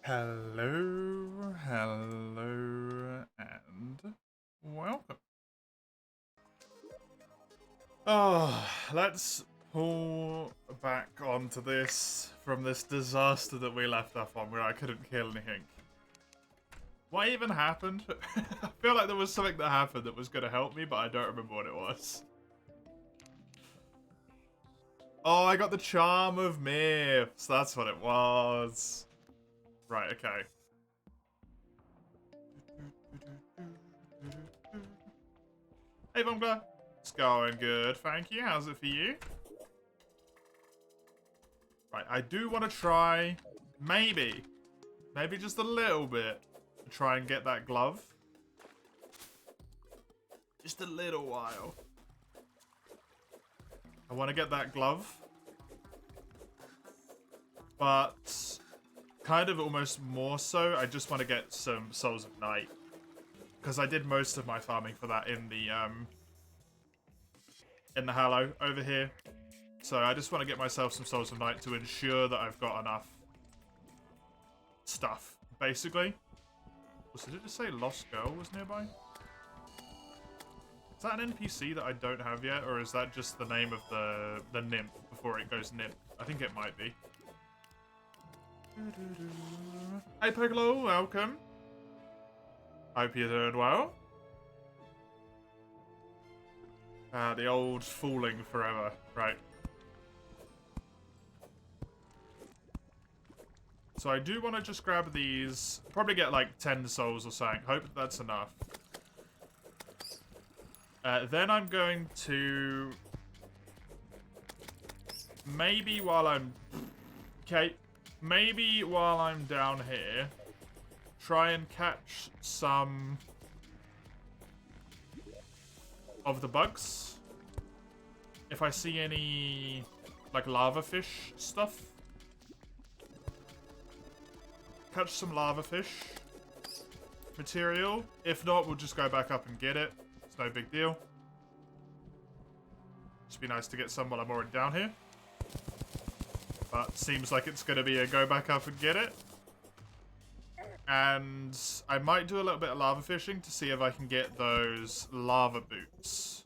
Hello, hello, and welcome. Oh, let's pull back onto this from this disaster that we left off on where I couldn't kill anything. What even happened? I feel like there was something that happened that was going to help me, but I don't remember what it was. Oh, I got the Charm of Myths. That's what it was. Right, okay. Hey, Bumgler. It's going good, thank you. How's it for you? Right, I do want to try, maybe just a little bit, to try and get that glove. Just a little while. I want to get that glove. But, kind of almost more so, I just want to get some Souls of Night. Because I did most of my farming for that in the Hallow over here. So I just want to get myself some Souls of Night to ensure that I've got enough stuff, basically. So did it just say Lost Girl was nearby? Is that an NPC that I don't have yet, or is that just the name of the nymph before it goes nymph? I think it might be. Hey Piccolo, welcome. Hope you're doing well. The old falling forever, right. So I do want to just grab these, probably get like 10 souls or something. Hope that's enough. Then I'm going to, maybe while I'm down here, try and catch some of the bugs. If I see any, like, lava fish stuff. Catch some lava fish material. If not, we'll just go back up and get it. It's no big deal. Just be nice to get some while I'm already down here. But seems like it's going to be a go back up and get it. And I might do a little bit of lava fishing to see if I can get those lava boots.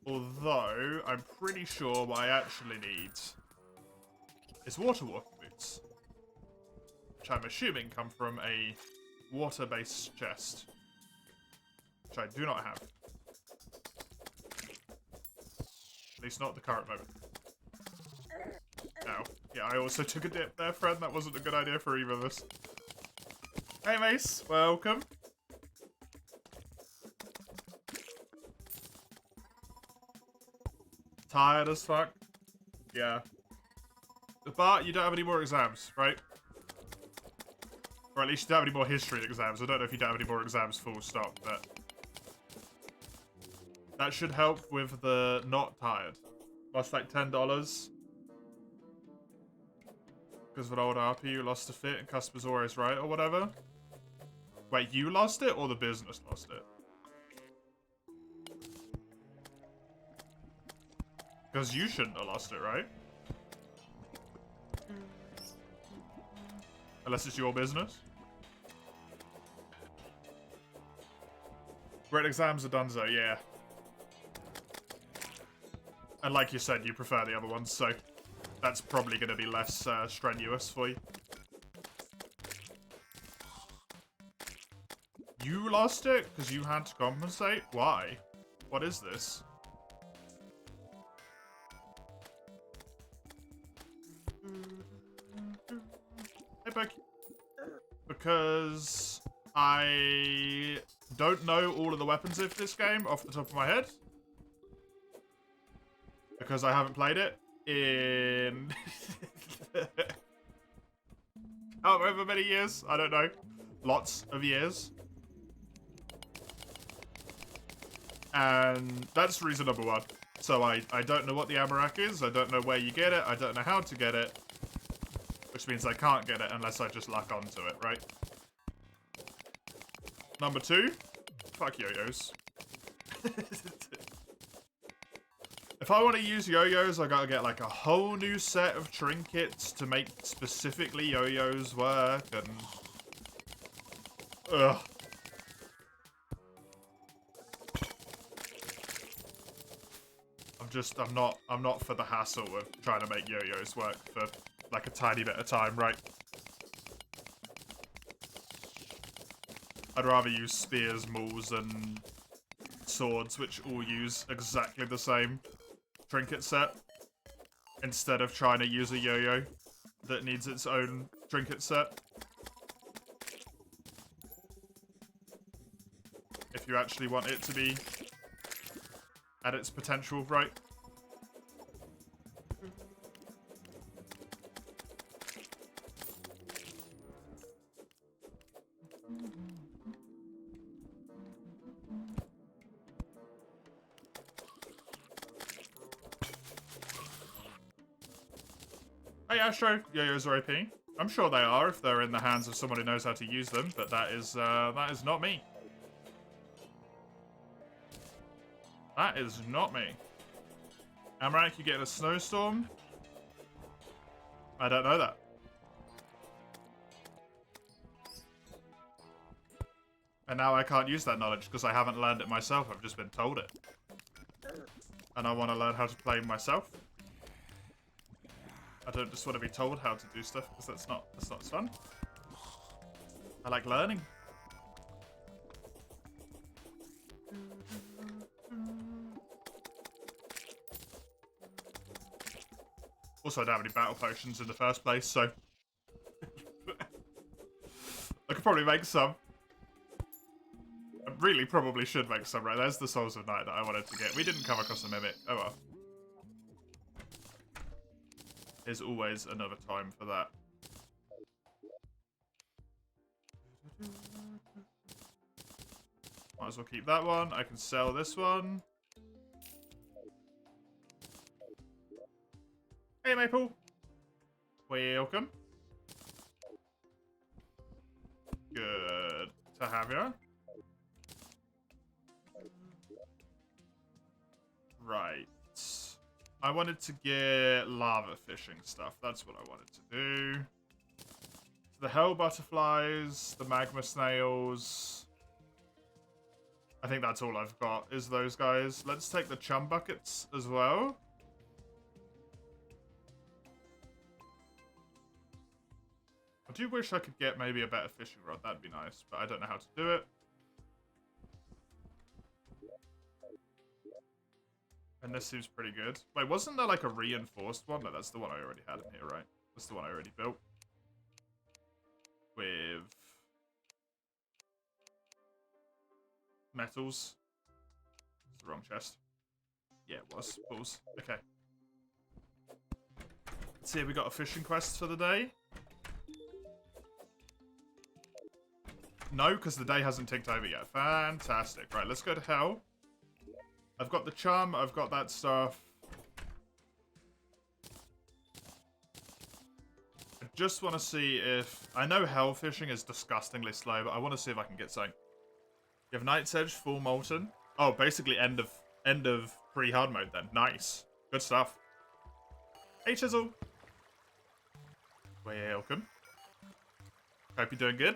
Although, I'm pretty sure what I actually need is water walking boots. Which I'm assuming come from a water-based chest. Which I do not have. At least not at the current moment. Now, yeah, I also took a dip there, friend. That wasn't a good idea for either of us. Hey, Mace. Welcome. Tired as fuck. Yeah. But you don't have any more exams, right? Or at least you don't have any more history exams. I don't know if you don't have any more exams full stop, but that should help with the not tired. Lost like $10. Because of an old RP, you lost a fit and customer's always right or whatever. Wait, you lost it or the business lost it? Because you shouldn't have lost it, right? Unless it's your business. Great exams are done, so yeah. And like you said, you prefer the other ones, so that's probably going to be less strenuous for you. You lost it because you had to compensate? Why? What is this? Hey, Beck. Because I don't know all of the weapons of this game off the top of my head. Because I haven't played it in however many years. I don't know. Lots of years. And that's reason number one. So I don't know what the Amarak is. I don't know where you get it. I don't know how to get it. Which means I can't get it unless I just luck onto it, right? Number two. Fuck yo-yos. If I want to use yo-yos, I gotta get like a whole new set of trinkets to make specifically yo-yos work, and... Ugh. I'm not for the hassle of trying to make yo-yos work for like a tiny bit of time, right? I'd rather use spears, mauls, and swords, which all use exactly the same trinket set, instead of trying to use a yo-yo that needs its own trinket set. If you actually want it to be at its potential, right? Hey Astro, yo-yos are OP. I'm sure they are if they're in the hands of someone who knows how to use them, but that is not me. That is not me. Amaranth, you get a snowstorm? I don't know that. And now I can't use that knowledge because I haven't learned it myself. I've just been told it. And I want to learn how to play myself. I don't just want to be told how to do stuff because that's not as fun. I like learning. Also, I don't have any battle potions in the first place, so... I could probably make some. I really probably should make some, right? There's the Souls of Night that I wanted to get. We didn't come across a Mimic. Oh well. There's always another time for that. Might as well keep that one. I can sell this one. Hey, Maple. Welcome. Good to have you. Right. I wanted to get lava fishing stuff. That's what I wanted to do. The hell butterflies, the magma snails. I think that's all I've got, is those guys. Let's take the chum buckets as well. I do wish I could get maybe a better fishing rod. That'd be nice, but I don't know how to do it. And this seems pretty good. Wait, wasn't there like a reinforced one? No, that's the one I already had in here, right? That's the one I already built. With... metals. It's the wrong chest. Yeah, it was. Balls. Okay. Let's see, we got a fishing quest for the day. No, because the day hasn't ticked over yet. Fantastic. Right, let's go to hell. I've got the charm, I've got that stuff. I just want to see if... I know hell fishing is disgustingly slow, but I want to see if I can get something. You have Night's Edge, full molten. Oh, basically end of pre-hard mode then. Nice. Good stuff. Hey, Chisel. Welcome. Hope you're doing good.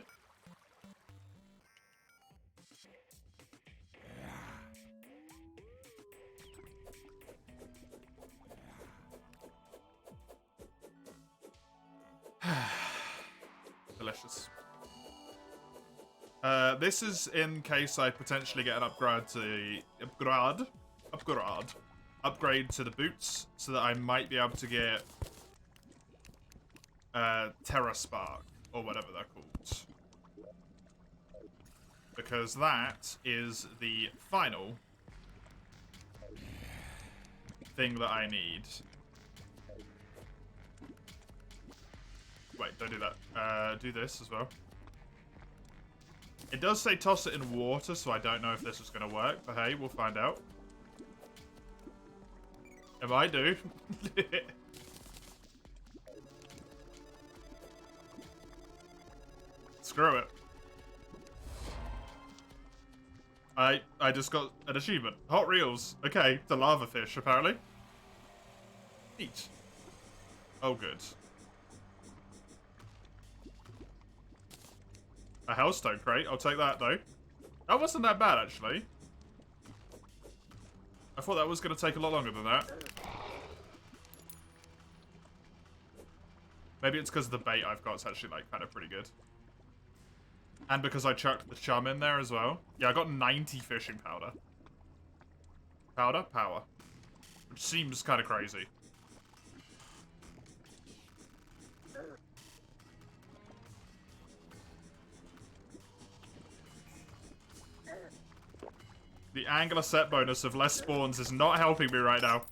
Delicious. This is in case I potentially get an upgrade to upgrade to the boots, so that I might be able to get Terra Spark or whatever they're called, because that is the final thing that I need. Wait, don't do that. Do this as well. It does say toss it in water, so I don't know if this is going to work, but hey, we'll find out. If I do. Screw it. I just got an achievement. Hot reels. Okay, the lava fish, apparently. Neat. Oh, good. A hellstone crate. I'll take that, though. That wasn't that bad, actually. I thought that was going to take a lot longer than that. Maybe it's because the bait I've got is actually, like, kind of pretty good. And because I chucked the chum in there as well. Yeah, I got 90 fishing powder. Power. Which seems kind of crazy. The angular set bonus of less spawns is not helping me right now.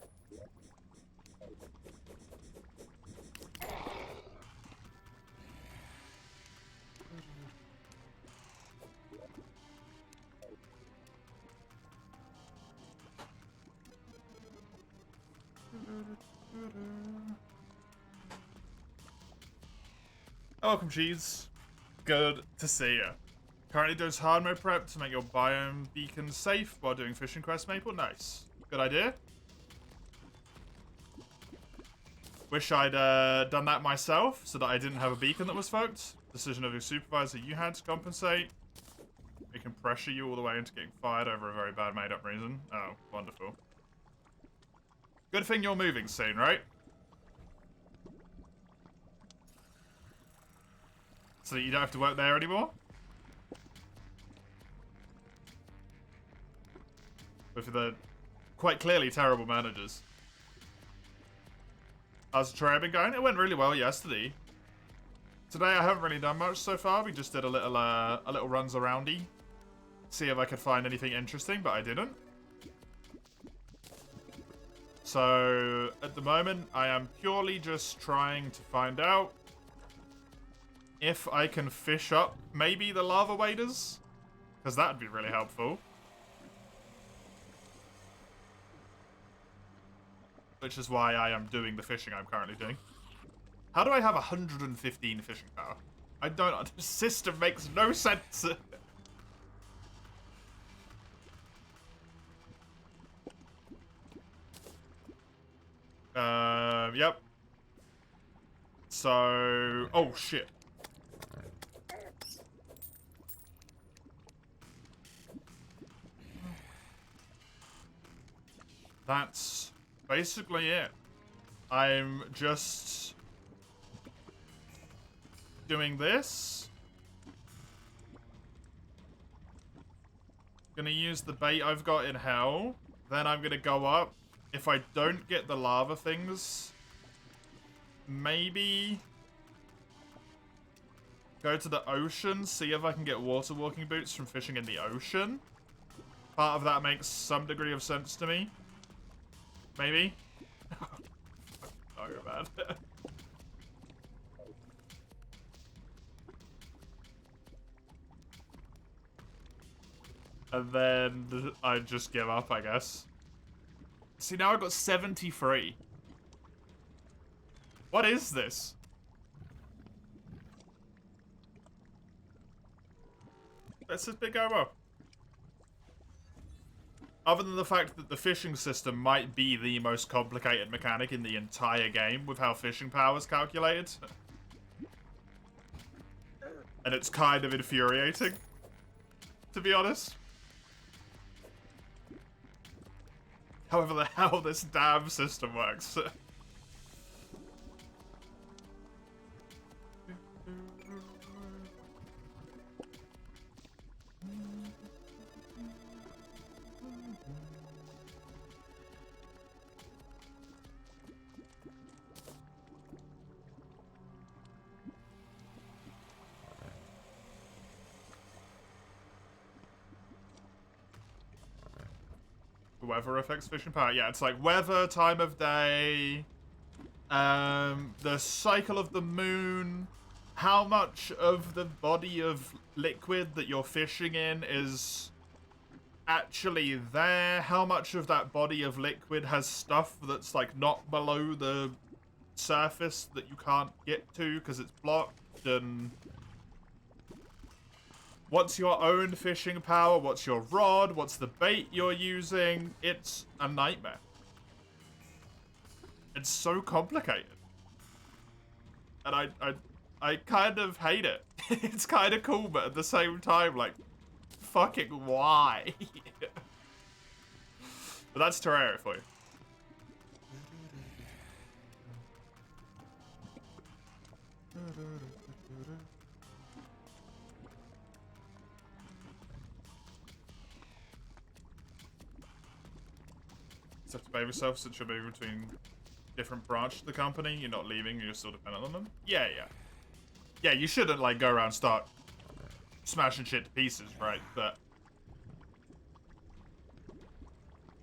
Welcome, Cheese. Good to see you. Currently does hard mode prep to make your biome beacon safe while doing fishing quest, Maple. Nice. Good idea. Wish I'd done that myself so that I didn't have a beacon that was fucked. Decision of your supervisor you had to compensate. It can pressure you all the way into getting fired over a very bad made-up reason. Oh, wonderful. Good thing you're moving soon, right? So that you don't have to work there anymore? With the quite clearly terrible managers. How's the Terraria been going? It went really well yesterday. Today I haven't really done much so far. We just did a little runs aroundy. See if I could find anything interesting, but I didn't. So at the moment I am purely just trying to find out if I can fish up maybe the lava waders, because that'd be really helpful. Which is why I am doing the fishing I'm currently doing. How do I have 115 fishing power? I don't... The system makes no sense. Yep. So... Oh, shit. That's basically it. I'm just doing this. Gonna use the bait I've got in hell. Then I'm gonna go up. If I don't get the lava things, maybe go to the ocean, see if I can get water walking boots from fishing in the ocean. Part of that makes some degree of sense to me. Maybe. Oh, you're bad. And then I just give up, I guess. See, now I've got 73. What is this? Let's just go well. Other than the fact that the fishing system might be the most complicated mechanic in the entire game with how fishing power is calculated. And it's kind of infuriating, to be honest. However the hell this damn system works. Weather affects fishing power. Yeah, it's like weather, time of day, the cycle of the moon, how much of the body of liquid that you're fishing in is actually there, how much of that body of liquid has stuff that's like not below the surface that you can't get to because it's blocked, and what's your own fishing power? What's your rod? What's the bait you're using? It's a nightmare. It's so complicated. And I kind of hate it. It's kind of cool, but at the same time, like, fucking why? But that's Terraria for you. You have to behave yourself since you're moving between different branches of the company. You're not leaving, you're still dependent on them. Yeah. Yeah, you shouldn't, like, go around and start smashing shit to pieces, right? But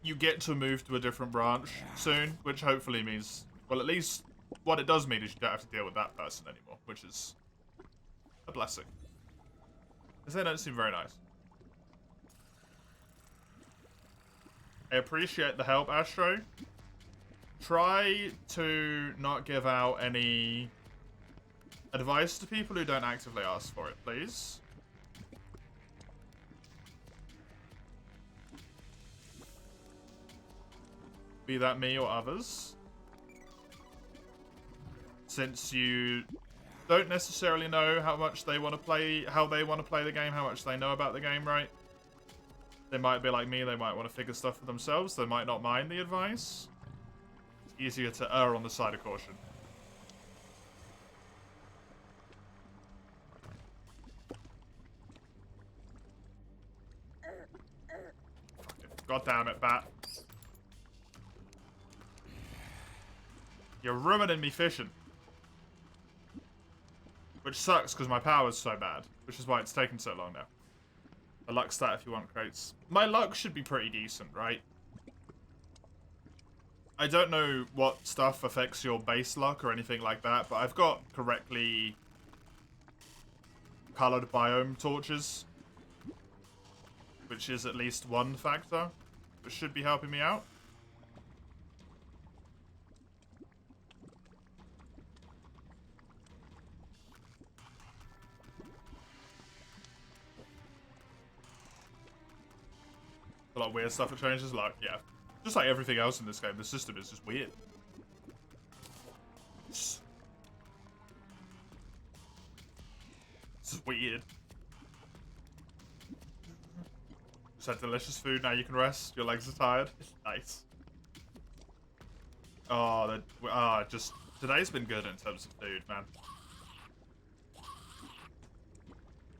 you get to move to a different branch soon, which hopefully means, well, at least what it does mean is you don't have to deal with that person anymore, which is a blessing. Because they don't seem very nice. I appreciate the help, Astro. Try to not give out any advice to people who don't actively ask for it, please. Be that me or others. Since you don't necessarily know how much they want to play, how they want to play the game, how much they know about the game, right? They might be like me, they might want to figure stuff for themselves, they might not mind the advice. It's easier to err on the side of caution. God damn it, bat. You're ruining me fishing. Which sucks, because my power's so bad. Which is why it's taken so long now. A luck stat if you want crates. My luck should be pretty decent, right? I don't know what stuff affects your base luck or anything like that, but I've got correctly colored biome torches. Which is at least one factor. Which should be helping me out. A lot of weird stuff that changes, like, yeah. Just like everything else in this game, the system is just weird. This is weird. Just had delicious food, now you can rest. Your legs are tired. Nice. Oh, just today's been good in terms of food, man.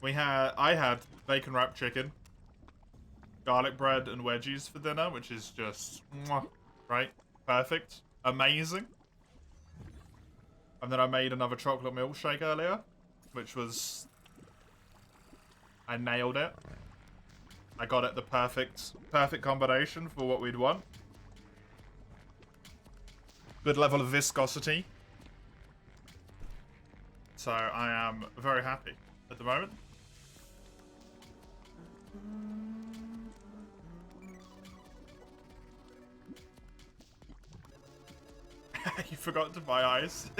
I had bacon wrapped chicken, garlic bread and wedgies for dinner, which is just, mwah, right? Perfect. Amazing. And then I made another chocolate milkshake earlier, which was, I nailed it. I got it the perfect combination for what we'd want. Good level of viscosity. So I am very happy at the moment. You forgot to buy ice.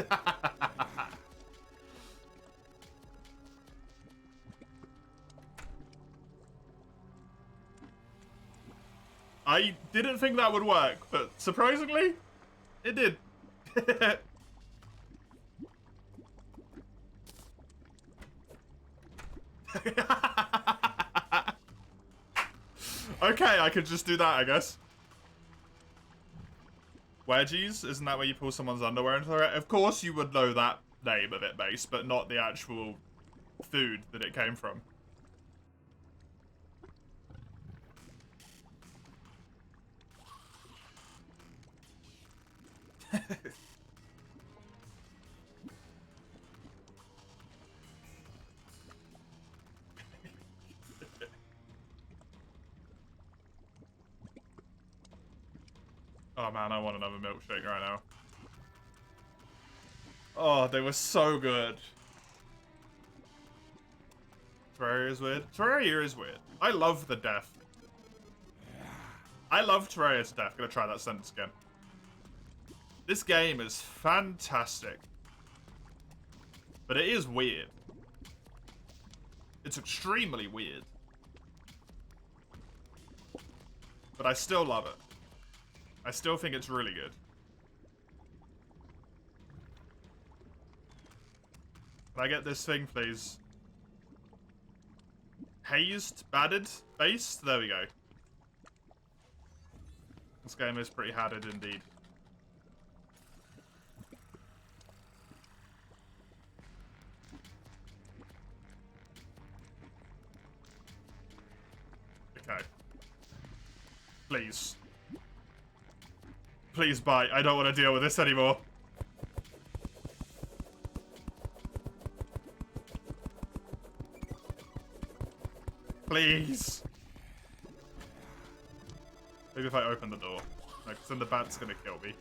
I didn't think that would work, but surprisingly, it did. Okay, I could just do that, I guess. Wedgies? Isn't that where you pull someone's underwear into their... Of course you would know that name of it, base, but not the actual food that it came from. Oh man, I want another milkshake right now. Oh, they were so good. Terraria is weird. Terraria is weird. I love the death. I love Terraria's death. Gonna try that sentence again. This game is fantastic. But it is weird. It's extremely weird. But I still love it. I still think it's really good. Can I get this thing, please? Hazed? Battered? Based? There we go. This game is pretty hatted indeed. Okay. Please. Please bite. I don't want to deal with this anymore. Please. Maybe if I open the door. Because then the bat's gonna kill me.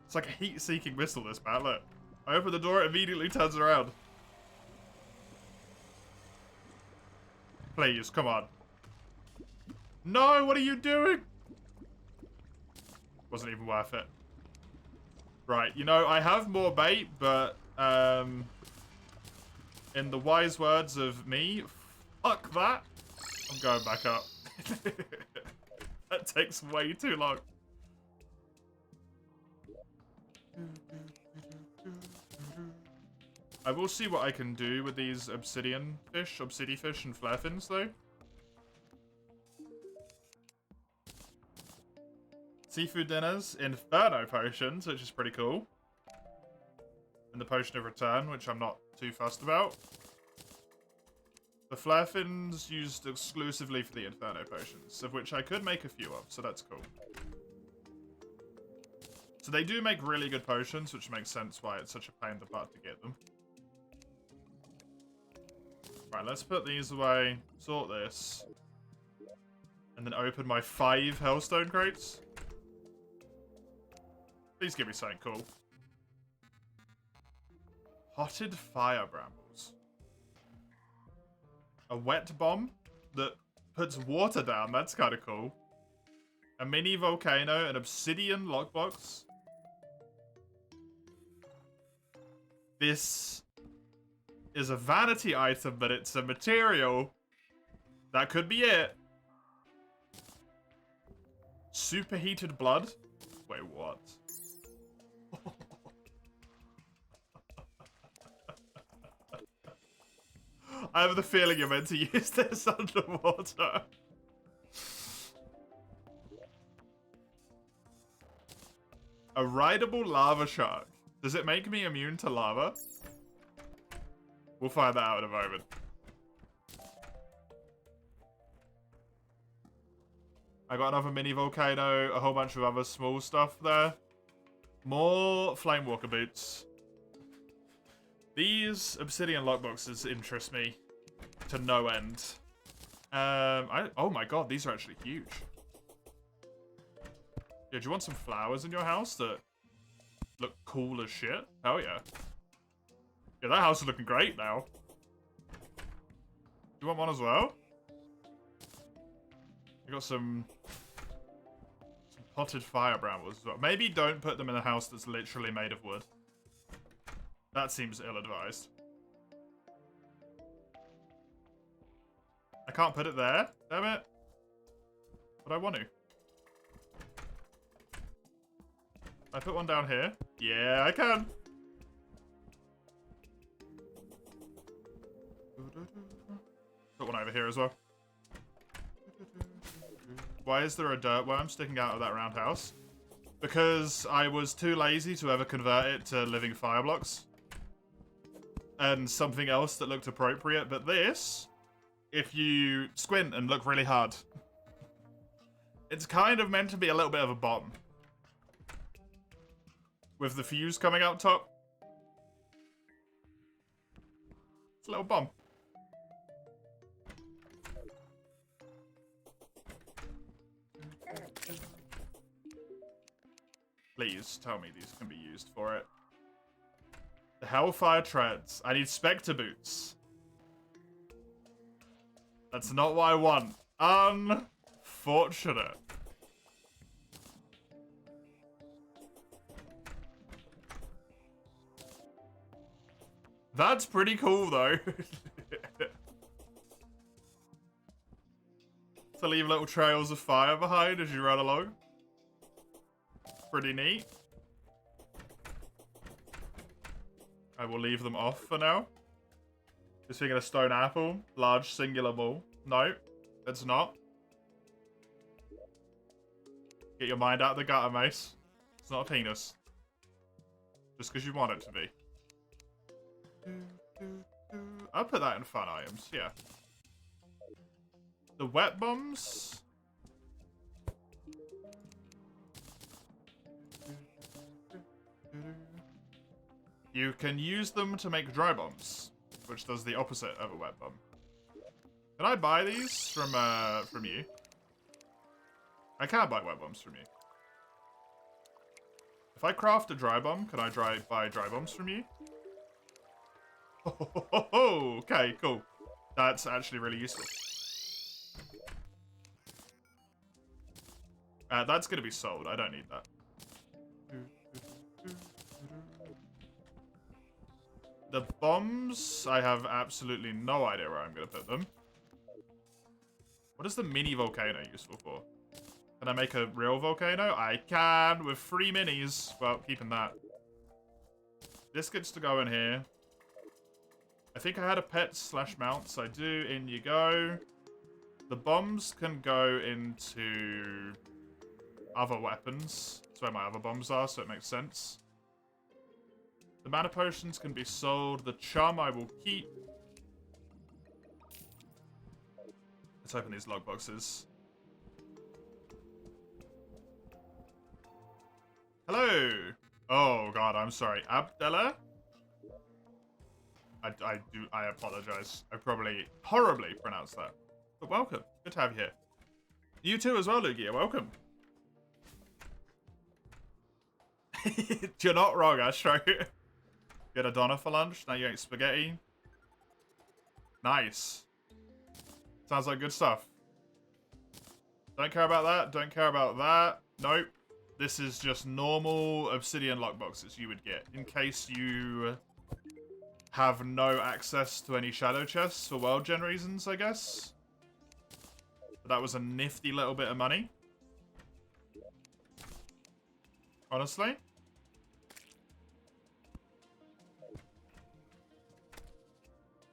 It's like a heat-seeking missile, this bat. Look. I open the door, it immediately turns around. Please, come on. No, what are you doing? Wasn't even worth it. Right, you know, I have more bait, but, in the wise words of me, fuck that. I'm going back up. That takes way too long. I will see what I can do with these obsidian fish and flare fins, though. Seafood dinners, inferno potions, which is pretty cool. And the potion of return, which I'm not too fussed about. The flare fins used exclusively for the inferno potions, of which I could make a few of, so that's cool. So they do make really good potions, which makes sense why it's such a pain in the butt to get them. Right, let's put these away, sort this, and then open my 5 hellstone crates. Please give me something cool. Potted fire brambles. A wet bomb that puts water down. That's kind of cool. A mini volcano, an obsidian lockbox. This is a vanity item, but it's a material. That could be it. Superheated blood? Wait, what? I have the feeling you're meant to use this underwater. A rideable lava shark. Does it make me immune to lava? We'll find that out in a moment. I got another mini volcano, a whole bunch of other small stuff there. More flamewalker boots. These obsidian lockboxes interest me to no end. Oh my god, these are actually huge. Yeah, do you want some flowers in your house that look cool as shit? Hell yeah. Yeah, that house is looking great now. Do you want one as well? I got some potted fire brambles as well. Maybe don't put them in a house that's literally made of wood. That seems ill-advised. I can't put it there. Damn it. But I want to. I put one down here. Yeah, I can. Put one over here as well. Why is there a dirt worm sticking out of that roundhouse? Because I was too lazy to ever convert it to living fire blocks. And something else that looked appropriate, but this, if you squint and look really hard, it's kind of meant to be a little bit of a bomb. With the fuse coming out top. It's a little bomb. Please tell me these can be used for it. The Hellfire Treads. I need Spectre Boots. That's not what I want. Unfortunate. That's pretty cool, though. To leave little trails of fire behind as you run along. Pretty neat. I will leave them off for now. Just thinking a stone apple. Large singular ball. No, it's not. Get your mind out of the gutter, Mace. It's not a penis. Just because you want it to be. I'll put that in fun items, yeah. The wet bombs. You can use them to make dry bombs, which does the opposite of a wet bomb. Can I buy these from you? I can buy wet bombs from you. If I craft a dry bomb, can I buy dry bombs from you? Oh, okay, cool. That's actually really useful. That's gonna be sold. I don't need that. The bombs, I have absolutely no idea where I'm gonna put them. What is the mini volcano useful for? Can I make a real volcano? I can, with 3 minis. Well, keeping that. This gets to go in here. I think I had a pet / mounts. I do. In you go. The bombs can go into other weapons. That's where my other bombs are, so it makes sense. The mana potions can be sold. The charm I will keep. Let's open these log boxes. Hello. Oh god, I'm sorry. Abdella? I apologize. I probably horribly pronounced that. But welcome. Good to have you here. You too as well, Lugia. Welcome. You're not wrong, Astro. You had a doner for lunch, now you ate spaghetti. Nice. Sounds like good stuff. Don't care about that, don't care about that. Nope. This is just normal obsidian lockboxes you would get in case you have no access to any shadow chests for world gen reasons, I guess. But that was a nifty little bit of money. Honestly.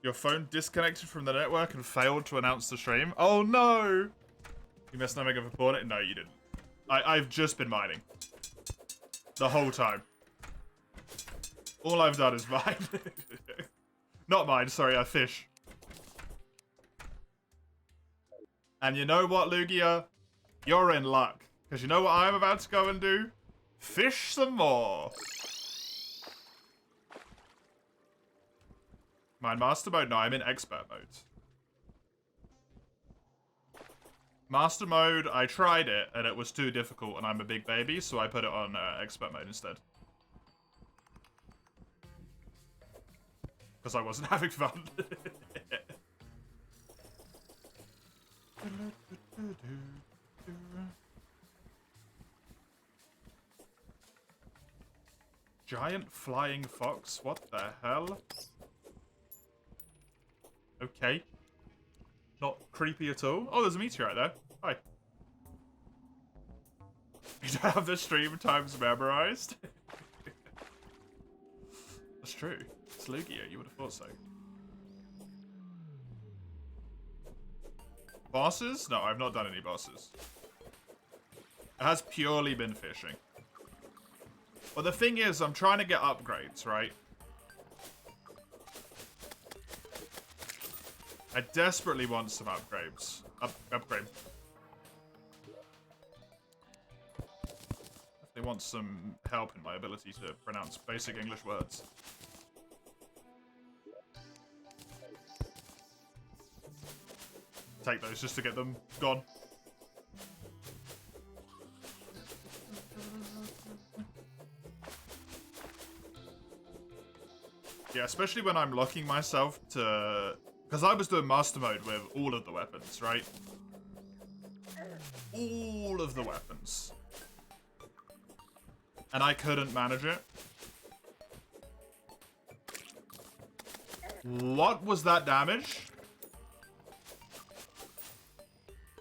Your phone disconnected from the network and failed to announce the stream. Oh no! You must not make a report it? No, you didn't. I've just been mining. The whole time. All I've done is mine. Not mine, sorry, I fish. And you know what, Lugia? You're in luck. Because you know what I'm about to go and do? Fish some more. Mine master mode? No, I'm in expert mode. Master mode, I tried it, and it was too difficult, and I'm a big baby, so I put it on expert mode instead. Because I wasn't having fun. Giant flying fox? What the hell? Okay. Not creepy at all. Oh, there's a meteorite there. Hi. You don't have the stream times memorized? That's true. It's Lugia, you would have thought so. Bosses? No, I've not done any bosses. It has purely been fishing. Well, the thing is, I'm trying to get upgrades, right? I desperately want some upgrades. Upgrade. They want some help in my ability to pronounce basic English words. Take those just to get them gone. Yeah, especially when I'm locking myself to... Because I was doing master mode with all of the weapons, right? All of the weapons. And I couldn't manage it. What was that damage?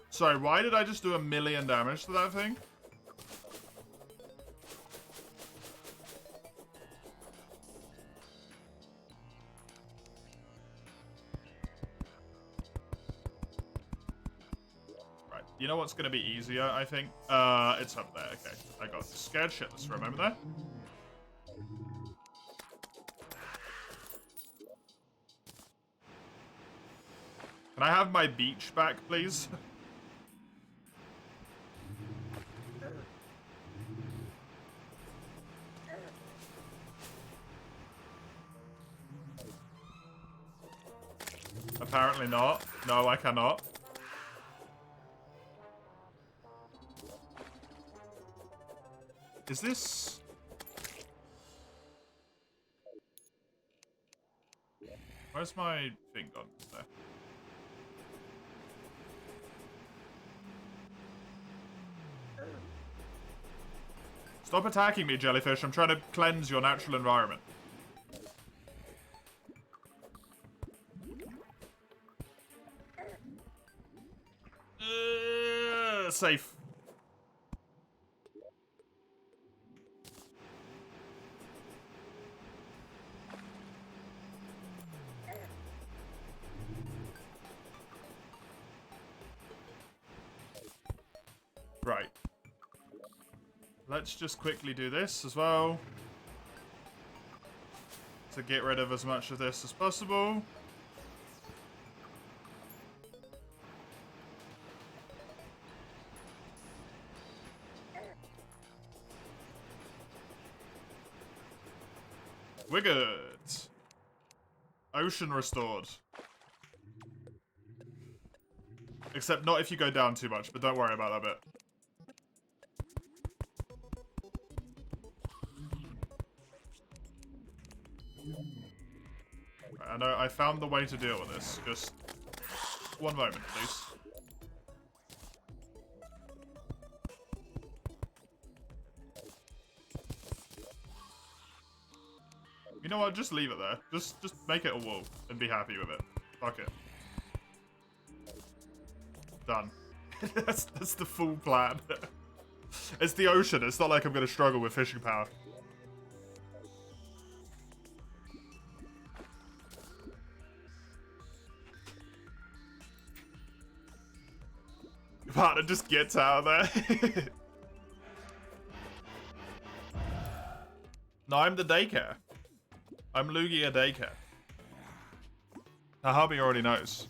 Sorry, why did I just do 1,000,000 damage to that thing? You know what's gonna be easier, I think? It's up there. Okay, I got scared shitless. Remember that? Can I have my beach back, please? Apparently not. No, I cannot. Is this... Where's my thing gone? There. Stop attacking me, jellyfish. I'm trying to cleanse your natural environment. Safe. Right. Let's just quickly do this as well. To get rid of as much of this as possible. We're good. Ocean restored. Except not if you go down too much, but don't worry about that bit. I know, I found the way to deal with this. Just one moment, please. You know what? Just leave it there. Just make it a wall and be happy with it. Fuck it. Done. that's the full plan. It's the ocean. It's not like I'm gonna struggle with fishing power. Partner just gets out of there. No, I'm the daycare. I'm Lugia daycare. Now, Harvey already knows.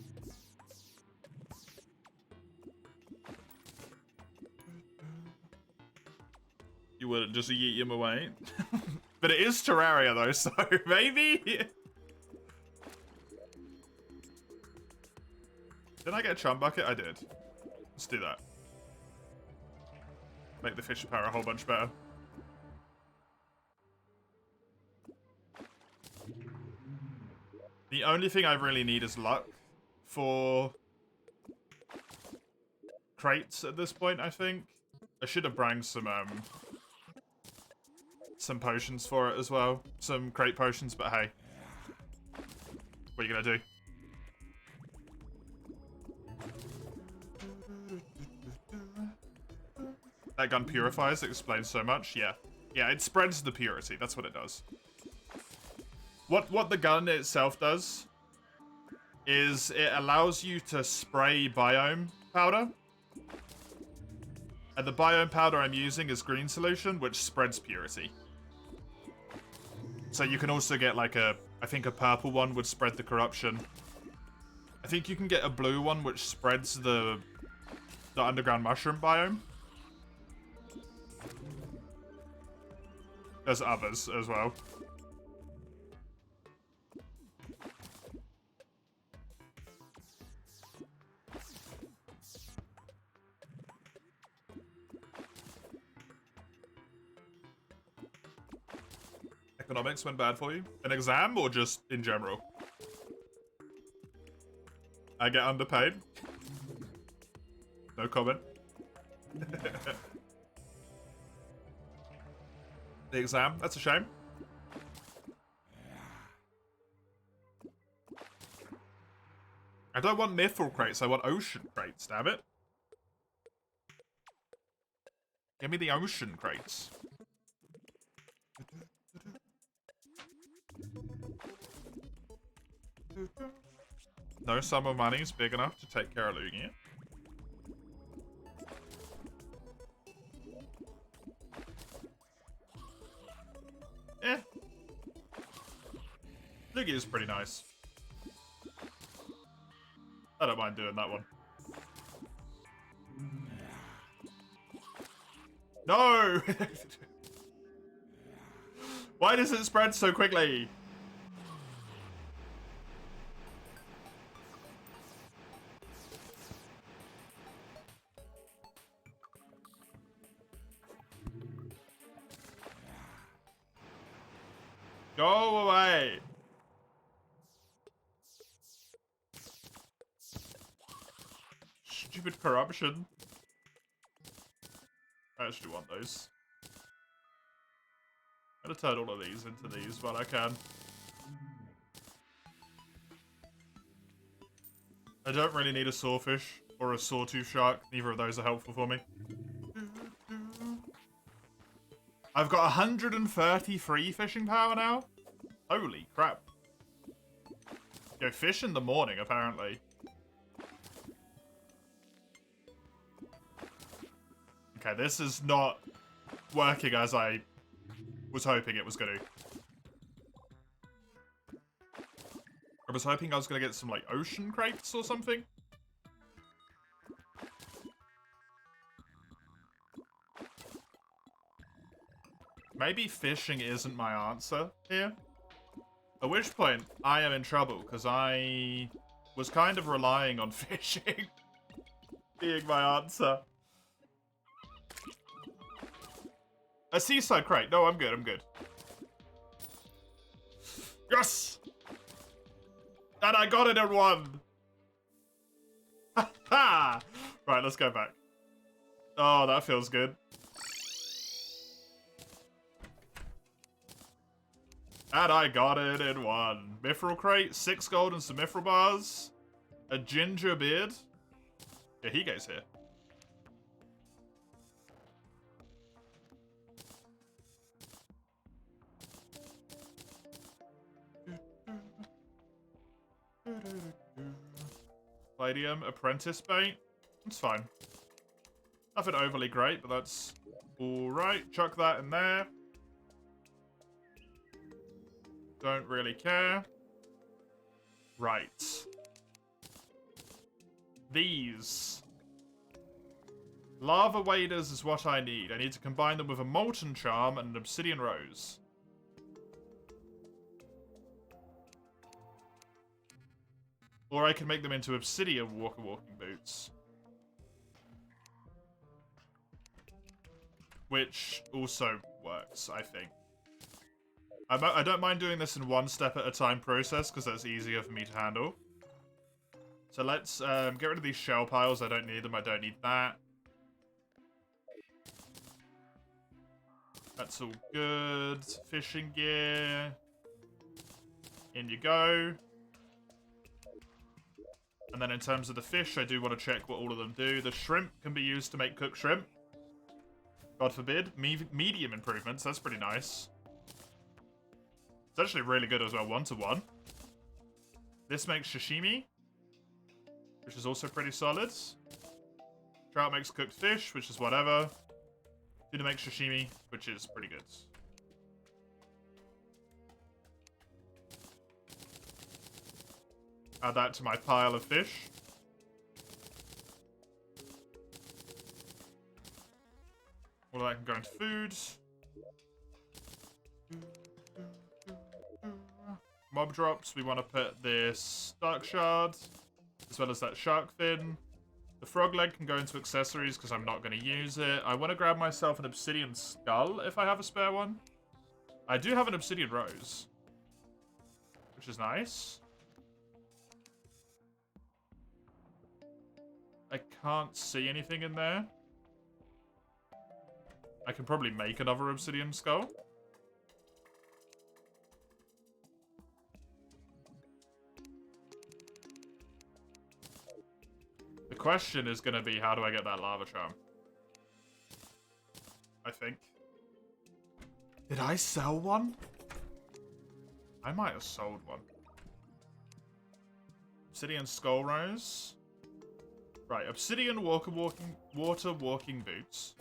You wouldn't just yeet him away. But it is Terraria though, so maybe. Did I get a chum bucket? I did. Let's do that. Make the fish power a whole bunch better. The only thing I really need is luck for crates at this point, I think. I should have branged some potions for it as well. Some crate potions, but hey. What are you gonna do? That gun purifies, it explains so much, yeah. Yeah, it spreads the purity, that's what it does. What the gun itself does is it allows you to spray biome powder. And the biome powder I'm using is green solution, which spreads purity. So you can also get like I think a purple one would spread the corruption. I think you can get a blue one which spreads the underground mushroom biome. There's others as well. Economics went bad for you? An exam or just in general? I get underpaid? No comment. The exam? That's a shame. I don't want mithril crates, I want ocean crates, damn it. Give me the ocean crates. No sum of money is big enough to take care of Lugia. Lugia is pretty nice. I don't mind doing that one. No! Why does it spread so quickly? Go away! Stupid corruption. I actually want those. I'm gonna turn all of these into these while I can. I don't really need a sawfish or a sawtooth shark. Neither of those are helpful for me. I've got 133 fishing power now? Holy crap. Go fish in the morning, apparently. Okay, this is not working as I was hoping it was going to. I was hoping I was going to get some, like, ocean crates or something. Maybe fishing isn't my answer here. At which point, I am in trouble, because I was kind of relying on fishing being my answer. A seaside crate. No, I'm good, I'm good. Yes! And I got it in one! Ha! Right, let's go back. Oh, that feels good. And I got it in one. Mithril crate, 6 gold and some mithril bars. A ginger beard. Yeah, he goes here. Palladium, apprentice bait. It's fine. Nothing overly great, but that's alright. Chuck that in there. Don't really care. Right. These. Lava waders is what I need. I need to combine them with a molten charm and an obsidian rose. Or I can make them into obsidian walking boots. Which also works, I think. I don't mind doing this in one step at a time process, because that's easier for me to handle. So let's get rid of these shell piles. I don't need them. I don't need that. That's all good. Fishing gear. In you go. And then in terms of the fish, I do want to check what all of them do. The shrimp can be used to make cooked shrimp. God forbid. Medium improvements. That's pretty nice. It's actually really good as well, 1-to-1. This makes sashimi, which is also pretty solid. Trout makes cooked fish, which is whatever. Tuna makes sashimi, which is pretty good. Add that to my pile of fish. All that can go into food. Mob drops, we want to put this dark shard, as well as that shark fin. The frog leg can go into accessories because I'm not going to use it. I want to grab myself an obsidian skull if I have a spare one. I do have an obsidian rose, which is nice. I can't see anything in there. I can probably make another obsidian skull. The question is going to be, how do I get that lava charm? I think. Did I sell one? I might have sold one. Obsidian skull rose. Right, obsidian water walking boots.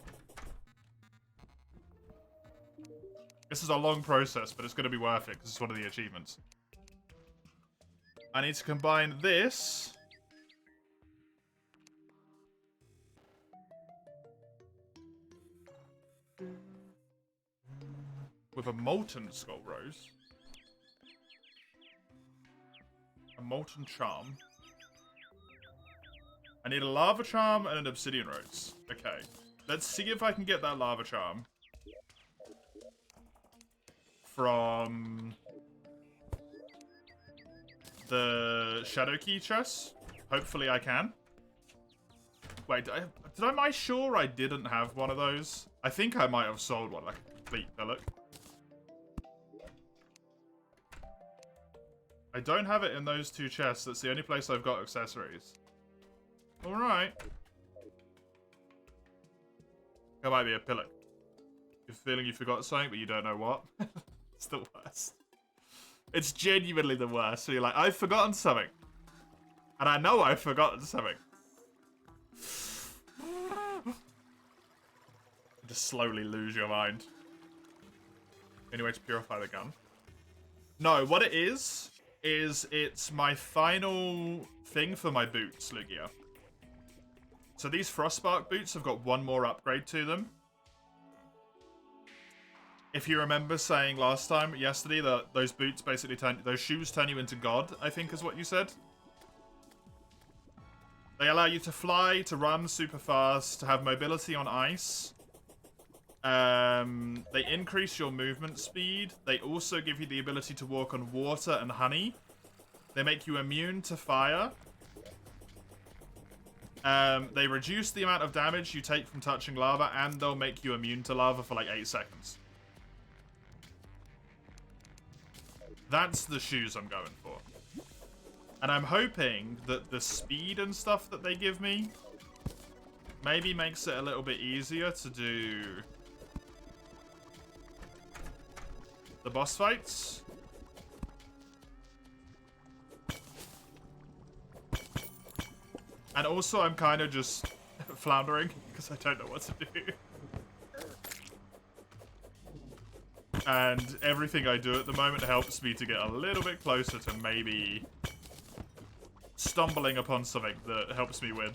This is a long process, but it's going to be worth it because it's one of the achievements. I need to combine this with a molten skull rose. A molten charm. I need a lava charm and an obsidian rose. Okay. Let's see if I can get that lava charm from the Shadow Key chest. Hopefully I can. Wait, am I sure I didn't have one of those? I think I might have sold one, like a complete billet. I don't have it in those two chests. That's the only place I've got accessories. Alright. That might be a pillow. You're feeling you forgot something, but you don't know what. It's the worst. It's genuinely the worst. So you're like, I've forgotten something. And I know I've forgotten something. Just slowly lose your mind. Anyway, to purify the gun. No, what it is it's my final thing for my boots, Lugia. So these Frostbark boots have got one more upgrade to them. If you remember saying yesterday, that those boots basically those shoes turn you into God, I think is what you said. They allow you to fly, to run super fast, to have mobility on ice. They increase your movement speed. They also give you the ability to walk on water and honey. They make you immune to fire. They reduce the amount of damage you take from touching lava, and they'll make you immune to lava for like 8 seconds. That's the shoes I'm going for. And I'm hoping that the speed and stuff that they give me maybe makes it a little bit easier to do the boss fights. And also, I'm kind of just floundering because I don't know what to do. And everything I do at the moment helps me to get a little bit closer to maybe stumbling upon something that helps me win.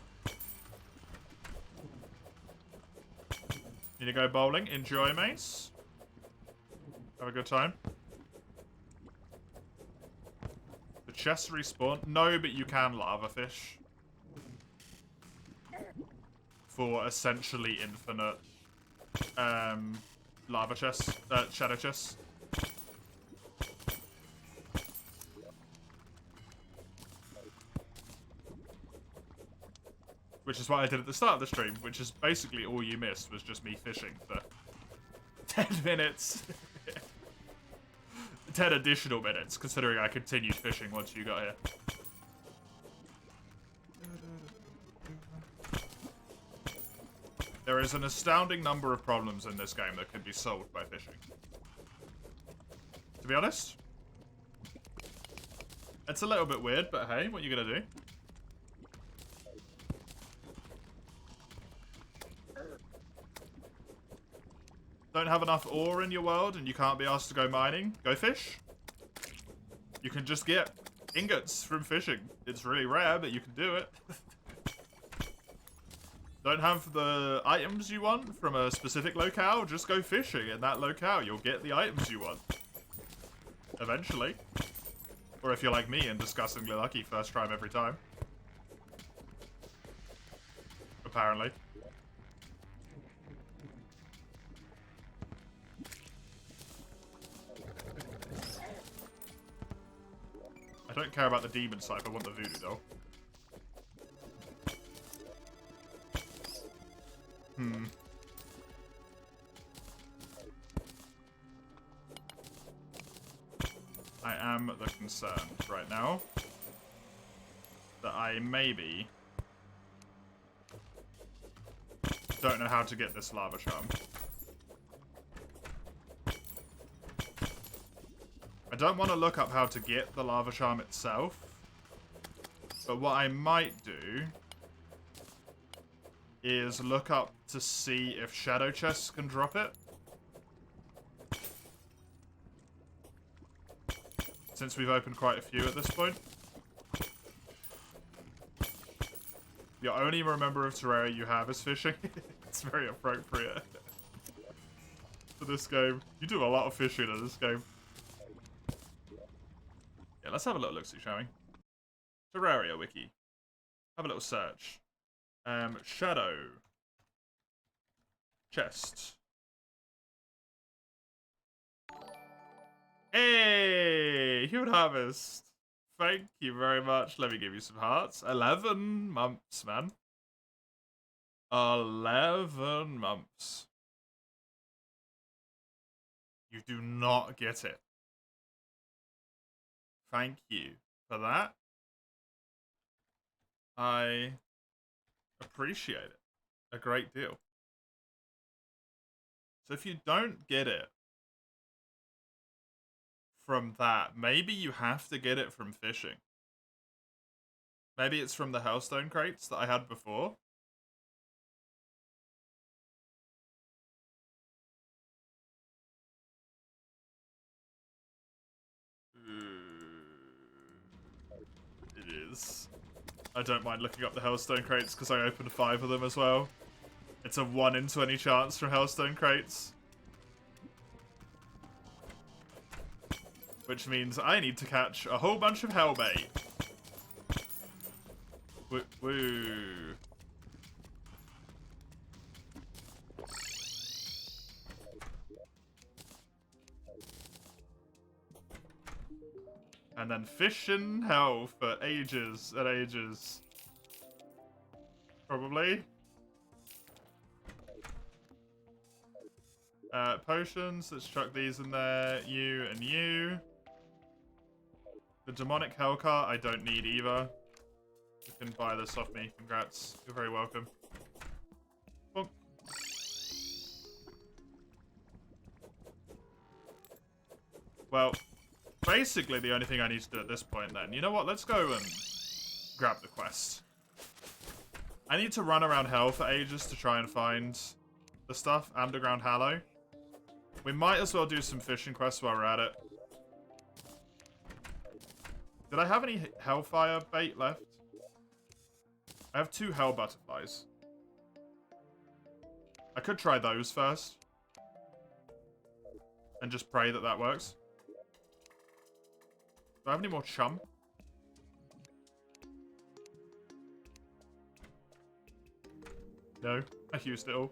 Need to go bowling. Enjoy, mates. Have a good time. The chests respawn. No, but you can lava fish. For essentially infinite lava chests, shadow chests. Which is what I did at the start of the stream, which is basically all you missed was just me fishing for 10 minutes. 10 additional minutes, considering I continued fishing once you got here. There is an astounding number of problems in this game that can be solved by fishing. To be honest, it's a little bit weird, but hey, what are you gonna do? Don't have enough ore in your world and you can't be asked to go mining? Go fish. You can just get ingots from fishing. It's really rare, but you can do it. Don't have the items you want from a specific locale? Just go fishing in that locale. You'll get the items you want. Eventually. Or if you're like me and disgustingly lucky, first time every time. Apparently. I don't care about the demon side, I want the voodoo doll. I am the concerned right now that I maybe don't know how to get this lava charm. I don't want to look up how to get the lava charm itself, but what I might do is look up to see if shadow chests can drop it. Since we've opened quite a few at this point. The only member of Terraria you have is fishing. It's very appropriate for this game. You do a lot of fishing in this game. Yeah, let's have a little look-see, shall we? Terraria wiki. Have a little search. Shadow. Chest. Hey! Human Harvest. Thank you very much. Let me give you some hearts. 11 months, man. 11 months. You do not get it. Thank you for that. I appreciate it a great deal. So if you don't get it from that, maybe you have to get it from fishing. Maybe it's from the Hellstone crates that I had before. It is. I don't mind looking up the Hellstone crates because I opened 5 of them as well. It's a 1 in 20 chance from Hellstone crates. Which means I need to catch a whole bunch of hellbait. Woo. Woo. And then fish in hell for ages and ages. Probably. Potions, let's chuck these in there. You and you. The demonic hellcar, I don't need either. You can buy this off me. Congrats. You're very welcome. Bonk. Well, basically the only thing I need to do at this point then. You know what? Let's go and grab the quest. I need to run around hell for ages to try and find the stuff. Underground Hallow. We might as well do some fishing quests while we're at it. Did I have any hellfire bait left? I have 2 hell butterflies. I could try those first. And just pray that that works. Do I have any more chum? No, I used it all.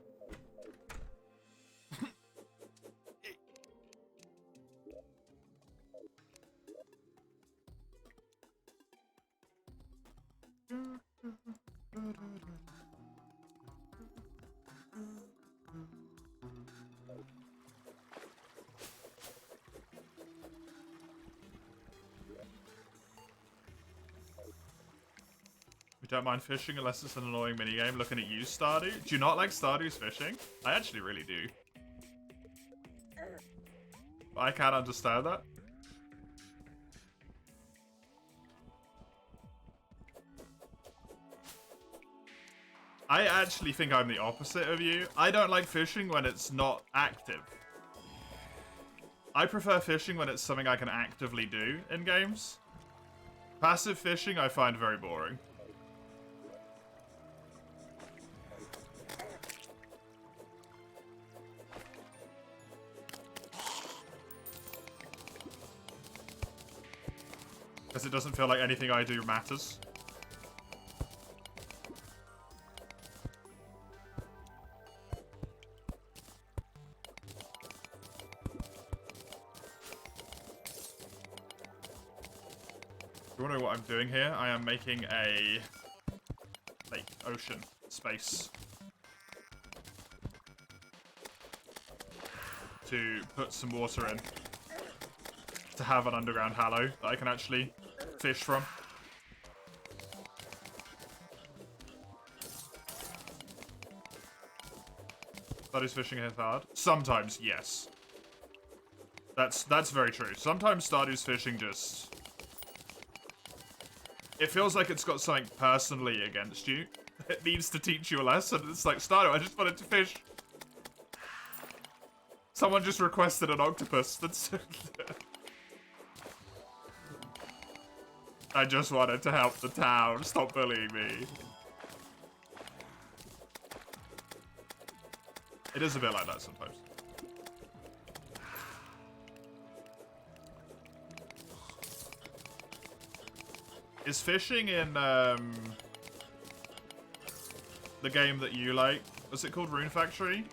We don't mind fishing unless it's an annoying minigame. Looking at you, Stardew. Do you not like Stardew's fishing? I actually really do. But I can't understand that. I actually think I'm the opposite of you. I don't like fishing when it's not active. I prefer fishing when it's something I can actively do in games. Passive fishing I find very boring. Because it doesn't feel like anything I do matters. You wanna know what I'm doing here? I am making a lake, ocean, space to put some water in to have an underground hallow that I can actually fish from. Stardew's fishing is hard. Sometimes, yes. That's very true. Sometimes Stardew's fishing just... It feels like it's got something personally against you. It needs to teach you a lesson. It's like, Stardew, I just wanted to fish. Someone just requested an octopus. That's... I just wanted to help the town. Stop bullying me. It is a bit like that sometimes. Is fishing in the game that you like, what's it called, Rune Factory,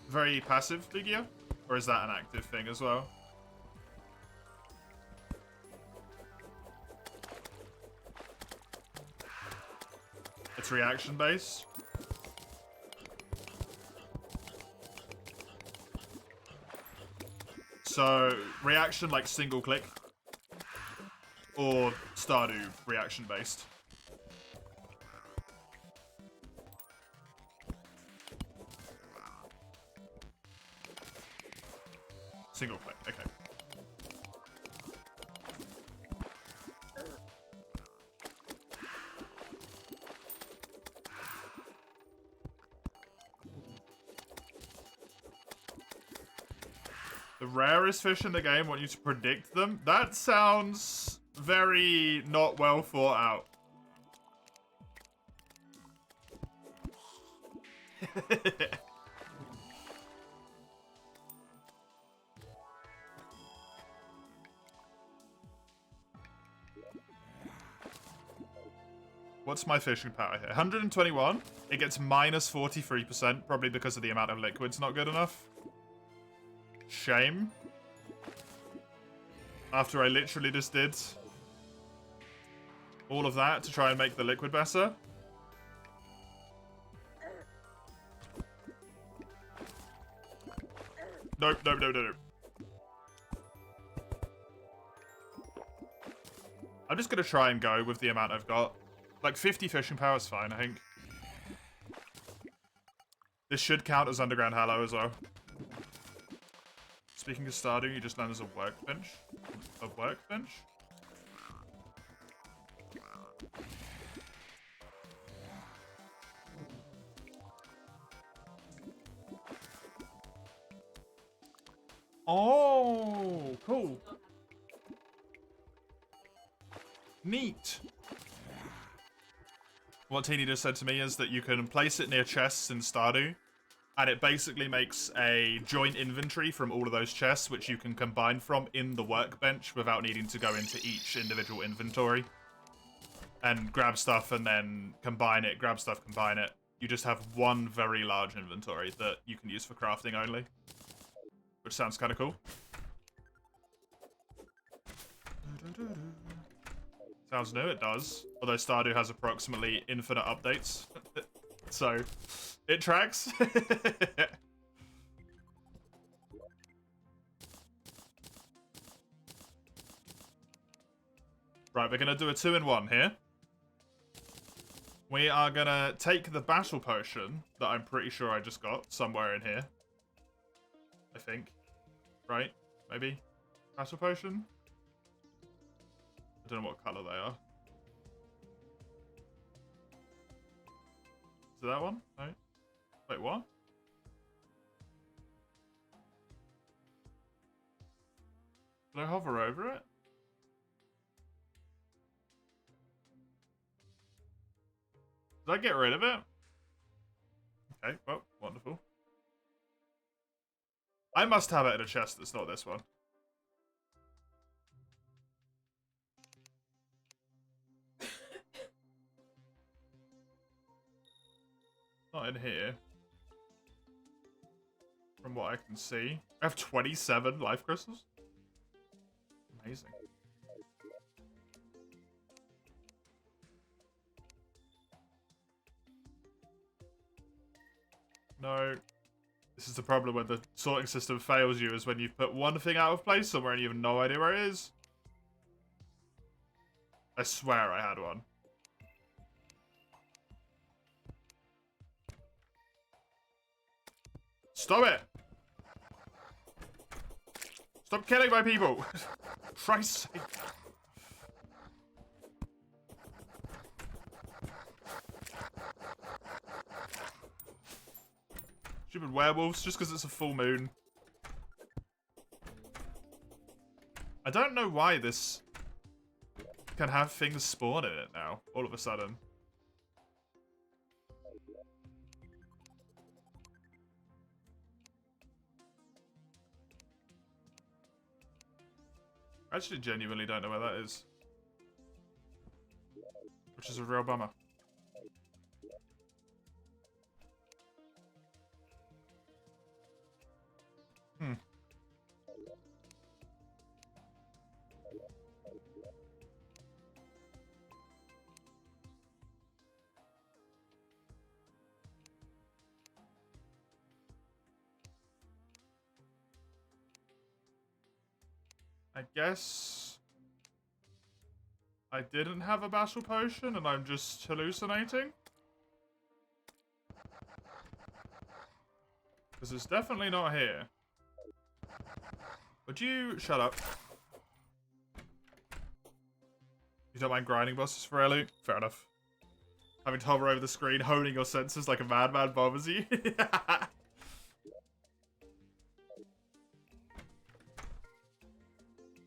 very passive figure? Or is that an active thing as well? It's reaction based. So, reaction like single click. Or Stardew reaction based. Single click, okay. The rarest fish in the game want you to predict them? That sounds very not well thought out. What's my fishing power here? 121. It gets minus 43%, probably because of the amount of liquid's not good enough. Shame. After I literally just did all of that to try and make the liquid better. Nope, nope, nope, nope, nope. I'm just gonna try and go with the amount I've got. Like 50 fishing power is fine, I think. This should count as Underground Hallow as well. Speaking of Stardew, you just land as a workbench. A workbench? Oh, cool. Neat. What Teeny just said to me is that you can place it near chests in Stardew, and it basically makes a joint inventory from all of those chests, which you can combine from in the workbench without needing to go into each individual inventory and grab stuff and then combine it, grab stuff, combine it. You just have one very large inventory that you can use for crafting only, which sounds kind of cool. Sounds new, it does. Although Stardew has approximately infinite updates. So, it tracks. Right, we're going to do a 2-in-1 here. We are going to take the battle potion that I'm pretty sure I just got somewhere in here. I think. Right? Maybe? Battle potion? I don't know what color they are. Is it that one? No. Wait, what? Did I hover over it? Did I get rid of it? Okay, well, wonderful. I must have it in a chest that's not this one. Not in here. From what I can see. I have 27 life crystals. Amazing. No. This is the problem when the sorting system fails you, is when you've put one thing out of place somewhere and you have no idea where it is. I swear I had one. Stop it! Stop killing my people! Christ's sake. Stupid werewolves, just because it's a full moon. I don't know why this can have things spawn in it now, all of a sudden. I actually genuinely don't know where that is. Which is a real bummer. Hmm. I guess I didn't have a battle potion and I'm just hallucinating. Because it's definitely not here. Would you shut up? You don't mind grinding bosses for loot? Fair enough. Having to hover over the screen, honing your senses like a madman bothers you.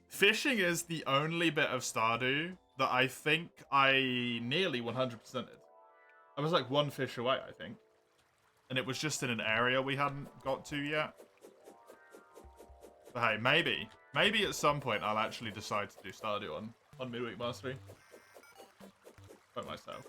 Fishing is the only bit of Stardew that I think I nearly 100%ed. I was like one fish away, I think. And it was just in an area we hadn't got to yet. But hey, maybe. Maybe at some point I'll actually decide to do Stardew on Midweek Mastery. By myself.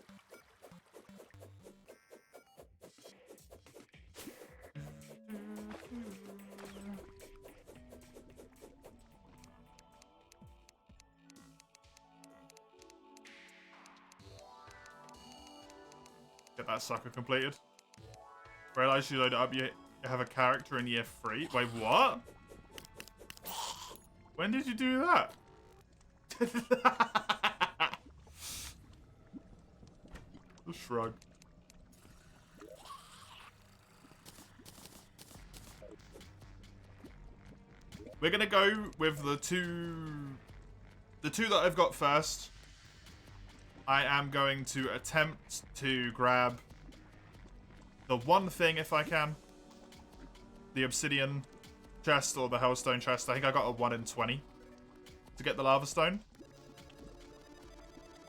Get that sucker completed. Realize you load it up, you have a character in year 3. Wait, what? When did you do that? The shrug. We're gonna go with the two that I've got first. I am going to attempt to grab the one thing if I can. The obsidian chest or the hellstone chest. I think I got a 1 in 20 to get the lava stone.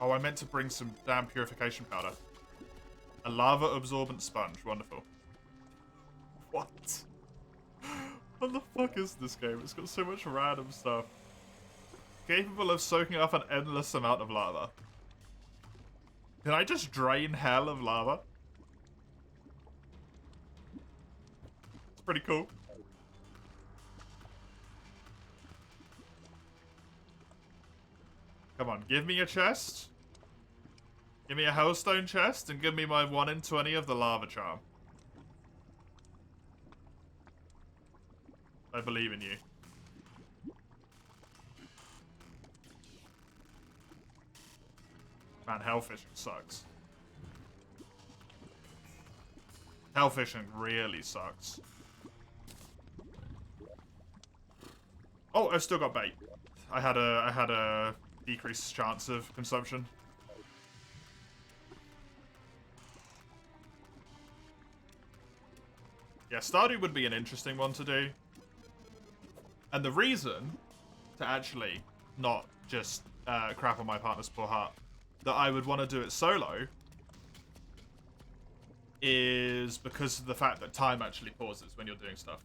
Oh, I meant to bring some damn purification powder. A lava absorbent sponge. Wonderful. What? What the fuck is this game? It's got so much random stuff. Capable of soaking up an endless amount of lava. Can I just drain hell of lava? It's pretty cool. Come on, give me a chest. Give me a hellstone chest and give me my 1 in 20 of the lava charm. I believe in you. Man, hellfishing sucks. Hellfishing really sucks. Oh, I've still got bait. I had a decreased chance of consumption. Yeah, Stardew would be an interesting one to do. And the reason to actually not just crap on my partner's poor heart that I would want to do it solo is because of the fact that time actually pauses when you're doing stuff.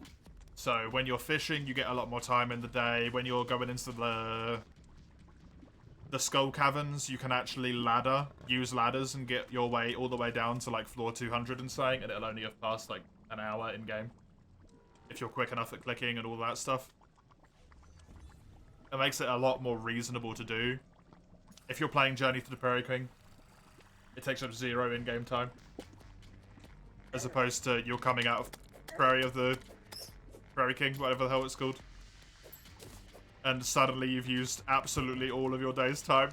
So when you're fishing, you get a lot more time in the day. When you're going into the skull caverns, you can actually use ladders and get your way all the way down to like floor 200 and something, and it'll only have passed like an hour in game if you're quick enough at clicking and all that stuff. It makes it a lot more reasonable to do. If you're playing Journey to the Prairie King, it takes up 0 in-game time. As opposed to you're coming out of Prairie King, whatever the hell it's called. And suddenly you've used absolutely all of your day's time.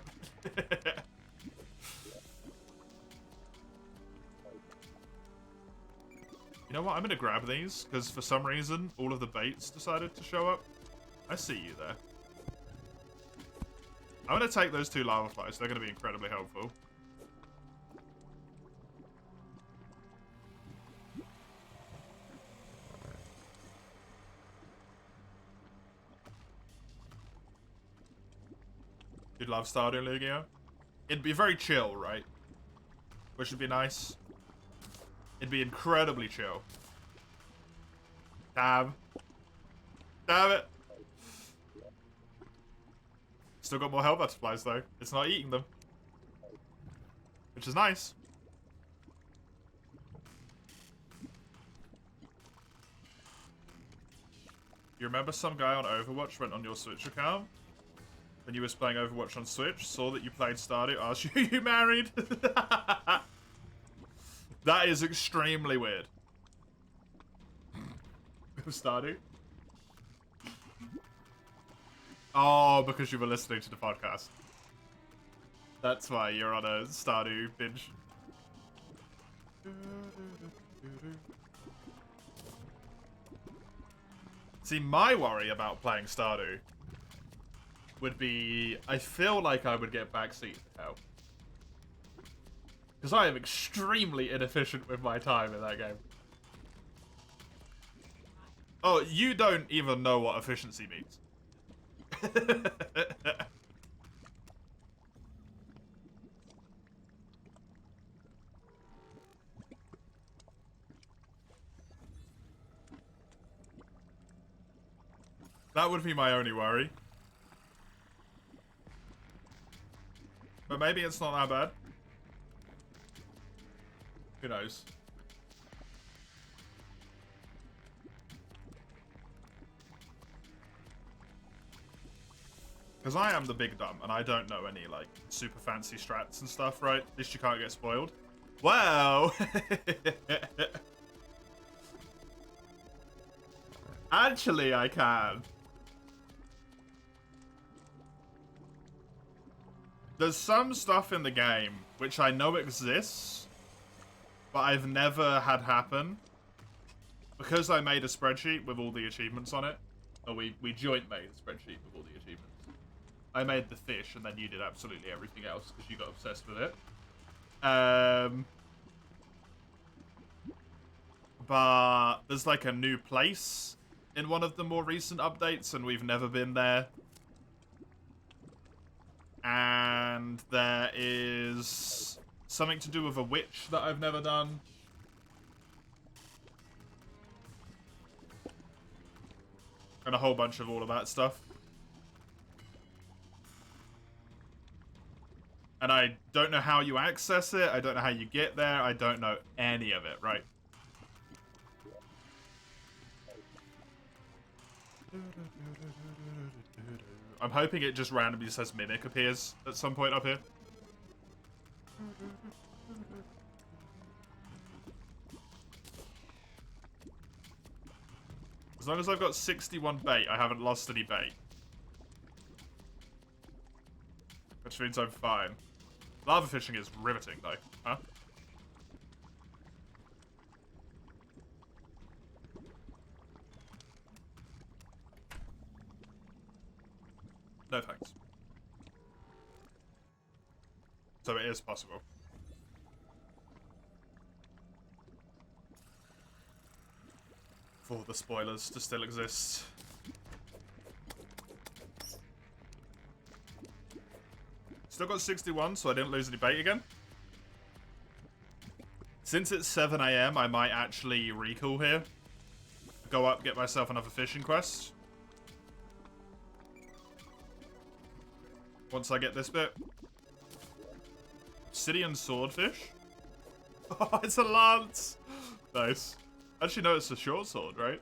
You know what? I'm gonna grab these, because for some reason, all of the baits decided to show up. I see you there. I'm gonna take those 2 lava flies. They're gonna be incredibly helpful. You'd love Stardew, Lugia? It'd be very chill, right? Which would be nice. It'd be incredibly chill. Damn. Damn it. Still got more hell butterflies though. It's not eating them. Which is nice. You remember some guy on Overwatch went on your Switch account? When you was playing Overwatch on Switch, saw that you played Stardew, asked you, you married? That is extremely weird. Stardew? Oh, because you were listening to the podcast. That's why you're on a Stardew binge. See, my worry about playing Stardew would be, I feel like I would get backseat to hell. Because I am extremely inefficient with my time in that game. Oh, you don't even know what efficiency means. That would be my only worry. But maybe it's not that bad. Who knows? Because I am the big dumb, and I don't know any, like, super fancy strats and stuff, right? At least you can't get spoiled. Wow! Actually, I can. There's some stuff in the game which I know exists, but I've never had happen. Because I made a spreadsheet with all the achievements on it. Or we joint made a spreadsheet with all the achievements. I made the fish, and then you did absolutely everything else because you got obsessed with it. But there's like a new place in one of the more recent updates, and we've never been there. And there is something to do with a witch that I've never done. And a whole bunch of all of that stuff. And I don't know how you access it. I don't know how you get there. I don't know any of it, right? I'm hoping it just randomly says Mimic appears at some point up here. As long as I've got 61 bait, I haven't lost any bait. Which means I'm fine. Lava fishing is riveting, though. Huh? No thanks. So it is possible. For the spoilers to still exist. Still got 61, so I didn't lose any bait again. Since it's 7 AM, I might actually recall here. Go up, get myself another fishing quest. Once I get this bit. Obsidian swordfish? Oh, it's a lance! Nice. Actually, no, it's a short sword, right?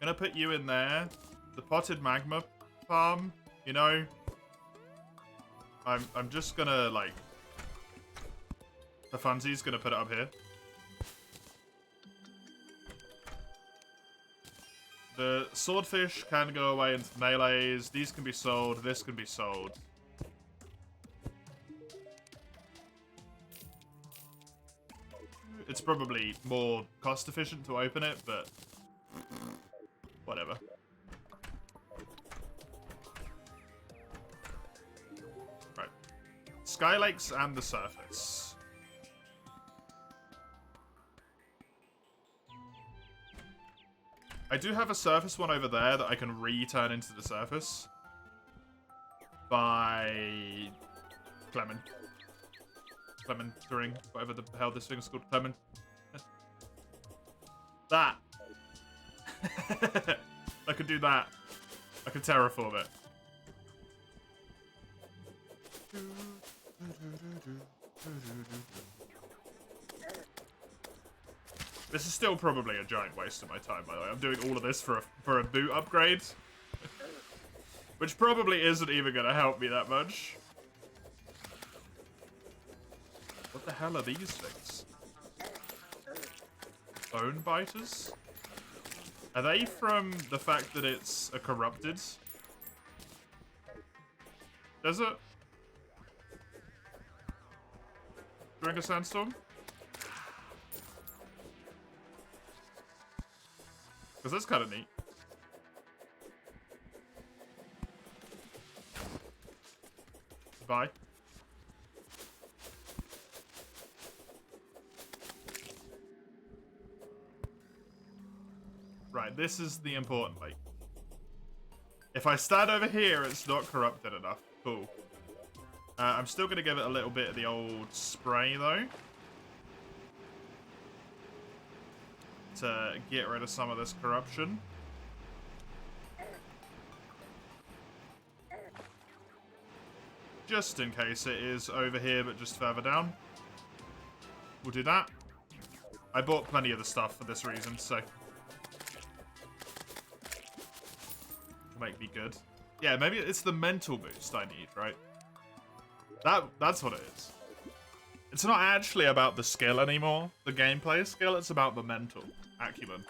Gonna put you in there. The potted magma farm, you know? I'm just gonna, like... The funsies gonna put it up here. The swordfish can go away into melees. These can be sold. This can be sold. It's probably more cost efficient to open it, but whatever. Right. Skylakes and the surface. I do have a surface one over there that I can re-turn into the surface. by Clementing, whatever the hell this thing's called. Clement. That. I could do that. I could terraform it. This is still probably a giant waste of my time, by the way. I'm doing all of this for a boot upgrade. Which probably isn't even going to help me that much. What the hell are these things? Bone biters? Are they from the fact that it's a corrupted desert? During a sandstorm? Because that's kind of neat. Bye. Right, this is the important lake. If I stand over here, it's not corrupted enough. Cool. I'm still going to give it a little bit of the old spray, though. To get rid of some of this corruption. Just in case it is over here, but just further down. We'll do that. I bought plenty of the stuff for this reason, so... make me good. Yeah, maybe it's the mental boost I need, right? That's what it is. It's not actually about the skill anymore, the gameplay skill, it's about the mental acumen.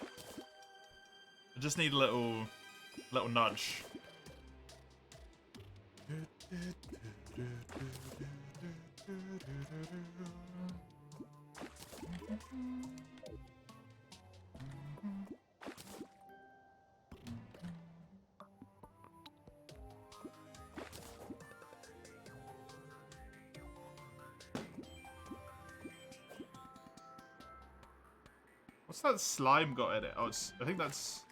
I just need a little nudge. What's that slime got in it? Oh, I think that's...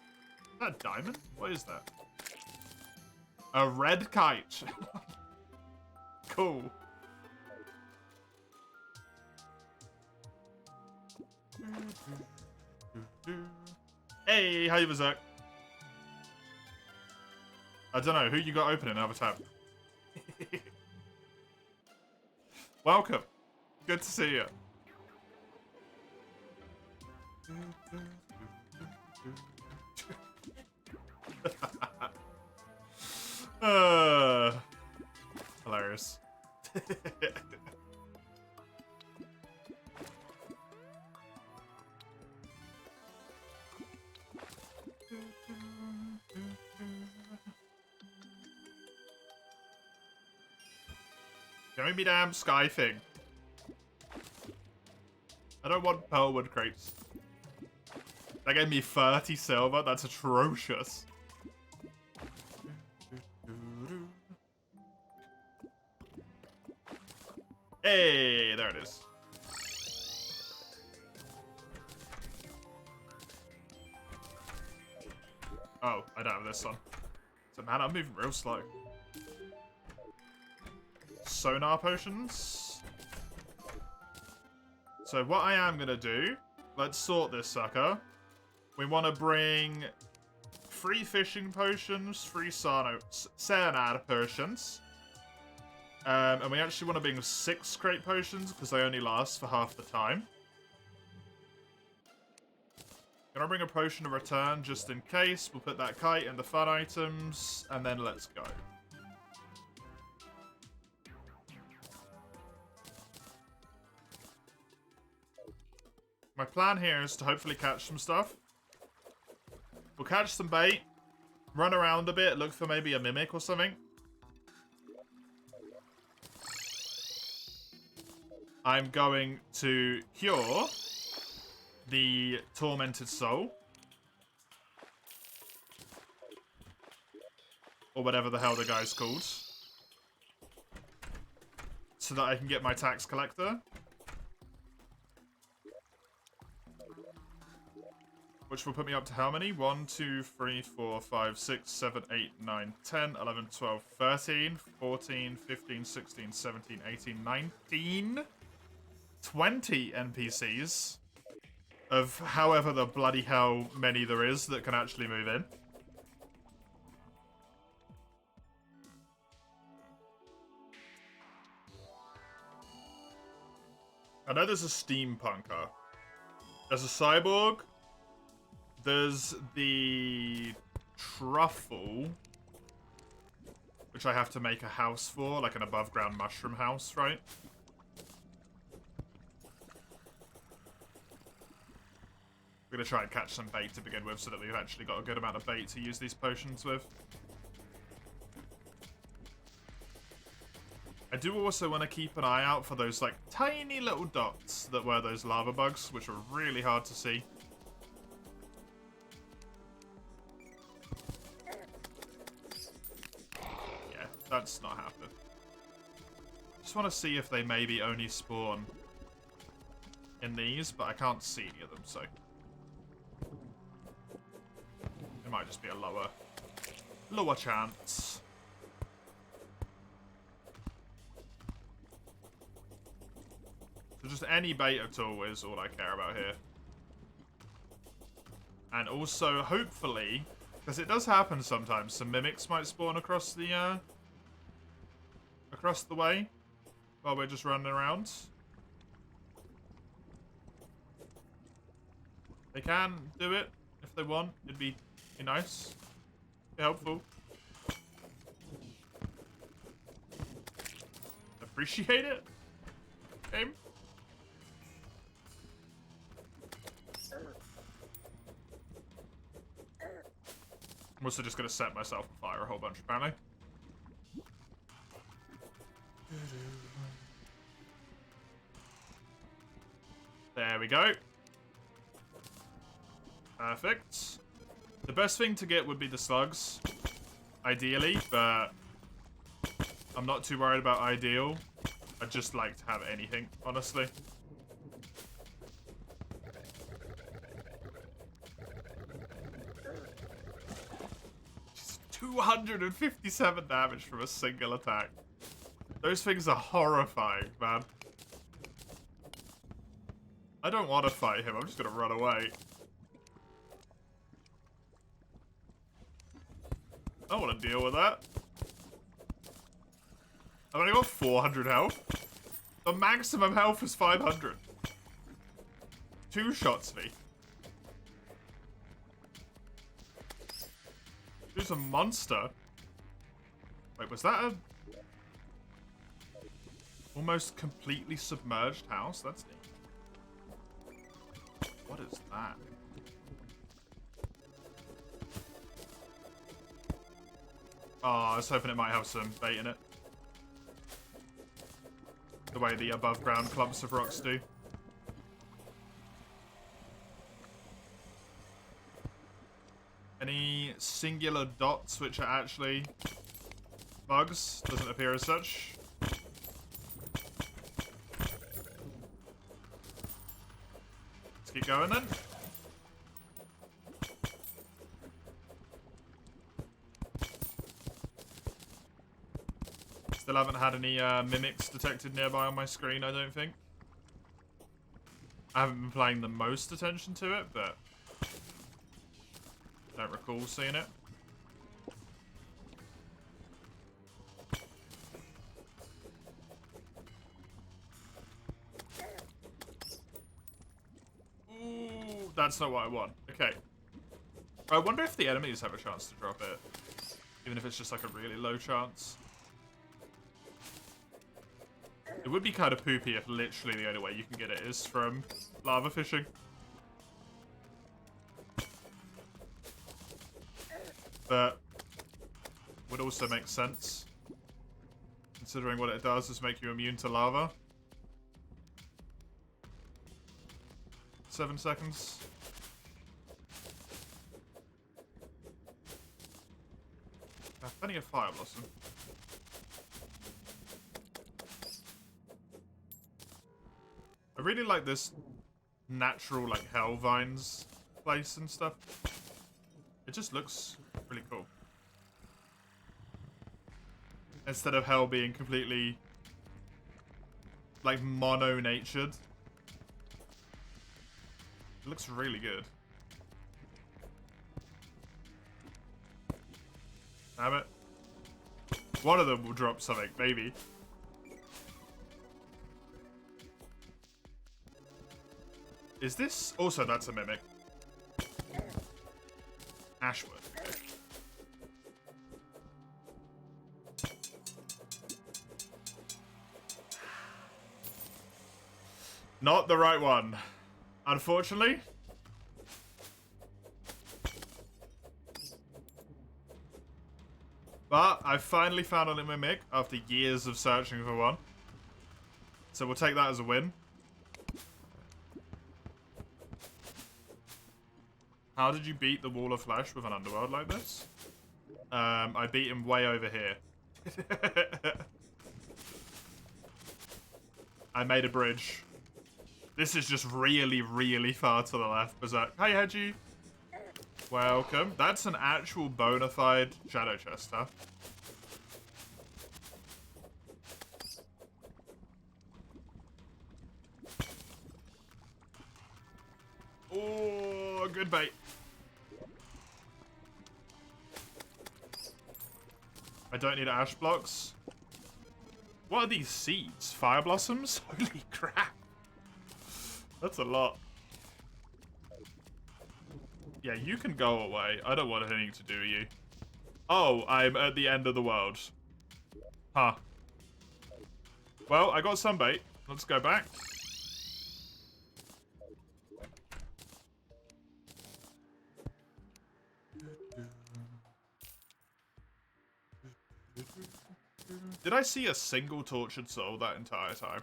Is that a diamond? What is that? A red kite. Cool. Hey, how you berserk? I don't know, who you got open in another tab? Welcome. Good to see you. Hilarious. Give me damn sky thing. I don't want pearlwood crates. That gave me 30 silver. That's atrocious. Hey, there it is. Oh, I don't have this on. So, man, I'm moving real slow. Sonar potions. So, what I am going to do... Let's sort this sucker. We want to bring 3 fishing potions, 3 cyanide potions. And we actually want to bring 6 crate potions because they only last for half the time. Gonna bring a potion of return just in case. We'll put that kite in the fun items and then let's go. My plan here is to hopefully catch some stuff. We'll catch some bait, run around a bit, look for maybe a mimic or something. I'm going to cure the tormented soul. Or whatever the hell the guy's called. So that I can get my tax collector. Which will put me up to how many? 1, 2, 3, 4, 5, 6, 7, 8, 9, 10, 11, 12, 13, 14, 15, 16, 17, 18, 19, 20 NPCs. Of however the bloody hell many there is that can actually move in. I know there's a steampunker. There's a cyborg. There's the truffle, which I have to make a house for, like an above-ground mushroom house, right? We're gonna try and catch some bait to begin with so that we've actually got a good amount of bait to use these potions with. I do also want to keep an eye out for those, like, tiny little dots that were those lava bugs, which are really hard to see. Yeah, that's not happening. Just want to see if they maybe only spawn in these, but I can't see any of them, so... it might just be a lower chance. So just any bait at all is all I care about here. And also, hopefully, because it does happen sometimes, some mimics might spawn across the way while we're just running around. They can do it if they want. It'd be nice. Be helpful. Appreciate it. Game. I'm also just going to set myself on fire a whole bunch, apparently. There we go. Perfect. The best thing to get would be the slugs, ideally, but I'm not too worried about ideal. I'd just like to have anything, honestly. 257 damage from a single attack. Those things are horrifying, man. I don't want to fight him. I'm just going to run away. I don't want to deal with that. I've only got 400 health. The maximum health is 500. 2 shots me. Who's a monster? Wait, was that a... almost completely submerged house? That's neat. What is that? Oh, I was hoping it might have some bait in it. The way the above ground clumps of rocks do. Any singular dots which are actually bugs? Doesn't appear as such. Let's keep going then. Still haven't had any mimics detected nearby on my screen, I don't think. I haven't been paying the most attention to it, but don't recall seeing it. Ooh, that's not what I want. Okay. I wonder if the enemies have a chance to drop it. Even if it's just like a really low chance. It would be kind of poopy if literally the only way you can get it is from lava fishing. But would also make sense, considering what it does is make you immune to lava. 7 seconds. I have plenty of fire blossom. I really like this natural, like, hell vines place and stuff. It just looks really cool. Instead of hell being completely, like, mono-natured. It looks really good. Damn it. One of them will drop something, maybe. Is this... Also, that's a mimic. Ashwood. Not the right one. Unfortunately. But I finally found a mimic after years of searching for one. So we'll take that as a win. How did you beat the Wall of Flesh with an underworld like this? I beat him way over here. I made a bridge. This is just really, really far to the left. Berserk. Hey, Hedgie. Welcome. That's an actual bona fide shadow chest, huh? Oh, good bait. I don't need ash blocks. What are these seeds? Fire blossoms? Holy crap. That's a lot. Yeah, you can go away. I don't want anything to do with you. Oh, I'm at the end of the world. Huh. Well, I got some bait. Let's go back. Did I see a single tortured soul that entire time?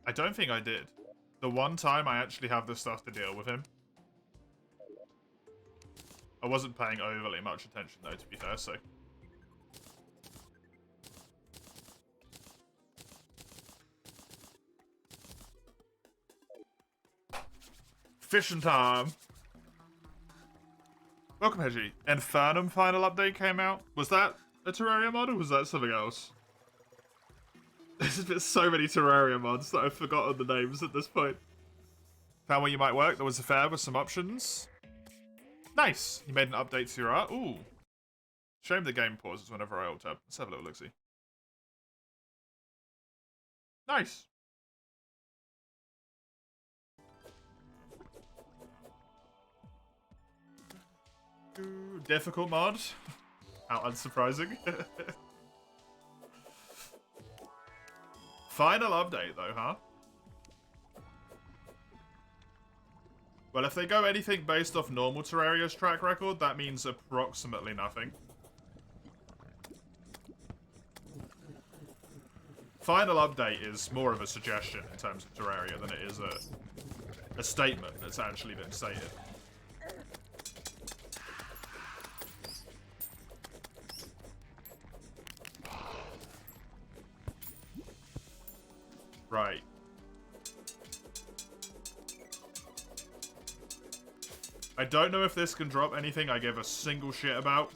I don't think I did. The one time I actually have the stuff to deal with him. I wasn't paying overly much attention though, to be fair, so. Fishing time! Welcome, Hedgie. Infernum final update came out. Was that a Terraria mod or was that something else? There's been so many Terraria mods that I've forgotten the names at this point. Found where you might work. There was a fair with some options. Nice! You made an update to your art. Ooh. Shame the game pauses whenever I alt tab. Let's have a little look-see. Nice! Ooh, difficult mod. How unsurprising. Final update though, huh? Well, if they go anything based off normal Terraria's track record, that means approximately nothing. Final update is more of a suggestion in terms of Terraria than it is a statement that's actually been stated. Right. I don't know if this can drop anything I give a single shit about.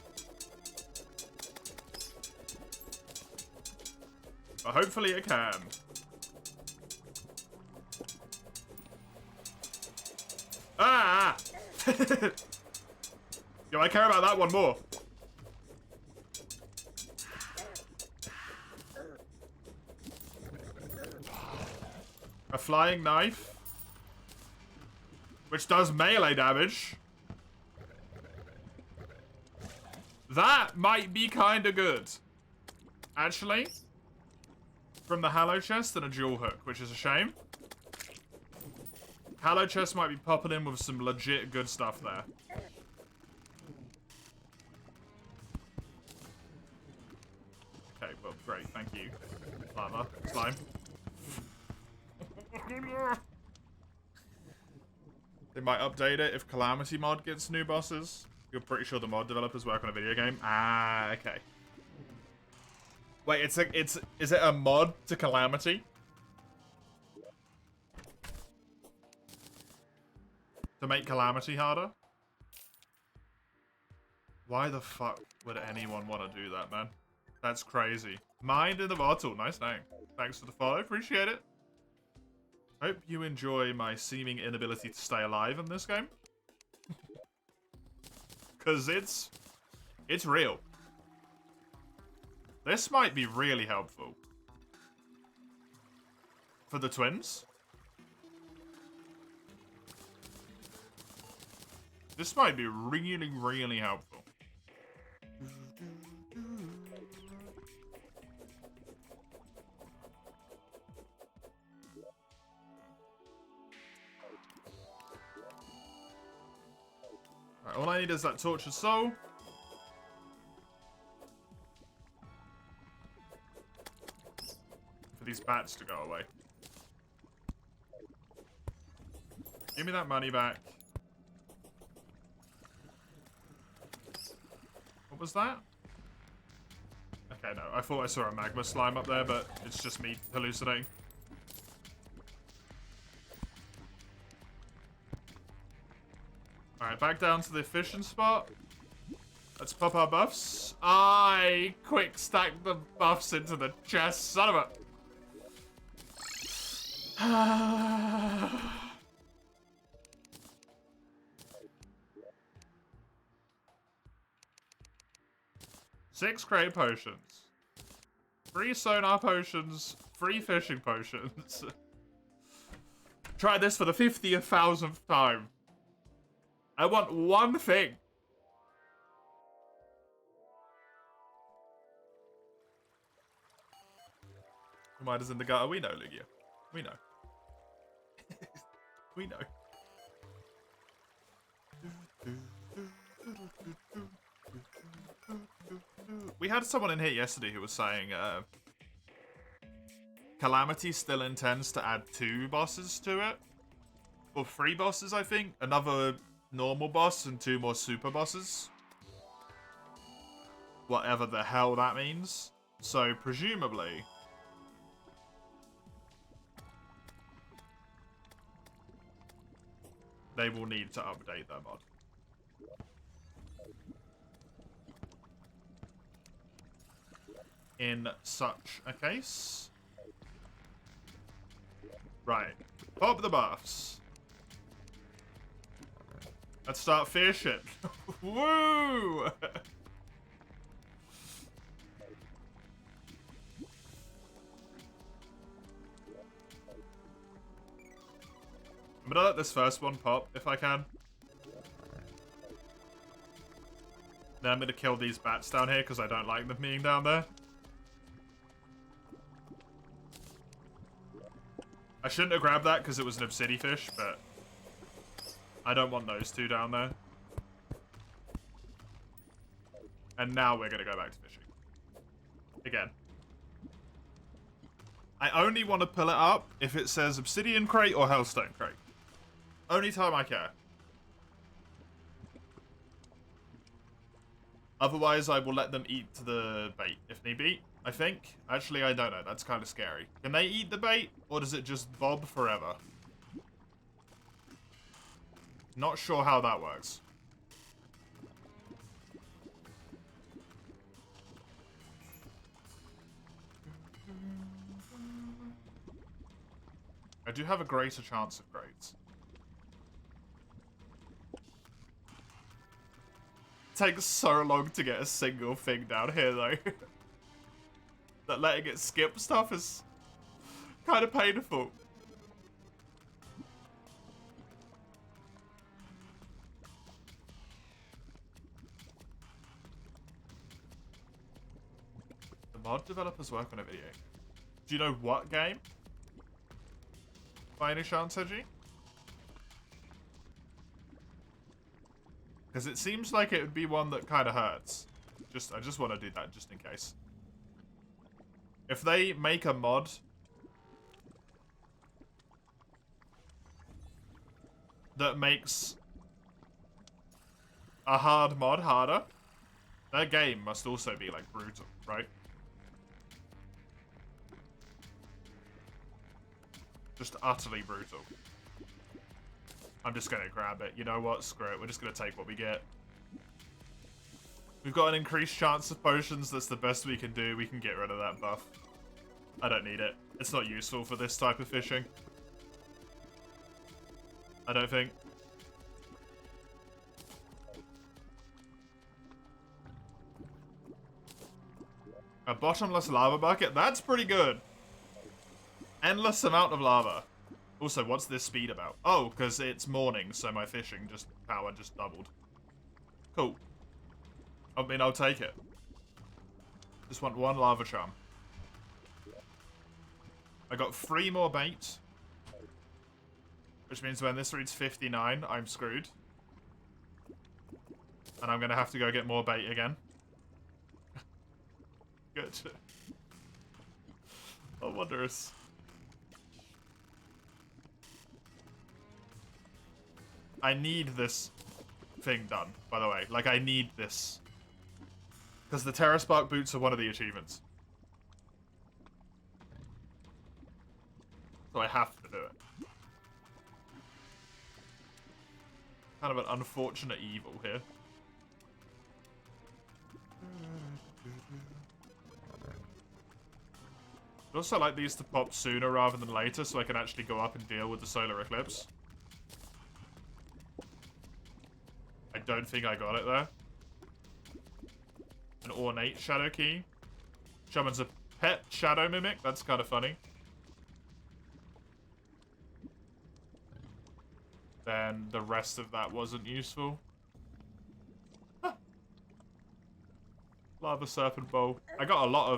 But hopefully it can. Ah! Yo, I care about that one more. A flying knife. Which does melee damage. That might be kinda good. Actually. From the Hallow Chest and a dual hook, which is a shame. Hallow Chest might be popping in with some legit good stuff there. Okay, well, great, thank you. Lava, slime. They might update it if Calamity mod gets new bosses. You're pretty sure the mod developers work on a video game? Ah, okay. Wait, is it a mod to Calamity? To make Calamity harder? Why the fuck would anyone want to do that, man? That's crazy. Mind in the bottle. Nice name. Thanks for the follow. Appreciate it. Hope you enjoy my seeming inability to stay alive in this game. Because it's real. This might be really helpful. For the twins. This might be really, really helpful. Right, all I need is that tortured soul. For these bats to go away. Give me that money back. What was that? Okay, no. I thought I saw a magma slime up there, but it's just me hallucinating. Alright, back down to the fishing spot. Let's pop our buffs. I quick stacked the buffs into the chest. Son of a... 6 crate potions. 3 sonar potions. 3 fishing potions. Try this for the 50,000th time. I want one thing. Miners in the gutter. We know, Lugia. We know. We know. We had someone in here yesterday who was saying Calamity still intends to add 2 bosses to it. Or 3 bosses, I think. Another normal boss and 2 more super bosses. Whatever the hell that means. So, presumably... they will need to update their mod. In such a case. Right. Pop the buffs. Let's start fishing. Woo! I'm gonna let this first one pop if I can. Then I'm gonna kill these bats down here because I don't like them being down there. I shouldn't have grabbed that because it was an obsidian fish, but I don't want those 2 down there. And now we're going to go back to fishing. Again. I only want to pull it up if it says obsidian crate or hellstone crate. Only time I care. Otherwise, I will let them eat the bait if need be. I think. Actually, I don't know. That's kind of scary. Can they eat the bait, or does it just bob forever? Not sure how that works. I do have a greater chance of grades. Takes so long to get a single thing down here, though. That letting it skip stuff is kind of painful. The mod developers work on a video. Do you know what game? By any chance, Hedgie? Because it seems like it would be one that kind of hurts. I just want to do that just in case. If they make a mod that makes a hard mod harder, their game must also be like brutal, right? Just utterly brutal. I'm just going to grab it. You know what? Screw it. We're just going to take what we get. We've got an increased chance of potions. That's the best we can do. We can get rid of that buff. I don't need it. It's not useful for this type of fishing. I don't think. A bottomless lava bucket? That's pretty good. Endless amount of lava. Also, what's this speed about? Oh, because it's morning, so my fishing power just doubled. Cool. I mean, I'll take it. Just want one lava charm. I got 3 more bait. Which means when this reads 59, I'm screwed. And I'm going to have to go get more bait again. Good. Oh, wondrous. I need this thing done, by the way. Like, I need this. Because the Terra Spark boots are one of the achievements. So I have to do it. Kind of an unfortunate evil here. I'd also like these to pop sooner rather than later so I can actually go up and deal with the solar eclipse. I don't think I got it there. An ornate shadow key. Shaman's a pet shadow mimic. That's kind of funny. Then the rest of that wasn't useful. Huh. Lava serpent bowl. I got a lot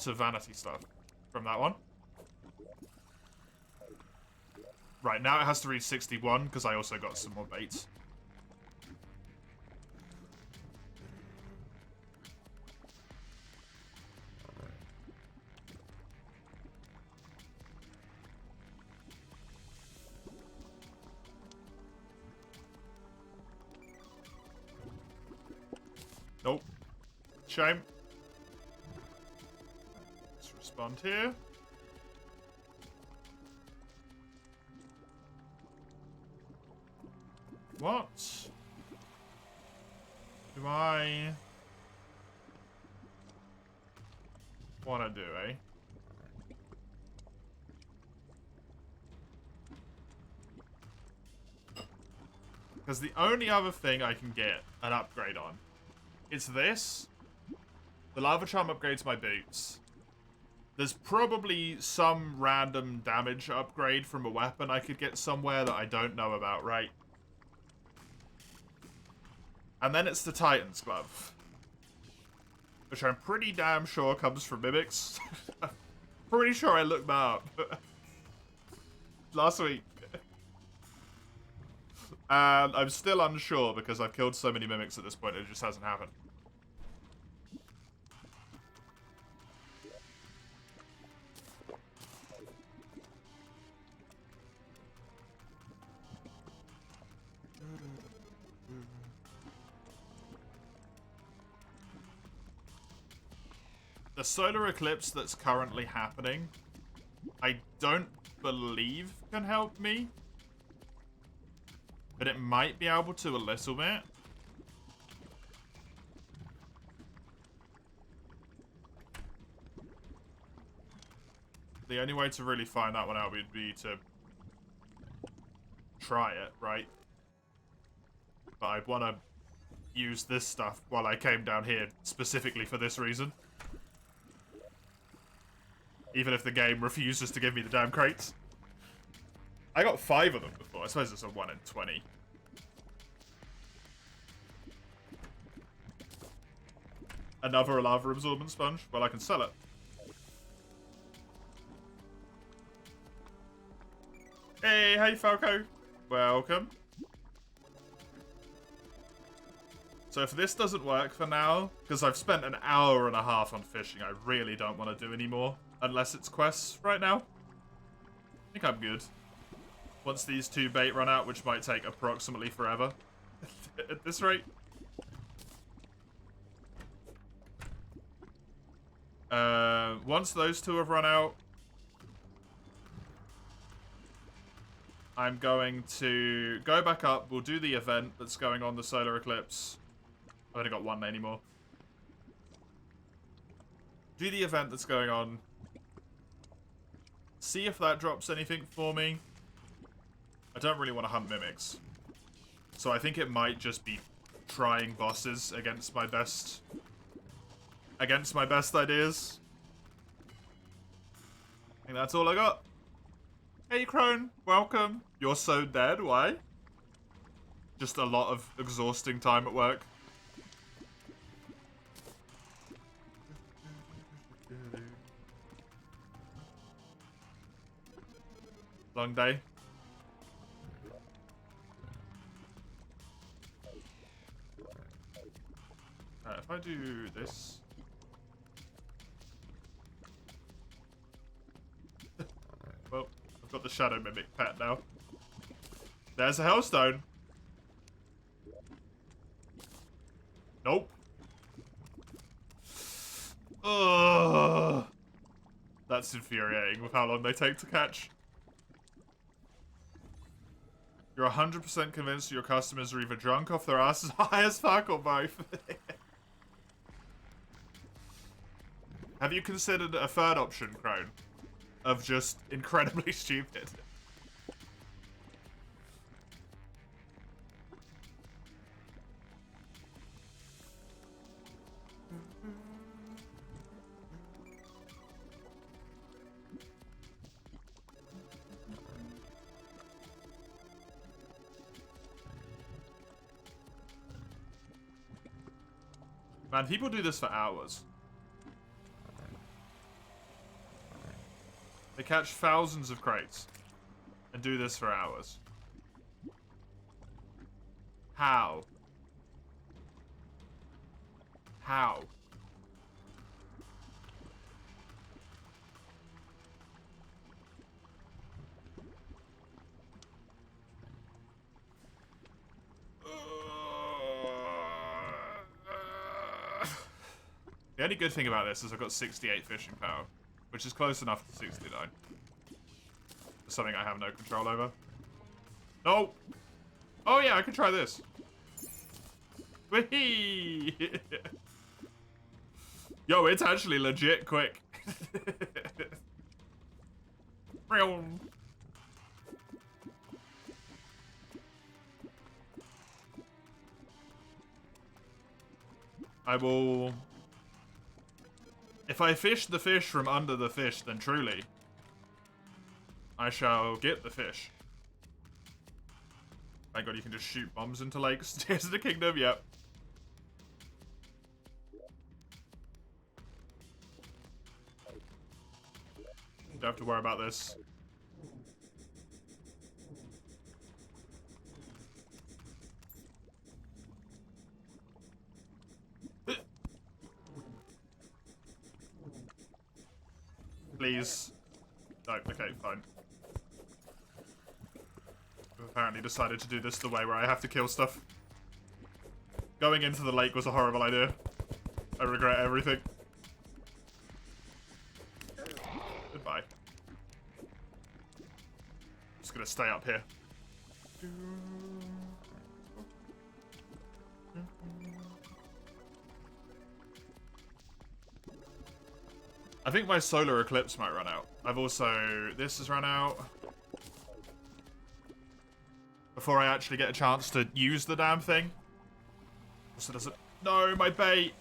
of vanity stuff from that one. Right, now it has to reach 61 because I also got some more baits. Nope. Shame. Let's respond here. What do I want to do, eh? Because the only other thing I can get an upgrade on is this. The lava charm upgrades my boots. There's probably some random damage upgrade from a weapon I could get somewhere that I don't know about, right? And then it's the Titan's Glove. Which I'm pretty damn sure comes from mimics. I'm pretty sure I looked that up. Last week. And I'm still unsure because I've killed so many mimics at this point, it just hasn't happened. The solar eclipse that's currently happening, I don't believe can help me. But it might be able to a little bit. The only way to really find that one out would be to try it, right? But I'd want to use this stuff while I came down here specifically for this reason. Even if the game refuses to give me the damn crates. I got 5 of them before. I suppose it's a 1 in 20. Another lava absorbent sponge? Well, I can sell it. Hey, Falco. Welcome. So if this doesn't work for now, because I've spent an hour and a half on fishing, I really don't want to do any more. Unless it's quests right now. I think I'm good. Once these 2 bait run out, which might take approximately forever. At this rate. Once those 2 have run out, I'm going to go back up. We'll do the event that's going on, the solar eclipse. I've only got one anymore. Do the event that's going on. See if that drops anything for me. I don't really want to hunt mimics. So I think it might just be trying bosses against my best ideas. I think that's all I got. Hey Crone, welcome. You're so dead, why? Just a lot of exhausting time at work. Long day. If I do this... well, I've got the Shadow Mimic pet now. There's a Hellstone. Nope. Ugh. That's infuriating with how long they take to catch. You're 100% convinced your customers are either drunk off their asses high as fuck or both. Have you considered a third option, Crone? Of just incredibly stupid? Man, people do this for hours. They catch thousands of crates and do this for hours. How? How? The only good thing about this is I've got 68 fishing power, which is close enough to 69. It's something I have no control over. No! Oh yeah, I can try this. Whee! Yo, it's actually legit quick. I will... if I fish the fish from under the fish, then truly, I shall get the fish. Thank God you can just shoot bombs into lakes. Tears of the Kingdom, yep. Don't have to worry about this. Please. No, okay, fine. I've apparently decided to do this the way where I have to kill stuff. Going into the lake was a horrible idea. I regret everything. Goodbye. Just gonna stay up here. I think my solar eclipse might run out. I've also... this has run out. Before I actually get a chance to use the damn thing. Also doesn't... no, my bait!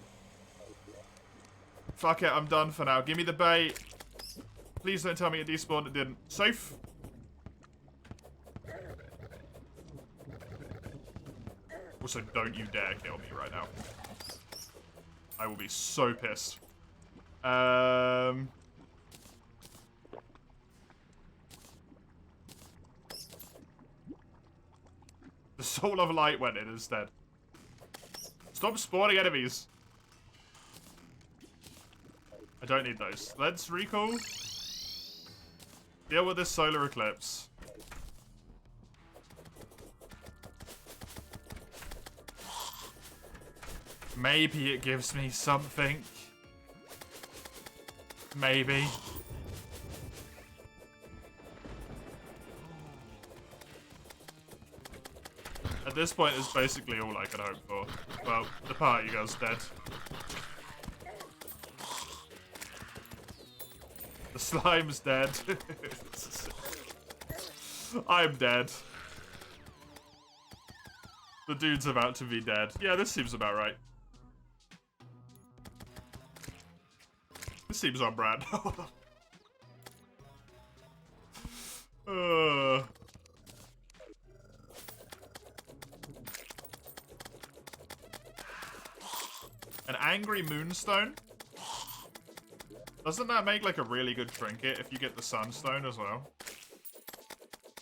Fuck it, I'm done for now. Give me the bait. Please don't tell me it despawned, it didn't. Safe! Also, don't you dare kill me right now. I will be so pissed. The Soul of Light went in instead. Stop spawning enemies. I don't need those. Let's recall. Deal with this solar eclipse. Maybe it gives me something. Maybe. this point is basically all I can hope for. Well, the party girl's dead. The slime's dead. I'm dead. The dude's about to be dead. Yeah, this seems about right. This seems on brand. An angry moonstone? Doesn't that make like a really good trinket if you get the sunstone as well?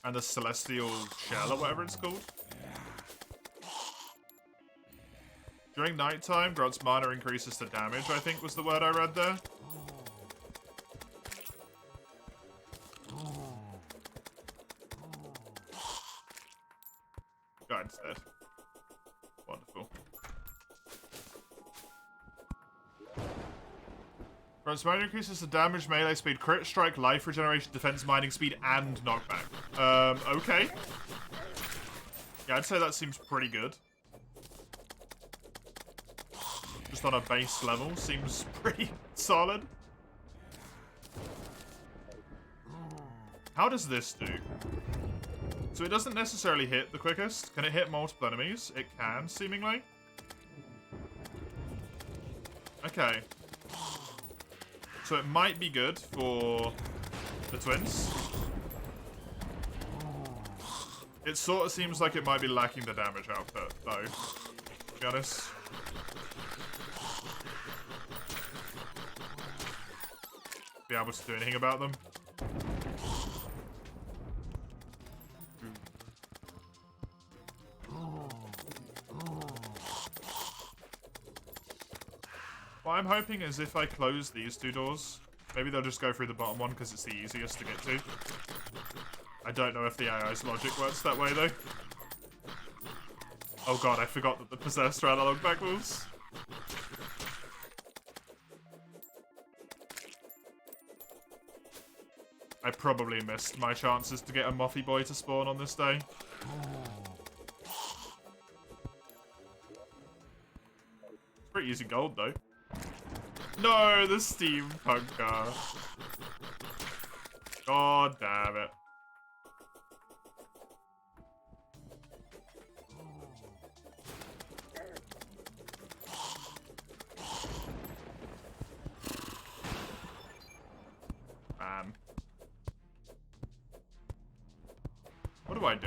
And the celestial shell or whatever it's called? During nighttime, grants minor increases to damage, I think was the word I read there. Guy's dead. Wonderful. Grants minor increases to damage, melee speed, crit strike, life regeneration, defense, mining speed, and knockback. Okay. Yeah, I'd say that seems pretty good. Just on a base level, seems pretty solid. How does this do? So it doesn't necessarily hit the quickest. Can it hit multiple enemies? It can, seemingly. Okay. So it might be good for the twins. It sort of seems like it might be lacking the damage output, though. To be honest. Be able to do anything about them. What I'm hoping is if I close these two doors, maybe they'll just go through the bottom one because it's the easiest to get to. I don't know if the AI's logic works that way, though. Oh god, I forgot that the possessed are analog backwards. I probably missed my chances to get a Moffy Boy to spawn on this day. It's pretty easy gold, though. No, the steampunker. God damn it. Man. What do I do?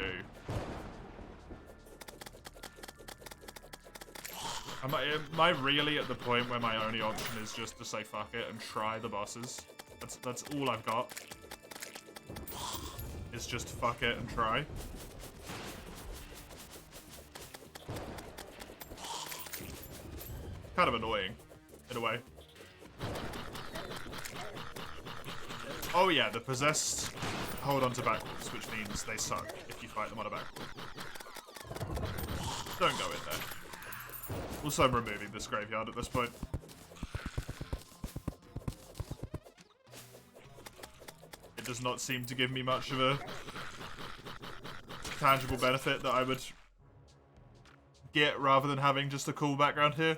Am I really at the point where my only option is just to say fuck it and try the bosses? That's all I've got. It's just fuck it and try. Kind of annoying, in a way. Oh yeah, the possessed hold on to backwards, which means they suck if you fight them on a backward. Don't go in there. Also, I'm removing this graveyard at this point. It does not seem to give me much of a tangible benefit that I would get rather than having just a cool background here.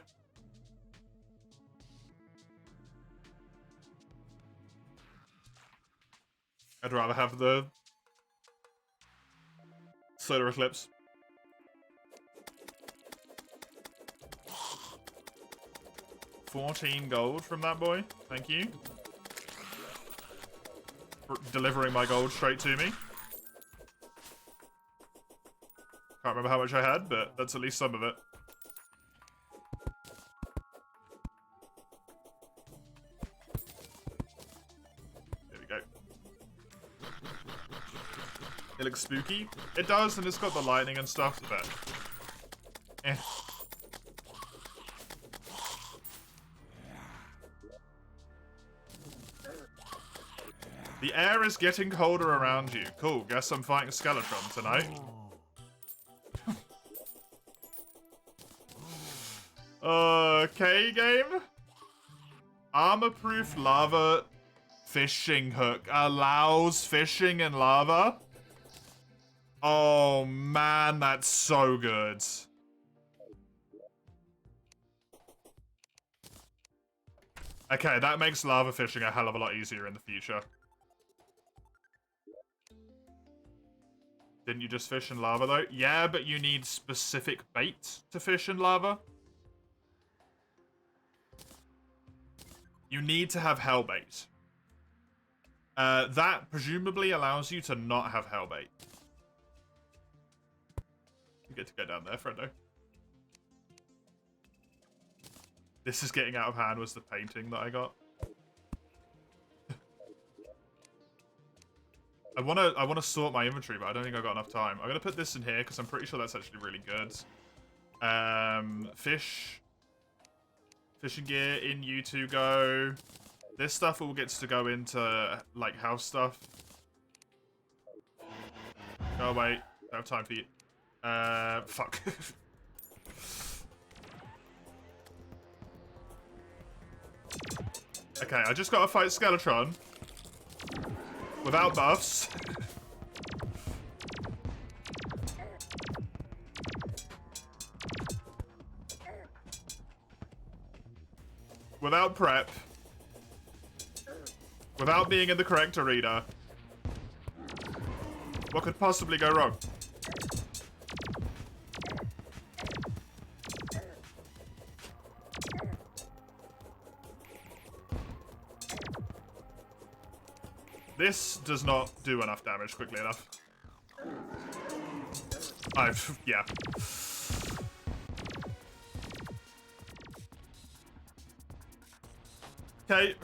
I'd rather have the solar eclipse. $14 gold from that boy. Thank you. For delivering my gold straight to me. Can't remember how much I had, but that's at least some of it. There we go. It looks spooky. It does, and it's got the lightning and stuff, but... eh. The air is getting colder around you. Cool, guess I'm fighting Skeletron tonight. Okay, game? Armor-proof lava fishing hook allows fishing in lava? Oh, man, that's so good. Okay, that makes lava fishing a hell of a lot easier in the future. Didn't you just fish in lava, though? Yeah, but you need specific bait to fish in lava. You need to have hellbait. That presumably allows you to not have hellbait. You get to go down there, Fredo. This is getting out of hand was the painting that I got. I wanna sort my inventory, but I don't think I've got enough time. I'm gonna put this in here because I'm pretty sure that's actually really good. Fishing gear, in you two go. This stuff all gets to go into, like, house stuff. Oh, wait. I don't have time for you. Fuck. Okay, I just gotta fight Skeletron. Without buffs. Without prep. Without being in the correct arena. What could possibly go wrong? This does not do enough damage quickly enough. Yeah. Okay.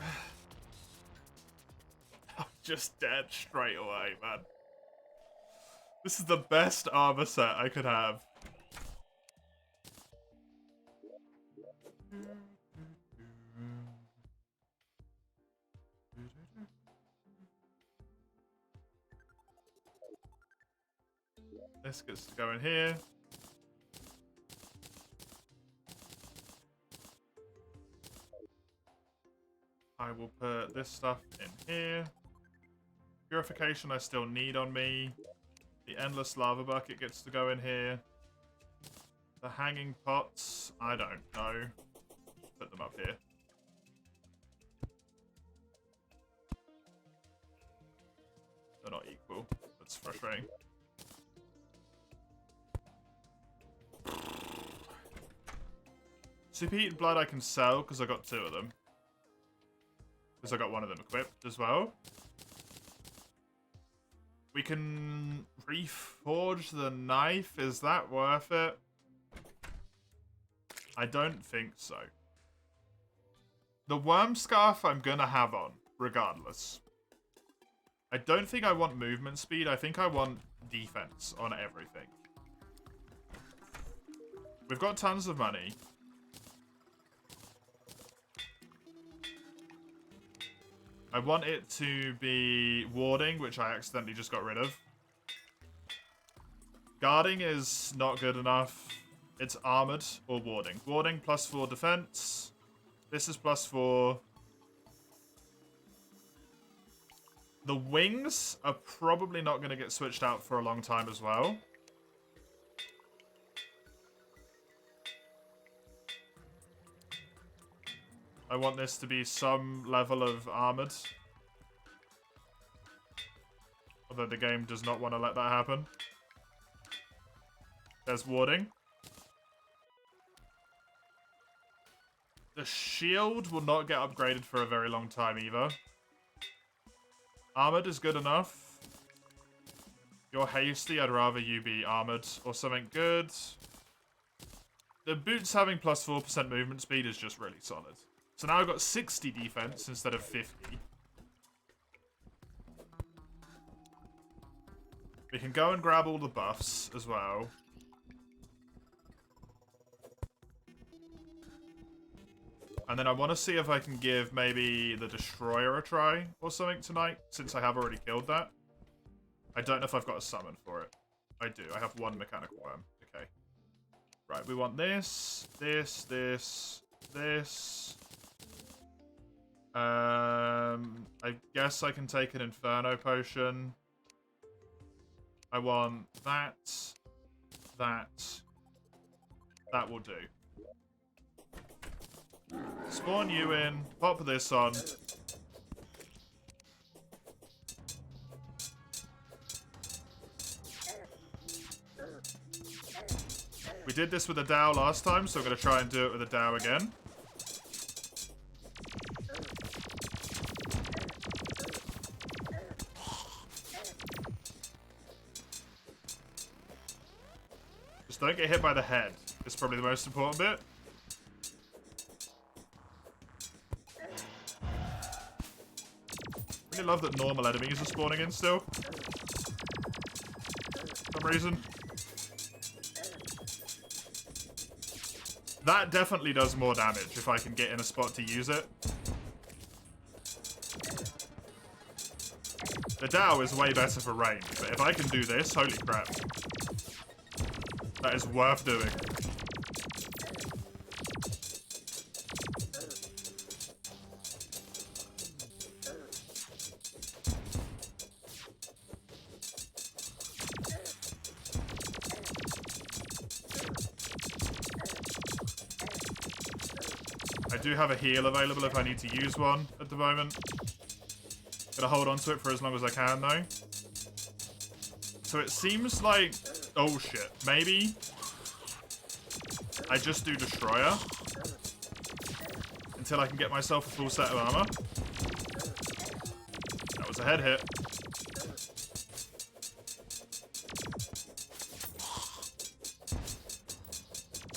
I'm just dead straight away, man. This is the best armor set I could have. This gets to go in here. I will put this stuff in here. Purification I still need on me. The endless lava bucket gets to go in here. The hanging pots, I don't know. Put them up here. They're not equal. That's frustrating. Superheated blood I can sell because I got 2 of them. Because I got one of them equipped as well. We can reforge the knife. Is that worth it? I don't think so. The worm scarf I'm gonna have on, regardless. I don't think I want movement speed. I think I want defense on everything. We've got tons of money. I want it to be warding, which I accidentally just got rid of. Guarding is not good enough. It's armored or warding. Warding +4 defense. This is +4. The wings are probably not going to get switched out for a long time as well. I want this to be some level of armored. Although the game does not want to let that happen. There's warding. The shield will not get upgraded for a very long time either. Armored is good enough. You're hasty, I'd rather you be armored or something good. The boots having +4% movement speed is just really solid. So now I've got 60 defense instead of 50. We can go and grab all the buffs as well. And then I want to see if I can give maybe the Destroyer a try or something tonight, since I have already killed that. I don't know if I've got a summon for it. I do. I have 1 mechanical worm. Okay. Right, we want this, this, this, this. I guess I can take an Inferno Potion. I want that, that will do. Spawn you in, pop this on. We did this with a Dow last time, so we're going to try and do it with a Dow again. Just don't get hit by the head. It's probably the most important bit. I really love that normal enemies are spawning in still. For some reason. That definitely does more damage if I can get in a spot to use it. The Dow is way better for range, but if I can do this, holy crap. That is worth doing. I do have a heal available if I need to use one at the moment. Gonna hold on to it for as long as I can, though. So it seems like... Oh, shit. Maybe I just do Destroyer until I can get myself a full set of armor. That was a head hit.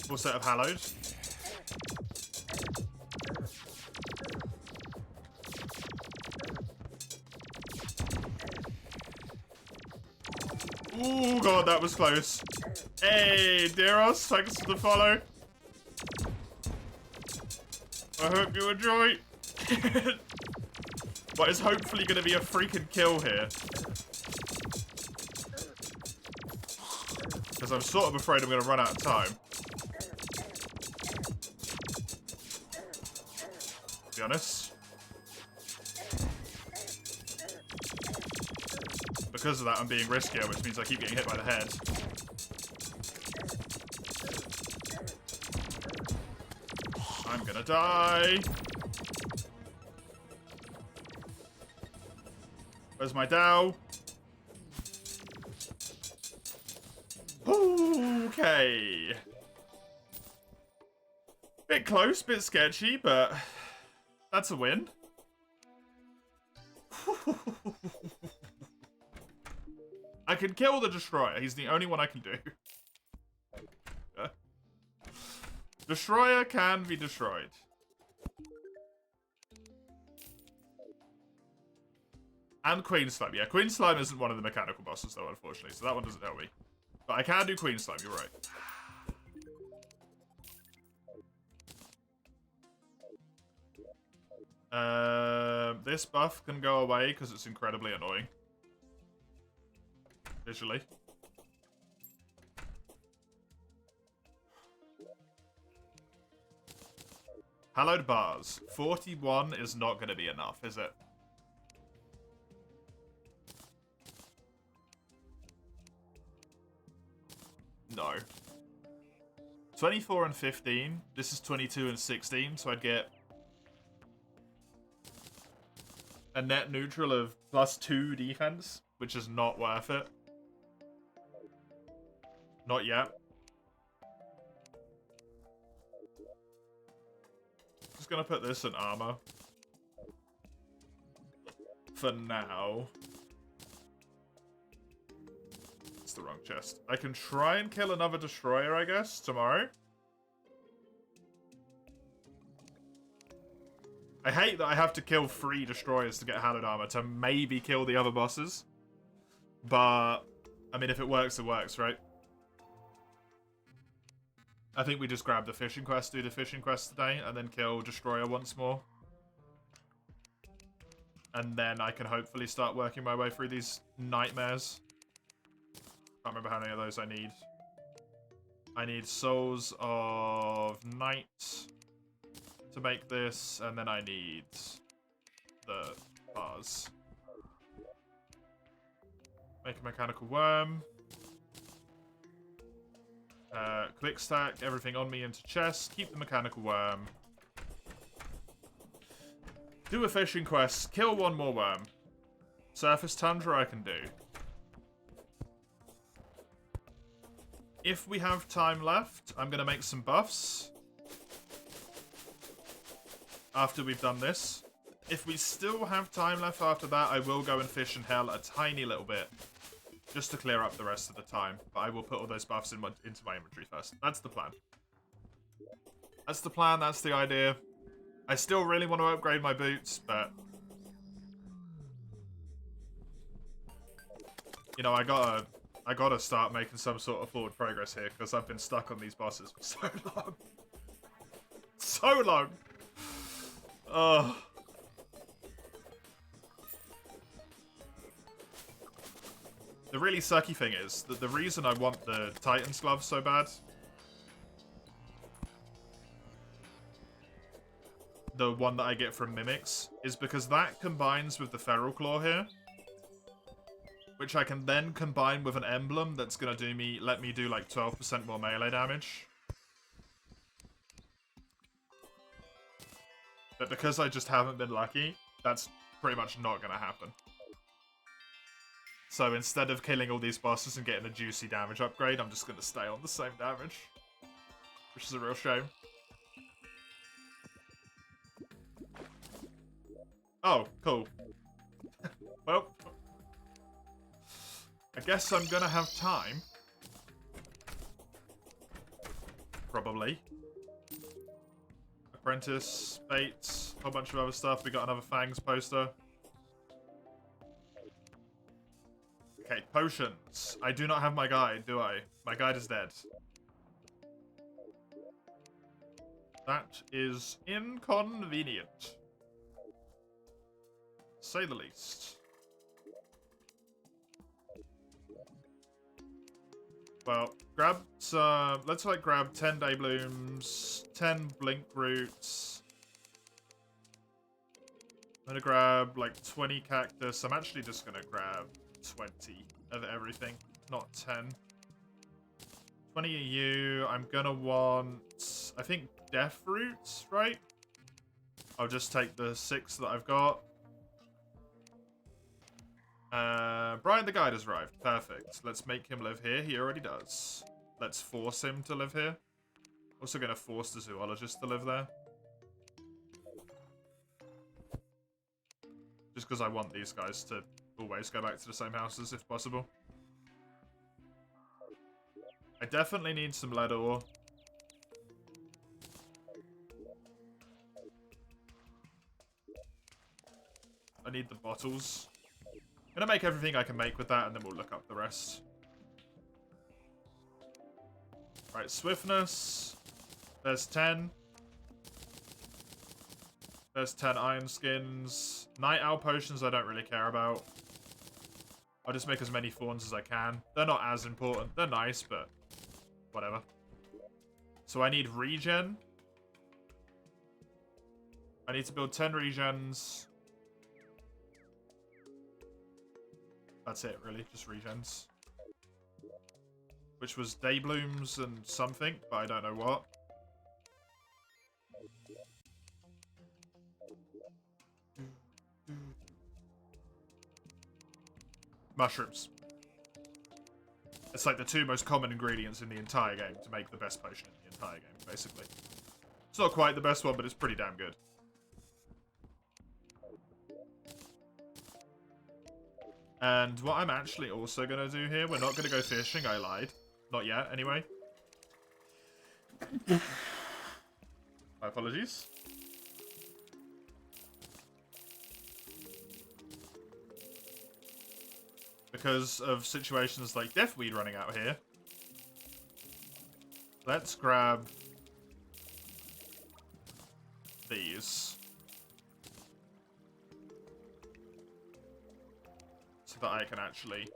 Full set of Hallowed. Ooh, God, that was close. Hey, Deros, thanks for the follow. I hope you enjoy. What is hopefully going to be a freaking kill here. Because I'm sort of afraid I'm going to run out of time. To be honest. Because of that, I'm being riskier, which means I keep getting hit by the head. I'm gonna die. Where's my Dow? Okay. Bit close, bit sketchy, but that's a win. I can kill the Destroyer. He's the only one I can do. Destroyer can be destroyed. And Queen Slime. Yeah, Queen Slime isn't one of the mechanical bosses, though, unfortunately. So that one doesn't help me. But I can do Queen Slime, you're right. This buff can go away because it's incredibly annoying. Visually. Hallowed bars. 41 is not going to be enough, is it? No. 24 and 15. This is 22 and 16, so I'd get a net neutral of +2 defense, which is not worth it. Not yet. Just gonna put this in armor. For now. It's the wrong chest. I can try and kill another Destroyer, I guess, tomorrow. I hate that I have to kill 3 Destroyers to get Hallowed Armor to maybe kill the other bosses. But, I mean, if it works, right? I think we just grab the fishing quest, do the fishing quest today, and then kill Destroyer once more. And then I can hopefully start working my way through these nightmares. Can't remember how many of those I need. I need Souls of Night to make this, and then I need the bars. Make a mechanical worm. Click stack everything on me into chest. Keep the mechanical worm. Do a fishing quest. Kill one more worm. Surface tundra I can do. If we have time left, I'm going to make some buffs. After we've done this. If we still have time left after that, I will go and fish in hell a tiny little bit. Just to clear up the rest of the time. But I will put all those buffs into my inventory first. That's the plan. That's the plan, that's the idea. I still really want to upgrade my boots, but... You know, I gotta start making some sort of forward progress here, because I've been stuck on these bosses for so long. So long! Ugh. The really sucky thing is that the reason I want the Titan's gloves so bad, the one that I get from Mimics, is because that combines with the Feral Claw here, which I can then combine with an emblem that's gonna let me do like 12% more melee damage. But because I just haven't been lucky, that's pretty much not gonna happen. So instead of killing all these bosses and getting a juicy damage upgrade, I'm just going to stay on the same damage. Which is a real shame. Oh, cool. Well, I guess I'm going to have time. Probably. Apprentice, Bates, a whole bunch of other stuff. We got another Fangs poster. Okay, potions. I do not have my guide, do I? My guide is dead. That is inconvenient. Say the least. Well, grab some... Let's like grab 10 day blooms, 10 blink roots. I'm gonna grab like 20 cactus. I'm actually just gonna grab 20 of everything, not 10. 20 of you. I'm gonna want, I think, death roots, right? I'll just take the 6 that I've got. Brian the guide has arrived. Perfect. Let's make him live here. He already does. Let's force him to live here. Also gonna force the zoologist to live there. Just because I want these guys to always go back to the same houses if possible. I definitely need some lead ore. I need the bottles. I'm gonna make everything I can make with that and then we'll look up the rest. Right, swiftness. There's 10. There's 10 iron skins. Night owl potions I don't really care about. I'll just make as many fawns as I can. They're not as important. They're nice, but whatever. So I need regen. I need to build 10 regens. That's it, really. Just regens. Which was day blooms and something, but I don't know what. Mushrooms. It's like the 2 most common ingredients in the entire game to make the best potion in the entire game, basically. It's not quite the best one, but it's pretty damn good. And what I'm actually also going to do here, we're not going to go fishing, I lied. Not yet, anyway. My apologies. Because of situations like Deathweed running out here. Let's grab these. So that I can actually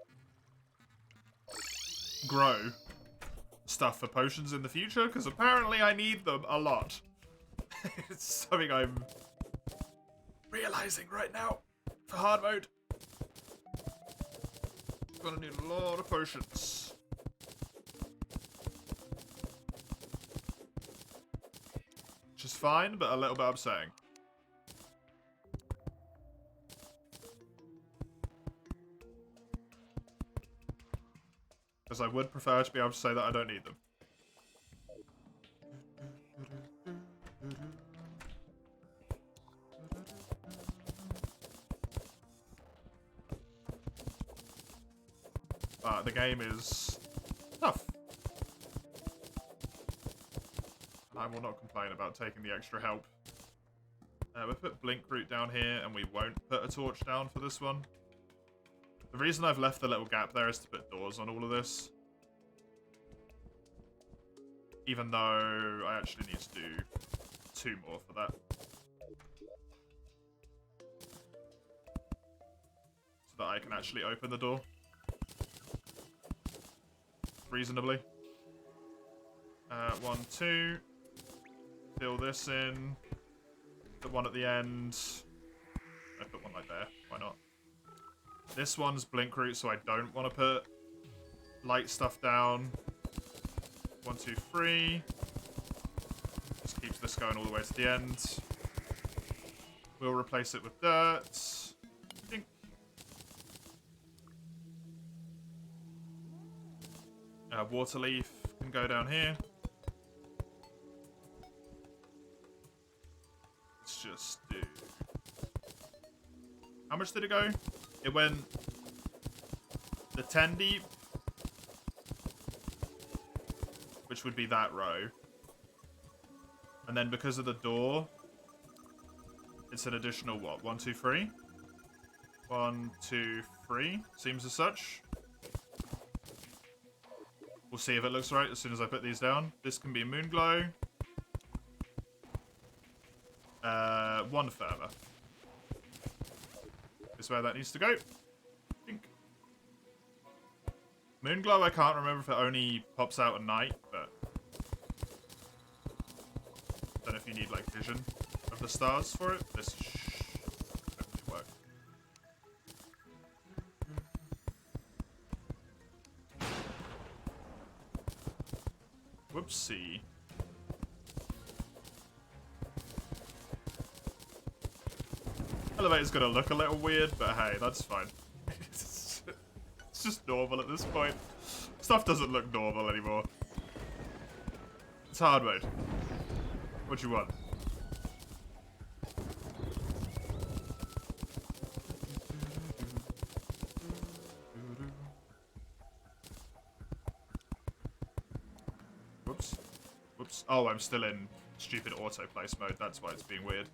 grow stuff for potions in the future, because apparently I need them a lot. It's something I'm realizing right now for hard mode. gonna need a lot of potions. Which is fine, but a little bit upsetting. Because I would prefer to be able to say that I don't need them. But the game is tough. And I will not complain about taking the extra help. We'll put Blink Root down here, and we won't put a torch down for this one. The reason I've left the little gap there is to put doors on all of this. Even though I actually need to do 2 more for that. So that I can actually open the door. Reasonably. 1, 2. Fill this in. Put one at the end. I put one like there. Why not? This one's Blink Root, so I don't want to put light stuff down. 1, 2, 3. Just keeps this going all the way to the end. We'll replace it with dirt. I think. Water leaf can go down here. Let's just do... How much did it go? It went... the 10 deep. Which would be that row. And then because of the door, it's an additional what? 1, 2, 3? 1, 2, 3. Seems as such. We'll see if it looks right as soon as I put these down. This can be Moonglow. 1 further. Is where that needs to go. Think. Moonglow, I can't remember if it only pops out at night, but I don't know if you need like vision of the stars for it. This should hopefully work. Whoopsie. Elevator's gonna look a little weird, but hey, that's fine. It's just normal at this point. Stuff doesn't look normal anymore. It's hard mode. What do you want? Whoops. Whoops. Oh, I'm still in stupid auto place mode. That's why it's being weird.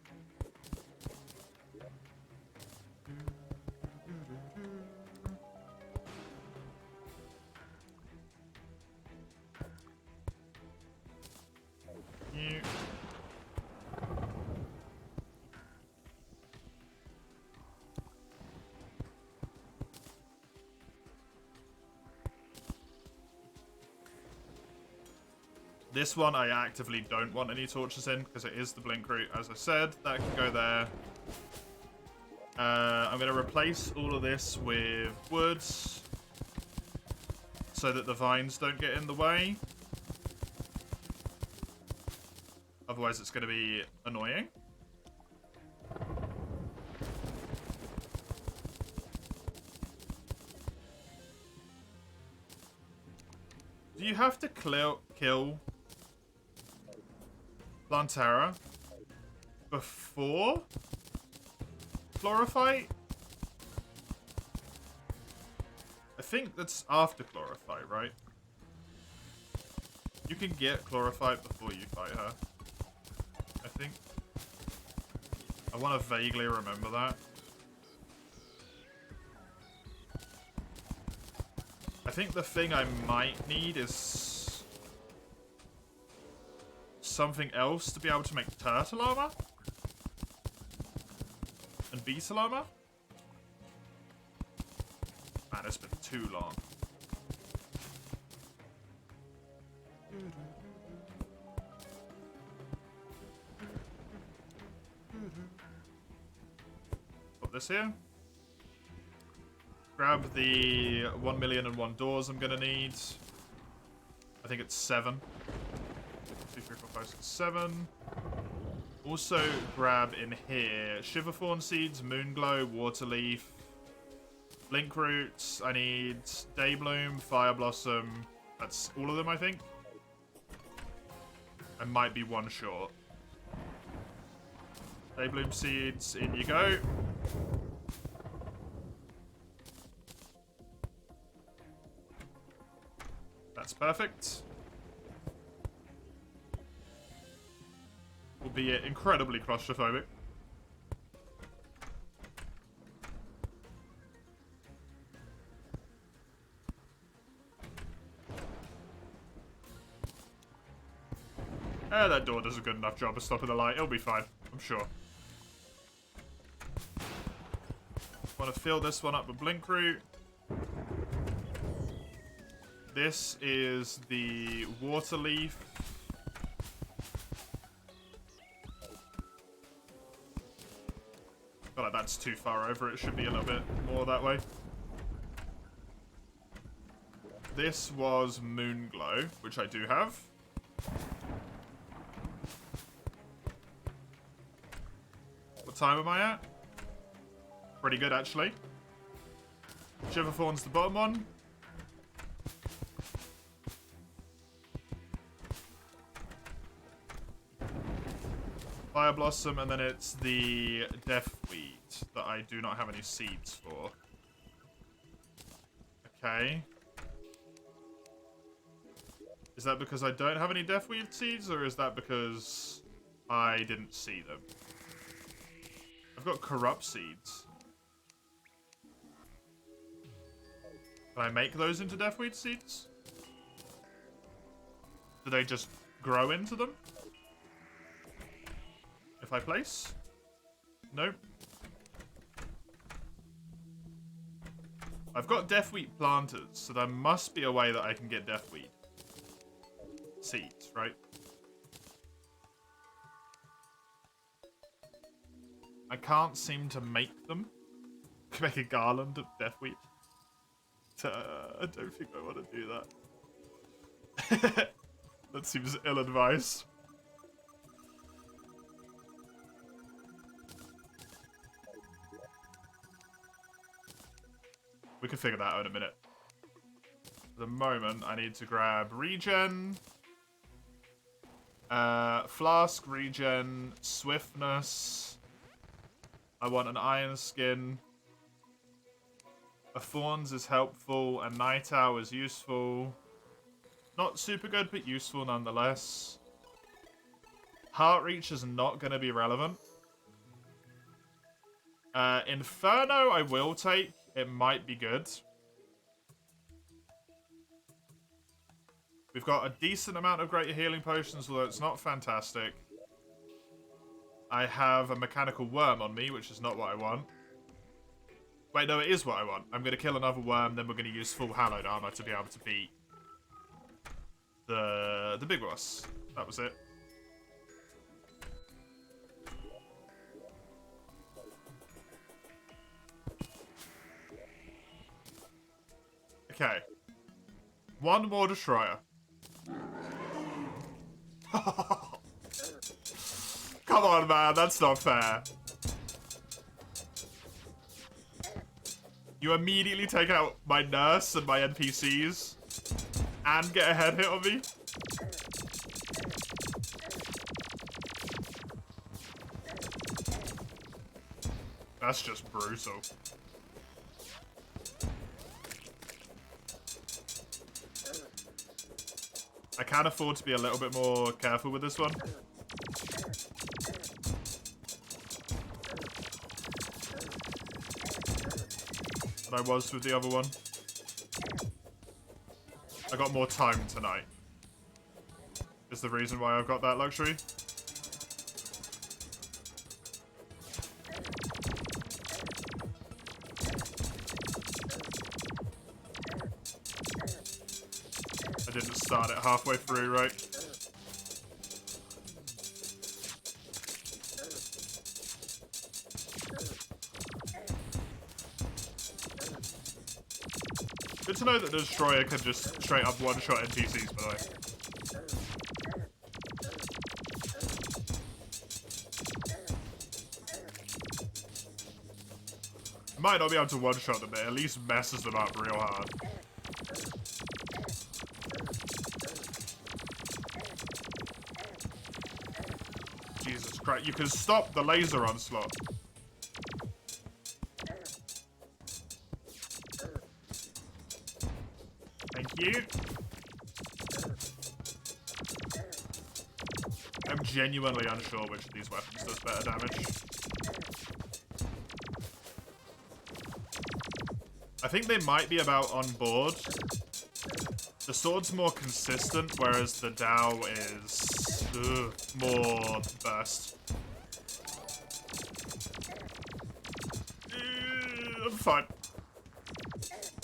This one I actively don't want any torches in because it is the Blink Root, as I said. That can go there. I'm going to replace all of this with woods so that the vines don't get in the way. Otherwise it's going to be annoying. Do you have to kill Terraria before Chlorophyte? I think that's after Chlorophyte, right? You can get Chlorophyte before you fight her. I think. I want to vaguely remember that. I think the thing I might need is something else to be able to make turtle armor and beetle armor. Man, it's been too long. Put this here. Grab the 1,000,001 doors I'm gonna need. I think it's 7. 2, 3, 4, 5, 6, 7. Also grab in here Shiverthorn seeds, Moonglow, Waterleaf, Blink Roots. I need Daybloom, Fire Blossom. That's all of them, I think. I might be one short. Daybloom seeds, in you go. That's perfect. Albeit incredibly claustrophobic. That door does a good enough job of stopping the light. It'll be fine, I'm sure. Want to fill this one up with Blink Root. This is the Waterleaf. I feel like that's too far over. It should be a little bit more that way. This was Moonglow, which I do have. What time am I at? Pretty good, actually. Shiverthorn's the bottom one. Fire Blossom, and then it's the Deathweed that I do not have any seeds for. Okay. Is that because I don't have any Deathweed seeds, or is that because I didn't see them? I've got Corrupt seeds. Can I make those into Deathweed seeds? Do they just grow into them? If I place? Nope. I've got Deathweed planted, so there must be a way that I can get Deathweed seeds, right? I can't seem to make them. Make a garland of Deathweed. I don't think I want to do that. That seems ill-advised. We can figure that out in a minute. For the moment, I need to grab regen. Flask, regen, swiftness. I want an iron skin. A thorns is helpful. A night owl is useful. Not super good, but useful nonetheless. Heart reach is not going to be relevant. Inferno I will take. It might be good. We've got a decent amount of greater healing potions, although it's not fantastic. I have a mechanical worm on me, which is not what I want. Wait, no, it is what I want. I'm going to kill another worm, then we're going to use full hallowed armor to be able to beat the big boss. That was it. Okay. One more destroyer. Come on, man. That's not fair. You immediately take out my nurse and my NPCs and get a head hit on me? That's just brutal. I can afford to be a little bit more careful with this one. Than I was with the other one. I got more time tonight. Is the reason why I've got that luxury. I didn't start it halfway through, right? Good to know that the Destroyer can just straight up one-shot NPCs, by the way. Might not be able to one-shot them, but at least messes them up real hard. Jesus Christ, you can stop the laser onslaught. Thank you. I'm genuinely unsure which of these weapons does better damage. I think they might be about on board. The sword's more consistent, whereas the Dao is more burst. I'm fine.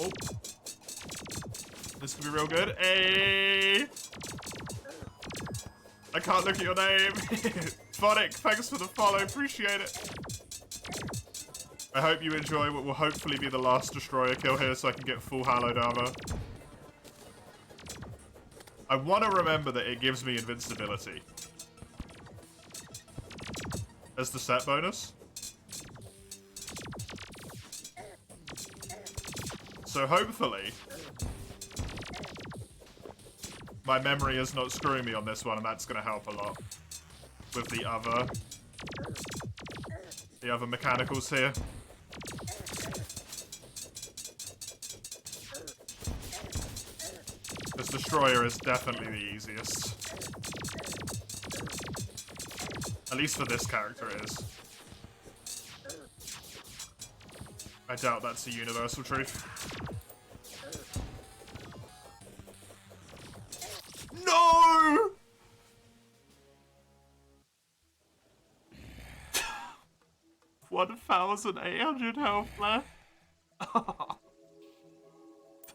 Oh. This could be real good. Hey! I can't look at your name. Phonic, thanks for the follow. Appreciate it. I hope you enjoy what will hopefully be the last Destroyer kill here so I can get full hallowed armor. I want to remember that it gives me invincibility as the set bonus. So hopefully my memory is not screwing me on this one, and that's going to help a lot with the other mechanicals here. This Destroyer is definitely the easiest. At least for this character it is. I doubt that's a universal truth. No! $1,800 health left.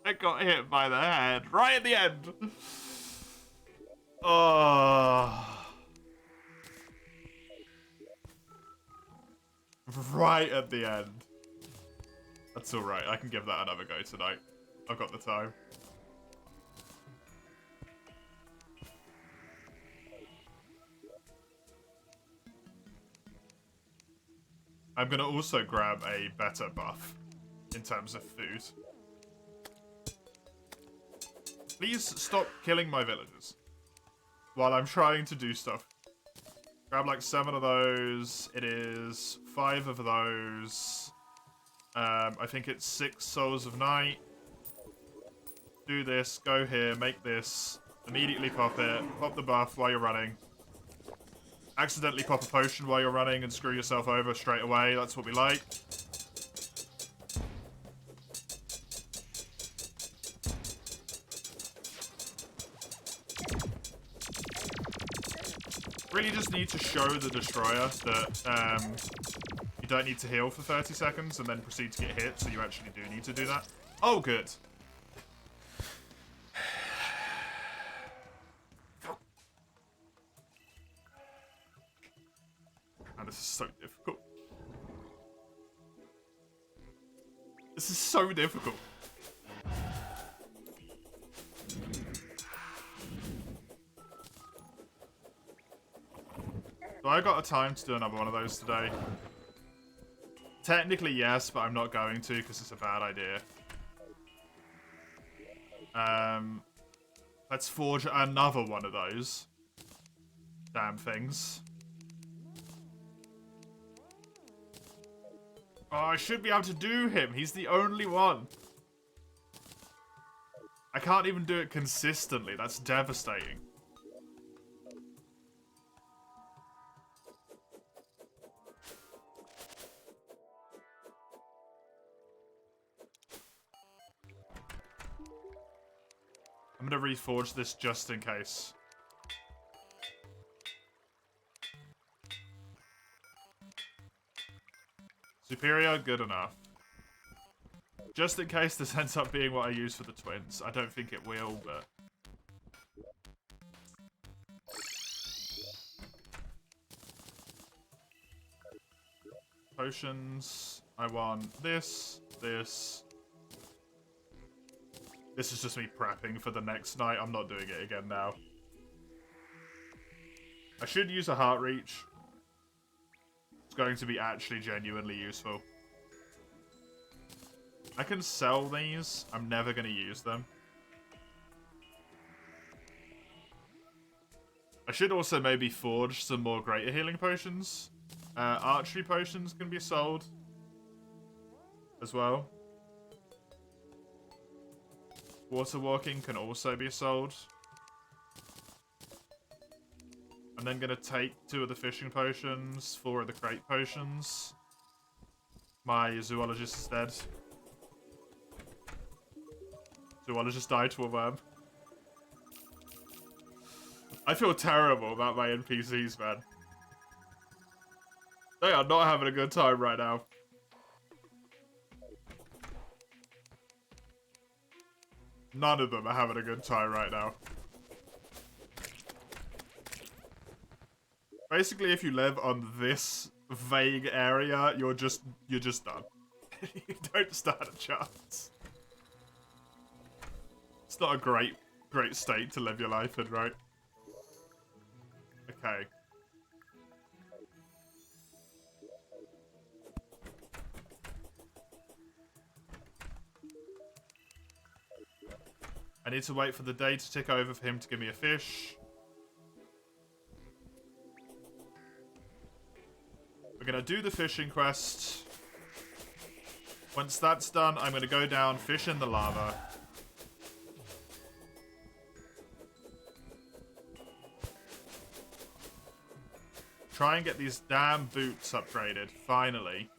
I got hit by the head right at the end. Oh. Right at the end. That's alright. I can give that another go tonight. I've got the time. I'm going to also grab a better buff in terms of food. Please stop killing my villagers while I'm trying to do stuff. Grab like 7 of those. It is 5 of those. I think it's 6 Souls of Night. Do this, go here, make this, immediately pop it, pop the buff while you're running. Accidentally pop a potion while you're running and screw yourself over straight away. That's what we like. Really just need to show the Destroyer that you don't need to heal for 30 seconds and then proceed to get hit, so you actually do need to do that. Oh, good. Man, this is so difficult. This is so difficult. So I got a time to do another one of those today. Technically, yes, but I'm not going to because it's a bad idea. Let's forge another one of those. Damn things. Oh, I should be able to do him. He's the only one. I can't even do it consistently. That's devastating. I'm gonna reforge this just in case. Superior, good enough. Just in case this ends up being what I use for the twins. I don't think it will, but... Potions. I want this, this, This is just me prepping for the next night. I'm not doing it again now. I should use a heart reach. It's going to be actually genuinely useful. I can sell these. I'm never going to use them. I should also maybe forge some more greater healing potions. Archery potions can be sold as well. Water walking can also be sold. I'm then going to take 2 of the fishing potions, 4 of the crate potions. My zoologist is dead. Zoologist died to a worm. I feel terrible about my NPCs, man. They are not having a good time right now. None of them are having a good time right now. Basically, if you live on this vague area, you're just done. You don't stand a chance. It's not a great state to live your life in, right? Okay. I need to wait for the day to tick over for him to give me a fish. We're going to do the fishing quest. Once that's done, I'm going to go down, fish in the lava. Try and get these damn boots upgraded, finally.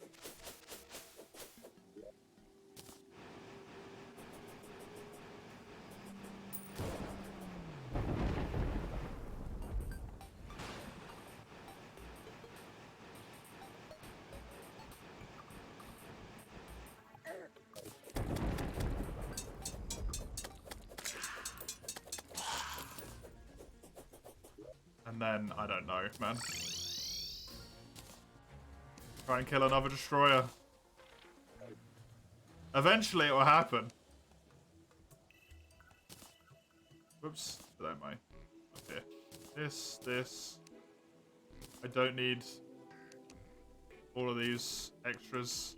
And then, I don't know, man. Try and kill another destroyer. Eventually it will happen. Whoops. Did I mind? Okay. This. I don't need all of these extras.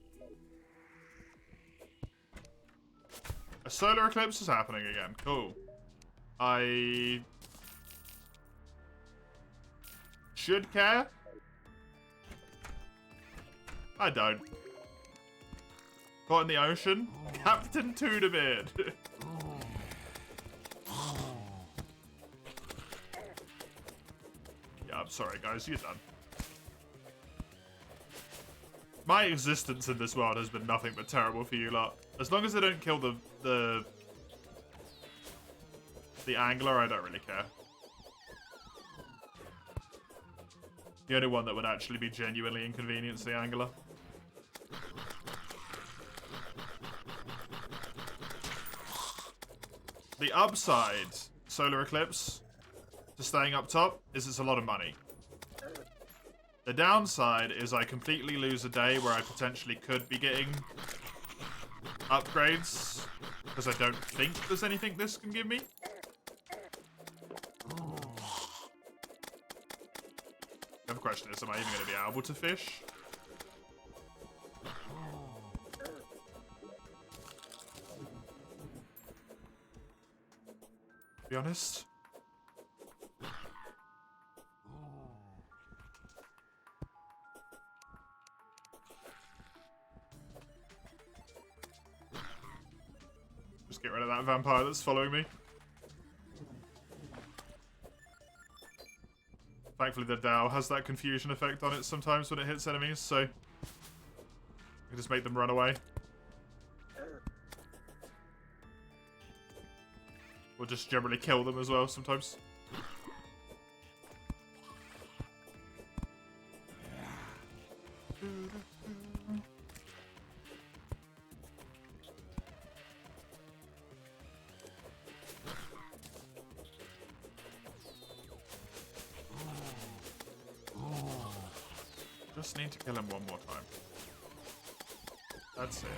A solar eclipse is happening again. Cool. I should care. I don't. Caught in the ocean? Captain Tudorbeard. Yeah, I'm sorry, guys. You're done. My existence in this world has been nothing but terrible for you lot. As long as they don't kill the angler, I don't really care. The only one that would actually be genuinely inconvenienced the angler. The upside, solar eclipse, to staying up top, is it's a lot of money. The downside is I completely lose a day where I potentially could be getting upgrades, because I don't think there's anything this can give me. The other question is, am I even going to be able to fish? To be honest. Just get rid of that vampire that's following me. Thankfully the Dow has that confusion effect on it sometimes when it hits enemies, so you can just make them run away. Or just generally kill them as well sometimes. Just need to kill him one more time. That's it.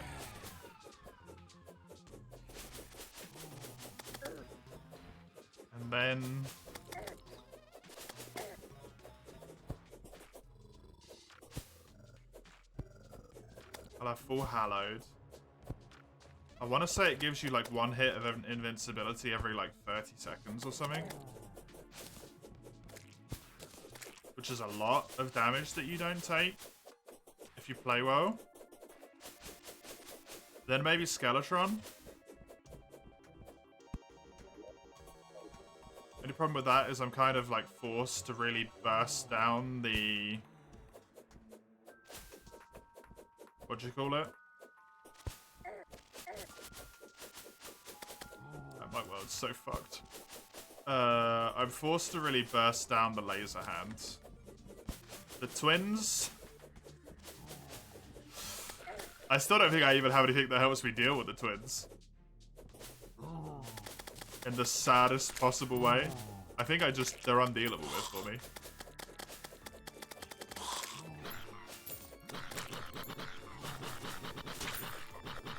then I'll have full hallowed. I want to say it gives you like one hit of invincibility every like 30 seconds or something. Which is a lot of damage that you don't take if you play well. Then maybe Skeletron. Only problem with that is I'm kind of like forced to really burst down the... What do you call it? My world's so fucked. I'm forced to really burst down the laser hands. The twins... I still don't think I even have anything that helps me deal with the twins. In the saddest possible way. I think they're undealable with for me.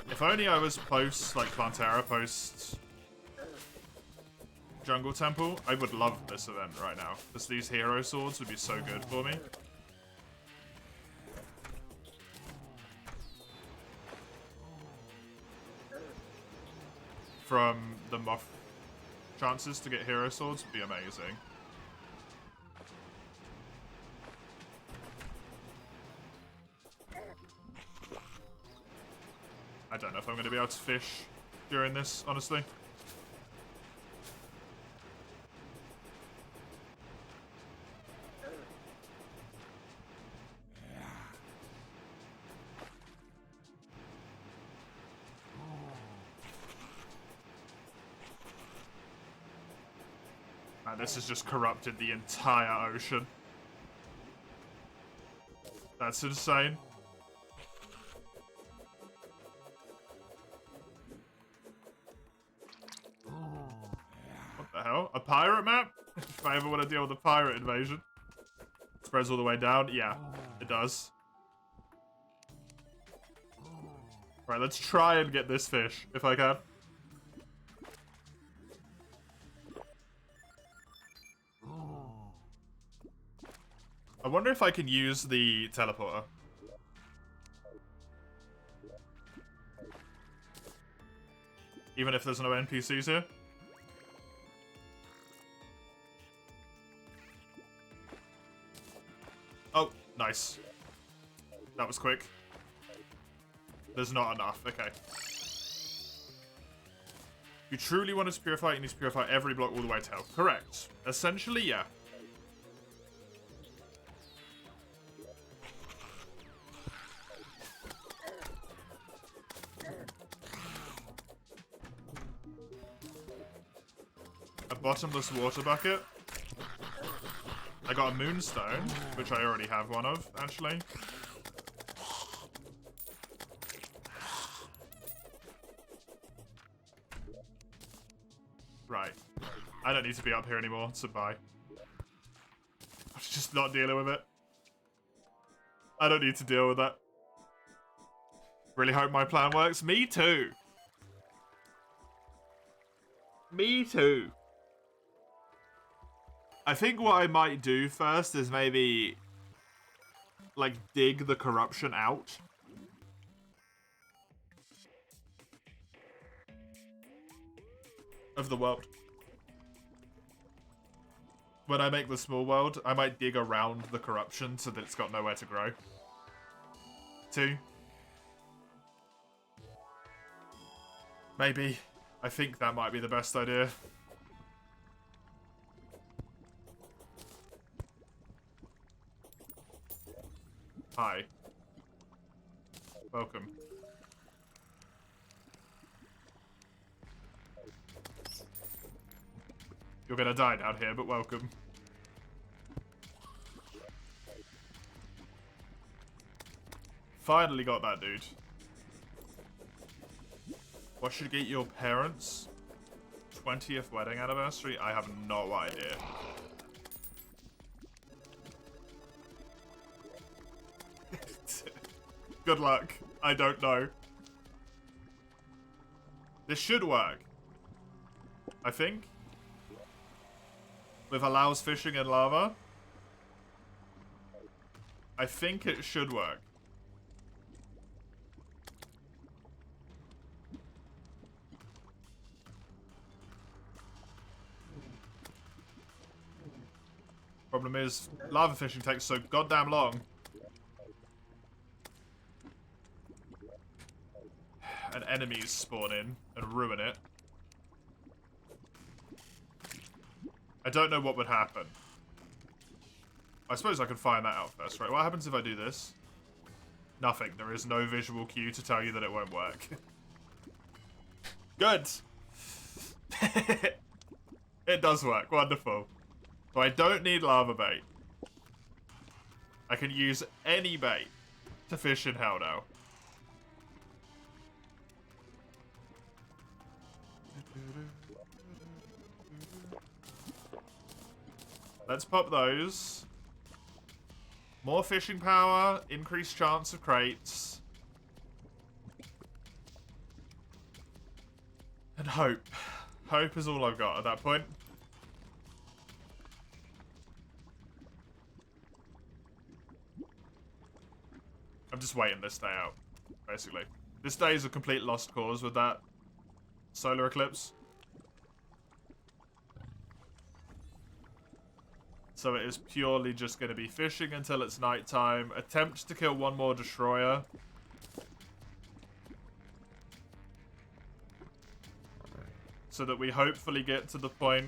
If only I was post, like, Plantera post Jungle Temple, I would love this event right now. Because these hero swords would be so good for me. From the muff chances to get hero swords would be amazing. I don't know if I'm going to be able to fish during this, honestly. Man, this has just corrupted the entire ocean. That's insane. What the hell? A pirate map? If I ever want to deal with a pirate invasion. Spreads all the way down? Yeah, it does. Right, let's try and get this fish, if I can. I wonder if I can use the teleporter. Even if there's no NPCs here. Oh, nice. That was quick. There's not enough. Okay. If you truly want to purify, you need to purify every block all the way to hell. Correct. Essentially, yeah. A bottomless water bucket. I got a moonstone, which I already have one of, actually. Right. I don't need to be up here anymore, so bye. I'm just not dealing with it. I don't need to deal with that. Really hope my plan works. Me too. Me too. I think what I might do first is maybe, like, dig the corruption out. Of the world. When I make the small world, I might dig around the corruption so that it's got nowhere to grow. 2. Maybe. I think that might be the best idea. Hi. Welcome. You're gonna die down here, but welcome. Finally got that dude. What should get your parents? 20th wedding anniversary? I have no idea. Good luck. I don't know. This should work. I think. with allows fishing in lava. I think it should work. Problem is, lava fishing takes so goddamn long. And enemies spawn in and ruin it. I don't know what would happen. I suppose I could find that out first, right? What happens if I do this? Nothing. There is no visual cue to tell you that it won't work. Good! It does work. Wonderful. So I don't need lava bait. I can use any bait to fish in hell now. Let's pop those. More fishing power, increased chance of crates. And hope. Hope is all I've got at that point. I'm just waiting this day out, basically. This day is a complete lost cause with that solar eclipse. So it is purely just going to be fishing until it's nighttime. Attempt to kill one more destroyer. So that we hopefully get to the point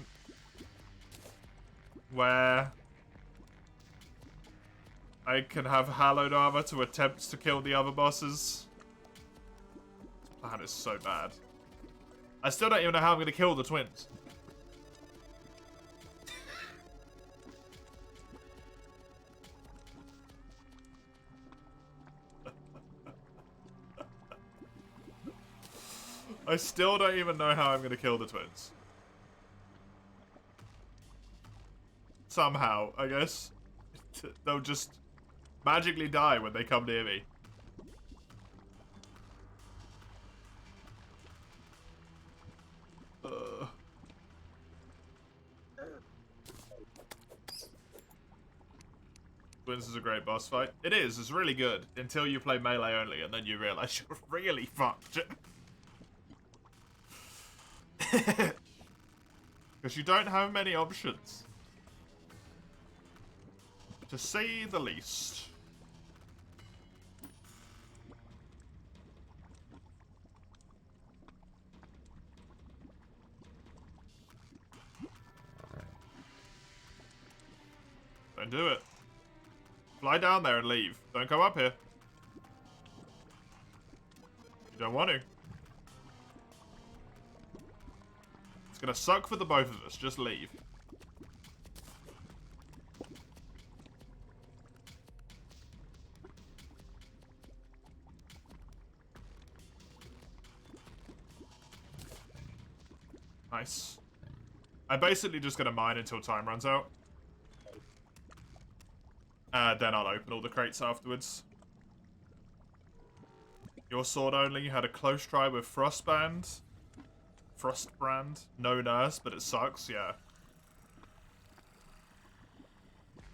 where I can have hallowed armor to attempt to kill the other bosses. This plan is so bad. I still don't even know how I'm going to kill the twins. I still don't even know how I'm going to kill the twins. Somehow, I guess. They'll just magically die when they come near me. Twins is a great boss fight. It is, it's really good. Until you play melee only, and then you realize you're really fucked. Because you don't have many options. To say the least. Don't do it. Fly down there and leave. Don't come up here. You don't want to. It's gonna suck for the both of us. Just leave. Nice. I'm basically just gonna mine until time runs out. Then I'll open all the crates afterwards. Your sword only had a close try with Frostbrand. No nurse, but it sucks, yeah.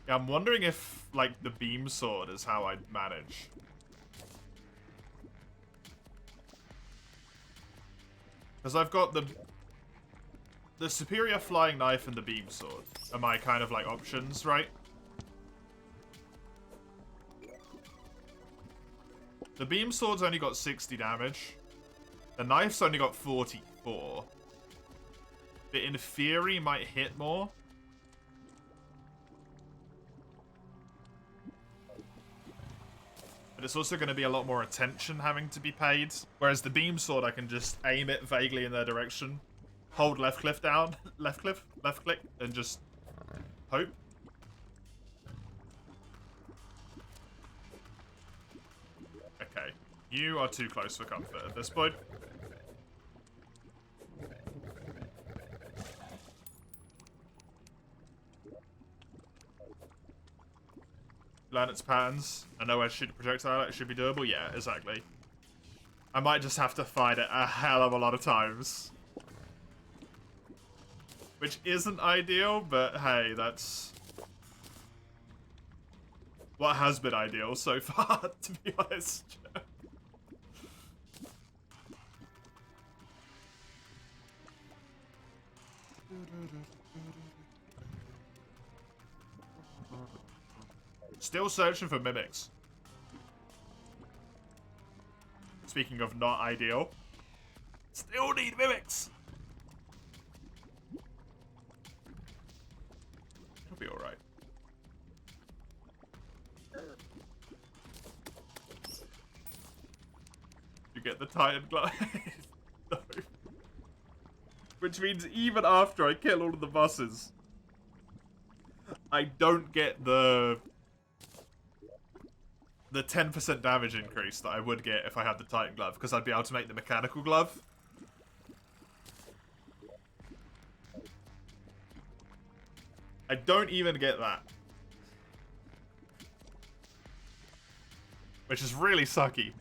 Yeah, I'm wondering if, like, the beam sword is how I'd manage. Because I've got the superior flying knife and the beam sword are my kind of, like, options, right? The beam sword's only got 60 damage. The knife's only got 44. But in theory, might hit more. But it's also going to be a lot more attention having to be paid. Whereas the beam sword, I can just aim it vaguely in their direction. Hold left click down. Left click, and just hope. Okay. You are too close for comfort at this point. Learn its patterns. I know where to shoot a projectile. It should be doable. Yeah, exactly. I might just have to fight it a hell of a lot of times. Which isn't ideal, but hey, that's what has been ideal so far, to be honest. Still searching for mimics. Speaking of not ideal, still need mimics. It'll be alright. You get the Titan glide. No. Which means even after I kill all of the bosses, I don't get the 10% damage increase that I would get if I had the Titan glove, because I'd be able to make the mechanical glove. I don't even get that. Which is really sucky.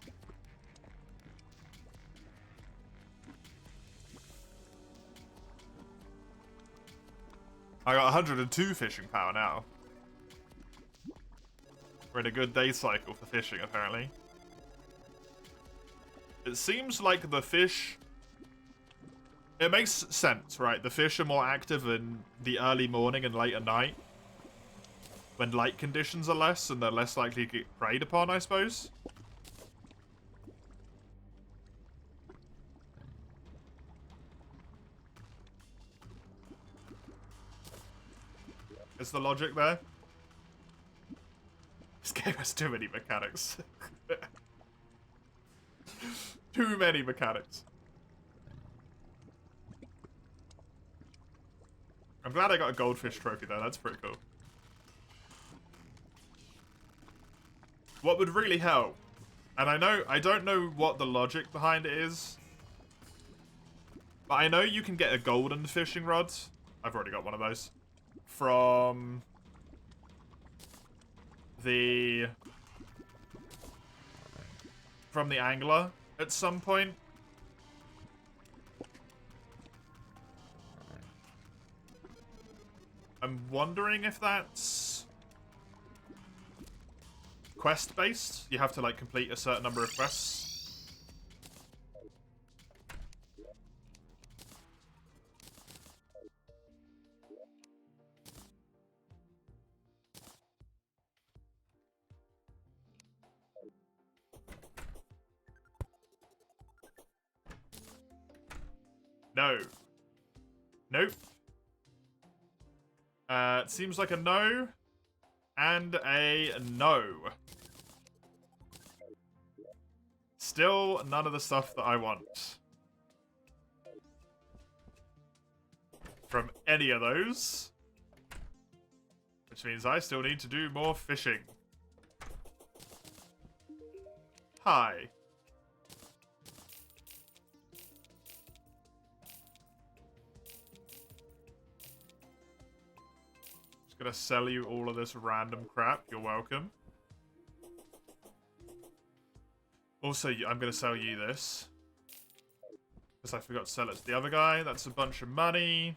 I got 102 fishing power now. We're in a good day cycle for fishing, apparently. It seems like the fish... It makes sense, right? The fish are more active in the early morning and late at night, when light conditions are less and they're less likely to get preyed upon, I suppose. Is the logic there? This game has too many mechanics. Too many mechanics. I'm glad I got a goldfish trophy though, that's pretty cool. What would really help, and I don't know what the logic behind it is, but I know you can get a golden fishing rod. I've already got one of those. From the angler at some point. I'm wondering if that's quest based. You have to like complete a certain number of quests. No. Nope. It seems like a no. And a no. Still none of the stuff that I want. From any of those. Which means I still need to do more fishing. Hi. Gonna sell you all of this random crap. You're welcome. Also, I'm gonna sell you this. Because I forgot to sell it to the other guy. That's a bunch of money.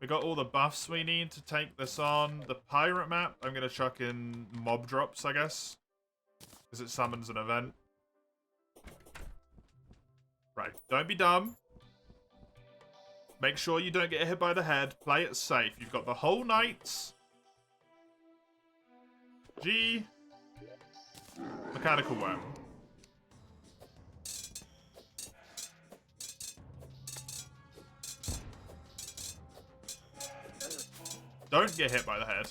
We got all the buffs we need to take this on. The pirate map, I'm gonna chuck in mob drops, I guess. Because it summons an event. Right, don't be dumb. Make sure you don't get hit by the head. Play it safe. You've got the whole night. G. Mechanical worm. Don't get hit by the head.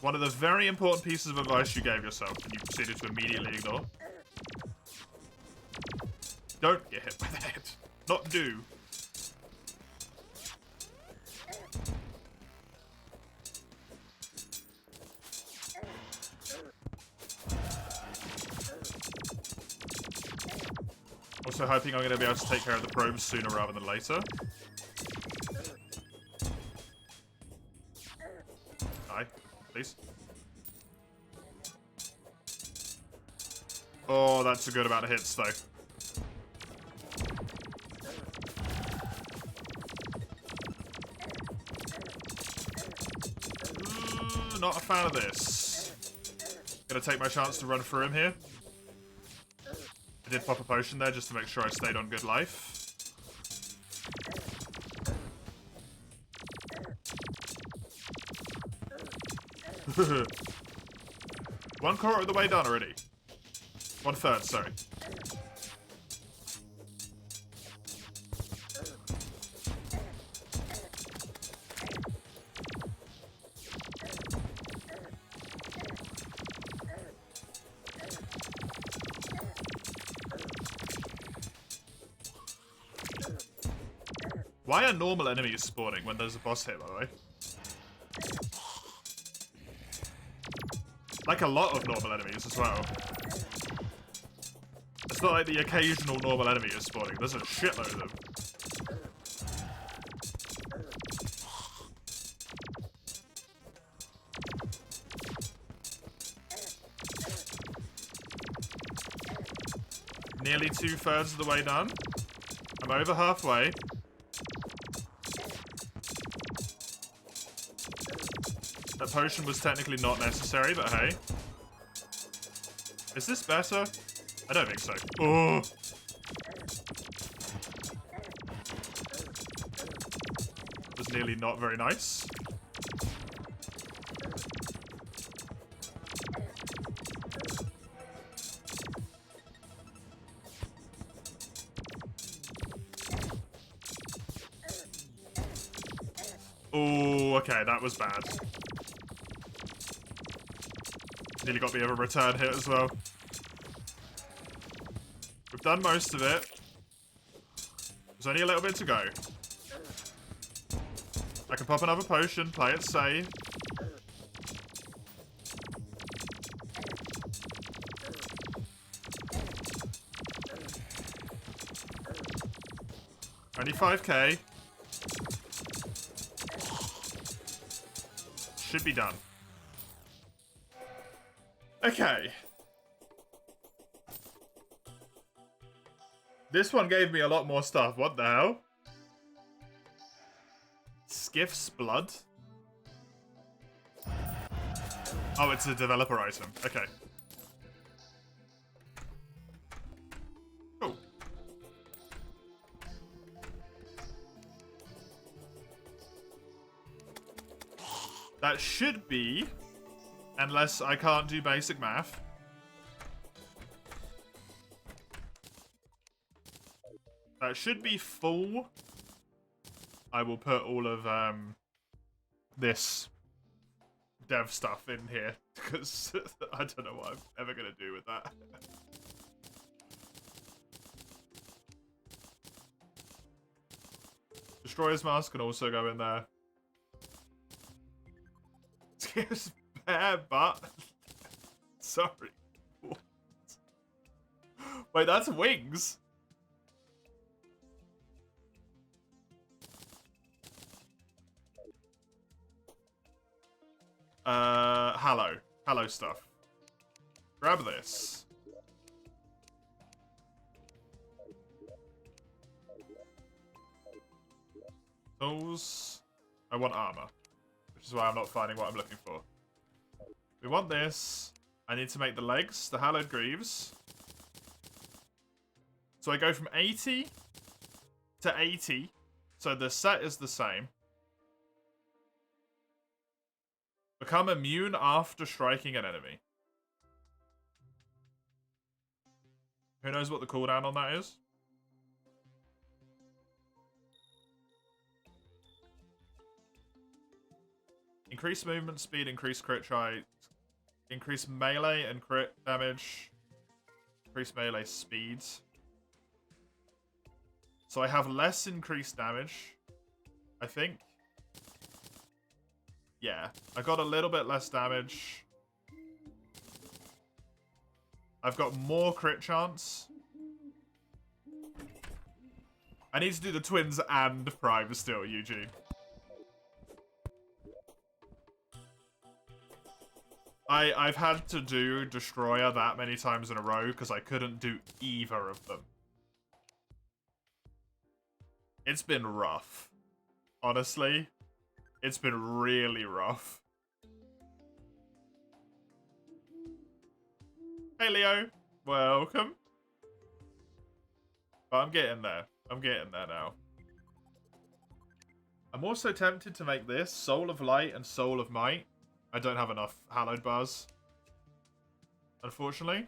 One of the very important pieces of advice you gave yourself, and you proceeded to immediately ignore. Don't get hit by the head. Not do. Also hoping I'm going to be able to take care of the probes sooner rather than later. Die, please. Oh, that's a good amount of hits, though. not a fan of this. Gonna take my chance to run through him here. I did pop a potion there just to make sure I stayed on good life. One quarter of the way done already. 1/3, sorry. Why are normal enemies spawning when there's a boss here, by the way? Like a lot of normal enemies as well. It's not like the occasional normal enemy is spawning. There's a shitload of them. Nearly 2/3 of the way done. I'm over halfway. That potion was technically not necessary, but hey. Is this better? I don't think so. Oh! Was nearly not very nice. Oh, okay, that was bad. Nearly got me of a return hit as well. We've done most of it. There's only a little bit to go. I can pop another potion, play it safe. Only 5k. Should be done. Okay. This one gave me a lot more stuff. What the hell? Skiff's blood? Oh, it's a developer item. Okay. Cool. That should be, unless I can't do basic math. That should be full. I will put all of this dev stuff in here because I don't know what I'm ever gonna do with that. Destroyer's Mask can also go in there. It's bare butt. Sorry. What? Wait, that's wings. Hallow stuff. Grab this. Those. I want armor, which is why I'm not finding what I'm looking for. We want this. I need to make the legs, the hallowed greaves. So I go from 80 to 80. So the set is the same. Become immune after striking an enemy. Who knows what the cooldown on that is? Increase movement speed, increase crit rate, increase melee and crit damage, increase melee speed. So I have less increased damage, I think. Yeah, I got a little bit less damage. I've got more crit chance. I need to do the twins and prime still, Eugene. I've had to do Destroyer that many times in a row because I couldn't do either of them. It's been rough. Honestly, it's been really rough. Hey, Leo. Welcome. But I'm getting there. I'm getting there now. I'm also tempted to make this Soul of Light and Soul of Might. I don't have enough hallowed bars, unfortunately.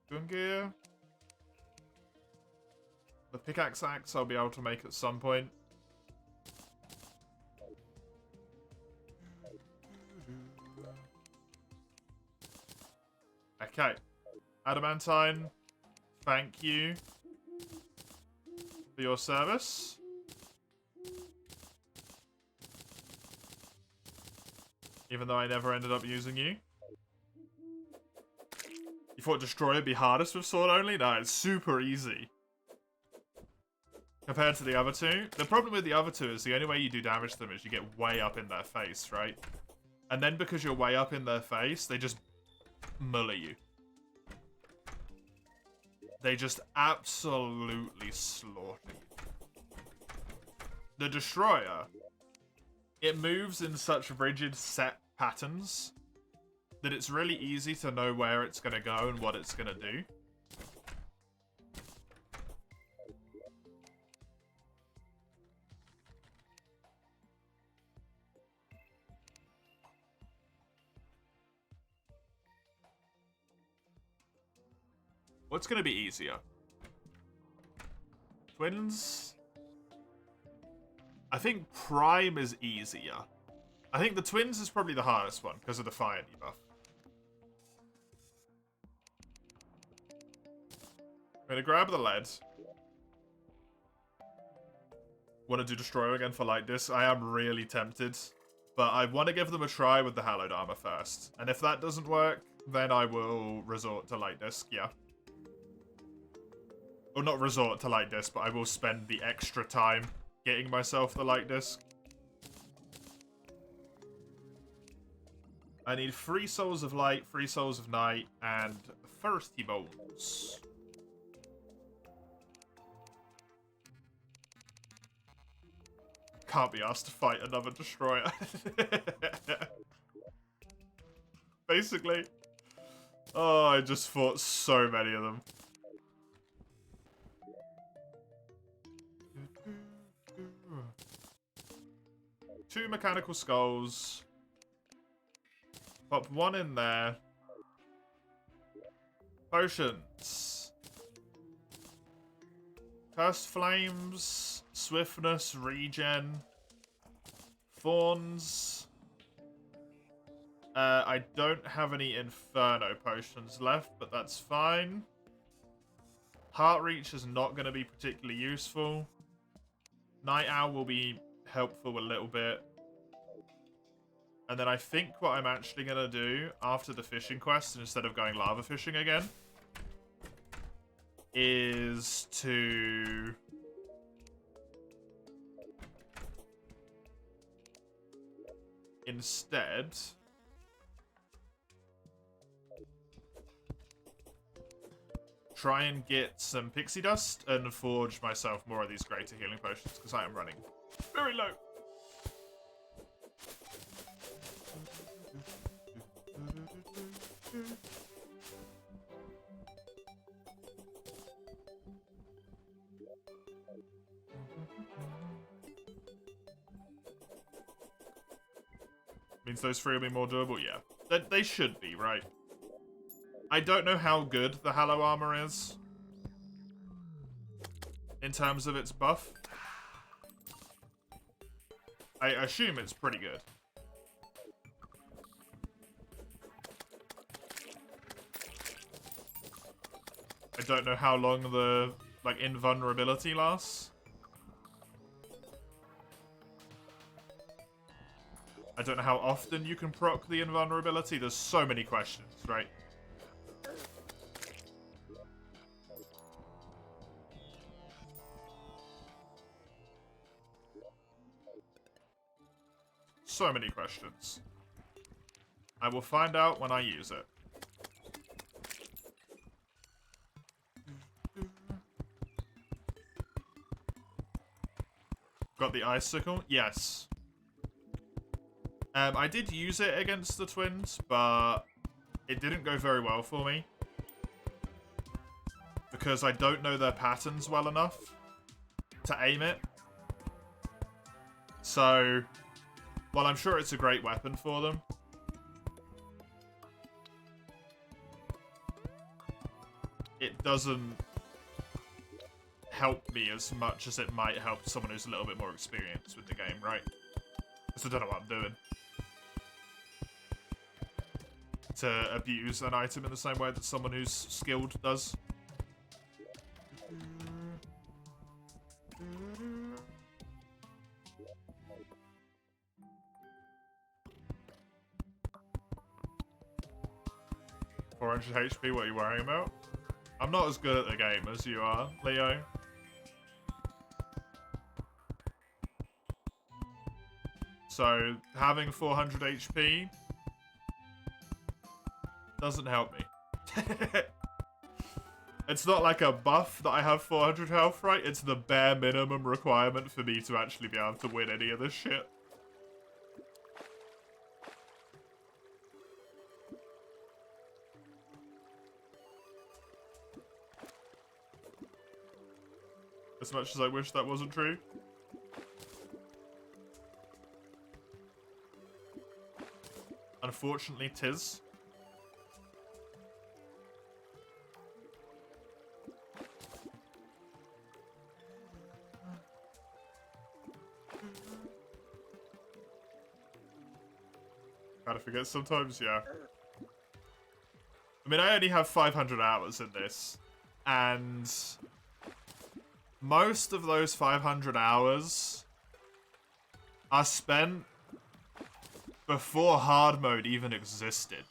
Gungear. The pickaxe axe I'll be able to make at some point. Okay. Adamantine, thank you for your service. Even though I never ended up using you. You thought Destroyer would be hardest with sword only? No, it's super easy. Compared to the other two. The problem with the other two is the only way you do damage to them is you get way up in their face, right? And then because you're way up in their face, they just mully you. They just absolutely slaughter you. The Destroyer, it moves in such rigid set patterns that it's really easy to know where it's going to go and what it's going to do. What's going to be easier? Twins? I think Prime is easier. I think the Twins is probably the hardest one because of the fire debuff. I'm going to grab the lead. Want to do Destroyer again for Light Disc? I am really tempted. But I want to give them a try with the Hallowed Armor first. And if that doesn't work, then I will resort to Light Disc, yeah. Or not resort to Light Disc, but I will spend the extra time getting myself the Light Disc. I need 3 Souls of Light, 3 Souls of Night, and 30 bones. Can't be asked to fight another Destroyer. Basically. Oh, I just fought so many of them. Two mechanical skulls. Pop 1 in there. Potions. Cursed Flames. Swiftness. Regen. Thorns. I don't have any Inferno potions left, but that's fine. Heart Reach is not going to be particularly useful. Night Owl will be helpful a little bit. And then I think what I'm actually going to do after the fishing quest, instead of going lava fishing again, is to instead try and get some pixie dust and forge myself more of these greater healing potions, because I am running very low. Means those 3 will be more doable? Yeah. They should be, right? I don't know how good the Hallow Armor is in terms of its buff. I assume it's pretty good. I don't know how long the, like, invulnerability lasts. I don't know how often you can proc the invulnerability. There's so many questions, right? So many questions. I will find out when I use it. Got the icicle? Yes. I did use it against the twins, but it didn't go very well for me. Because I don't know their patterns well enough to aim it. So, while I'm sure it's a great weapon for them, it doesn't help me as much as it might help someone who's a little bit more experienced with the game, right? Because I don't know what I'm doing. To abuse an item in the same way that someone who's skilled does. HP, what are you worrying about? I'm not as good at the game as you are, Leo. So, having 400 HP doesn't help me. It's not like a buff that I have 400 health, right? It's the bare minimum requirement for me to actually be able to win any of this shit. As much as I wish that wasn't true. Unfortunately, 'tis. Kinda forget sometimes, yeah. I mean, I only have 500 hours in this, and most of those 500 hours are spent before hard mode even existed.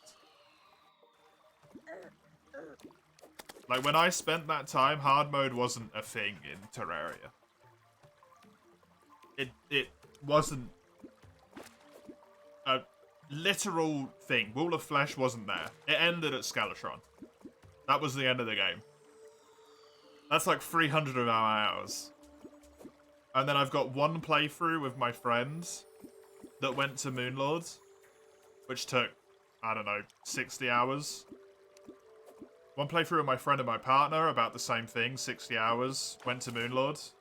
Like, when I spent that time, hard mode wasn't a thing in Terraria. It wasn't a literal thing. Wall of Flesh wasn't there. It ended at Scalatron. That was the end of the game. That's like 300 of our hours. And then I've got one playthrough with my friends that went to Moonlord, which took, I don't know, 60 hours. One playthrough with my friend and my partner, about the same thing, 60 hours, went to Moonlord.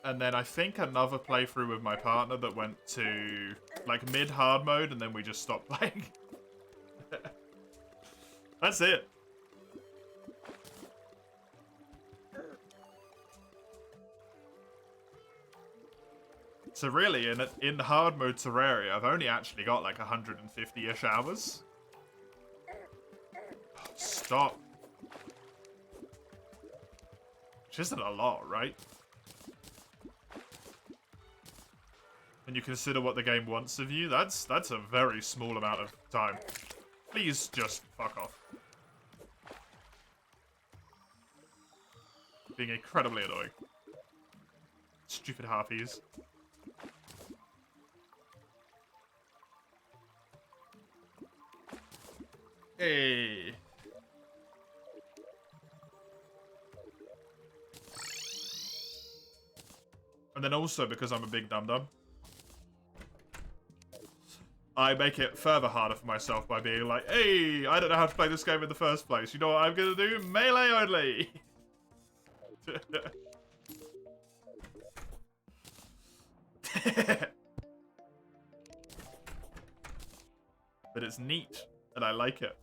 And then I think another playthrough with my partner that went to, like, mid-hard mode, and then we just stopped playing. That's it. So really, in hard mode Terraria, I've only actually got like 150-ish hours. Stop. Which isn't a lot, right? When you consider what the game wants of you, that's a very small amount of time. Please just fuck off. Being incredibly annoying. Stupid harpies. Hey. And then also, because I'm a big dum-dum, I make it further harder for myself by being like, hey, I don't know how to play this game in the first place. You know what I'm gonna do? Melee only! But it's neat, and I like it.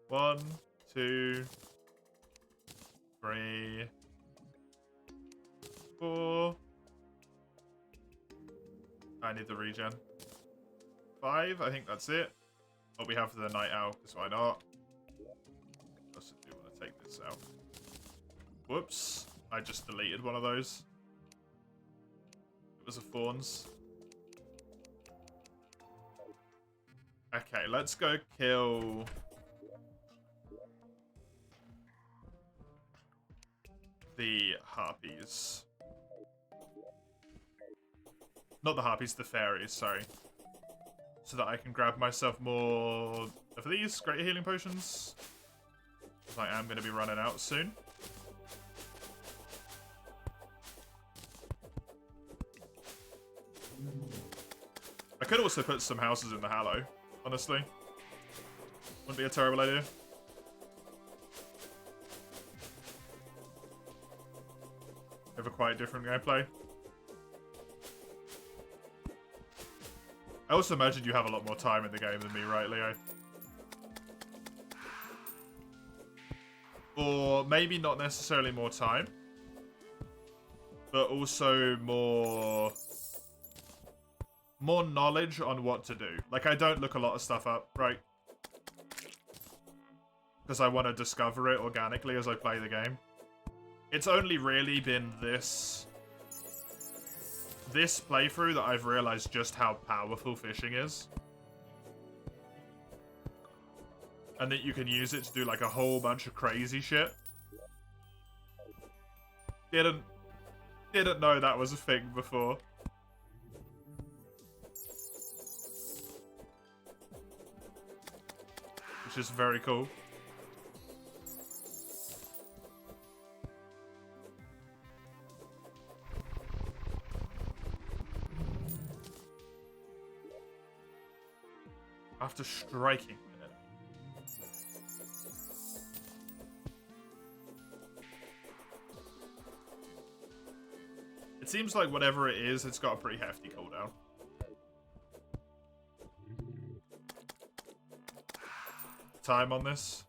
1, 2, 3, 4. I need the regen. 5, I think that's it. What we have for the night owl, because why not? I also do want to take this out. Whoops. I just deleted one of those. It was a Fawns. Okay, let's go kill the harpies. Not the harpies, the fairies, sorry. So that I can grab myself more of these great healing potions. Because I am going to be running out soon. could also put some houses in the Hallow, honestly. Wouldn't be a terrible idea. Have a quite different gameplay. I also imagine you have a lot more time in the game than me, right, Leo? Or maybe not necessarily more time, but also more knowledge on what to do. Like, I don't look a lot of stuff up, right? Because I want to discover it organically as I play the game. It's only really been this playthrough that I've realized just how powerful fishing is. And that you can use it to do like a whole bunch of crazy shit. Didn't know that was a thing before. Which is very cool. After striking an enemy. It seems like whatever it is, it's got a pretty hefty cooldown. Time on this?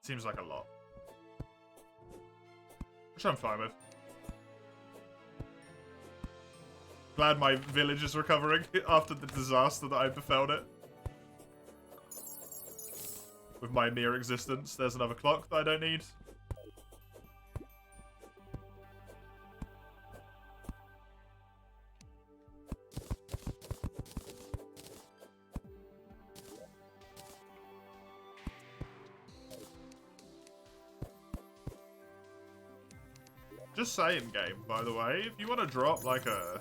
Seems like a lot. Which I'm fine with. Glad my village is recovering after the disaster that I befell it. With my mere existence. There's another clock that I don't need. Just saying, game, by the way, if you want to drop like a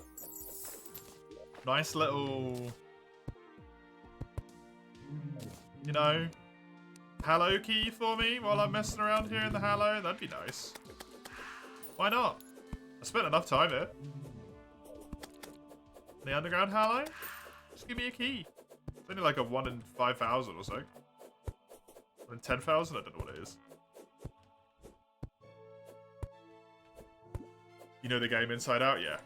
nice little, you know, Hallow key for me while I'm messing around here in the Hallow, that'd be nice. Why not? I spent enough time here. The underground Hallow? Just give me a key. It's only like a 1 in 5,000 or so. 1 in 10,000? I don't know what it is. You know the game inside out? Yeah.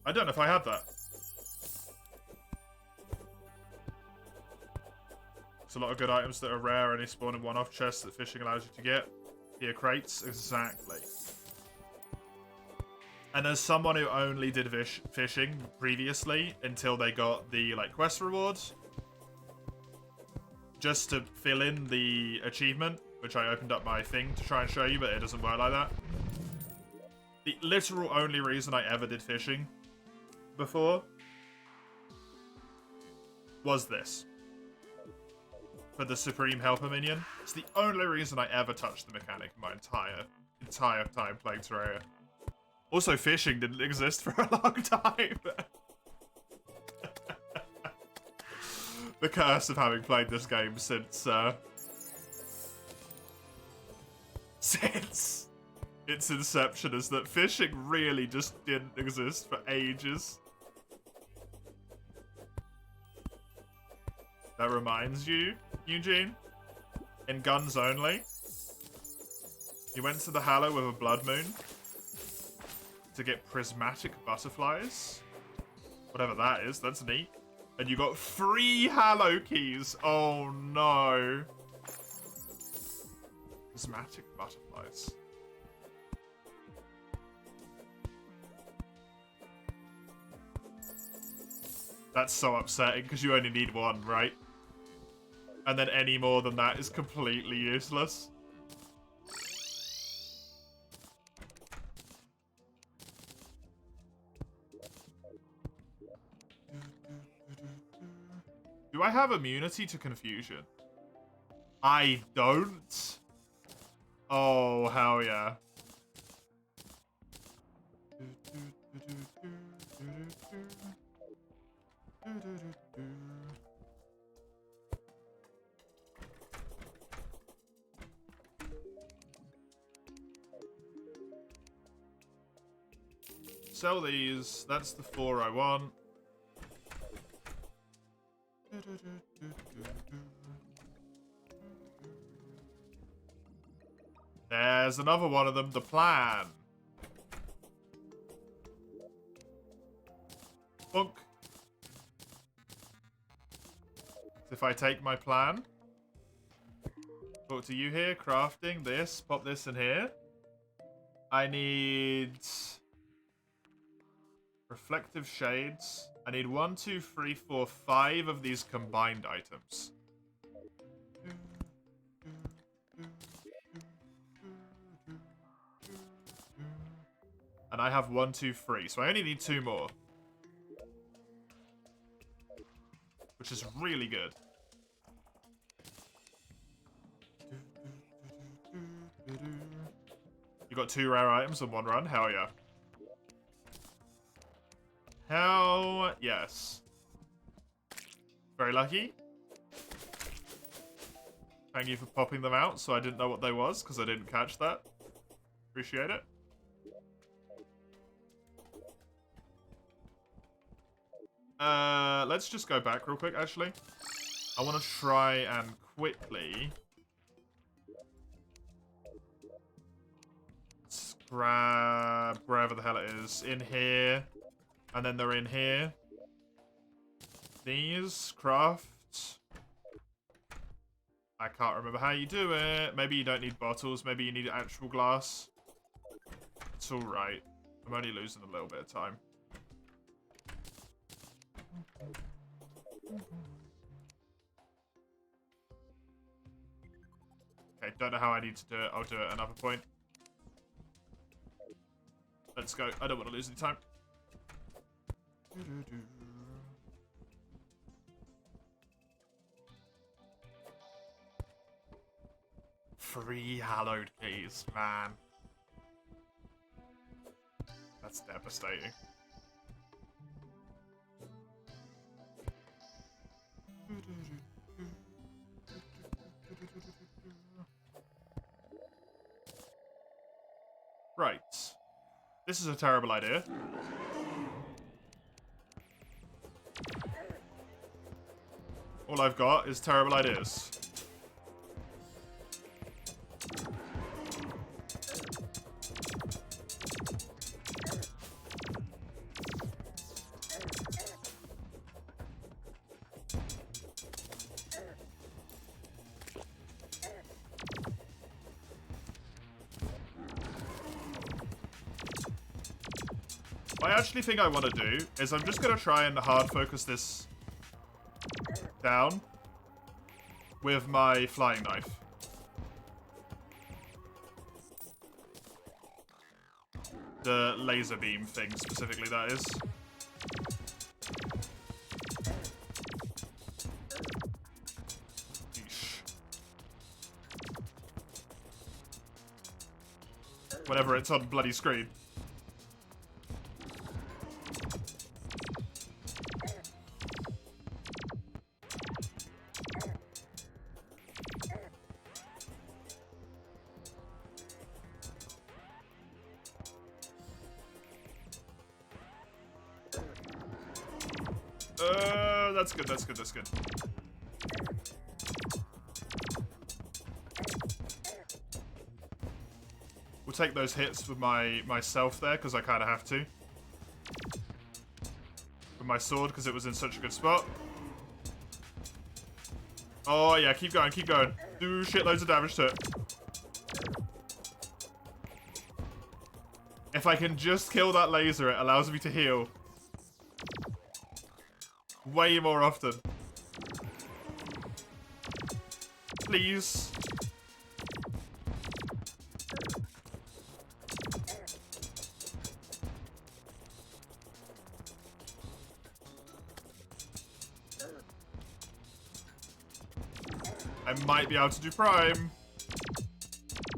I don't know if I have that. There's a lot of good items that are rare, only spawn in one-off chests that fishing allows you to get. Here, crates. Exactly. And as someone who only did fishing previously until they got the like quest rewards, just to fill in the achievement, which I opened up my thing to try and show you, but it doesn't work like that. The literal only reason I ever did fishing before was this. For the Supreme Helper minion. It's the only reason I ever touched the mechanic in my entire time playing Terraria. Also, fishing didn't exist for a long time. The curse of having played this game since its inception is that fishing really just didn't exist for ages. That reminds you, Eugene, in Guns Only, you went to the Hallow with a blood moon to get prismatic butterflies. Whatever that is, that's neat. And you got 3 Hallow keys. Oh no. Prismatic butterflies. That's so upsetting because you only need 1, right? And then any more than that is completely useless. Do I have immunity to confusion? I don't. Oh, hell yeah. Sell these. That's the 4 I want. There's another one of them. The plan. Bonk. If I take my plan, talk to you here, crafting this, pop this in here. I need reflective shades. I need 1, 2, 3, 4, 5 of these combined items. And I have 1, 2, 3, so I only need 2 more. Which is really good. You got 2 rare items in 1 run? Hell yeah. Hell yes. Very lucky. Thank you for popping them out, so I didn't know what they was, because I didn't catch that. Appreciate it. Let's just go back real quick, actually. I want to try and quickly grab wherever the hell it is. In here. And then they're in here. These. Craft. I can't remember how you do it. Maybe you don't need bottles. Maybe you need actual glass. It's alright. I'm only losing a little bit of time. Okay, don't know how I need to do it. I'll do it at another point. Let's go. I don't want to lose any time. Free hallowed keys, man. That's devastating. Right. This is a terrible idea. All I've got is terrible ideas. What I actually think I want to do is I'm just going to try and hard focus this down with my flying knife. The laser beam thing, specifically, that is. Yeesh. Whenever it's on bloody screen. That's good, that's good, that's good. We'll take those hits with myself there, because I kind of have to. With my sword, because it was in such a good spot. Oh yeah, keep going, keep going. Do shitloads of damage to it. If I can just kill that laser, it allows me to heal. Way more often. Please. I might be able to do Prime.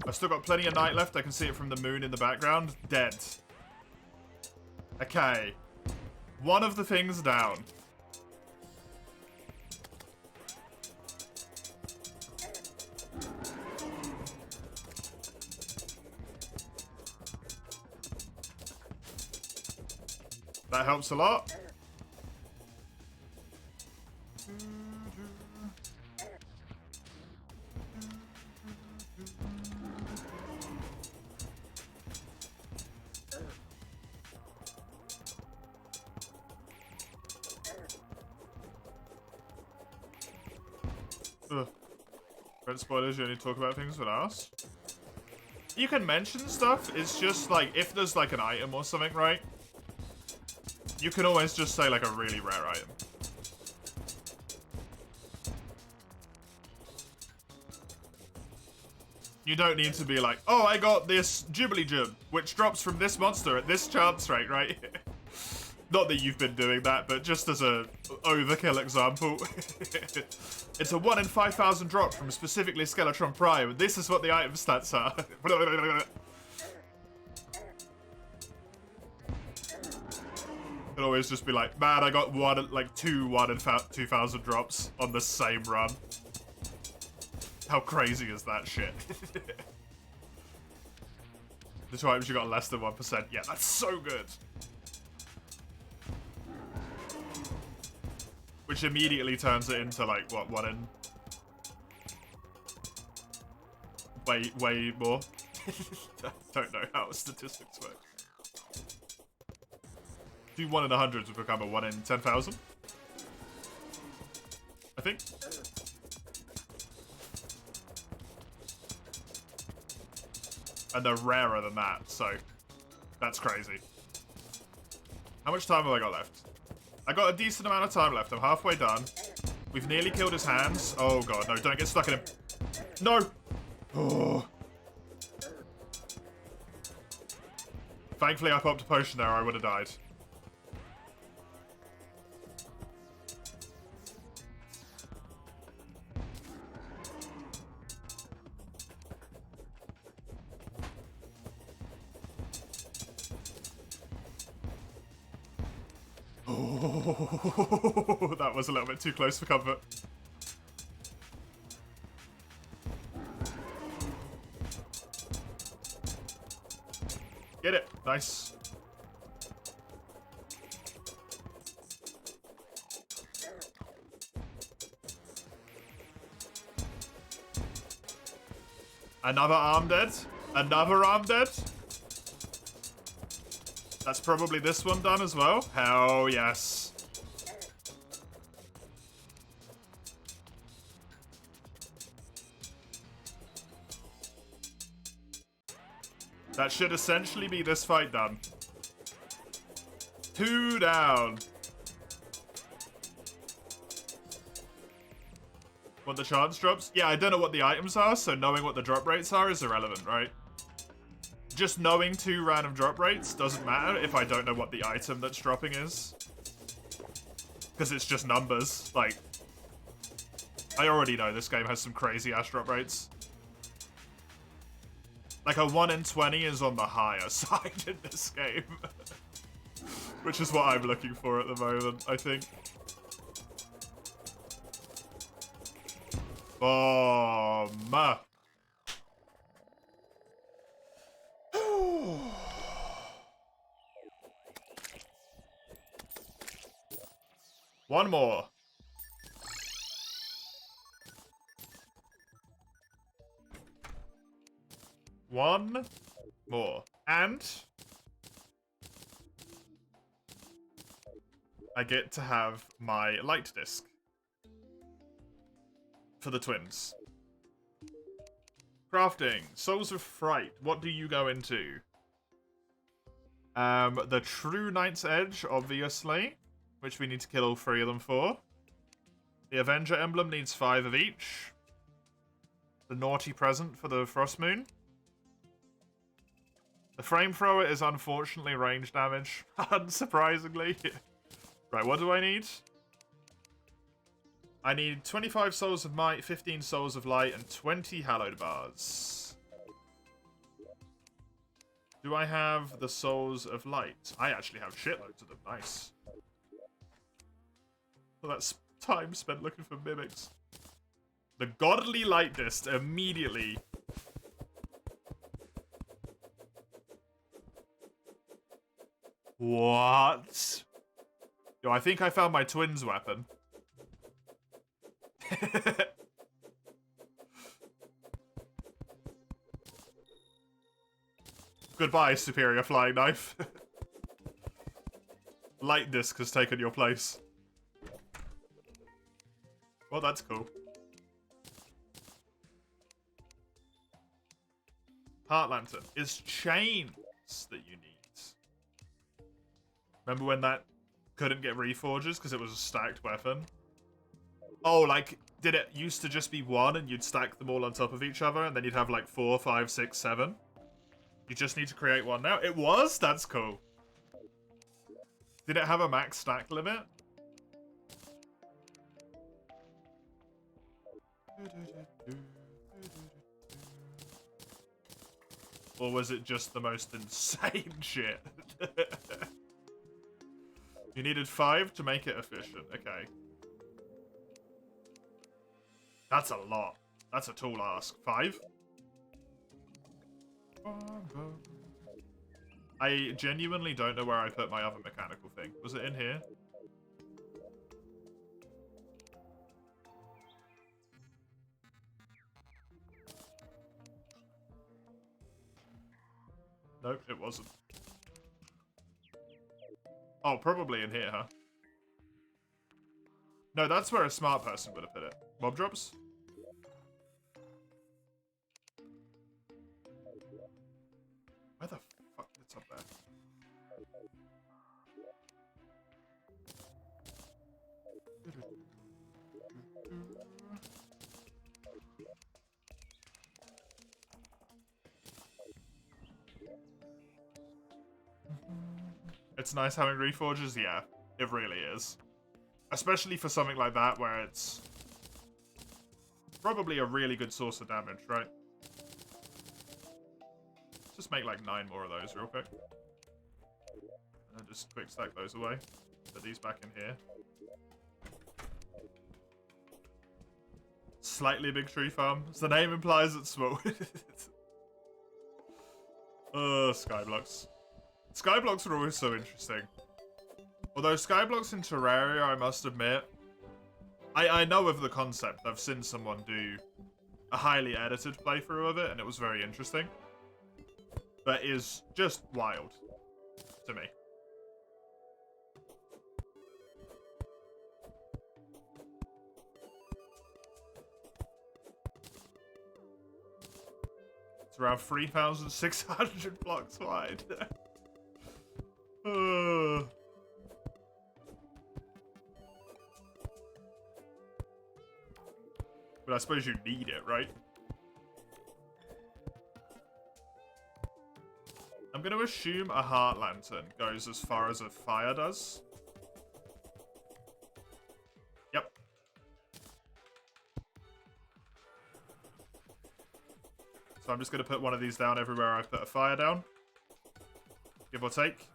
I've still got plenty of night left. I can see it from the moon in the background. Dead. Okay. One of the things down. That helps a lot. Ugh. Red spoilers, you only talk about things with us. You can mention stuff, it's just like, if there's like an item or something, right? You can always just say like a really rare item. You don't need to be like, oh, I got this Jubilee Gem, which drops from this monster at this chance rate, right? Not that you've been doing that, but just as a overkill example. It's a 1 in 5,000 drop from specifically Skeletron Prime. This is what the item stats are. Could always just be like, man, I got two 1 in 2,000 drops on the same run. How crazy is that shit? The 2 items you got less than 1%. Yeah, that's so good. Which immediately turns it into like, what, 1 in... Way more. I don't know how statistics work. Do 1 in 100 would become a 1 in 10,000. I think. And they're rarer than that, so that's crazy. How much time have I got left? I got a decent amount of time left. I'm halfway done. We've nearly killed his hands. Oh god, no, don't get stuck in him. No! Oh. Thankfully I popped a potion there, I would have died. Oh, that was a little bit too close for comfort. Get it. Nice. Another arm dead. Another arm dead. That's probably this one done as well. Hell yes. That should essentially be this fight done. 2 down. What the chance drops? Yeah, I don't know what the items are, so knowing what the drop rates are is irrelevant, right? Just knowing 2 random drop rates doesn't matter if I don't know what the item that's dropping is. Because it's just numbers. Like, I already know this game has some crazy ass drop rates. Like a 1 in 20 is on the higher side in this game. Which is what I'm looking for at the moment, I think. Bomb. One more. One more. And I get to have my light disc for the twins. Crafting. Souls of Fright. What do you go into? The True Knight's Edge, obviously, which we need to kill all 3 of them for. The Avenger Emblem needs 5 of each. The Naughty Present for the Frost Moon. The Frame Thrower is unfortunately range damage, unsurprisingly. Right, what do I need? I need 25 Souls of Might, 15 Souls of Light, and 20 Hallowed Bars. Do I have the Souls of Light? I actually have shitloads of them. Nice. Well, that's time spent looking for mimics. The Godly Light Disc immediately. What? Yo, I think I found my twins weapon. Goodbye, superior flying knife. Light disc has taken your place. Well, that's cool. Heart lantern is chains that you need. Remember when that couldn't get reforges because it was a stacked weapon? Oh, like, did it used to just be one and you'd stack them all on top of each other and then you'd have like 4, 5, 6, 7? You just need to create one now? It was? That's cool. Did it have a max stack limit? Or was it just the most insane shit? You needed 5 to make it efficient. Okay. That's a lot. That's a tall ask. 5? I genuinely don't know where I put my other mechanical thing. Was it in here? Nope, it wasn't. Oh, probably in here, huh? No, that's where a smart person would have put it. Mob drops? Where the fuck? It's up there. It's nice having reforges, yeah. It really is. Especially for something like that where it's probably a really good source of damage, right? Just make like 9 more of those real quick. And then just quick stack those away. Put these back in here. Slightly big tree farm. As the name implies, it's small. Skyblocks. Skyblocks are always so interesting. Although Skyblocks in Terraria, I must admit, I know of the concept. I've seen someone do a highly edited playthrough of it, and it was very interesting. But it is just wild to me. It's around 3,600 blocks wide. But I suppose you need it, right? I'm going to assume a heart lantern goes as far as a fire does. Yep. So I'm just going to put one of these down everywhere I've put a fire down. Give or take.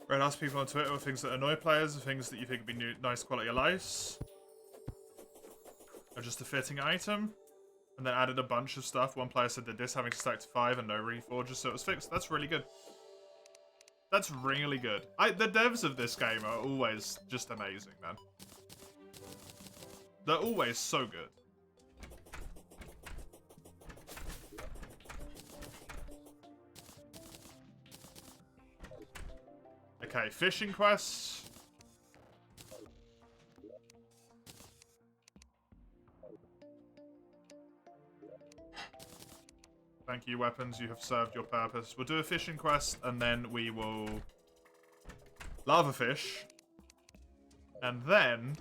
Right, ask people on Twitter what things that annoy players, the things that you think would be nice quality of life. Or just a fitting item. And then added a bunch of stuff. One player said that this having to stack to 5 and no reforges, so it was fixed. That's really good. That's really good. The devs of this game are always just amazing, man. They're always so good. Okay, fishing quests. Thank you, weapons. You have served your purpose. We'll do a fishing quest, and then we will lava fish. And then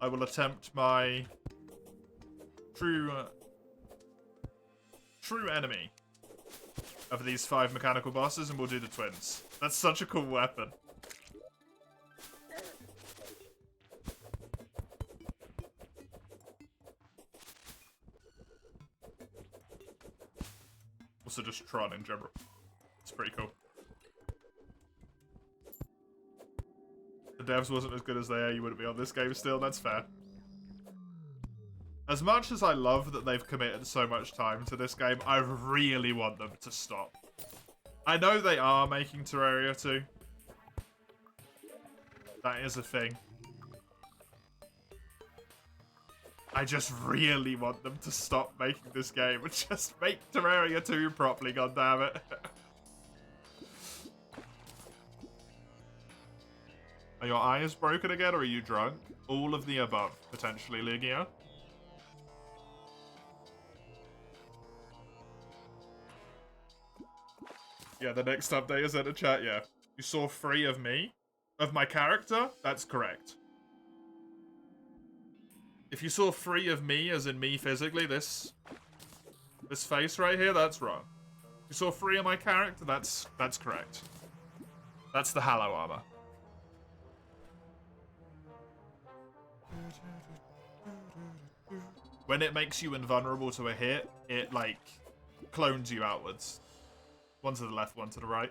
I will attempt my true enemy of these 5 mechanical bosses, and we'll do the twins. That's such a cool weapon. Also just Tron in general. It's pretty cool. The devs wasn't as good as they are, you wouldn't be on this game still, that's fair. As much as I love that they've committed so much time to this game, I really want them to stop. I know they are making Terraria 2. That is a thing. I just really want them to stop making this game and just make Terraria 2 properly, goddammit. Are your eyes broken again or are you drunk? All of the above, potentially, Ligia. Yeah, the next update is in the chat, yeah. You saw 3 of me? Of my character? That's correct. If you saw 3 of me, as in me physically, this face right here, that's wrong. If you saw 3 of my character, that's correct. That's the Hallow armor. When it makes you invulnerable to a hit, it, like, clones you outwards. One to the left, one to the right.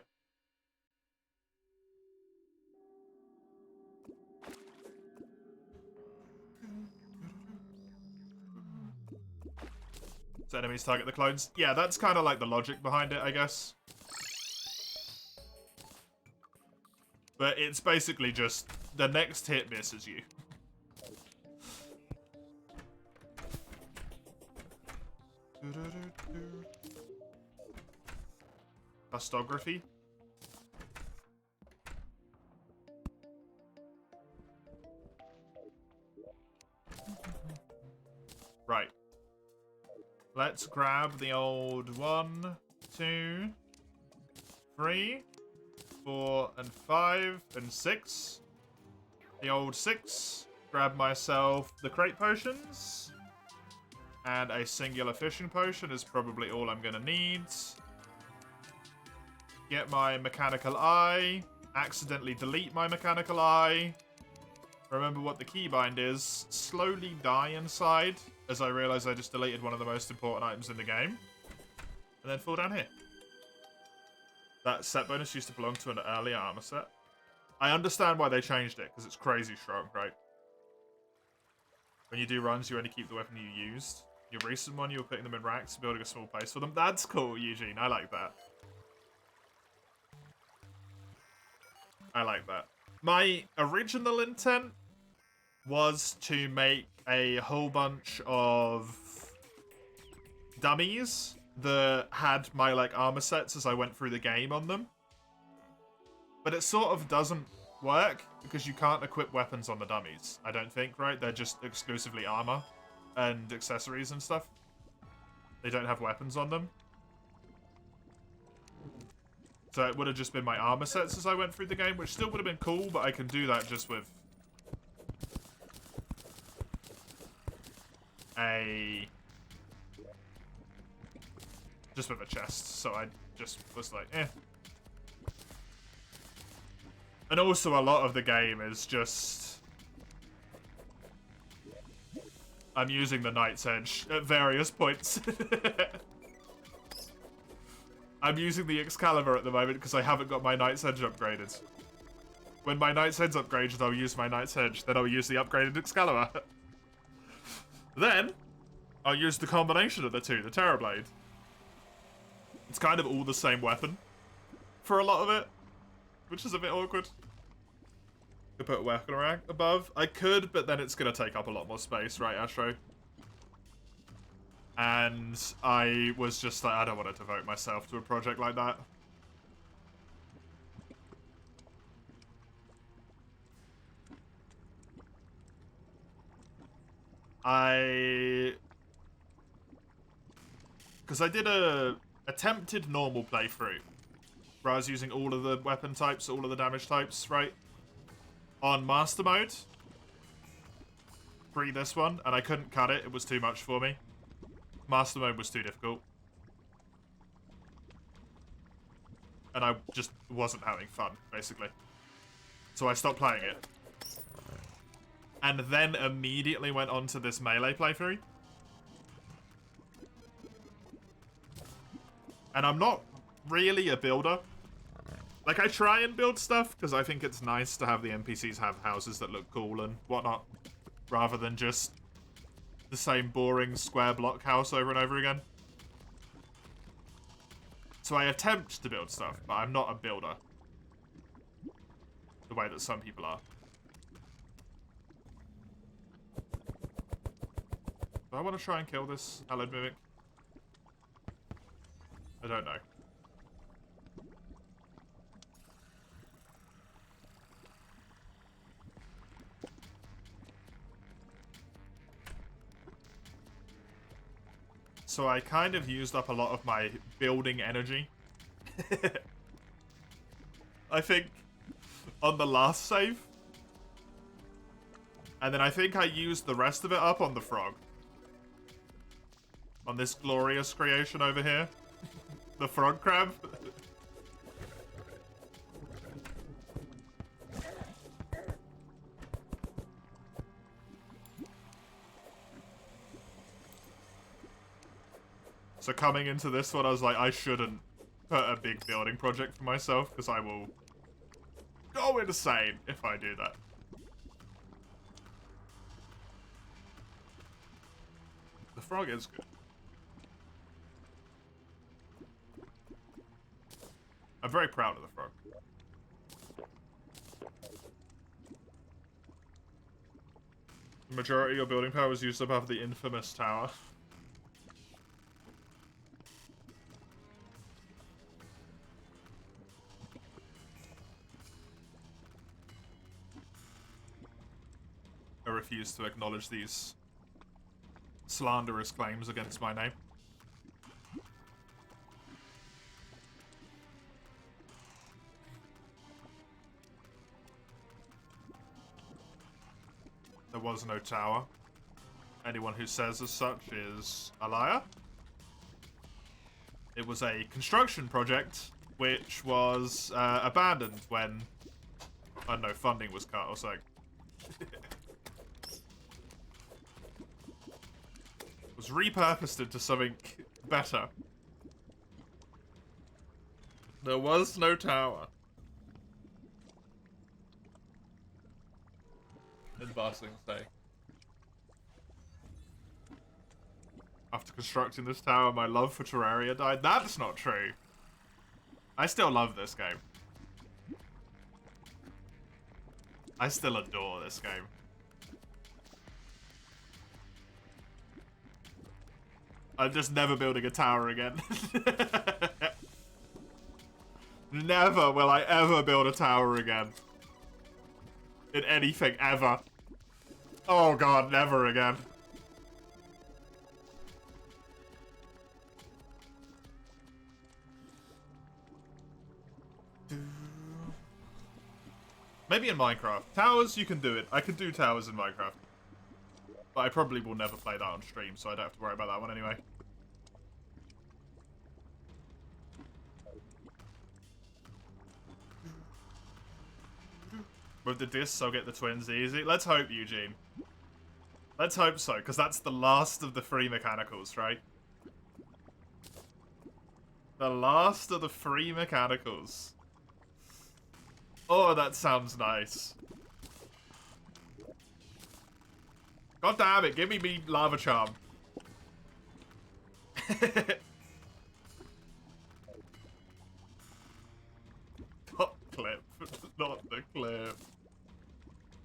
So enemies target the clones. Yeah, that's kind of like the logic behind it, I guess. But it's basically just the next hit misses you. Custography. Right. Let's grab the old 1, 2, 3, 4, and 5, and 6. The old 6. Grab myself the crate potions. And a singular fishing potion is probably all I'm gonna need. Get my mechanical eye. Accidentally delete my mechanical eye. Remember what the keybind is. Slowly die inside, as I realize I just deleted one of the most important items in the game. And then fall down here. That set bonus used to belong to an earlier armor set. I understand why they changed it, because it's crazy strong, right? When you do runs, you only keep the weapon you used. Your recent one, you were putting them in racks, building a small place for them. That's cool, Eugene. I like that. I like that. My original intent was to make a whole bunch of dummies that had my, like, armor sets as I went through the game on them. But it sort of doesn't work, because you can't equip weapons on the dummies, I don't think, right? They're just exclusively armor and accessories and stuff. They don't have weapons on them. So it would have just been my armor sets as I went through the game, which still would have been cool, but I can do that just with a chest. So I just was like, eh. And also a lot of the game is just I'm using the Knight's Edge at various points. I'm using the Excalibur at the moment because I haven't got my Knight's Edge upgraded. When my Knight's Edge's upgraded, I'll use my Knight's Edge. Then I'll use the upgraded Excalibur. Then, I'll use the combination of the two, the Terrorblade. It's kind of all the same weapon for a lot of it, which is a bit awkward. Could put a weapon rack above. I could, but then it's going to take up a lot more space, right, Astro? And I was just like, I don't want to devote myself to a project like that. Because I did a attempted normal playthrough where I was using all of the weapon types, all of the damage types, right? On Master Mode. Pre this one, and I couldn't cut it. It was too much for me. Master Mode was too difficult. And I just wasn't having fun, basically. So I stopped playing it. And then immediately went on to this melee playthrough. And I'm not really a builder. Like, I try and build stuff because I think it's nice to have the NPCs have houses that look cool and whatnot, rather than just the same boring square block house over and over again. So I attempt to build stuff, but I'm not a builder. The way that some people are. Do I want to try and kill this allied mimic? I don't know. So I kind of used up a lot of my building energy. I think on the last save. And then I think I used the rest of it up on the frog. On this glorious creation over here. The frog crab. So coming into this one, I was like, I shouldn't put a big building project for myself, because I will go insane if I do that. The frog is good. I'm very proud of the frog. The majority of your building power was used up after the infamous tower. I refuse to acknowledge these slanderous claims against my name. There was no tower. Anyone who says as such is a liar. It was a construction project which was abandoned when, I don't know, funding was cut or something. Was repurposed into something better. There was no tower. In Barsing's day. After constructing this tower, my love for Terraria died. That's not true. I still love this game. I still adore this game. I'm just never building a tower again. Never will I ever build a tower again. In anything ever. Oh god, never again. Maybe in Minecraft. Towers, you can do it. I can do towers in Minecraft. But I probably will never play that on stream, so I don't have to worry about that one anyway. With the discs, I'll get the twins easy. Let's hope, Eugene. Let's hope so, because that's the last of the free mechanicals, right? The last of the free mechanicals. Oh, that sounds nice. God damn it, give me lava charm. Not clip. Not the clip.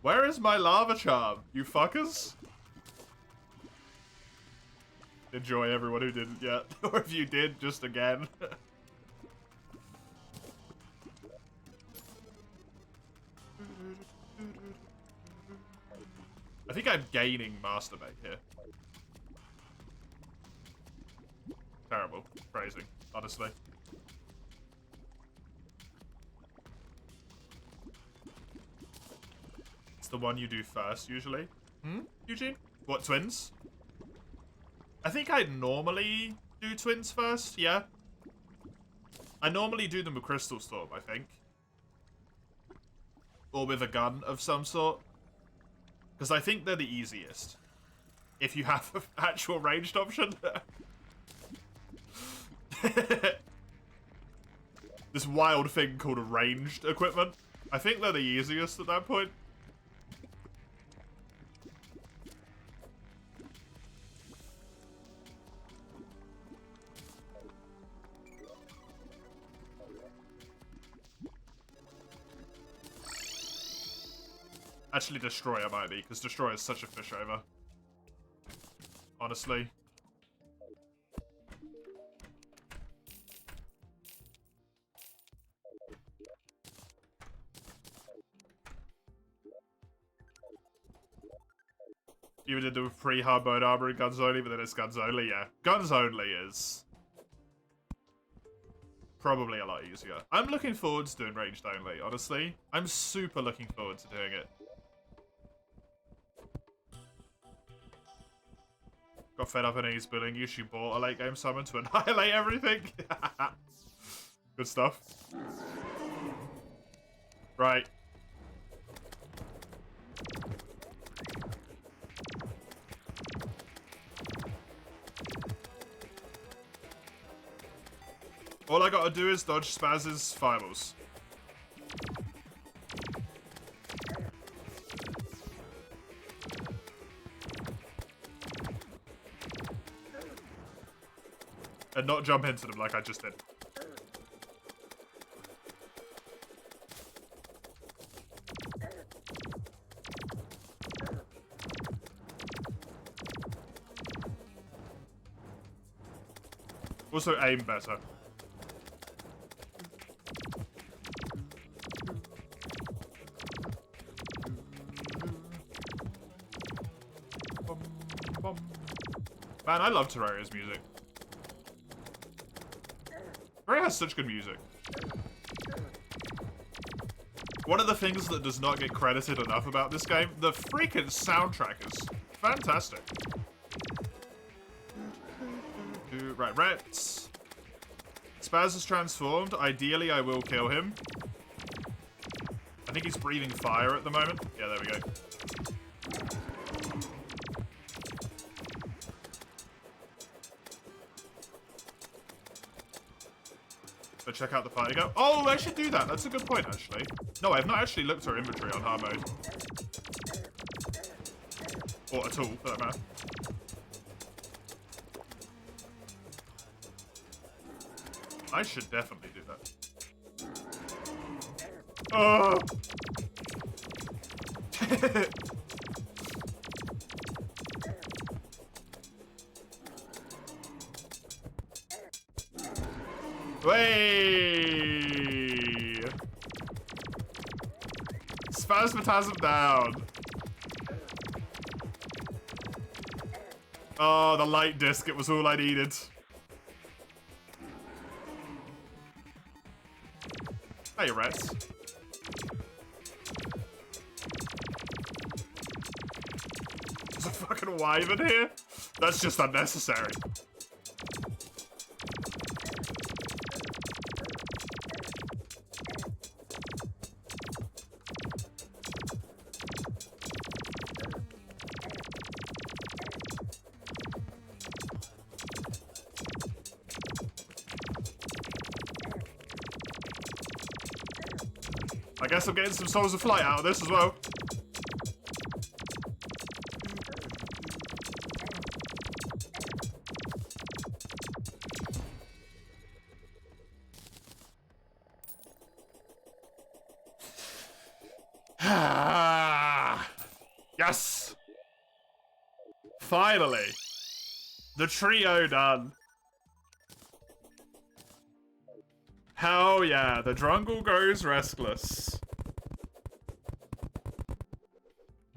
Where is my lava charm, you fuckers? Enjoy everyone who didn't yet. Or if you did, just again. I think I'm gaining masturbate here. Terrible phrasing, honestly. It's the one you do first, usually. Hmm? Eugene? What, twins? I think I normally do twins first, yeah. I normally do them with Crystal Storm, I think. Or with a gun of some sort. Because I think they're the easiest. If you have an actual ranged option. this wild thing called ranged equipment. I think they're the easiest at that point. Actually, Destroyer might be, because Destroyer is such a pushover. Honestly. You did do a pre-hard mode armor in Guns Only, but then it's Guns Only, yeah. Guns Only is probably a lot easier. I'm looking forward to doing Ranged Only, honestly. I'm super looking forward to doing it. Got fed up and he's billing you. She bought a late game summon to annihilate everything. Good stuff. Right. All I gotta do is dodge Spaz's fireballs. And not jump into them like I just did. Also aim better. Man, I love Terraria's music. Terraria has such good music. One of the things that does not get credited enough about this game, the freaking soundtrack is fantastic. Right, Rets. Spaz is transformed. Ideally, I will kill him. I think he's breathing fire at the moment. Yeah, there we go. So check out the party go. Oh, I should do that. That's a good point, actually. No, I have not actually looked at her inventory on hard mode. Or at all, for that matter. I should definitely do that. Oh! Way! Spasmatasm down. Oh, the light disc. It was all I needed. Hey, rats. There's a fucking wyvern here? That's just unnecessary. I guess I'm getting some Souls of Flight out of this as well. Yes! Finally! The trio done. Hell yeah, the Drungle goes restless.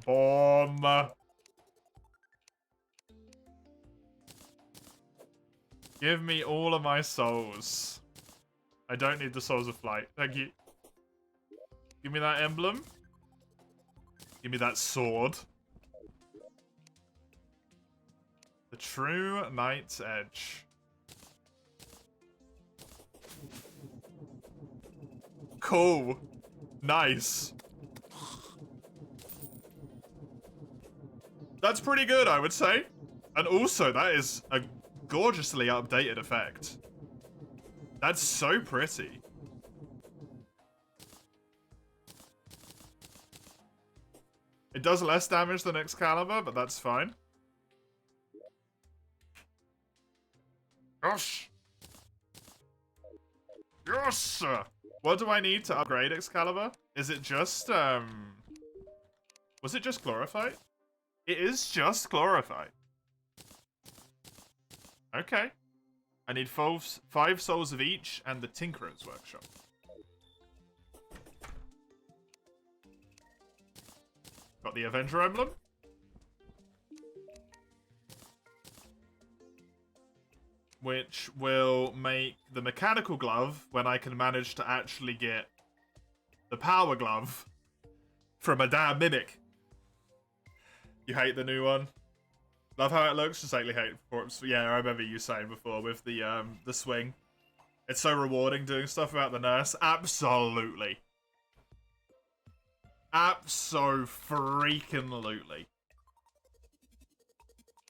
Bomb. Give me all of my souls. I don't need the Souls of Flight. Thank you. Give me that emblem. Give me that sword. The True Knight's Edge. Cool. Nice. That's pretty good, I would say. And also, that is a gorgeously updated effect. That's so pretty. It does less damage than Excalibur, but that's fine. Gosh! Yes! What do I need to upgrade Excalibur? Is it just, was it just Glorified? It is just Glorified. Okay. I need 5 souls of each and the Tinkerer's Workshop. Got the Avenger Emblem. Which will make the Mechanical Glove when I can manage to actually get the Power Glove from a damn Mimic. You hate the new one? Love how it looks, just lately hate Corpse. Yeah, I remember you saying before with the swing. It's so rewarding doing stuff about the nurse. Absolutely. Abso-freaking-lutely.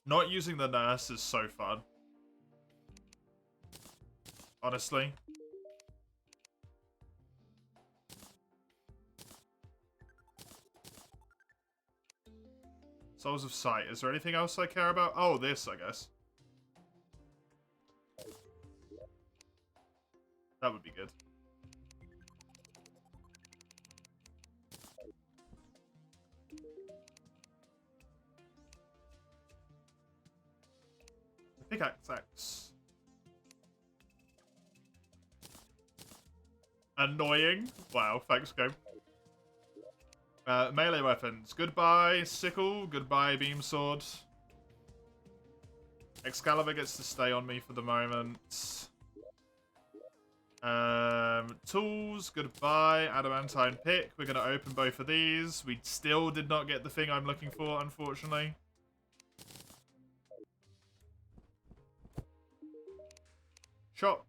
Not using the nurse is so fun. Honestly. Souls of Sight. Is there anything else I care about? Oh, this, I guess. That would be good. Pickaxe. Annoying. Wow, thanks, game. Melee weapons. Goodbye, Sickle. Goodbye, Beam Sword. Excalibur gets to stay on me for the moment. Tools. Goodbye. Adamantine Pick. We're going to open both of these. We still did not get the thing I'm looking for, unfortunately. Shop.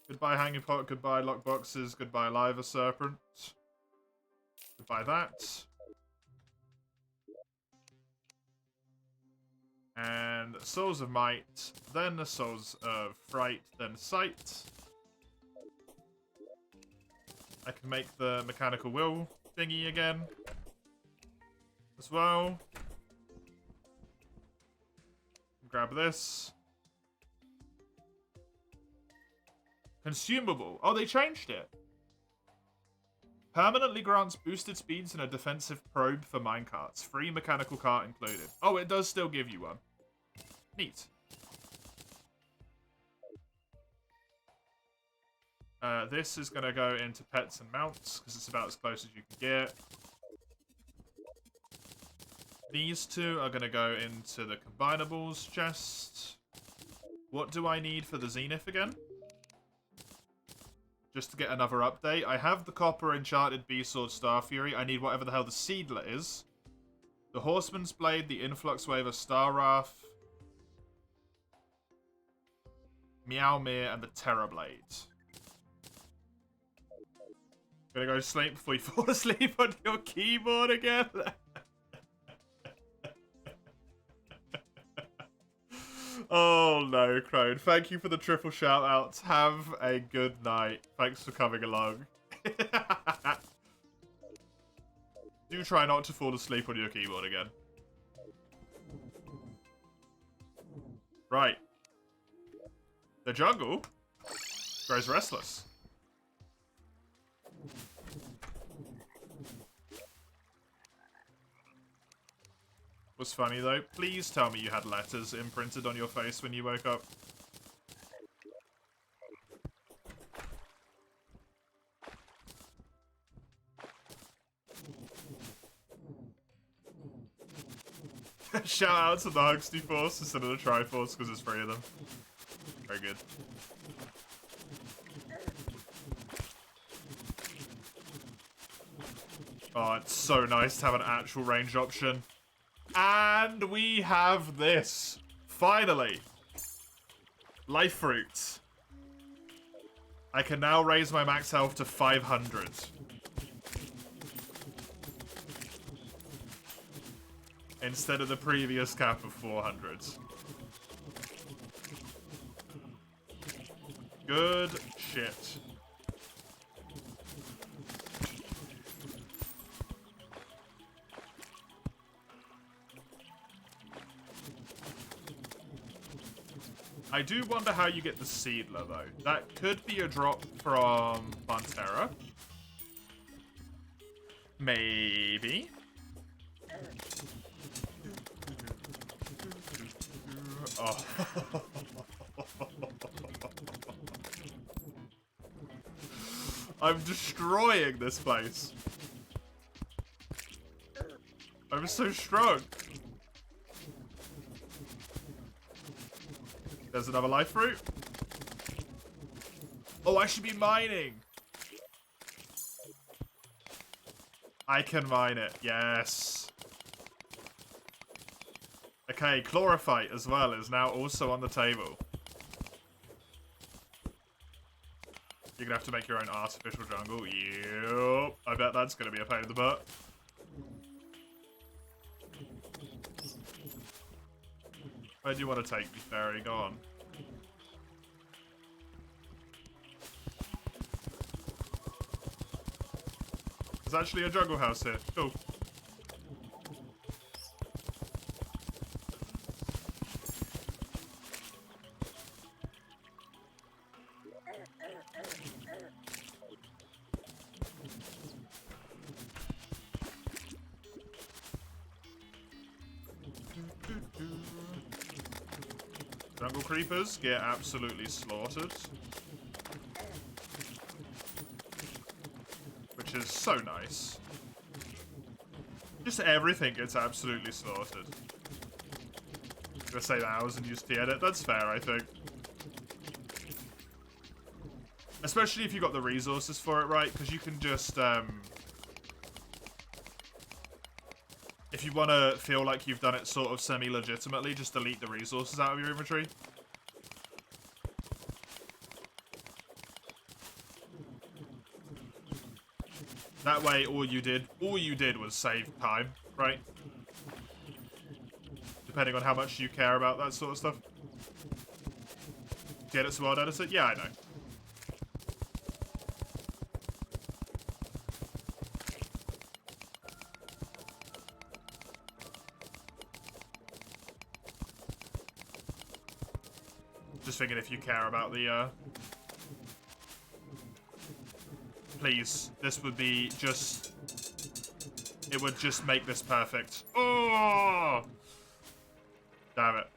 Goodbye, Hanging Pot. Goodbye, Lockboxes. Goodbye, Liver Serpent. Goodbye, that. And Souls of Might. Then the Souls of Fright. Then Sight. I can make the Mechanical Will thingy again. As well. Grab this. Consumable. Oh, they changed it. Permanently grants boosted speeds and a defensive probe for minecarts. Free mechanical cart included. Oh, it does still give you one. Neat. This is going to go into pets and mounts, because it's about as close as you can get. These two are going to go into the combinables chest. What do I need for the Zenith again? Just to get another update. I have the Copper Enchanted B-Sword Star Fury. I need whatever the hell the Seedler is. The Horseman's Blade, the Influx Wave of Star Wrath, Meowmere, and the Terror Blade. Gonna go to sleep before you fall asleep on your keyboard again. Oh no, Crone. Thank you for the triple shout outs. Have a good night. Thanks for coming along. Do try not to fall asleep on your keyboard again. Right. The jungle grows restless. Was funny though. Please tell me you had letters imprinted on your face when you woke up. Shout out to the Hugsty Force instead of the Triforce because there's 3 of them. Very good. Oh, it's so nice to have an actual range option. And we have this. Finally. Life Fruit. I can now raise my max health to 500. Instead of the previous cap of 400. Good shit. I do wonder how you get the Seedler, though. That could be a drop from Terra. Maybe. Oh. I'm destroying this place. I'm so strong. There's another life fruit. Oh, I should be mining. I can mine it. Yes. Okay, chlorophyte as well is now also on the table. You're gonna have to make your own artificial jungle. Yep. I bet that's gonna be a pain in the butt. Where do you want to take me, fairy? Go on. There's actually a jungle house here. Cool. Jungle creepers get absolutely slaughtered. Which is so nice. Just everything gets absolutely slaughtered. I'm gonna say that I wasn't used to edit. That's fair, I think. Especially if you got the resources for it, right? Because you can just, if you want to feel like you've done it sort of semi-legitimately, just delete the resources out of your inventory. That way, all you did was save time, right? Depending on how much you care about that sort of stuff. Get it, Sword Editor? Yeah, I know. Just thinking if you care about the, please, this would be just... It would just make this perfect. Oh! Damn it.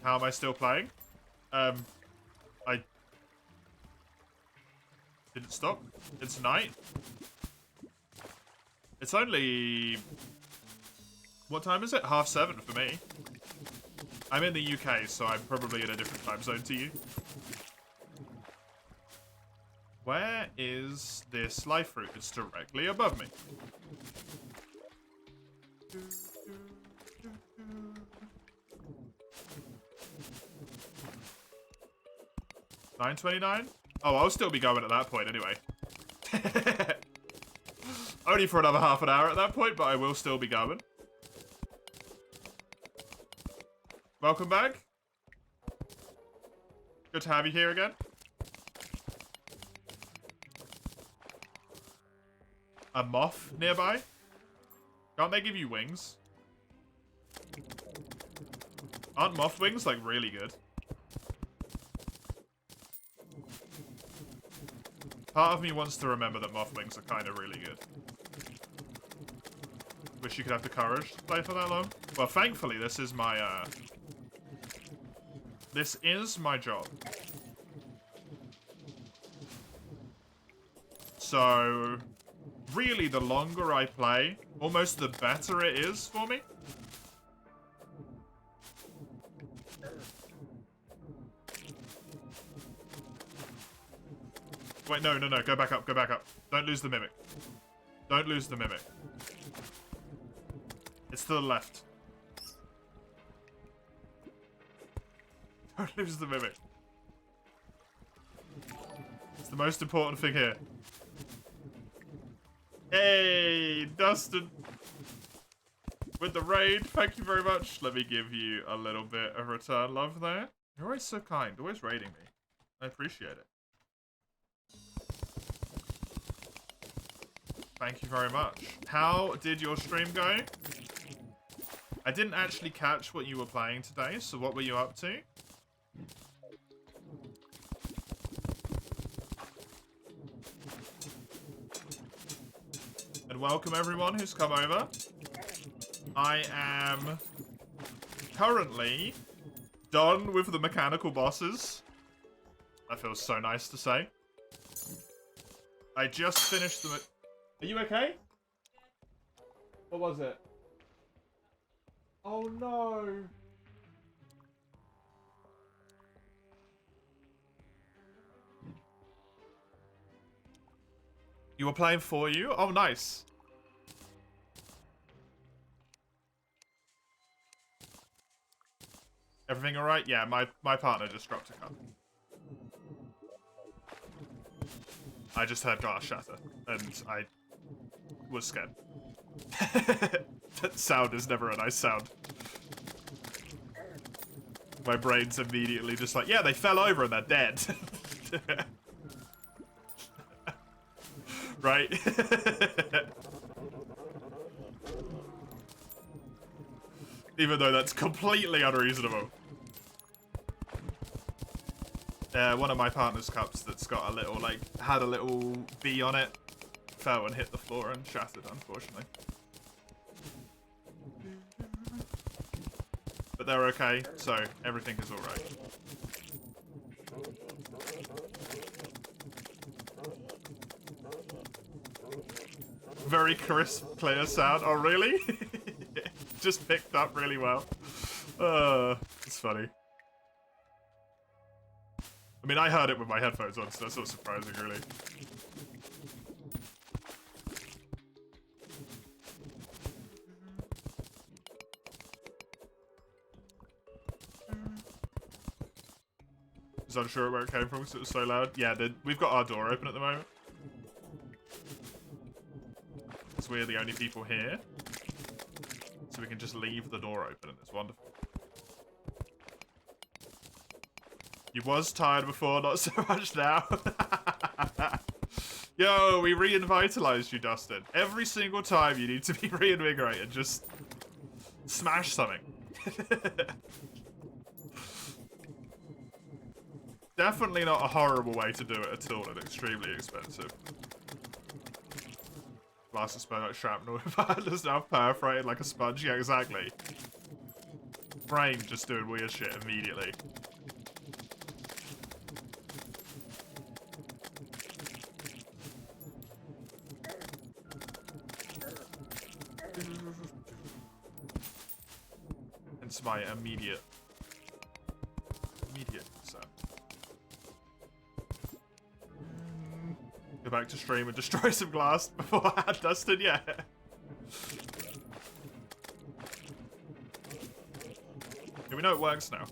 How am I still playing? I didn't stop. It's night. It's only... What time is it? 7:30 for me. I'm in the UK, so I'm probably in a different time zone to you. Where is this life fruit? It's directly above me. 9:29? Oh, I'll still be going at that point anyway. Only for another half an hour at that point, but I will still be going. Welcome back. Good to have you here again. A moth nearby? Can't they give you wings? Aren't moth wings, like, really good? Part of me wants to remember that moth wings are kind of really good. Wish you could have the courage to play for that long. Well, thankfully, this is my, this is my job. So, really, the longer I play, almost the better it is for me. Wait, no, no, no. Go back up, go back up. Don't lose the mimic. Don't lose the mimic. It's to the left. Don't lose the mimic. It's the most important thing here. Hey, Dustin. With the raid, thank you very much. Let me give you a little bit of return love there. You're always so kind, always raiding me. I appreciate it. Thank you very much. How did your stream go? I didn't actually catch what you were playing today, so what were you up to? And welcome everyone who's come over. I am currently done with the mechanical bosses. That feels so nice to say. I just finished the... Are you okay? What was it? Oh no! You were playing for you? Oh, nice. Everything alright? Yeah, my partner just dropped a cup. I just heard glass shatter, and I was scared. That sound is never a nice sound. My brain's immediately just like, yeah, they fell over and they're dead. Right? Even though that's completely unreasonable. One of my partner's cups that's got a little, like, had a little bee on it, fell and hit the floor and shattered, unfortunately. But they're okay, so everything is alright. Very crisp, clear sound. Oh, really? Just picked up really well. It's funny. I mean, I heard it with my headphones on, so that's not surprising, really. I was unsure where it came from because it was so loud. Yeah, we've got our door open at the moment. Because we're the only people here. So we can just leave the door open and it's wonderful. You was tired before, not so much now. Yo, we re-invitalized you, Dustin. Every single time you need to be reinvigorated, just smash something. Definitely not a horrible way to do it at all, and extremely expensive. Glass is like shrapnel, just now perforated like a sponge. Yeah, exactly. Brain just doing weird shit immediately. It's my immediate concern. Go back to stream and destroy some glass beforehand, Dustin, yeah. Yeah, we know it works now.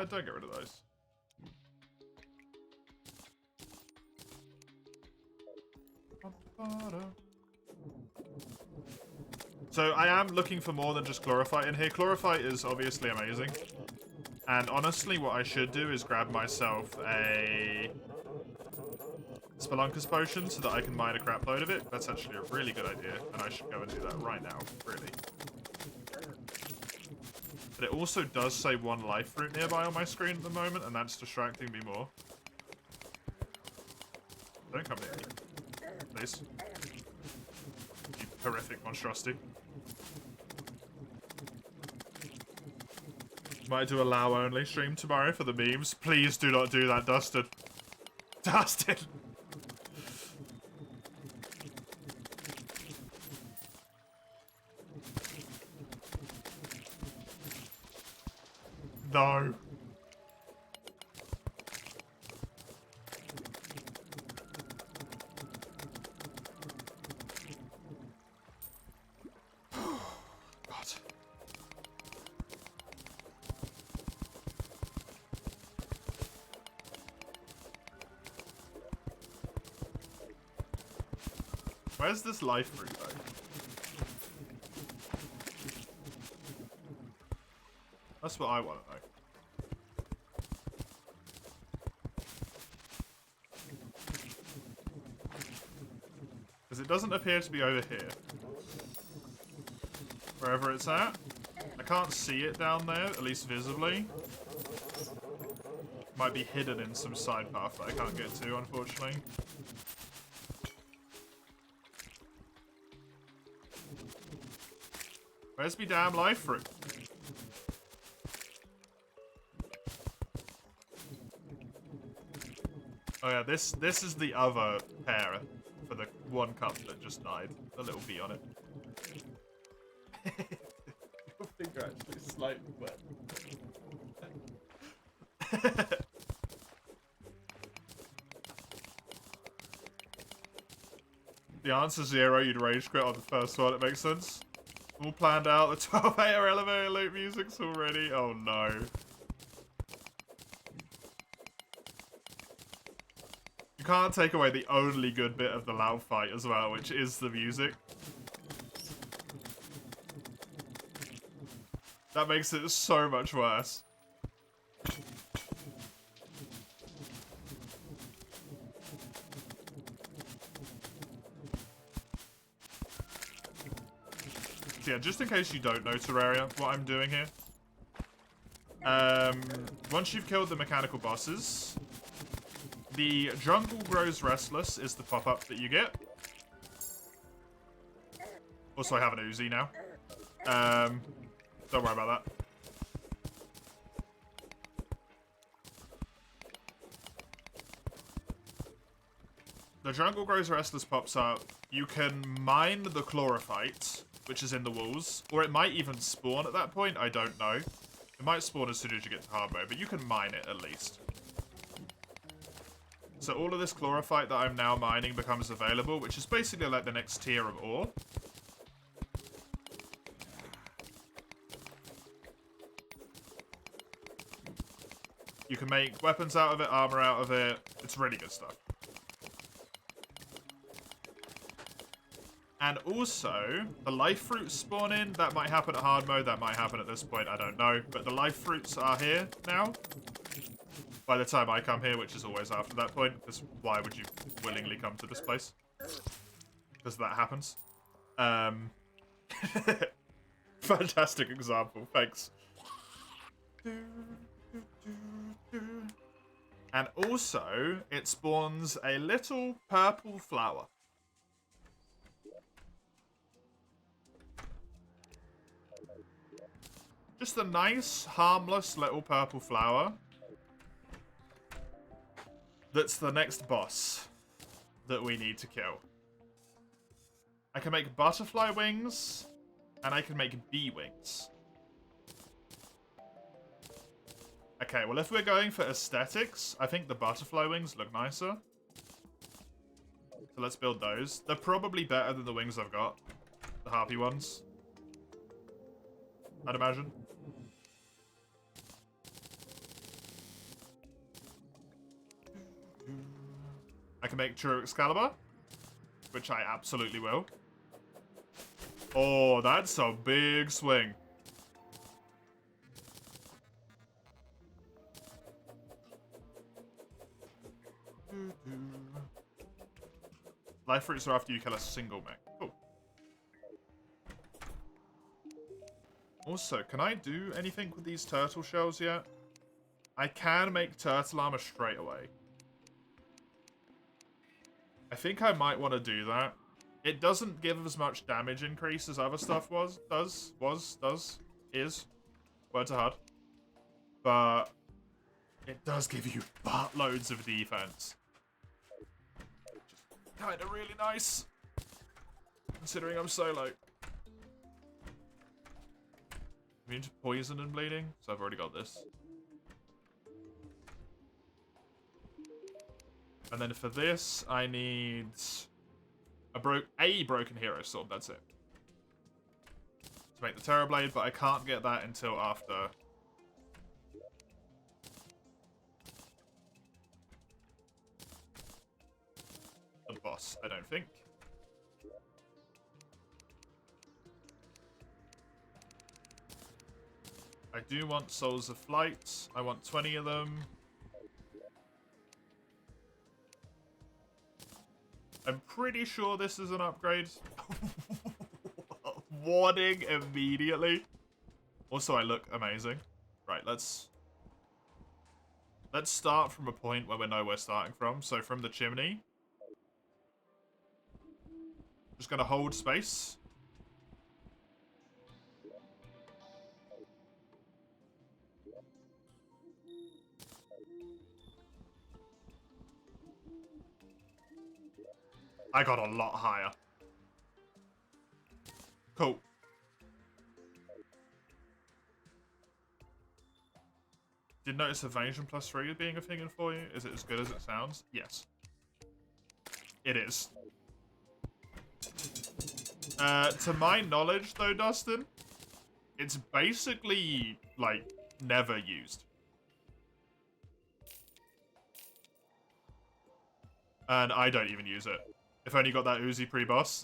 Don't get rid of those. So I am looking for more than just Chlorophyte in here. Chlorophyte is obviously amazing. And honestly, what I should do is grab myself a Spelunker's Potion so that I can mine a crap load of it. That's actually a really good idea, and I should go and do that right now, really. But it also does say one life fruit nearby on my screen at the moment, and that's distracting me more. Don't come near me, please. You horrific monstrosity. Might do a Lao only stream tomorrow for the memes. Please do not do that, Dustin. Dustin! No. God. Where's this life fruit, though? That's what I want to know. Because it doesn't appear to be over here. Wherever it's at. I can't see it down there, at least visibly. Might be hidden in some side path that I can't get to, unfortunately. Where's me damn life fruit? Oh yeah, this is the other pair for the one cup that just died. The little bee on it. Your finger actually slightly wet. The answer 0, you'd rage quit on the first one, it makes sense. All planned out, the 12 hour elevator loop music's already. Oh no. You can't take away the only good bit of the loud fight as well, which is the music. That makes it so much worse. So yeah, just in case you don't know Terraria, what I'm doing here. Once you've killed the mechanical bosses, the jungle grows restless is the pop-up that you get. Also, I have an Uzi now. Don't worry about that. The jungle grows restless pops up. You can mine the chlorophyte, which is in the walls, or it might even spawn at that point. I don't know. It might spawn as soon as you get to hard mode, but you can mine it at least. So all of this chlorophyte that I'm now mining becomes available, which is basically like the next tier of ore. You can make weapons out of it, armor out of it. It's really good stuff. And also, the life fruits spawn in. That might happen at hard mode. That might happen at this point. I don't know. But the life fruits are here now. By the time I come here, which is always after that point. Because why would you willingly come to this place? Because that happens. Fantastic example. Thanks. And also, it spawns a little purple flower. Just a nice, harmless little purple flower. That's the next boss that we need to kill. I can make butterfly wings, and I can make bee wings. Okay, well, if we're going for aesthetics, I think the butterfly wings look nicer. So let's build those. They're probably better than the wings I've got. The harpy ones. I'd imagine. I can make True Excalibur, which I absolutely will. Oh, that's a big swing. Life fruits are after you kill a single mech. Cool. Also, can I do anything with these turtle shells yet? I can make turtle armor straight away. I think I might want to do that. It doesn't give as much damage increase as other stuff is. Words are hard. But it does give you buttloads of defense. Just kind of really nice. Considering I'm solo. Immune to poison and bleeding, so I've already got this. And then for this, I need a broken hero sword. That's it. To make the Terror Blade, but I can't get that until after the boss, I don't think. do want Souls of Flight. I want 20 of them. I'm pretty sure this is an upgrade. Warning immediately. Also, I look amazing. Right, let's start from a point where we know we're starting from. So from the chimney. Just gonna hold space. I got a lot higher. Cool. Did notice evasion +3 being a thing for you? Is it as good as it sounds? Yes. It is. To my knowledge, though, Dustin, it's basically, like, never used. And I don't even use it. If I only got that Uzi pre-boss,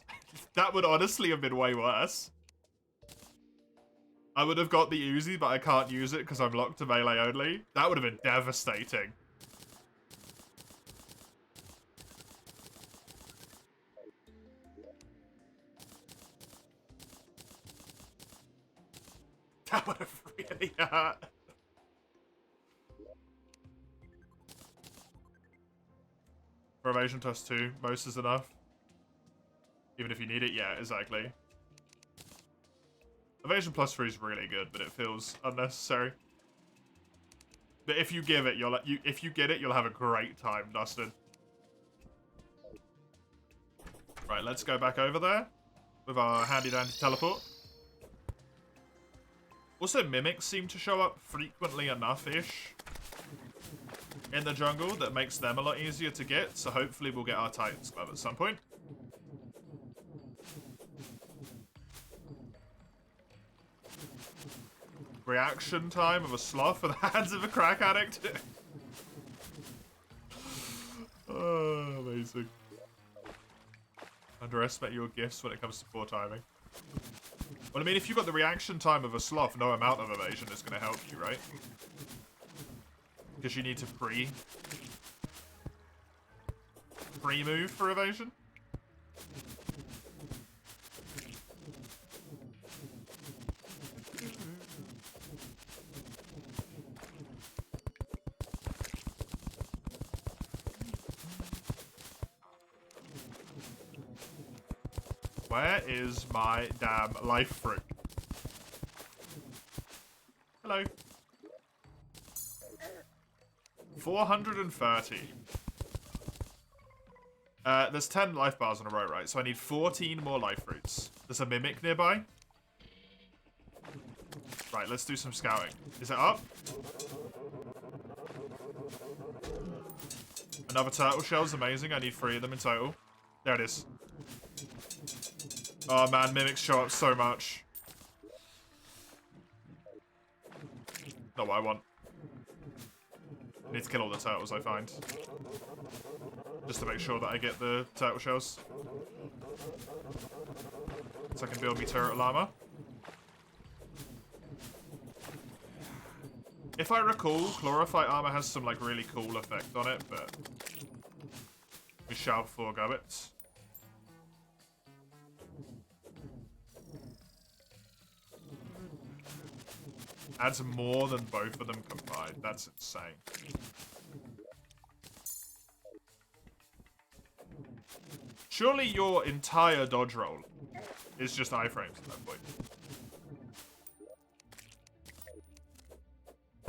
that would honestly have been way worse. I would have got the Uzi, but I can't use it because I'm locked to melee only. That would have been devastating. That would have really hurt. For evasion +2, most is enough. Even if you need it, yeah, exactly. Evasion +3 is really good, but it feels unnecessary. But if you give it, if you get it, you'll have a great time, Dustin. Right, let's go back over there with our handy dandy teleport. Also, mimics seem to show up frequently enough-ish in the jungle that makes them a lot easier to get, so hopefully we'll get our Titan's Glove at some point. Reaction time of a sloth for the hands of a crack addict. Oh, amazing. Underestimate your gifts when it comes to poor timing. Well, I mean, if you've got the reaction time of a sloth, no amount of evasion is going to help you, right? Because you need to pre-move for evasion. Where is my damn life fruit? Hello. 430. There's 10 life bars in a row, right? So I need 14 more life fruits. There's a mimic nearby. Right, let's do some scouting. Is it up? Another turtle shell's amazing. I need 3 of them in total. There it is. Oh man, mimics show up so much. Not what I want. I need to kill all the turtles I find. Just to make sure that I get the turtle shells. So I can build me turret armor. If I recall, chlorophyte armor has some like really cool effect on it, but we shall forego it. Adds more than both of them combined. That's insane. Surely your entire dodge roll is just iframes at that point.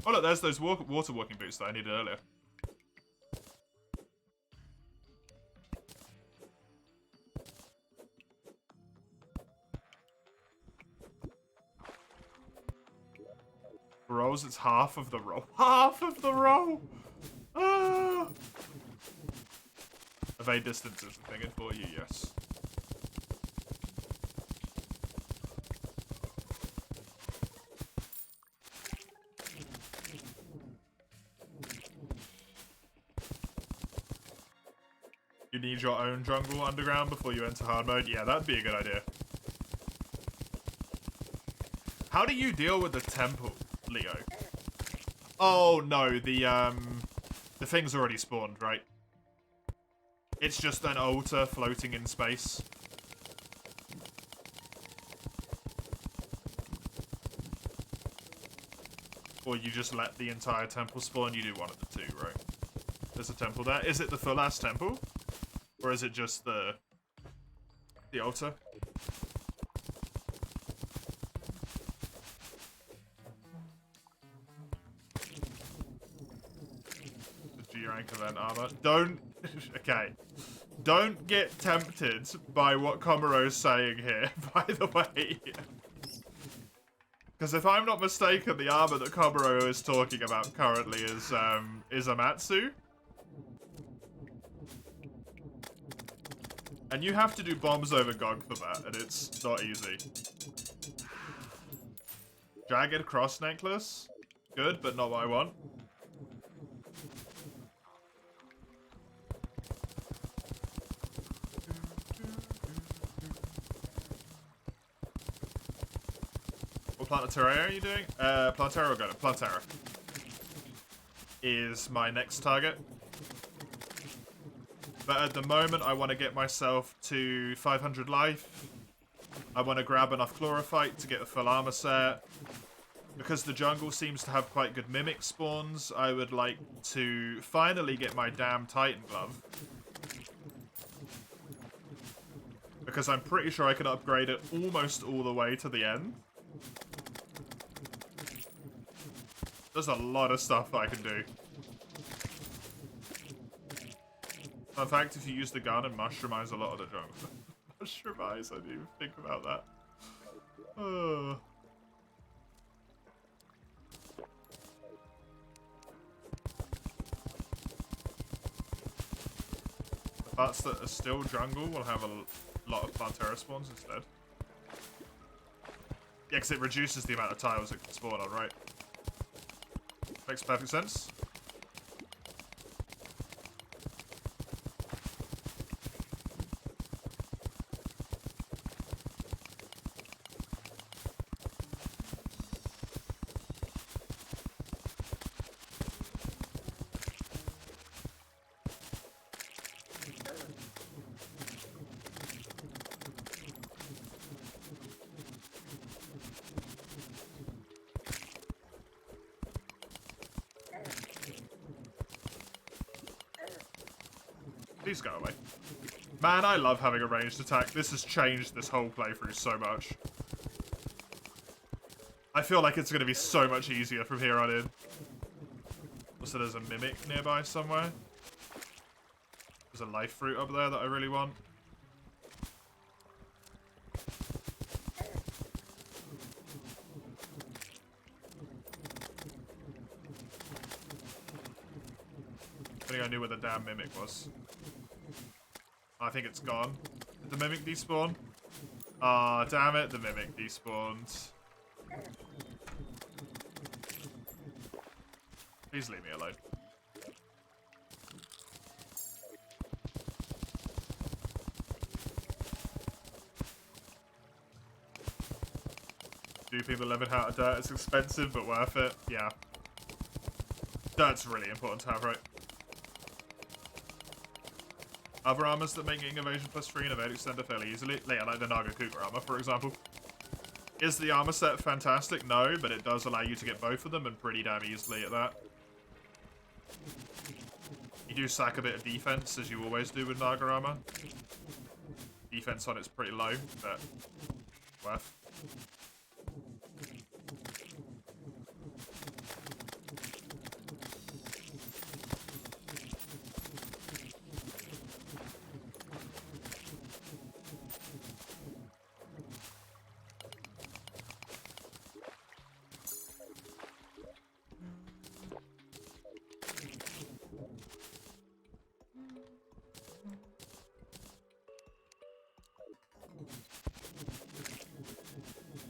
Oh look, there's those water walking boots that I needed earlier. Rolls, it's half of the roll. Half of the roll! Ah! Evade distance is the thing for you, yes. You need your own jungle underground before you enter hard mode? Yeah, that'd be a good idea. How do you deal with the temple Leo. Oh, no, the thing's already spawned, right? It's just an altar floating in space. Or you just let the entire temple spawn, you do one of the two, right? There's a temple there. Is it the full-ass temple? Or is it just the altar? The G-rank event armor. Don't... okay. Don't get tempted by what Komaro's saying here, by the way. Because if I'm not mistaken, the armor that Komaro is talking about currently is Amatsu. And you have to do bombs over Gog for that, and it's not easy. Jagged cross necklace. Good, but not what I want. What plant of Terraria are you doing? Plantera or Gunner? Plantera is my next target. But at the moment, I want to get myself to 500 life. I want to grab enough chlorophyte to get the full armor set. Because the jungle seems to have quite good mimic spawns, I would like to finally get my damn Titan glove. Because I'm pretty sure I can upgrade it almost all the way to the end. There's a lot of stuff I can do. In fact, if you use the gun and mushroomize a lot of the jungle. Mushroomize, I didn't even think about that. Oh. The parts that are still jungle will have a lot of Plantera spawns instead. Yeah, because it reduces the amount of tiles it can spawn on, right? Makes perfect sense. Please go away. Man, I love having a ranged attack. This has changed this whole playthrough so much. I feel like it's going to be so much easier from here on in. Also, there's a mimic nearby somewhere. There's a life fruit up there that I really want. I think I knew where the damn mimic was. I think it's gone. Did the mimic despawn? Ah, damn it, the mimic despawned. Please leave me alone. Duping the 11 out of dirt is expensive, but worth it. Yeah. Dirt's really important to have, right? Other armors that make getting evasion +3 and evade extender fairly easily. Yeah, like the Naga Cougar armor, for example. Is the armor set fantastic? No, but it does allow you to get both of them and pretty damn easily at that. You do sack a bit of defense, as you always do with Naga armor. Defense on it's pretty low, but worth.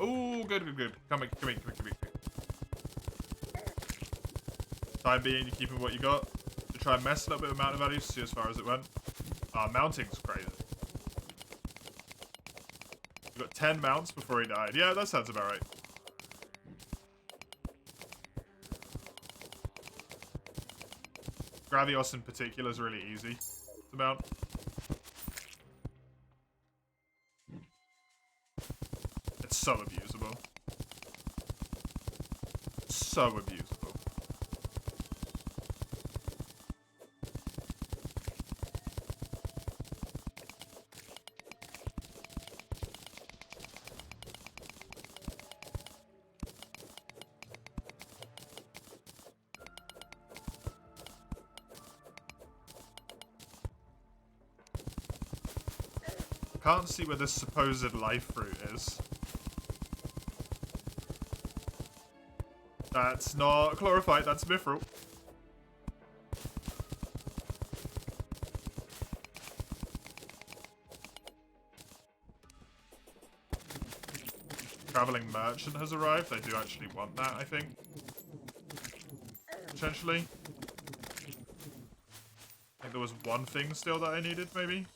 Oh, good. Come in. Time being, you're keeping what you got. To try and mess it up with the mountain values, see as far as it went. Mounting's crazy. You got 10 mounts before he died. Yeah, that sounds about right. Gravios in particular is really easy to mount. It's so abusable. So abusable. Can't see where this supposed life fruit is. That's not chlorophyte, that's mithril. Traveling merchant has arrived. I do actually want that, I think. Potentially. I think there was one thing still that I needed, maybe.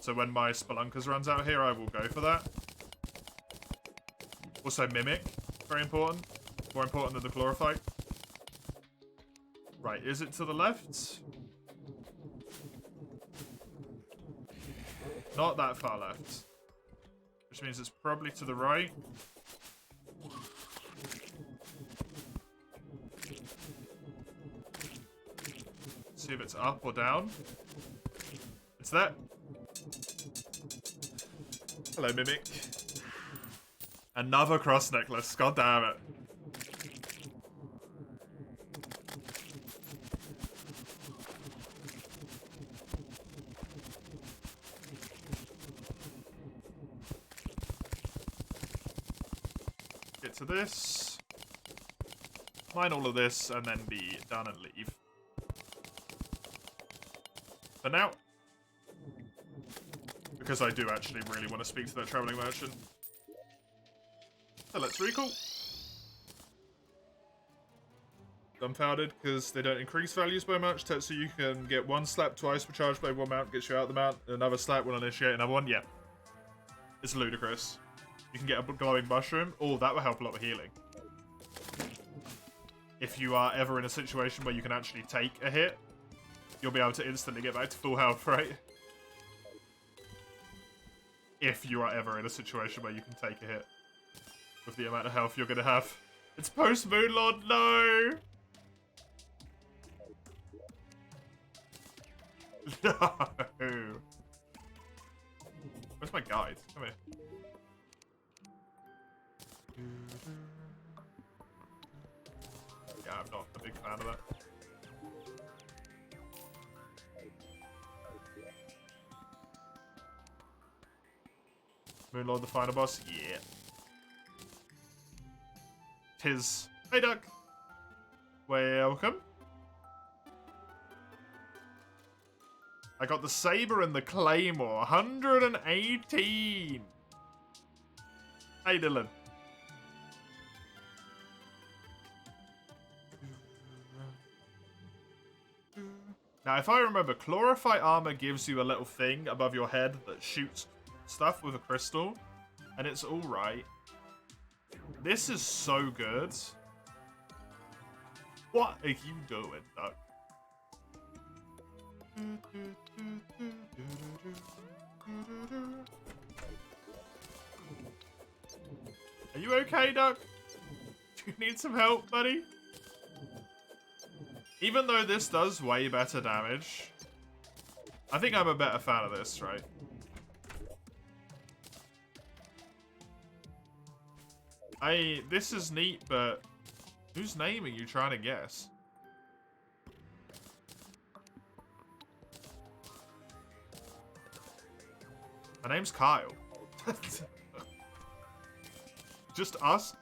So when my Spelunkers runs out here, I will go for that. Also Mimic, very important. More important than the Chlorophyte. Right, is it to the left? Not that far left. Which means it's probably to the right. See if it's up or down. It's that. Hello, Mimic. Another cross necklace. God damn it. Get to this. Mine all of this and then be done and leave. For now. Because I do actually really want to speak to that traveling merchant. So let's recall. Dumbfounded, because they don't increase values by much. So you can get one slap twice for charge by one mount, gets you out of the mount. Another slap will initiate another one. Yeah. It's ludicrous. You can get a glowing mushroom. Oh, that will help a lot with healing. If you are ever in a situation where you can actually take a hit, you'll be able to instantly get back to full health, right? If you are ever in a situation where you can take a hit with the amount of health you're going to have. It's post-Moonlord, no! No! Where's my guide? Come here. Yeah, I'm not a big fan of that. Moonlord the final boss? Yeah. Tis. Hey, Duck. Welcome. I got the Saber and the Claymore. 118. Hey, Dylan. Now, if I remember, Chlorophyte armor gives you a little thing above your head that shoots stuff with a crystal, and it's alright. This is so good. What are you doing, Duck? Are you okay, Duck? Do you need some help, buddy? Even though this does way better damage, I think I'm a better fan of this, right? This is neat, but whose name are you trying to guess? My name's Kyle. Just us.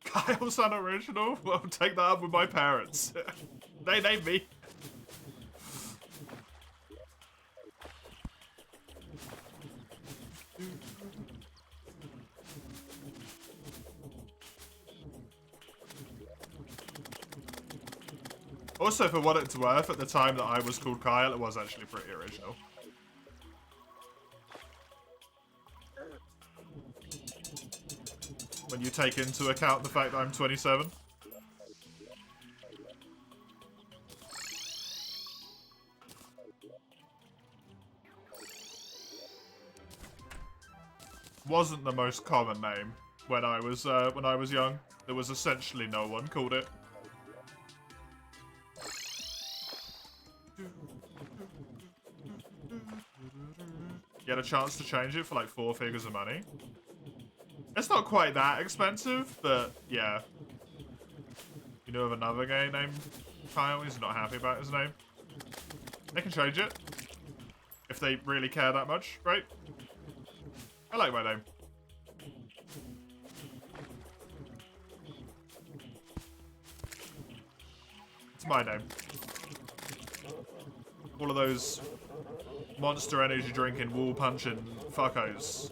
Kyle's unoriginal? Well, take that up with my parents. They named me. Also, for what it's worth, at the time that I was called Kyle, it was actually pretty original. When you take into account the fact that I'm 27. Wasn't the most common name when I was young. There was essentially no one called it. You had a chance to change it for like 4 figures of money. It's not quite that expensive, but yeah. You know of another guy named Kyle who's not happy about his name? They can change it. If they really care that much, right? I like my name. It's my name. All of those Monster Energy drinking, wall punching fuckos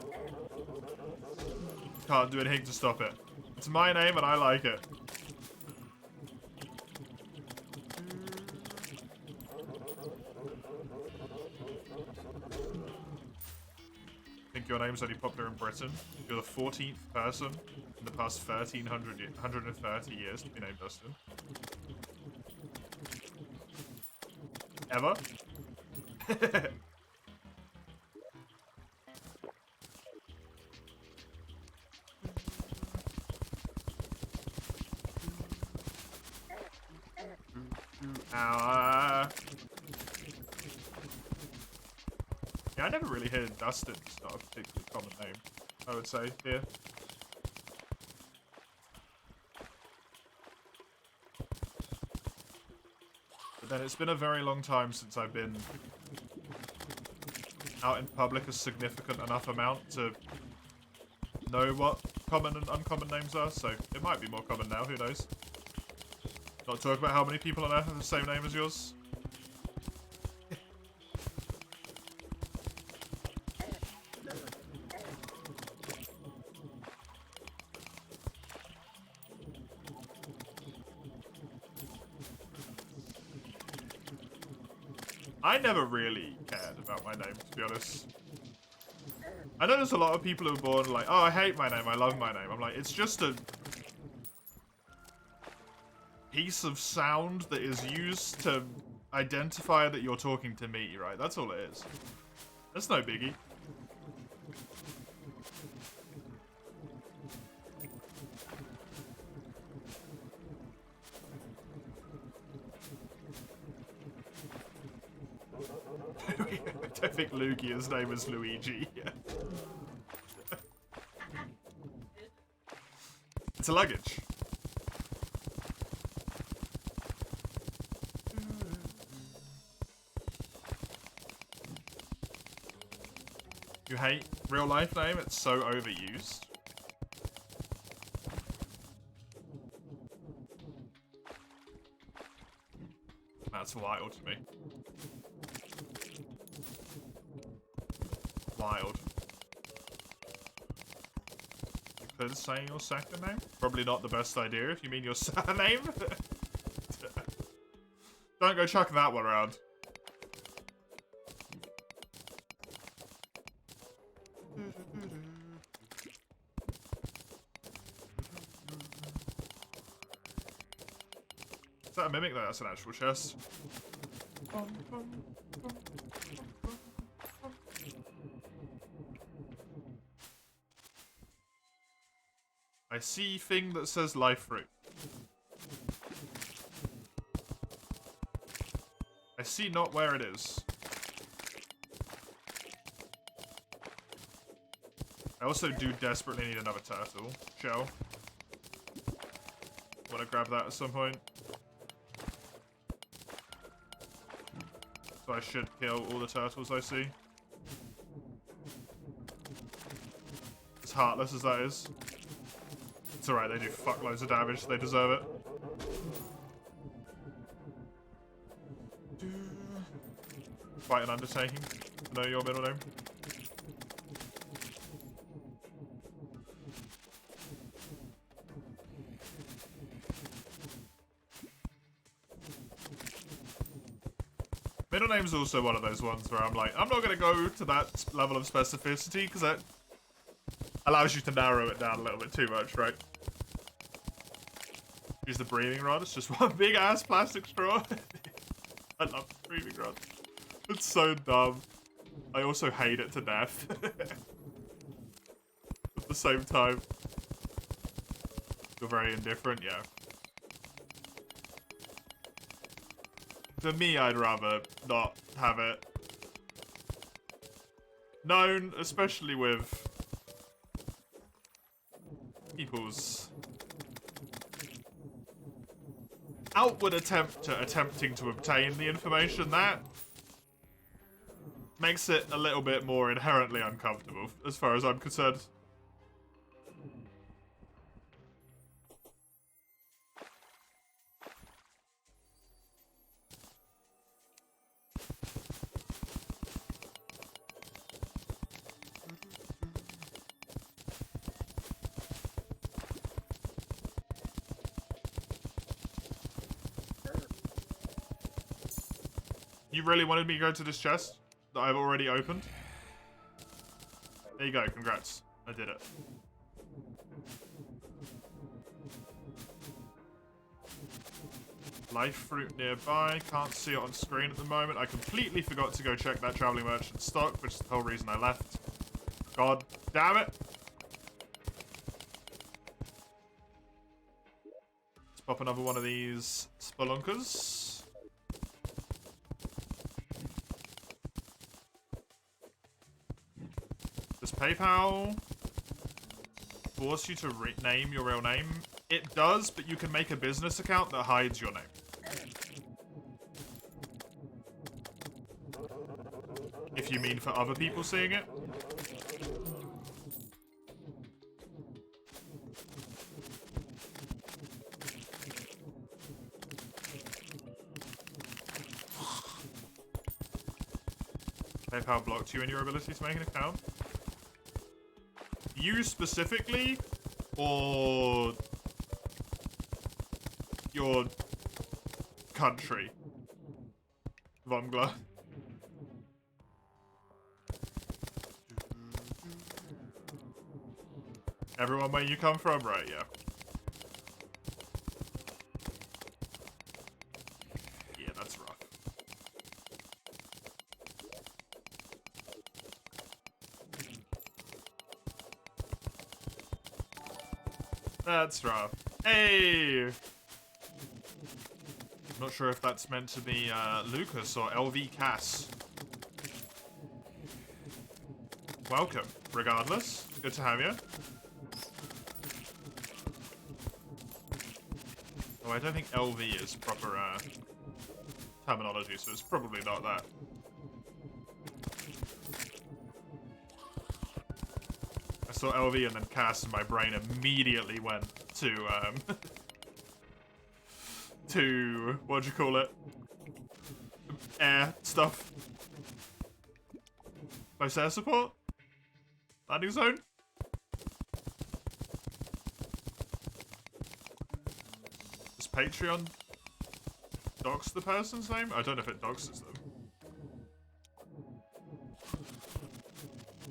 can't do anything to stop it. It's my name and I like it. I think your name's only popular in Britain. You're the 14th person in the past 130 years to be named Dustin. Ever? Yeah, I never really hear Dustin. It's not a particularly common name, I would say, here. But then it's been a very long time since I've been out in public a significant enough amount to know what common and uncommon names are, so it might be more common now, who knows. Not talk about how many people on Earth have the same name as yours. I never really cared about my name, to be honest. I know there's a lot of people who are born like, oh, I hate my name, I love my name. I'm like, it's just a piece of sound that is used to identify that you're talking to me, right? That's all it is. That's no biggie. I think Lugia's name is Luigi. It's a luggage. You hate real life name? It's so overused. That's wild to me. Wild. Consider saying your second name? Probably not the best idea if you mean your surname. Don't go chucking that one around. Is that a mimic? No, that's an actual chest. I see thing that says life fruit. I see not where it is. I also do desperately need another turtle shell. Want to grab that at some point. So I should kill all the turtles I see. As heartless as that is. It's alright, they do fuckloads of damage, they deserve it. Quite an undertaking to know your middle name. Middle name's also one of those ones where I'm like, I'm not going to go to that level of specificity because that allows you to narrow it down a little bit too much, right? Use the breathing rod. It's just one big ass plastic straw. I love the breathing rod. It's so dumb. I also hate it to death. At the same time. You're very indifferent, yeah. For me, I'd rather not have it known, especially with people's outward attempting to obtain the information. That makes it a little bit more inherently uncomfortable, as far as I'm concerned. You really wanted me to go to this chest that I've already opened? There you go, congrats. I did it. Life fruit nearby, can't see it on screen at the moment. I completely forgot to go check that traveling merchant stock, which is the whole reason I left. God damn it! Let's pop another one of these spelunkers. Does PayPal force you to rename your real name? It does, but you can make a business account that hides your name. If you mean for other people seeing it. PayPal blocked you in your ability to make an account? You specifically, or your country, Vongla? Everyone where you come from, right? Yeah. Yeah, that's rough. That's rough. Hey! Not sure if that's meant to be Lucas or LV Cass. Welcome, regardless. Good to have you. Oh, I don't think LV is proper terminology, so it's probably not that. I saw LV and then Cass, and my brain immediately went to to what do you call it? Air stuff. Close air support? Landing zone? Does Patreon dox the person's name? I don't know if it doxes them.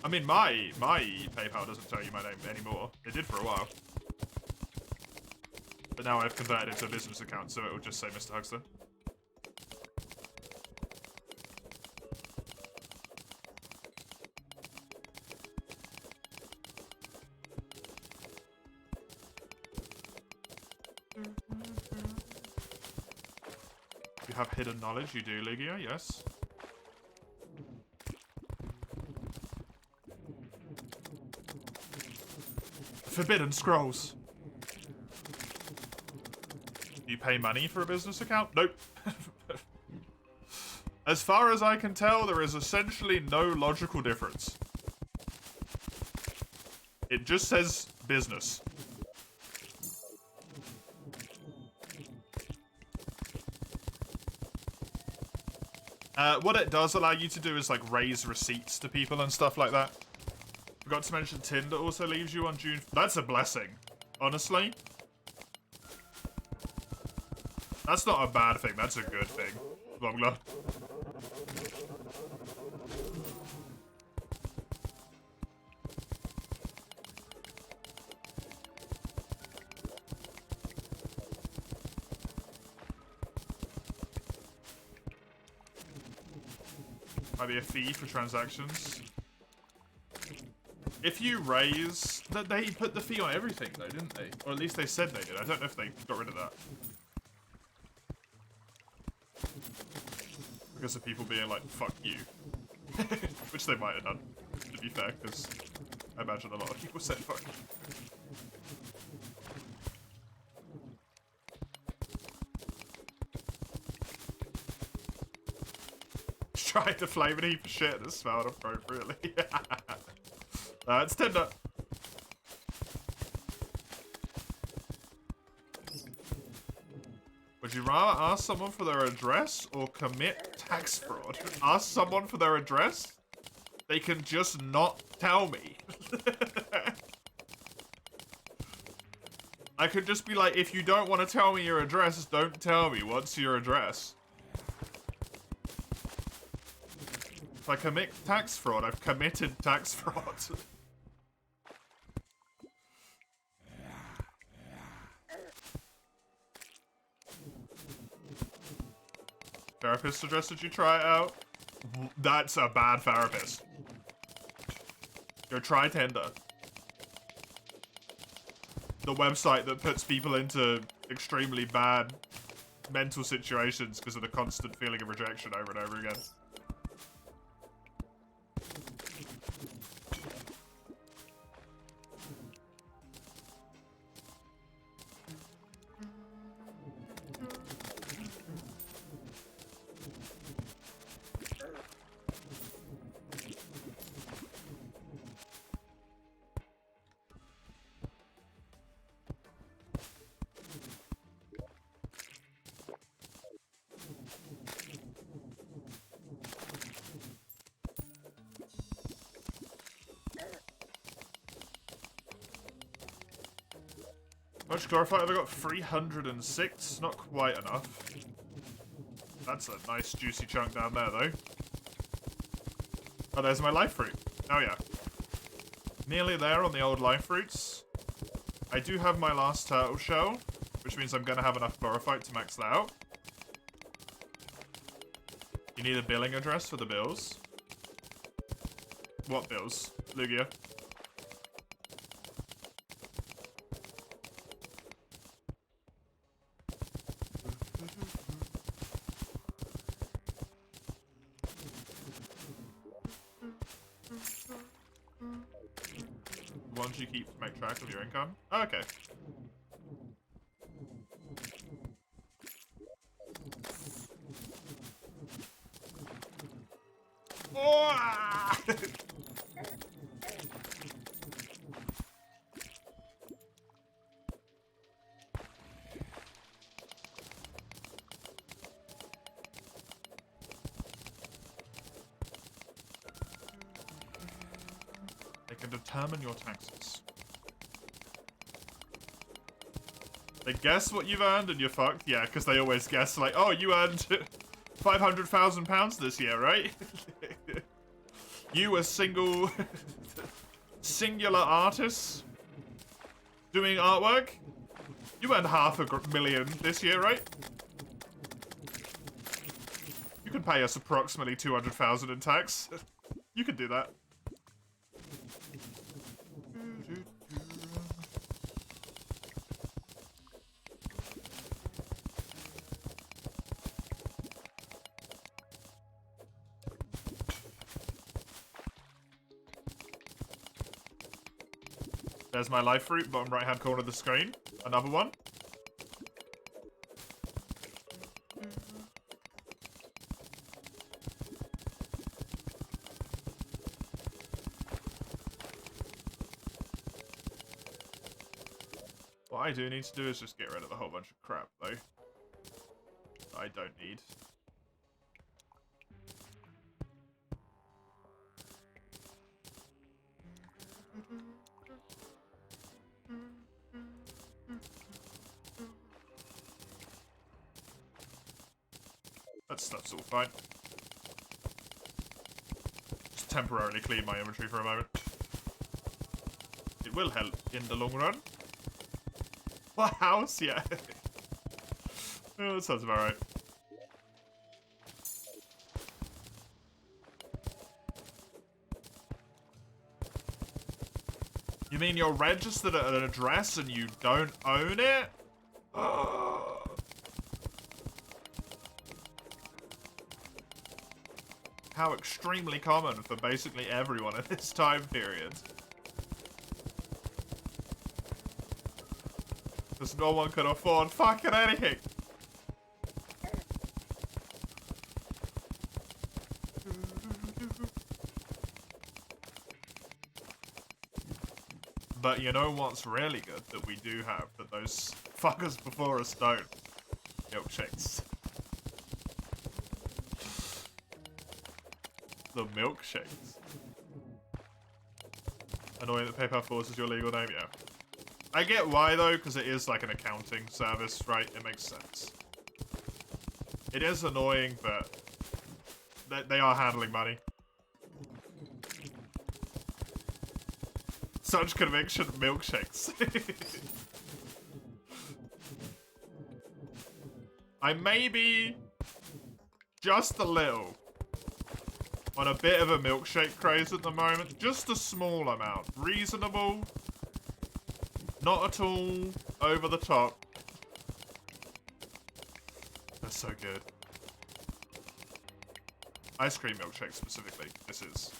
I mean, my PayPal doesn't tell you my name anymore. It did for a while. But now I've converted it to a business account, so it will just say Mr. Huxter. You have hidden knowledge, you do, Ligia, yes. Forbidden scrolls. Do you pay money for a business account? Nope. As far as I can tell, there is essentially no logical difference. It just says business. What it does allow you to do is like raise receipts to people and stuff like that. Forgot to mention Tinder also leaves you on June. That's a blessing, honestly. That's not a bad thing, that's a good thing. Long. Might be a fee for transactions. If you raise... They put the fee on everything, though, didn't they? Or at least they said they did. I don't know if they got rid of that. Because of people being like, fuck you. Which they might have done, to be fair, because I imagine a lot of people said fuck you. Tried to flame a heap of shit that smelled appropriately. It's tender. Would you rather ask someone for their address or commit tax fraud? Ask someone for their address? They can just not tell me. I could just be like, if you don't want to tell me your address, don't tell me. What's your address? If I commit tax fraud, I've committed tax fraud. Therapist suggested you try it out. That's a bad therapist. Go try Tinder. The website that puts people into extremely bad mental situations because of the constant feeling of rejection over and over again. How much Glorified have I got? 306? Not quite enough. That's a nice juicy chunk down there, though. Oh, there's my life fruit. Oh, yeah. Nearly there on the old life fruits. I do have my last turtle shell, which means I'm going to have enough Glorified to max that out. You need a billing address for the bills. What bills? Lugia. Ones you keep to make track of your income? Oh, okay. Oh! They can determine your taxes. They guess what you've earned and you're fucked. Yeah, because they always guess like, oh, you earned £500,000 this year, right? You a singular artist doing artwork? You earned $500,000 this year, right? You can pay us approximately $200,000 in tax. You could do that. There's my life fruit, bottom right hand corner of the screen. Another one. What I do need to do is just get rid of a whole bunch of crap, though. That I don't need. That stuff's all fine. Just temporarily clean my inventory for a moment. It will help in the long run. What house? Yeah. Oh, that sounds about right. mean you're registered at an address and you don't own it? How extremely common for basically everyone at this time period. Because no one can afford fucking anything. But you know what's really good that we do have that those fuckers before us don't? Milkshakes. The milkshakes. Annoying that PayPal forces your legal name, yeah. I get why though, because it is like an accounting service, right? It makes sense. It is annoying, but they are handling money. Such conviction, milkshakes. I may be just a little on a bit of a milkshake craze at the moment. Just a small amount. Reasonable. Not at all over the top. They're so good. Ice cream milkshake specifically. This is.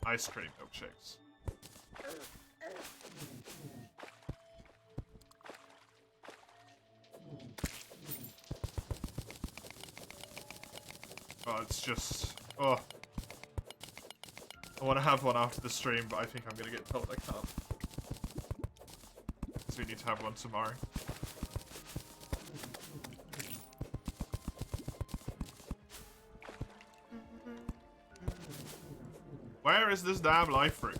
Ice cream milkshakes. Oh, it's just... Oh. I want to have one after the stream, but I think I'm going to get told I can't. So we need to have one tomorrow. Where is this damn life fruit?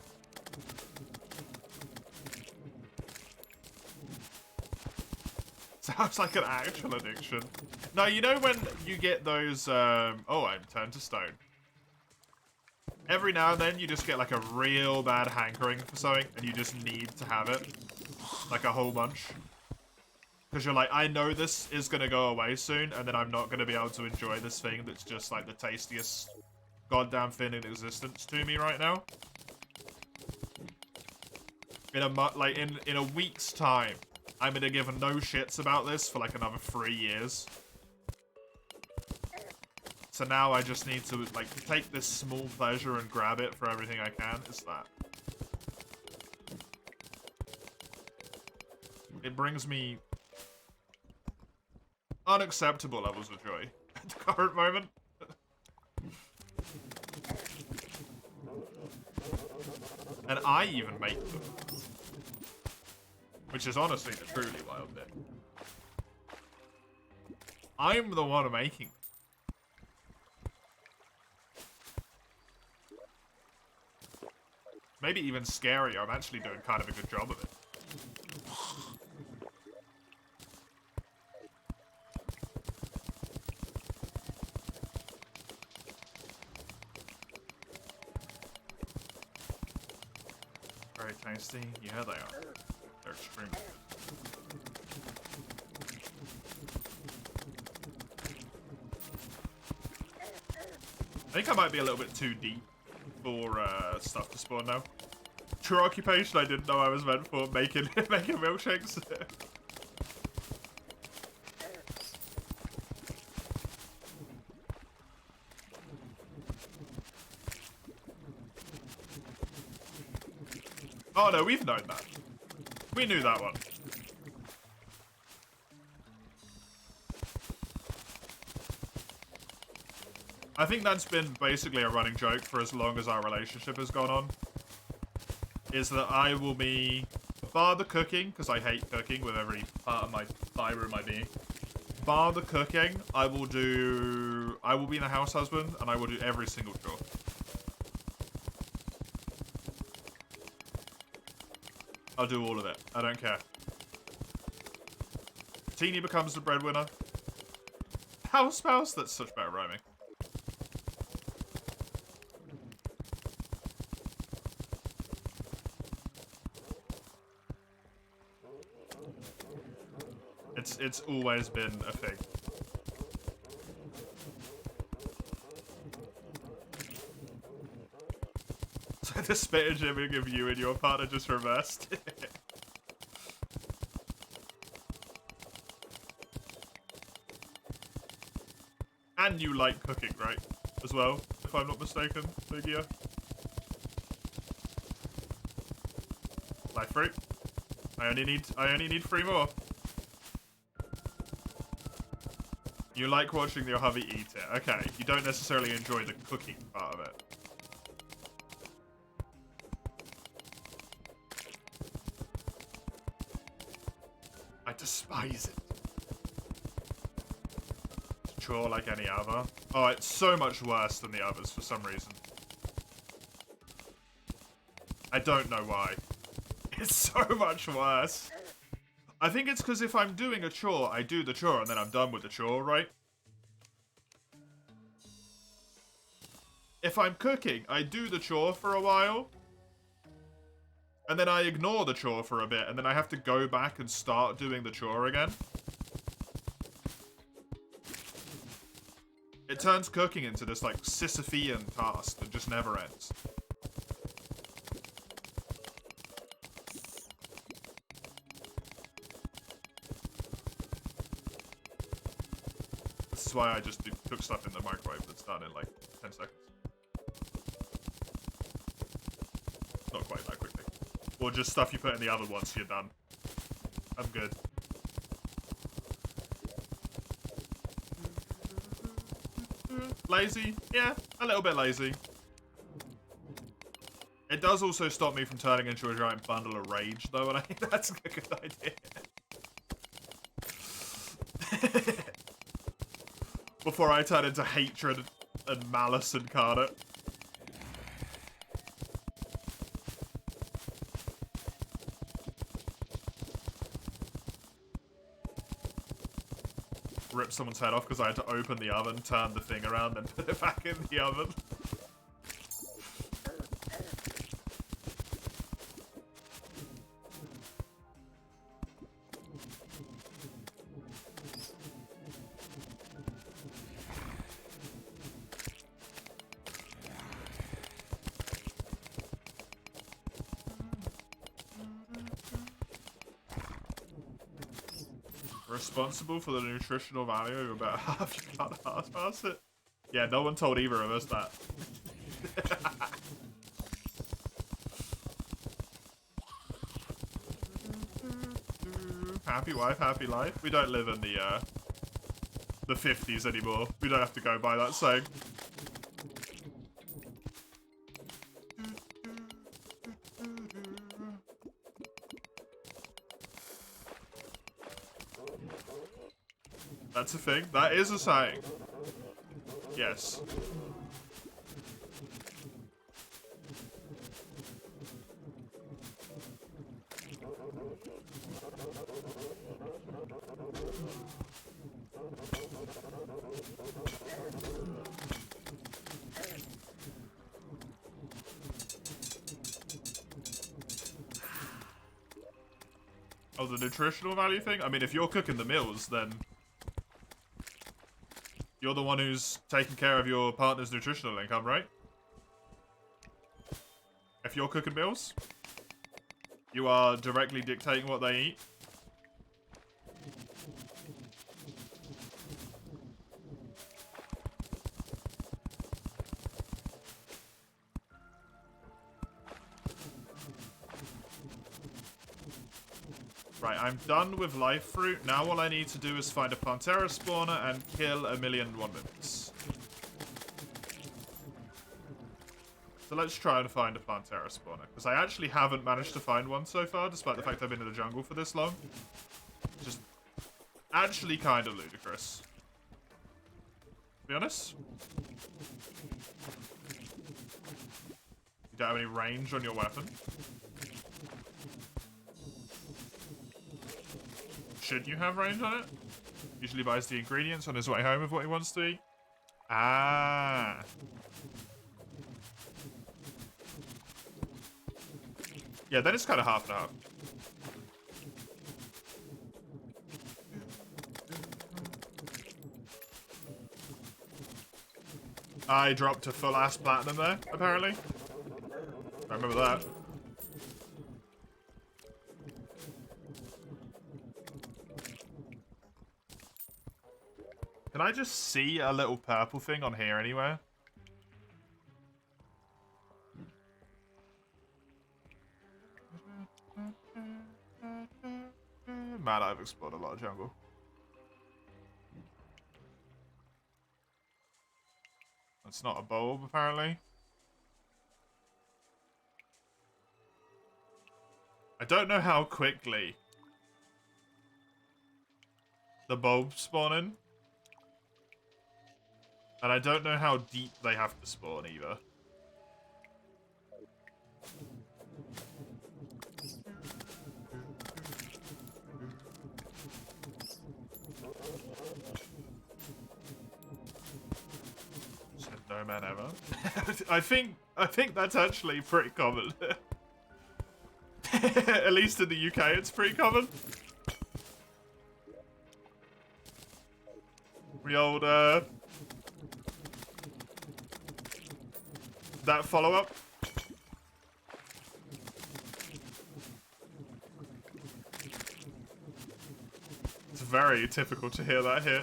Sounds like an actual addiction. No, you know when you get those, oh, I'm turned to stone. Every now and then you just get like a real bad hankering for something and you just need to have it. Like a whole bunch. Because you're like, I know this is going to go away soon and then I'm not going to be able to enjoy this thing that's just like the tastiest goddamn thing in existence to me right now. In a week's time, I'm gonna give no shits about this for like another 3 years. So now I just need to like take this small pleasure and grab it for everything I can. It's that. It brings me unacceptable levels of joy at the current moment. And I even make them. Which is honestly the truly wild bit. I'm the one making them. Maybe even scarier. I'm actually doing kind of a good job of it. Very tasty. Yeah, they are. They're extremely good. I think I might be a little bit too deep for stuff to spawn now. True occupation I didn't know I was meant for, making milkshakes. Oh no, we've known that. We knew that one. I think that's been basically a running joke for as long as our relationship has gone on. Is that I will be, bar the cooking, because I hate cooking with every part of my fiber in my being. Bar the cooking, I will be the house husband, and I will do every single chore. I'll do all of it. I don't care. Teeny becomes the breadwinner. House spouse? That's such better rhyming. It's always been a thing. So the spittage image of you and your partner just reversed. And you like cooking, right? As well, if I'm not mistaken, Lugia. Life fruit. I only need 3 more. You like watching your hubby eat it. Okay, you don't necessarily enjoy the cooking part of it. I despise it. It's a chore like any other. Oh, it's so much worse than the others for some reason. I don't know why. It's so much worse. I think it's because if I'm doing a chore, I do the chore and then I'm done with the chore, right? If I'm cooking, I do the chore for a while. And then I ignore the chore for a bit, and then I have to go back and start doing the chore again. It turns cooking into this, like, Sisyphean task that just never ends. This is why I just cook stuff in the microwave that's done in, like, 10 seconds. Not quite that quickly. Or just stuff you put in the oven once you're done. I'm good. Lazy? Yeah, a little bit lazy. It does also stop me from turning into a giant bundle of rage, though, and I think that's a good idea. Before I turn into hatred and malice incarnate. Rip someone's head off because I had to open the oven, turn the thing around, then put it back in the oven. Responsible for the nutritional value of about half, you can't half-pass it. Yeah, no one told either of us that. Happy wife, happy life. We don't live in the 50s anymore. We don't have to go by that saying. That's a thing. That is a saying. Yes. Oh, the nutritional value thing? I mean, if you're cooking the meals, then you're the one who's taking care of your partner's nutritional income, right? If you're cooking meals, you are directly dictating what they eat. Right, I'm done with life fruit. Now all I need to do is find a Pantera spawner and kill a million mimics. So let's try and find a Pantera spawner. Because I actually haven't managed to find one so far, despite the fact I've been in the jungle for this long. Just actually kind of ludicrous. To be honest. You don't have any range on your weapon. Should you have range on it? Usually buys the ingredients on his way home of what he wants to eat. Ah. Yeah, then it's kind of half and half. I dropped a full-ass platinum there, apparently. I remember that. Can I just see a little purple thing on here anywhere? Man, I've explored a lot of jungle. It's not a bulb, apparently. I don't know how quickly the bulbs spawn in. And I don't know how deep they have to spawn either. Said no man ever. I think that's actually pretty common. At least in the UK, it's pretty common. The old that follow-up. It's very typical to hear that here.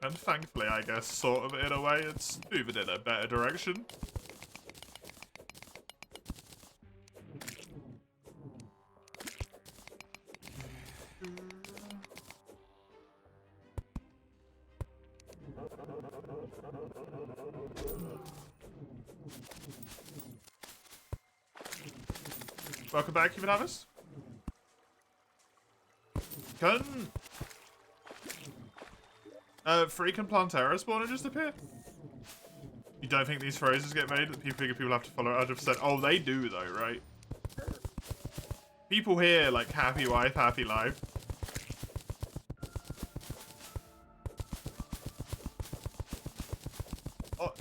And thankfully, I guess, sort of in a way, it's moving in a better direction. Welcome back, Human Harvest. Can freaking Plantera spawner just appear? You don't think these phrases get made? That people have to follow 100%? Oh, they do though, right? People hear like happy wife, happy life.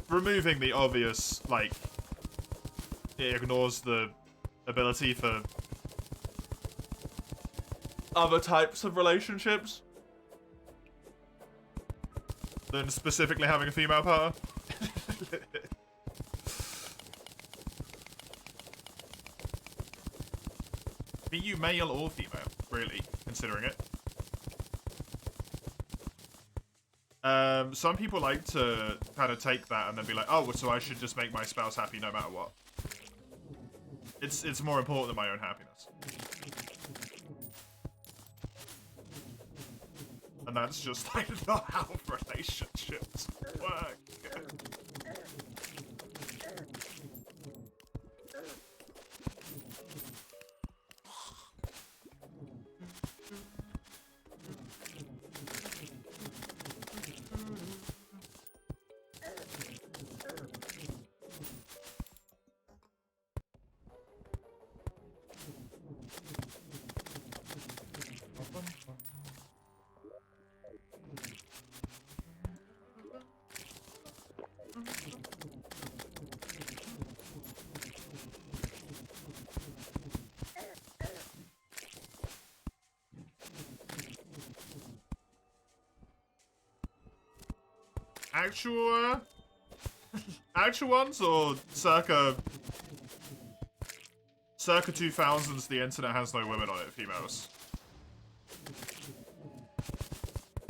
Removing the obvious, like, it ignores the ability for other types of relationships than specifically having a female partner. Be you male or female, really, considering it. Some people like to kind of take that and then be like, oh, so I should just make my spouse happy no matter what. It's more important than my own happiness. And that's just like not how relationships work. Actual ones, or circa 2000s, the internet has no women on it, females.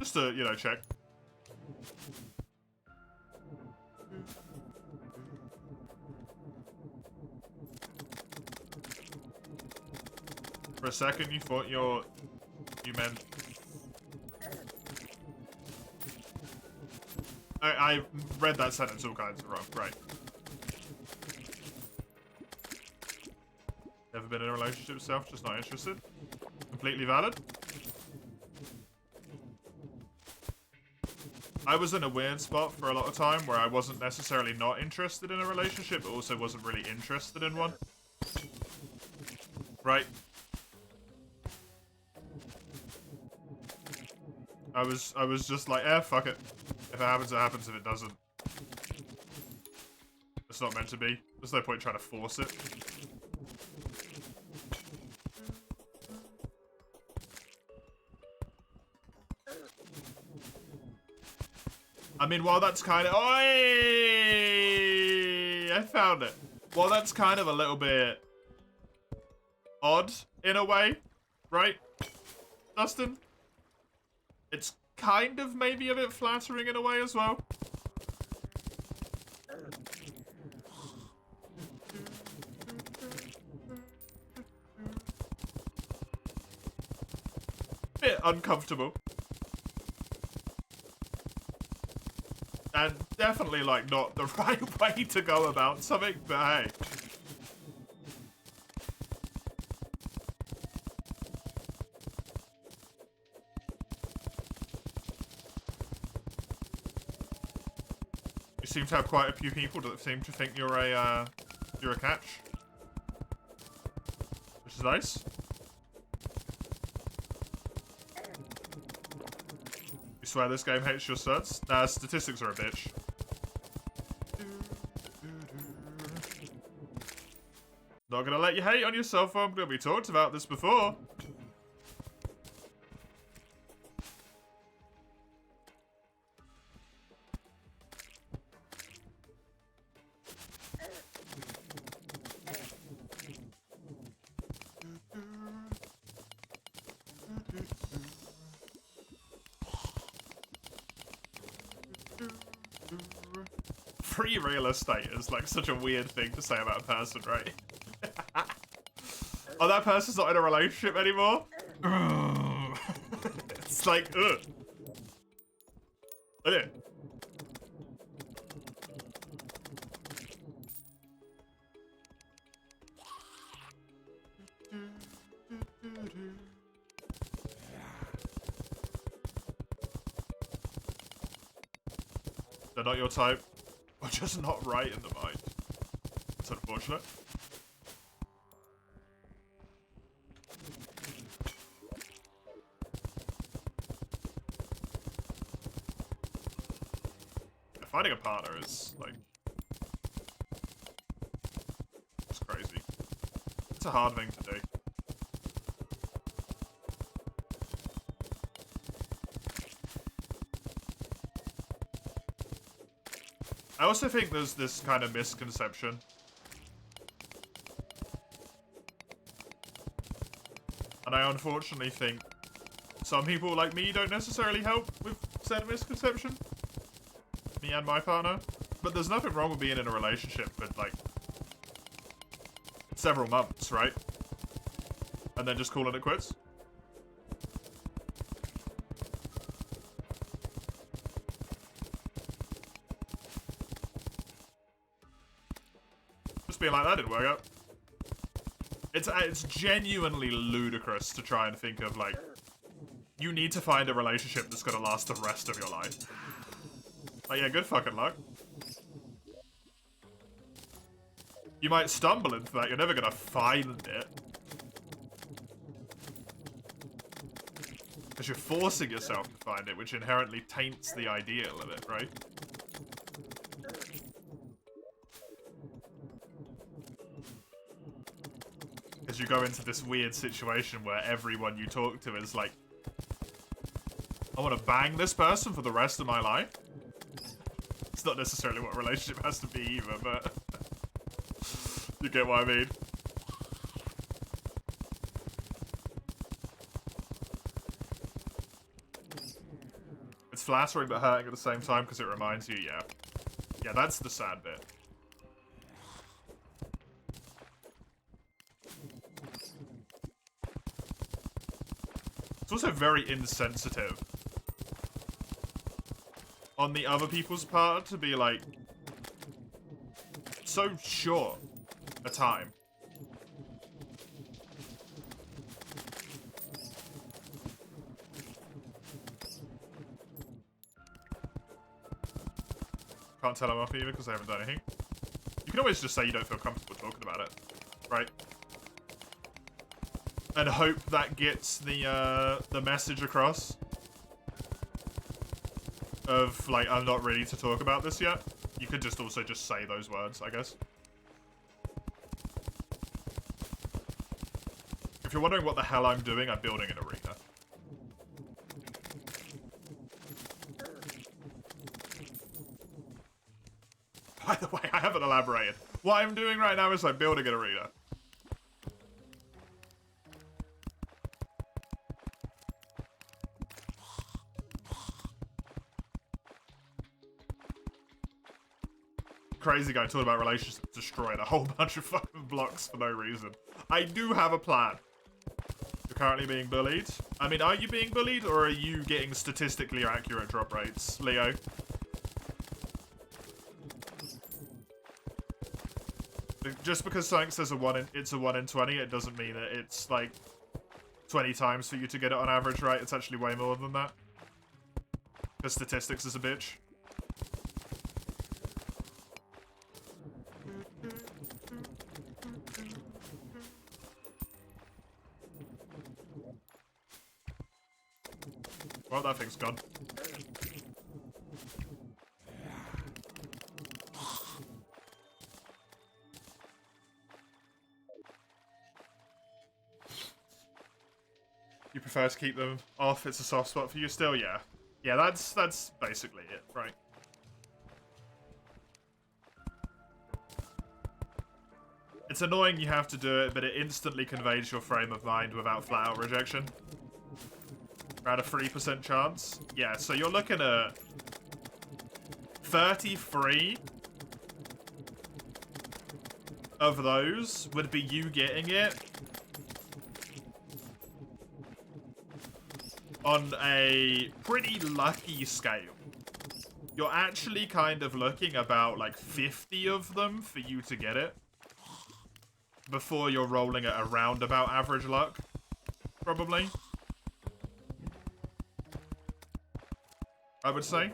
Just to, you know, check. For a second, you thought you meant... I read that sentence all kinds of wrong. Right. Never been in a relationship yourself, just not interested. Completely valid. I was in a weird spot for a lot of time where I wasn't necessarily not interested in a relationship, but also wasn't really interested in one. right? I was just like, fuck it. If it happens, it happens. If it doesn't, it's not meant to be. There's no point trying to force it. I mean, while that's kind of... Oi! I found it. While that's kind of a little bit odd, in a way, right, Dustin? It's kind of maybe a bit flattering in a way as well. Bit uncomfortable. And definitely, like, not the right way to go about something, but hey. You seem to have quite a few people that seem to think you're a catch. Which is nice. You swear this game hates your suds? Nah, statistics are a bitch. Not gonna let you hate on your cell phone, but we talked about this before. Free real estate is like such a weird thing to say about a person, right? Oh, that person's not in a relationship anymore? It's like, ugh. Look at it. They're not your type. Or just not right in the mind. It's unfortunate. Yeah, finding a partner is, like... it's crazy. It's a hard thing to do. I also think there's this kind of misconception. And I unfortunately think some people like me don't necessarily help with said misconception. Me and my partner. But there's nothing wrong with being in a relationship for, like, several months, right? And then just calling it quits. Being like, that didn't work out. It's genuinely ludicrous to try and think of, like, you need to find a relationship that's gonna last the rest of your life. Like, yeah, good fucking luck. You might stumble into that, you're never gonna find it. Because you're forcing yourself to find it, which inherently taints the ideal of it, right? Because you go into this weird situation where everyone you talk to is like, I want to bang this person for the rest of my life. It's not necessarily what a relationship has to be either, but you get what I mean. It's flattering but hurting at the same time because it reminds you, yeah. Yeah, that's the sad bit. It's also very insensitive on the other people's part to be like so short a time. Can't tell I'm off either because I haven't done anything. You can always just say you don't feel comfortable talking about it, right? and hope that gets the message across of, like, I'm not ready to talk about this yet. You could just also just say those words, I guess. If you're wondering what the hell I'm doing, I'm building an arena. By the way, I haven't elaborated. What I'm doing right now is I'm building an arena. Crazy guy talking about relationships destroying a whole bunch of fucking blocks for no reason. I do have a plan. You're currently being bullied. I mean, are you being bullied, or are you getting statistically accurate drop rates, Leo? Just because something says it's a 1 in 20, it doesn't mean that it's like 20 times for you to get it on average, right? It's actually way more than that. Because statistics is a bitch. Well, that thing's gone. You prefer to keep them off? It's a soft spot for you still? Yeah. Yeah, that's basically it, right? It's annoying you have to do it, but it instantly conveys your frame of mind without flat-out rejection. Around a 3% chance. Yeah, so you're looking at 33 of those would be you getting it on a pretty lucky scale. You're actually kind of looking about like 50 of them for you to get it before you're rolling at around about average luck, probably. I would say.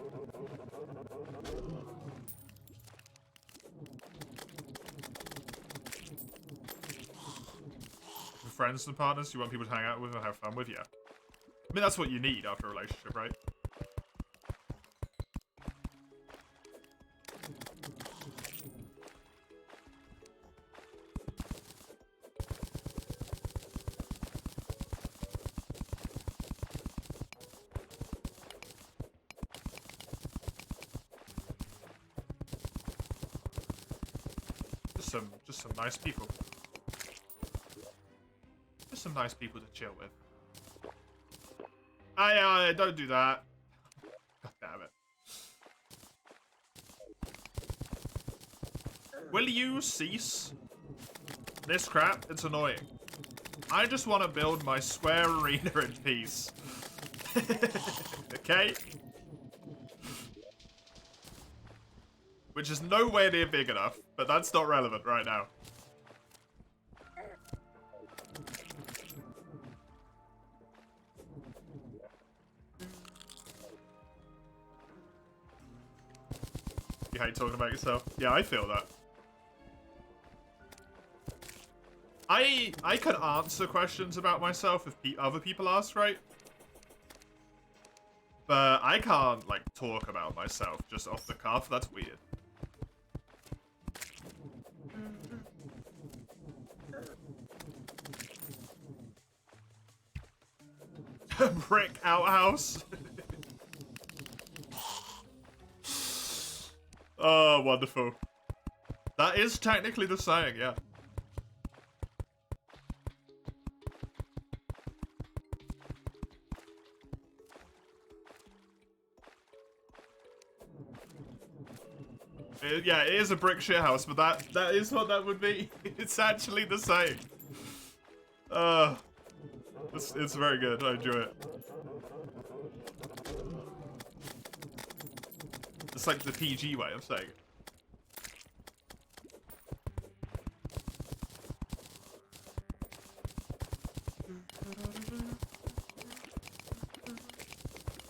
For friends and partners you want people to hang out with and have fun with, yeah. I mean, that's what you need after a relationship, right? Just some nice people. Just some nice people to chill with. Don't do that. God damn it. Will you cease this crap? It's annoying. I just want to build my square arena in peace. Okay? Which is nowhere near big enough, but that's not relevant right now. You hate talking about yourself? Yeah, I feel that. I can answer questions about myself if other people ask, right? But I can't, like, talk about myself just off the cuff. That's weird. Brick outhouse. Oh, wonderful. That is technically the saying, yeah. Yeah, it is a brick shithouse, but that is what that would be. It's actually the same. It's very good. I enjoy it. It's like the PG way of saying it.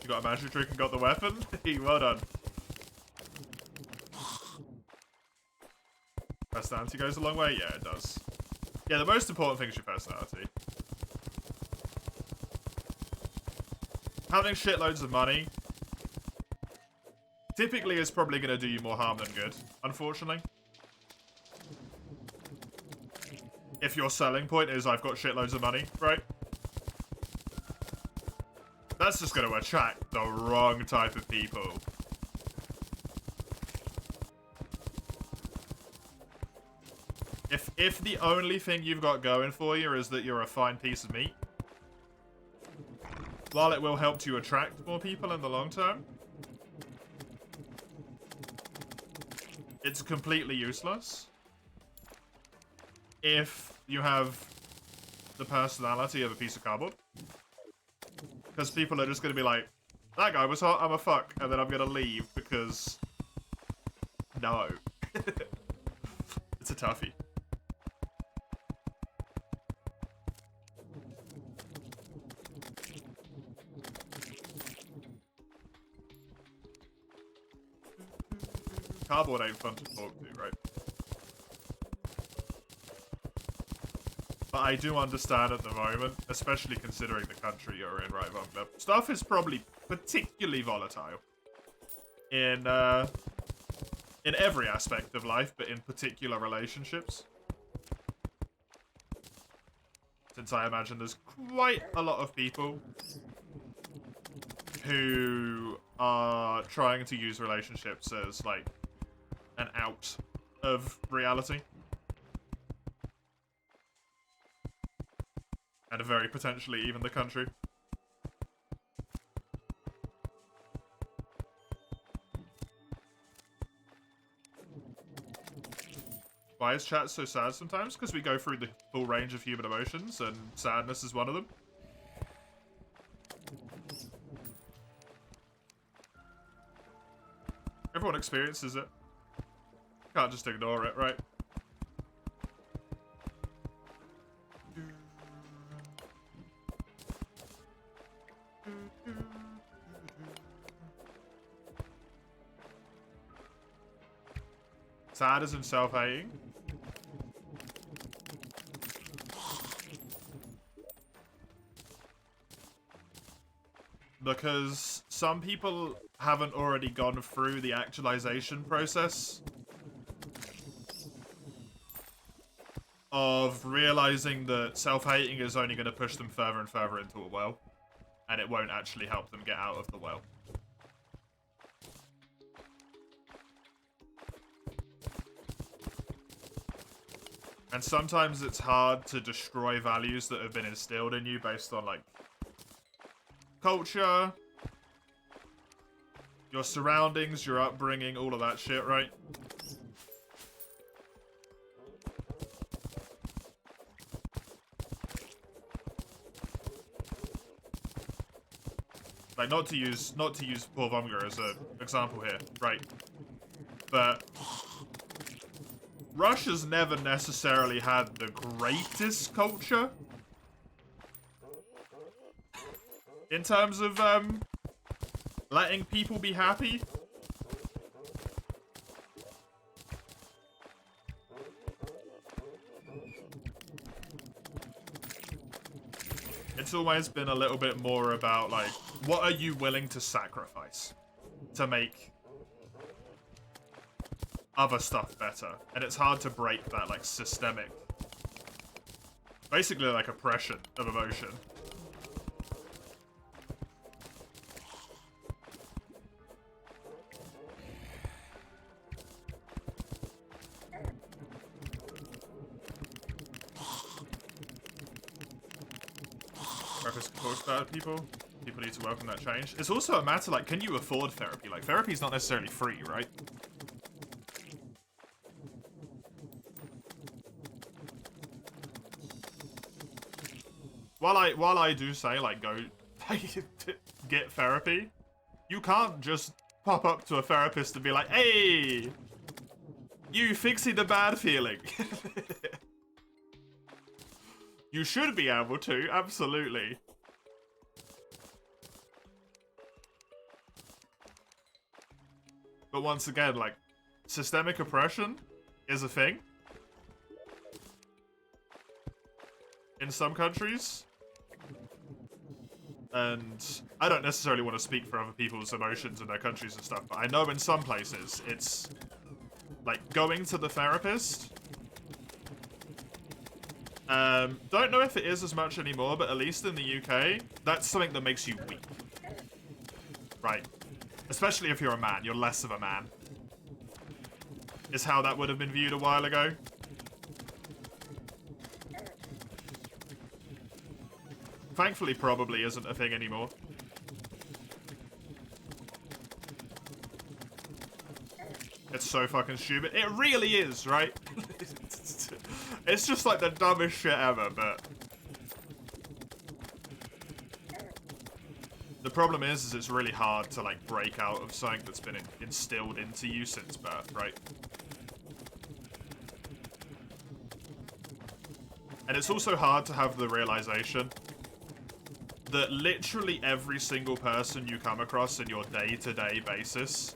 You got a magic trick and got the weapon? Well done. Personality goes a long way? Yeah, it does. Yeah, the most important thing is your personality. having shitloads of money typically is probably going to do you more harm than good, unfortunately. If your selling point is I've got shitloads of money, right? That's just going to attract the wrong type of people. If the only thing you've got going for you is that you're a fine piece of meat, while it will help you attract more people in the long term, it's completely useless if you have the personality of a piece of cardboard. Because people are just going to be like, that guy was hot, I'm a fuck, and then I'm going to leave because... No. It's a toughie. Cardboard ain't fun to talk to, right? But I do understand at the moment, especially considering the country you're in, right, Vongler. Stuff is probably particularly volatile. In every aspect of life, but in particular relationships. Since I imagine there's quite a lot of people who are trying to use relationships as, like, an out of reality. And very potentially even the country. Why is chat so sad sometimes? Because we go through the full range of human emotions, and sadness is one of them. Everyone experiences it. Can't just ignore it, right? Sad isn't self-hating. Because some people haven't already gone through the actualization process of realizing that self-hating is only going to push them further and further into a well, and it won't actually help them get out of the well. And sometimes it's hard to destroy values that have been instilled in you based on, like, culture, your surroundings, your upbringing, all of that shit, right? Like, not to use poor Vomgar as an example here, right? But Russia's never necessarily had the greatest culture in terms of letting people be happy. It's always been a little bit more about, like, what are you willing to sacrifice to make other stuff better? And it's hard to break that, like, systemic, basically, like, oppression of emotion. People need to welcome that change. It's also a matter, like, can you afford therapy? Like, therapy's not necessarily free, right? While I do say, like, go get therapy, you can't just pop up to a therapist and be like, hey, you fixing the bad feeling. You should be able to, absolutely. But once again, like, systemic oppression is a thing in some countries. And I don't necessarily want to speak for other people's emotions and their countries and stuff, but I know in some places it's like going to the therapist. Don't know if it is as much anymore, but at least in the UK, that's something that makes you weak. Right. Especially if you're a man. You're less of a man. Is how that would have been viewed a while ago. Thankfully, probably isn't a thing anymore. It's so fucking stupid. It really is, right? It's just like the dumbest shit ever, but... The problem is it's really hard to, like, break out of something that's been instilled into you since birth, right? And it's also hard to have the realization that literally every single person you come across in your day-to-day basis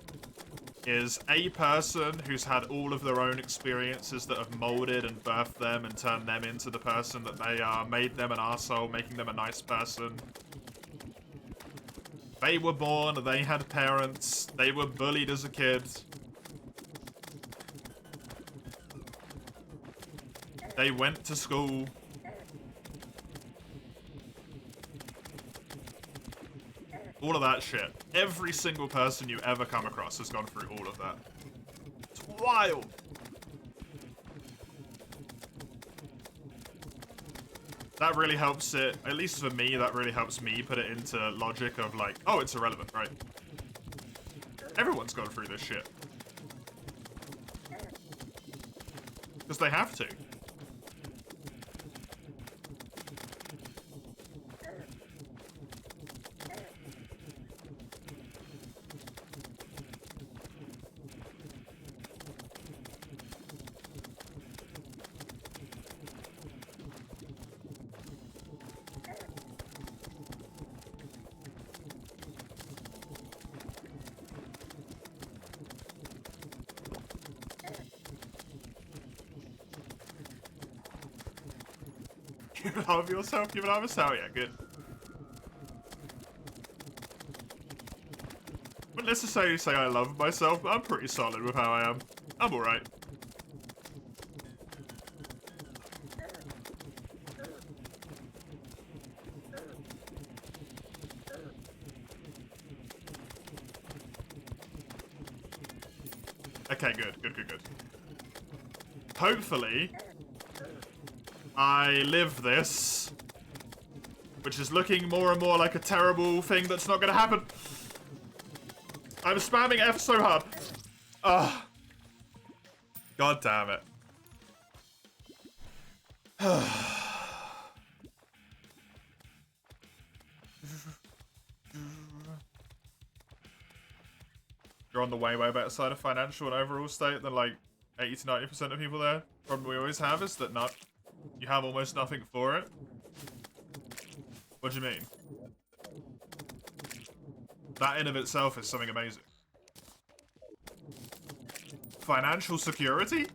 is a person who's had all of their own experiences that have molded and birthed them and turned them into the person that they are, made them an arsehole, making them a nice person. They were born, they had parents, they were bullied as a kid. They went to school. All of that shit. Every single person you ever come across has gone through all of that. It's wild. That really helps it, at least for me, that really helps me put it into logic of like, oh, it's irrelevant, right? Everyone's gone through this shit. Because they have to. You love yourself, you love yourself, yeah, good. Wouldn't necessarily say I love myself, but I'm pretty solid with how I am. I'm alright. Okay, good. Hopefully, I live this, which is looking more and more like a terrible thing that's not gonna happen. I'm spamming F so hard. Ugh. God damn it. You're on the way better side of financial and overall state than like 80 to 90% of people there. Problem we always have is that you have almost nothing for it. What do you mean? That in of itself is something amazing. Financial security?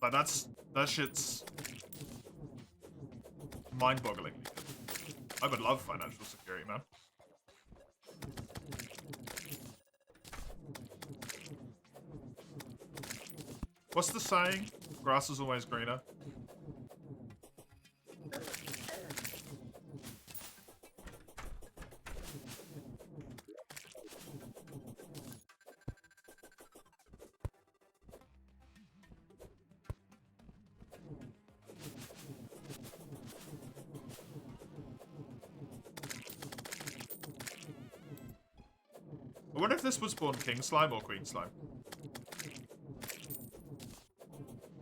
Like that shit's mind-boggling. I would love financial security, man. What's the saying? Grass is always greener. I wonder if this was spawn King Slime or Queen Slime.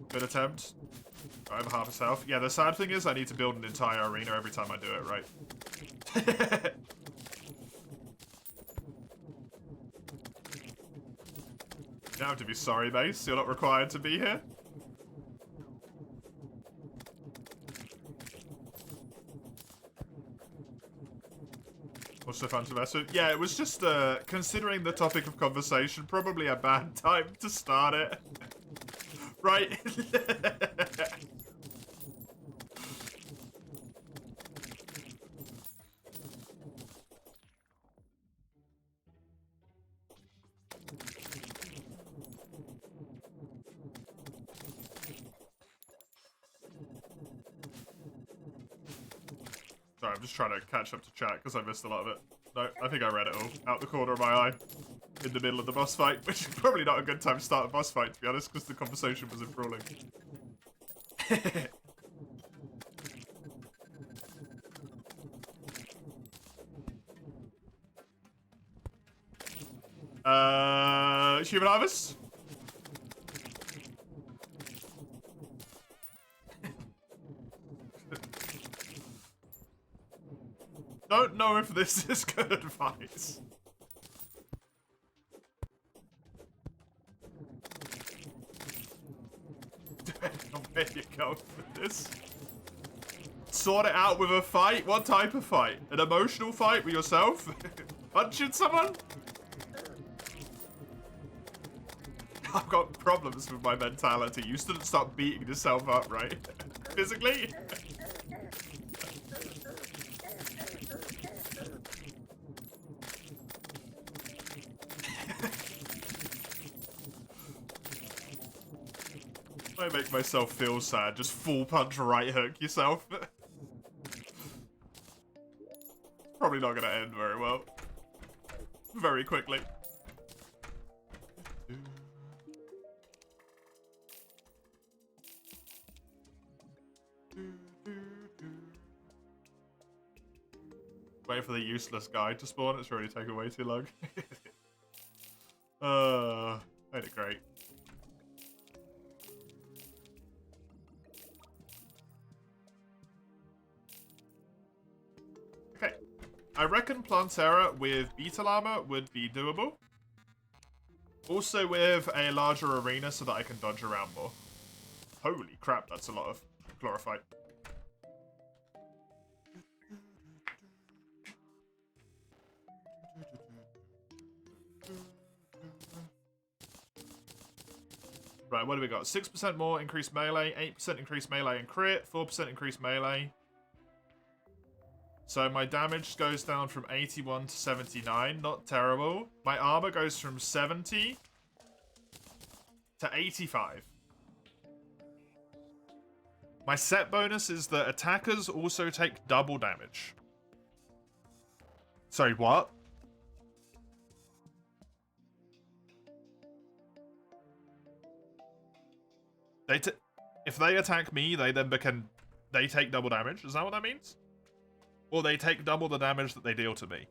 Good attempt. Got over half a health. Yeah, the sad thing is I need to build an entire arena every time I do it, right? You don't have to be sorry, Mace. You're not required to be here. What's so fun to mess with? Yeah, it was just, considering the topic of conversation, probably a bad time to start it. Right? Sorry, I'm just trying to catch up to chat because I missed a lot of it. No, I think I read it all. Out the corner of my eye. In the middle of the boss fight, which is probably not a good time to start a boss fight, to be honest, because the conversation was enthralling. Human Harvest? Don't know if this is good advice. Depending on where you go with this. Sort it out with a fight? What type of fight? An emotional fight with yourself? Punching someone? I've got problems with my mentality. You shouldn't stop beating yourself up, right? Physically? I make myself feel sad. Just full punch right hook yourself. Probably not gonna end very well. Very quickly. Wait for the useless guy to spawn. It's already taken way too long. Made it great. Okay. I reckon Plantera with Beetle Armor would be doable. Also with a larger arena so that I can dodge around more. Holy crap, that's a lot of Chlorophyte. Right, what do we got? 6% more increased melee, 8% increased melee and crit, 4% increased melee. So my damage goes down from 81 to 79, not terrible. My armor goes from 70 to 85. My set bonus is that attackers also take double damage. Sorry, what? If they attack me, they take double damage. Is that what that means? Or they take double the damage that they deal to me.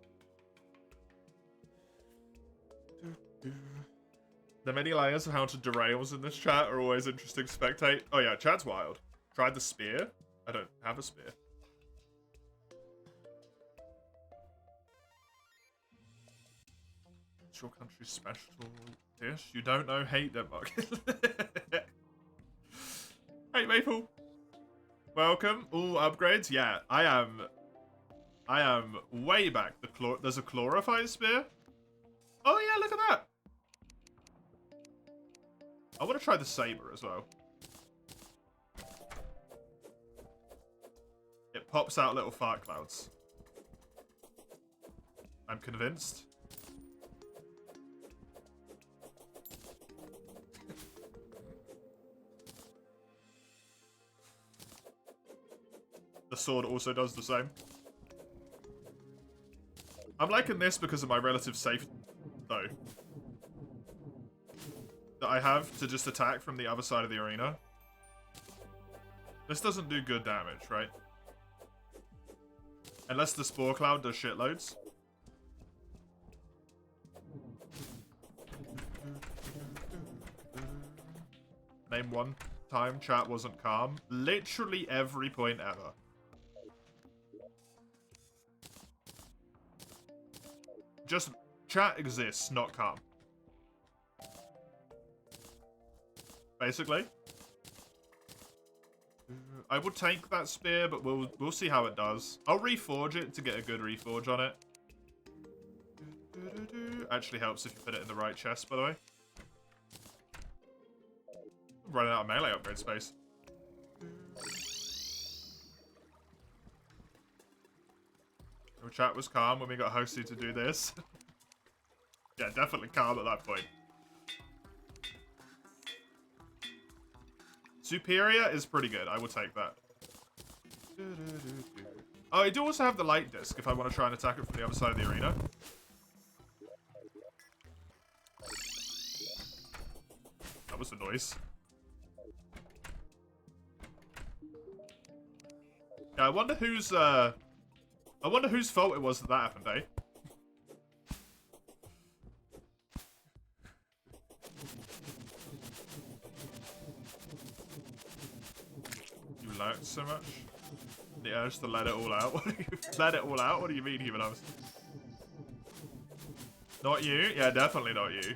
The many layers of how to derails in this chat are always interesting to spectate. Oh yeah, chat's wild. Tried the spear. I don't have a spear. What's your country's special dish? You don't know? Hate Denmark. Hey Maple. Welcome. All upgrades. Yeah, I am way back. There's a Chlorophyte spear. Oh yeah, look at that. I want to try the saber as well. It pops out little fart clouds. I'm convinced. The sword also does the same. I'm liking this because of my relative safety, though. That I have to just attack from the other side of the arena. This doesn't do good damage, right? Unless the Spore Cloud does shitloads. Name one time chat wasn't calm. Literally every point ever. Just chat exists, not calm. Basically. I would take that spear, but we'll see how it does. I'll reforge it to get a good reforge on it. Actually helps if you put it in the right chest, by the way. Running out of melee upgrade space. Your chat was calm when we got hosted to do this. Yeah, definitely calm at that point. Superior is pretty good. I will take that. Oh, I do also have the light disc if I want to try and attack it from the other side of the arena. That was the noise. Yeah, I wonder whose fault it was that happened, eh? You learnt so much? The urge to let it all out? What do you let it all out? What do you mean, human arms? Not you? Yeah, definitely not you.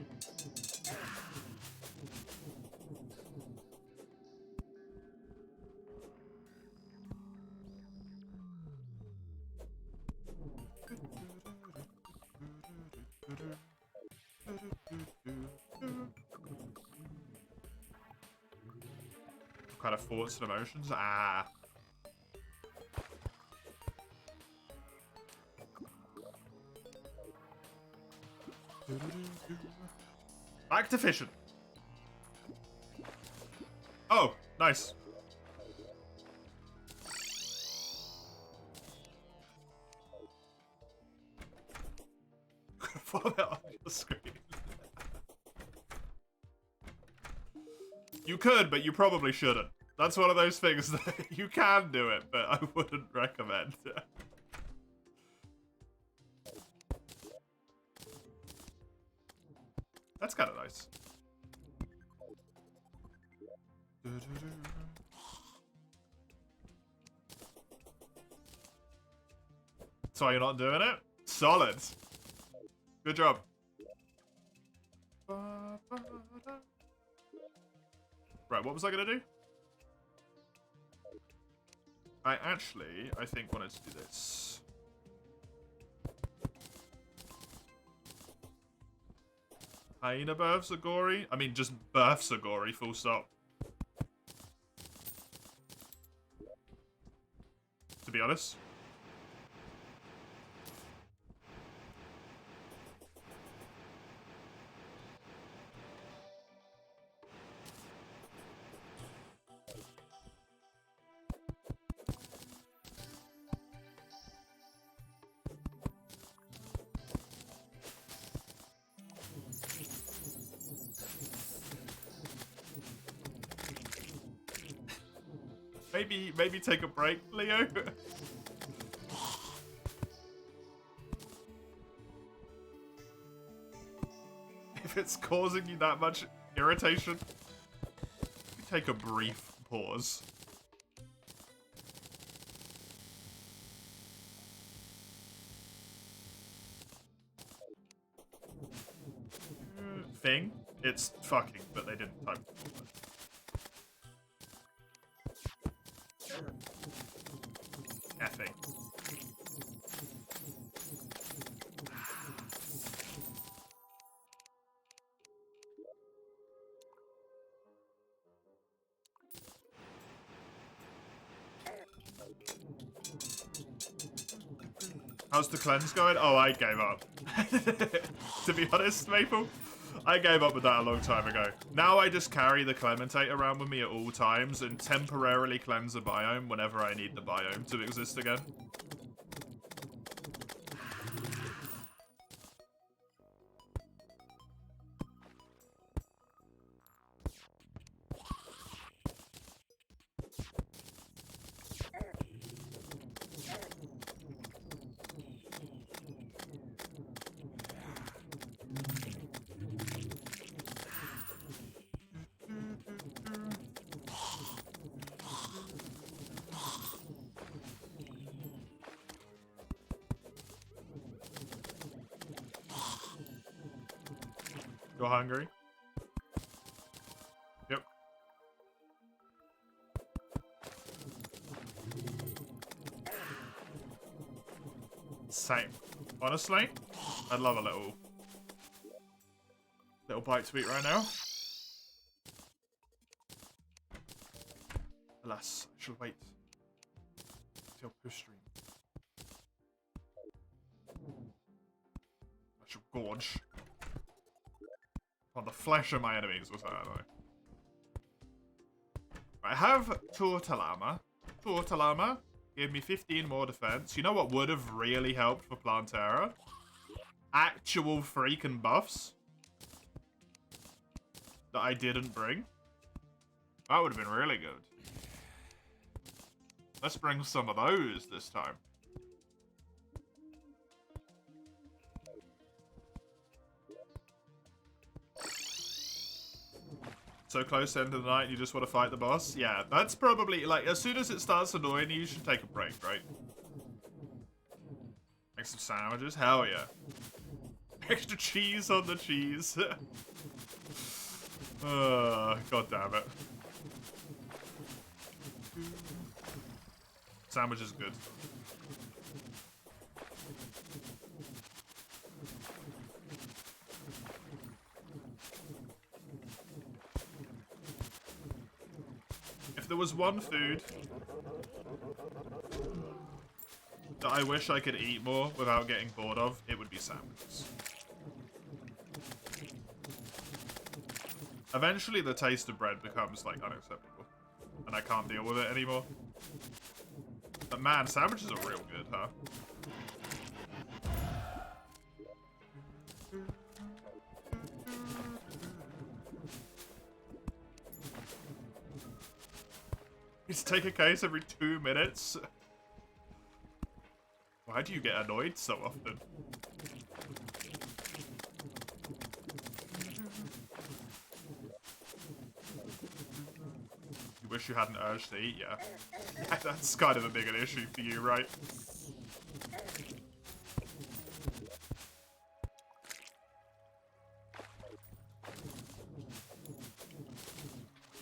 What kind of thoughts and emotions? Ah. Back to fishing. Oh, nice. Vomit on your screen. You could, but you probably shouldn't. That's one of those things that you can do it, but I wouldn't recommend. That's kind of nice. So you're not doing it? Solid. Good job. Right, what was I gonna do? I think wanted to do this. Hyena births are gory? I mean, just births are gory, full stop. To be honest. Maybe take a break, Leo. If it's causing you that much irritation, take a brief pause. Thing? It's fucking, but they didn't type. Effing. How's the cleanse going? Oh, I gave up. To be honest, Maple, I gave up with that a long time ago. Now I just carry the Clementate around with me at all times and temporarily cleanse the biome whenever I need the biome to exist again. You're hungry? Yep. Same. Honestly, I'd love a little bite to eat right now. Alas, I shall wait till post-stream. I shall gorge on the flesh of my enemies, was that, I don't know. I have Tortalama. Tortalama gave me 15 more defense. You know what would have really helped for Plantera? Actual freaking buffs that I didn't bring. That would have been really good. Let's bring some of those this time. So close to the end of the night, you just want to fight the boss? Yeah, that's probably, like, as soon as it starts annoying you, you should take a break, right? Make some sandwiches? Hell yeah. Extra cheese on the cheese. God damn it. Sandwich is good. If there was one food that I wish I could eat more without getting bored of, it would be sandwiches. Eventually the taste of bread becomes, like, unacceptable. And I can't deal with it anymore. But man, sandwiches are real good, huh? You just take a case every 2 minutes. Why do you get annoyed so often? You wish you had an urge to eat, yeah. That's kind of a big an issue for you, right?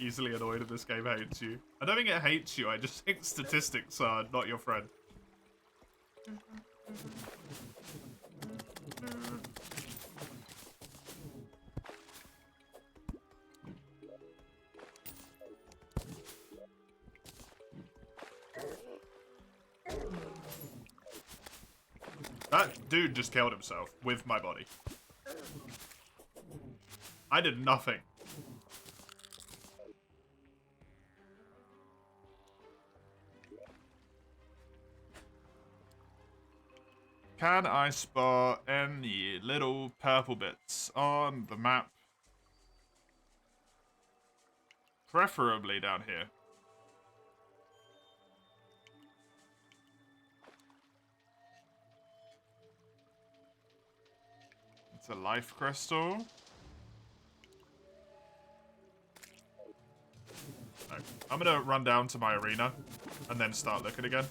Easily annoyed if this game hates you. I don't think it hates you, I just think statistics are not your friend. That dude just killed himself with my body. I did nothing. Can I spot any little purple bits on the map? Preferably down here. It's a life crystal. No. I'm gonna run down to my arena and then start looking again.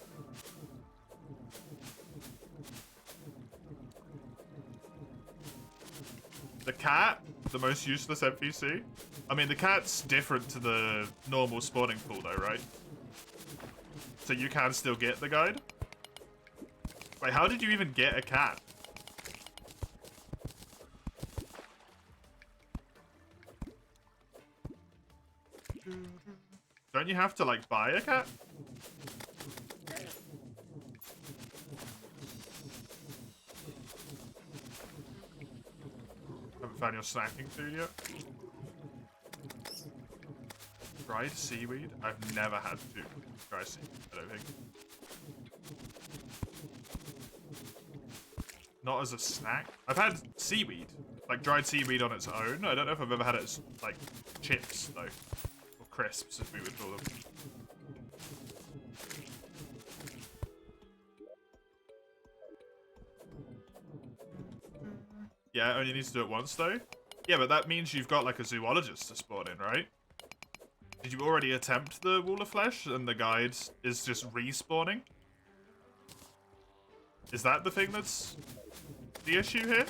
The cat, the most useless NPC. I mean, the cat's different to the normal spawning pool though, right? So you can still get the guide. Wait, how did you even get a cat? Don't you have to, like, buy a cat? Haven't found your snacking food yet? Dried seaweed? I've never had to try seaweed, I don't think. Not as a snack? I've had seaweed. Like, dried seaweed on its own. I don't know if I've ever had it as, like, chips, though. Or crisps, as we would call them. Yeah, only needs to do it once, though. Yeah, but that means you've got, like, a zoologist to spawn in, right? Did you already attempt the Wall of Flesh, and the guide is just respawning? Is that the thing that's the issue here?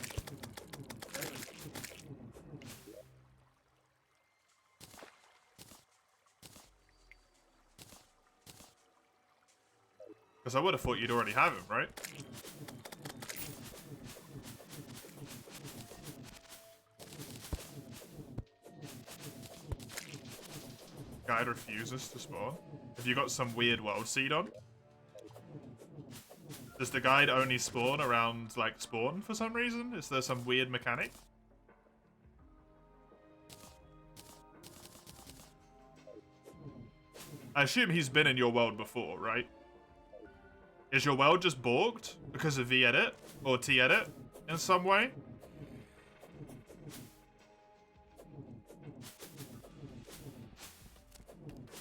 Because I would have thought you'd already have him, right? guide refuses to spawn? Have you got some weird world seed on? Does the guide only spawn around, like, spawn for some reason? Is there some weird mechanic? I assume he's been in your world before, right? Is your world just borked because of V-edit or T-edit in some way?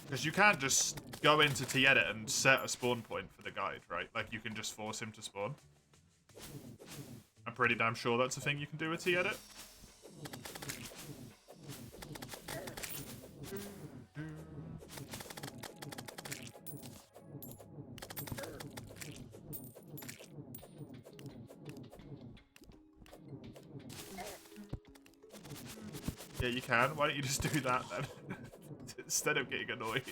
Because you can't just go into T-edit and set a spawn point for the guide, right? Like, you can just force him to spawn. I'm pretty damn sure that's a thing you can do with T-edit. Yeah, you can. Why don't you just do that then? Instead of getting annoyed.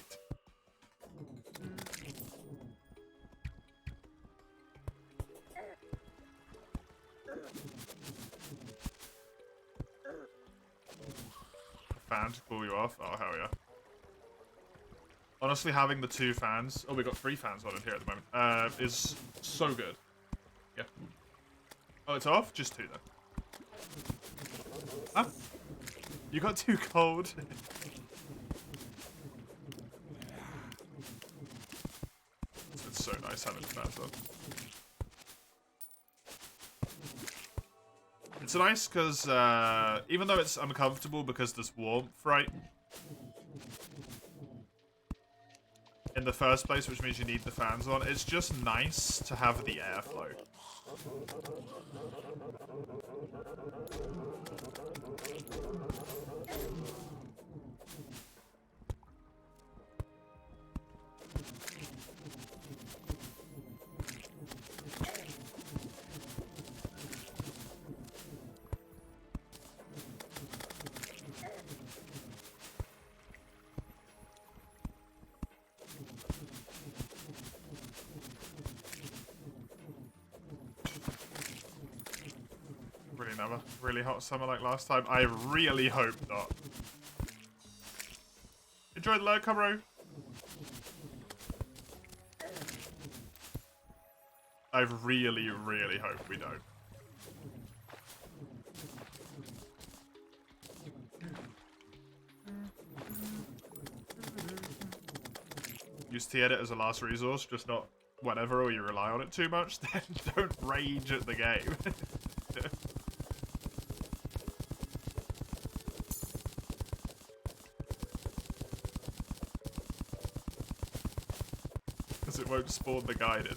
A fan to cool you off? Oh, hell yeah. Honestly, having the 2 fans... Oh, we got 3 fans on in here at the moment. Is so good. Yeah. Oh, it's off? Just 2 then. Huh? You got too cold. It's so nice having fans on. It's nice because, even though it's uncomfortable because there's warmth, right? In the first place, which means you need the fans on, it's just nice to have the airflow. Never. Really hot summer like last time. I really hope not. Enjoy the low Camaro. I really, really hope we don't. Use T-edit as a last resource, just not whenever or you rely on it too much, then don't rage at the game. Because it won't spawn the guide in.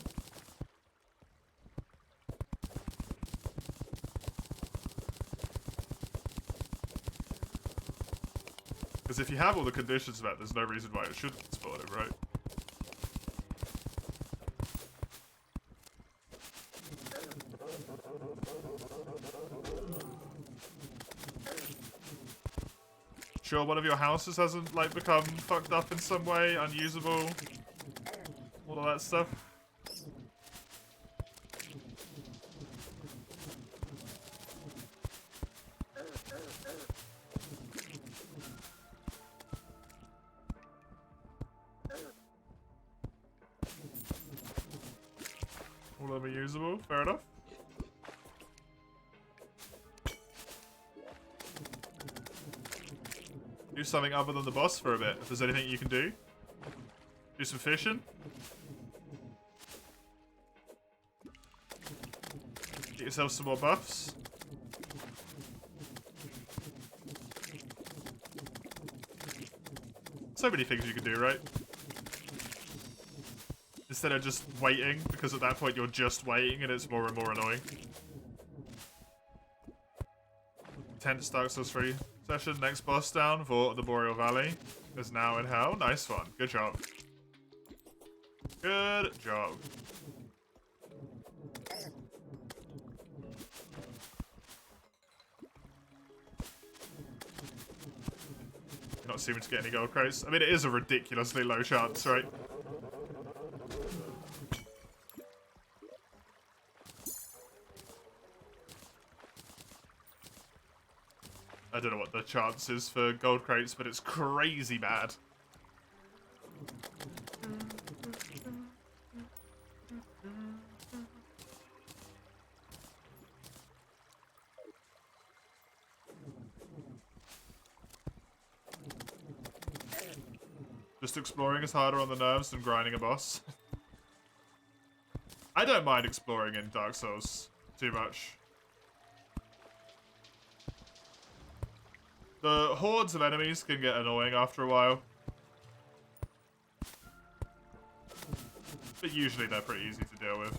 Because if you have all the conditions met, there's no reason why it shouldn't spawn it, right? Sure, one of your houses hasn't, like, become fucked up in some way, unusable, all of that stuff. All of them are usable, fair enough. Do something other than the boss for a bit, if there's anything you can do. Do some fishing. Get yourself some more buffs. So many things you can do, right? Instead of just waiting, because at that point you're just waiting and it's more and more annoying. 10th Dark Souls 3 session, next boss down for the Boreal Valley is now in hell. Nice one. Good job. Good job. You're not seeming to get any gold crates. I mean, it is a ridiculously low chance, right? I don't know what the chance is for gold crates, but it's crazy bad. Just exploring is harder on the nerves than grinding a boss. I don't mind exploring in Dark Souls too much. The hordes of enemies can get annoying after a while. But usually they're pretty easy to deal with.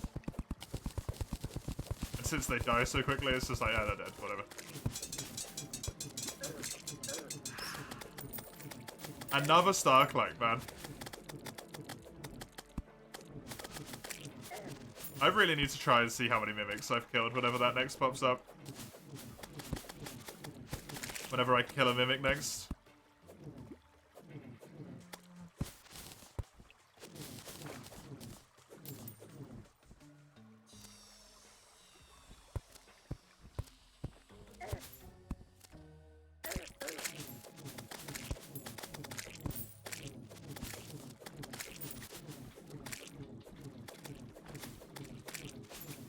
And since they die so quickly, it's just like, yeah, they're dead, whatever. Another Starclight, man. I really need to try and see how many mimics I've killed whenever that next pops up. Whenever I kill a mimic next.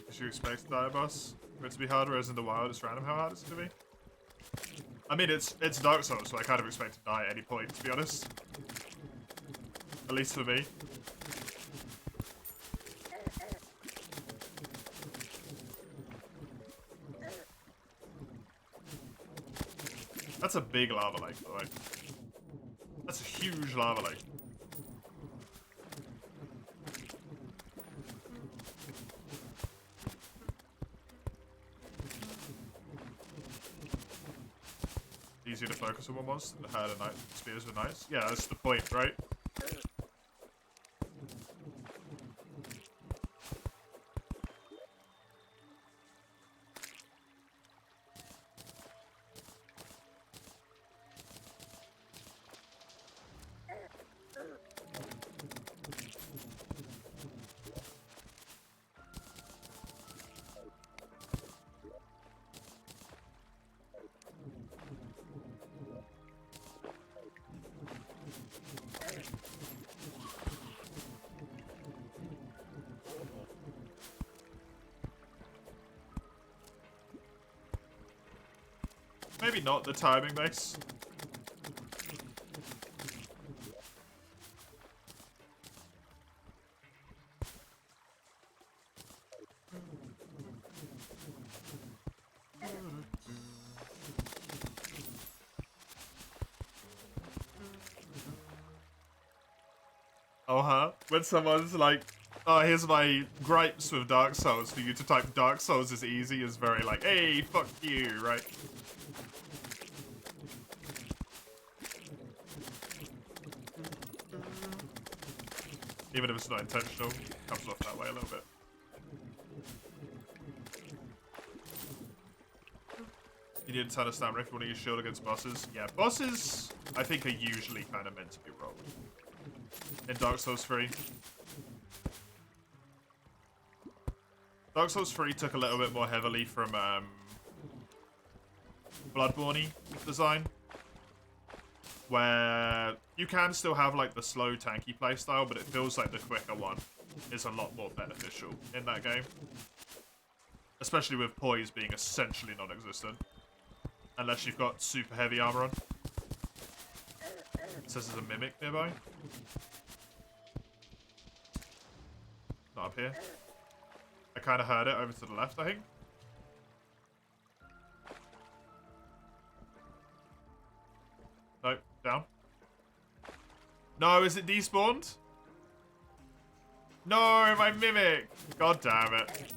Did you expect to die, boss? For it to be harder, as in the wild, it's random how hard it's gonna be? I mean, it's Dark Souls, so I kind of expect to die at any point, to be honest. At least for me. That's a big lava lake, by the way. That's a huge lava lake. Easier to focus on one monster than the herd of knight spears with knights. Yeah, that's the point, right? Maybe not the timing base. When someone's like, oh, here's my gripes with Dark Souls, for you to type Dark Souls is easy is very like, hey, fuck you, right? Even if it's not intentional, it comes off that way a little bit. You need a ton of stamina if you want to use shield against bosses. Yeah, bosses, I think, are usually kind of meant to be rolled. In Dark Souls 3. Dark Souls 3 took a little bit more heavily from Bloodborne design. Where you can still have like the slow tanky playstyle, but it feels like the quicker one is a lot more beneficial in that game. Especially with poise being essentially non-existent. Unless you've got super heavy armor on. It says there's a mimic nearby. Not up here. I kind of heard it over to the left, I think. Nope, down. No, is it despawned? No, my mimic! God damn it.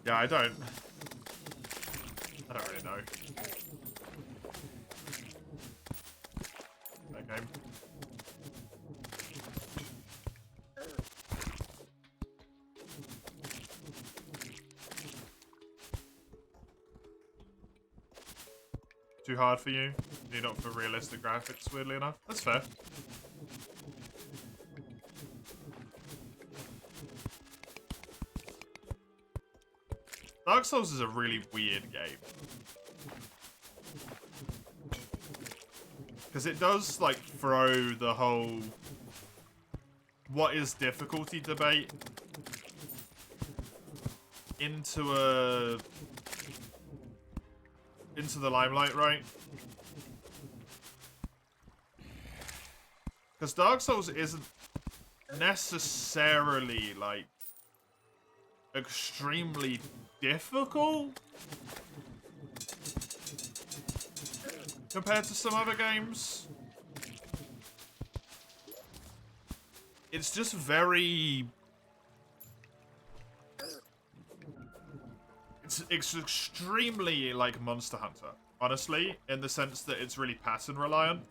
Yeah, I don't really know. That game. too hard for you. You're not for realistic graphics, weirdly enough. That's fair. Dark Souls is a really weird game. Because it does, like, throw the whole what is difficulty debate into the limelight, right? Because Dark Souls isn't necessarily, like, extremely difficult compared to some other games. It's just very... It's extremely like Monster Hunter, honestly, in the sense that it's really pattern reliant.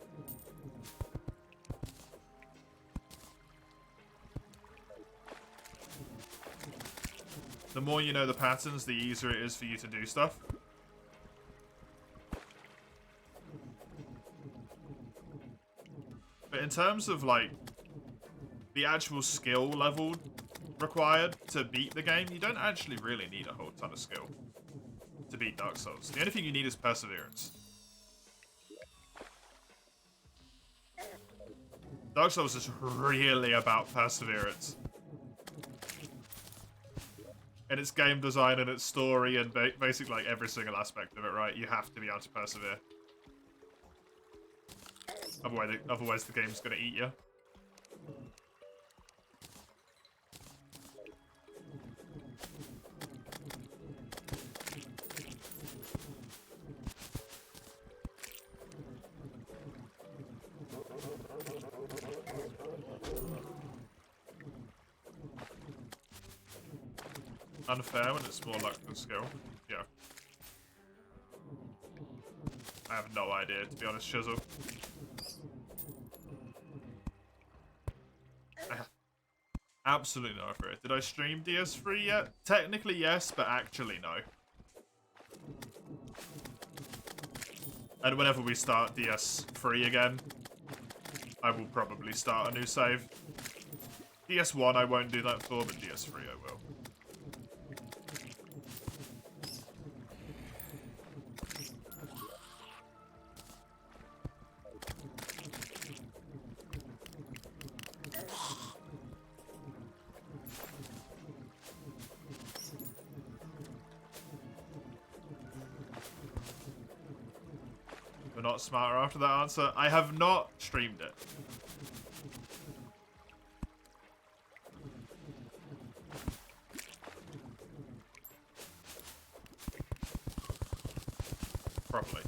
The more you know the patterns, the easier it is for you to do stuff. But in terms of, like, the actual skill level required to beat the game, you don't actually really need a whole ton of skill to beat Dark Souls. The only thing you need is perseverance. Dark Souls is really about perseverance. And its game design and its story and basically like every single aspect of it, right? You have to be able to persevere. Otherwise the game's gonna eat you. Unfair when it's more luck than skill. Yeah. I have no idea, to be honest, Shizzle. I have absolutely no idea. Did I stream DS3 yet? Technically yes, but actually no. And whenever we start DS3 again, I will probably start a new save. DS1 I won't do that for, but DS3 I will. We're not smarter after that answer. I have not streamed it. Probably.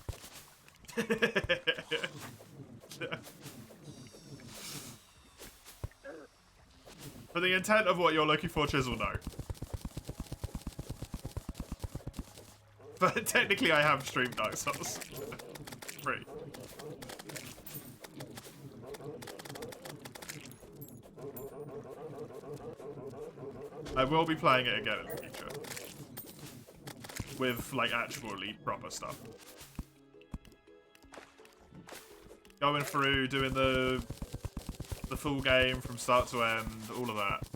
For the intent of what you're looking for, Chisel, no. But technically I have streamed Dark Souls. Free. I will be playing it again in the future. With, like, actually proper stuff. Going through, doing the full game from start to end, all of that.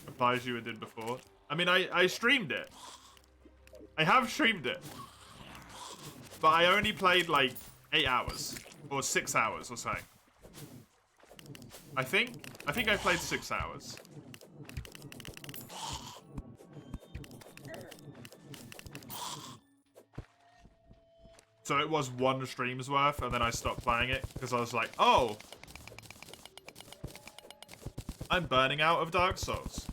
Applies you and did before. I mean, I streamed it. I have streamed it. But I only played like 8 hours. Or 6 hours or something. I think I played 6 hours. So it was one stream's worth, and then I stopped playing it because I was like, oh, I'm burning out of Dark Souls.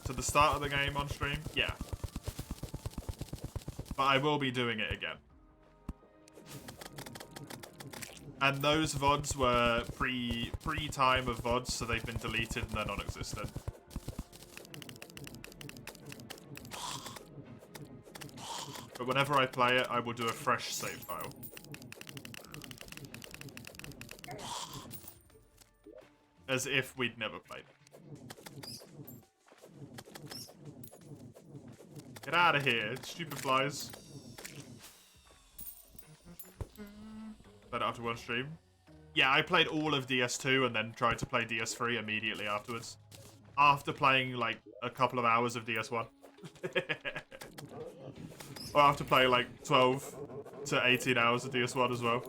To the start of the game on stream, yeah. But I will be doing it again. And those VODs were pre-time of VODs, so they've been deleted and they're non-existent. But whenever I play it, I will do a fresh save file. as if we'd never played. Get out of here, stupid flies. But after one stream. Yeah, I played all of DS2 and then tried to play DS3 immediately afterwards. After playing, like, a couple of hours of DS1. Or after playing, like, 12 to 18 hours of DS1 as well.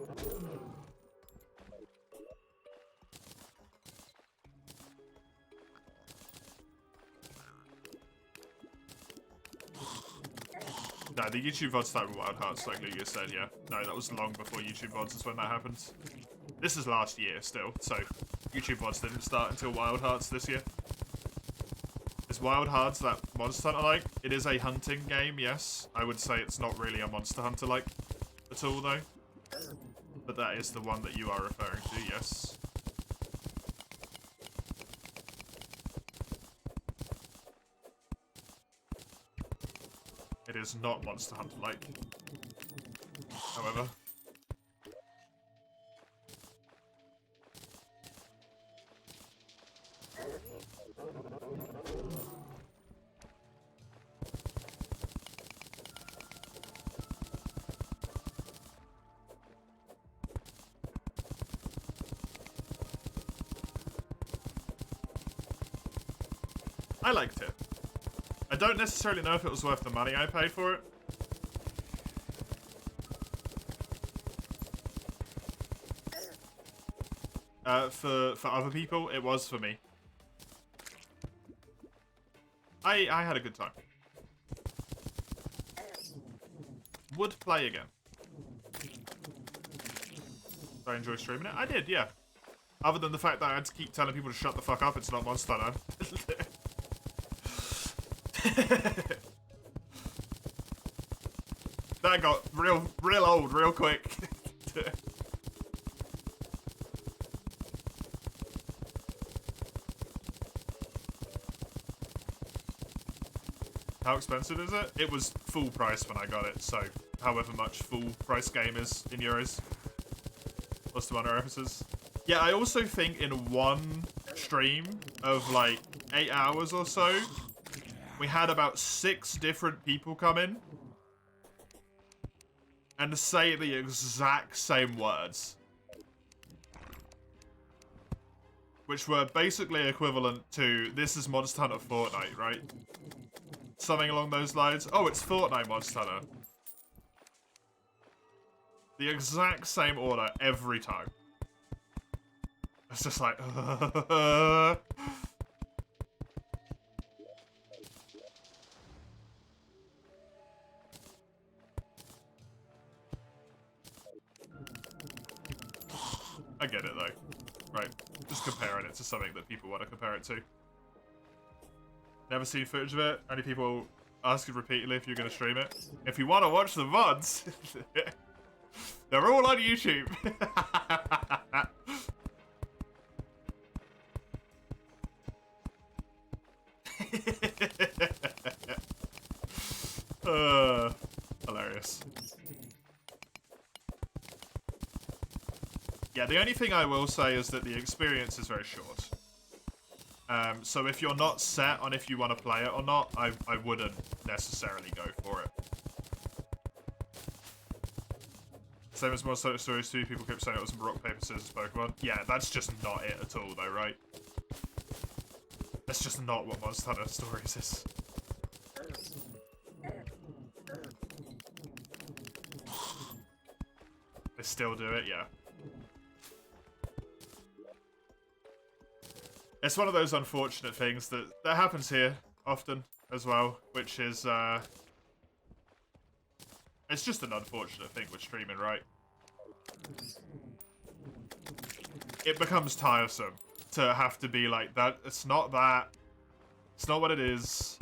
No, the YouTube VOD started with Wild Hearts, like Lugia said, yeah. No, that was long before YouTube VODs is when that happened. This is last year still, so YouTube VODs didn't start until Wild Hearts this year. Is Wild Hearts that Monster Hunter-like? It is a hunting game, yes. I would say it's not really a Monster Hunter-like at all, though. But that is the one that you are referring to, yes. It is not Monster Hunter-like. However. I liked it. I don't necessarily know if it was worth the money I paid for it. For other people, it was for me. I had a good time. Would play again. Did I enjoy streaming it? I did, yeah. Other than the fact that I had to keep telling people to shut the fuck up, it's not Monster Hunter. That got real old real quick. How expensive is it? It was full price when I got it, so however much full price game is in euros. Plus the other episodes. Yeah, I also think in one stream of like 8 hours or so, we had about 6 different people come in and say the exact same words. Which were basically equivalent to, this is Monster Hunter Fortnite, right? Something along those lines. Oh, it's Fortnite Monster Hunter. The exact same order every time. It's just like, I get it though. Right. Just comparing it to something that people want to compare it to. Never seen footage of it. Only people asking repeatedly if you're going to stream it. If you want to watch the VODs, they're all on YouTube. Hilarious. Yeah, the only thing I will say is that the experience is very short. So if you're not set on if you want to play it or not, I wouldn't necessarily go for it. Same as Monster Hunter Stories 2, people kept saying it was rock, paper, scissors, Pokemon. Yeah, that's just not it at all though, right? That's just not what Monster Hunter Stories is. They still do it, yeah. It's one of those unfortunate things that happens here often as well, which is, it's just an unfortunate thing with streaming, right? It becomes tiresome to have to be like, that. It's not that. It's not what it is.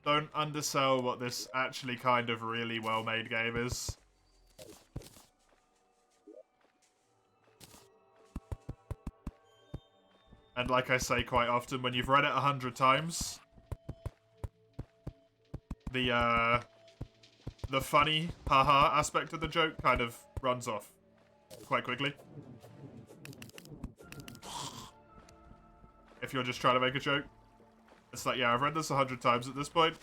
Don't undersell what this actually kind of really well-made game is. And like I say quite often, when you've read it 100 times, the funny haha aspect of the joke kind of runs off quite quickly. If you're just trying to make a joke. It's like, yeah, I've read this 100 times at this point.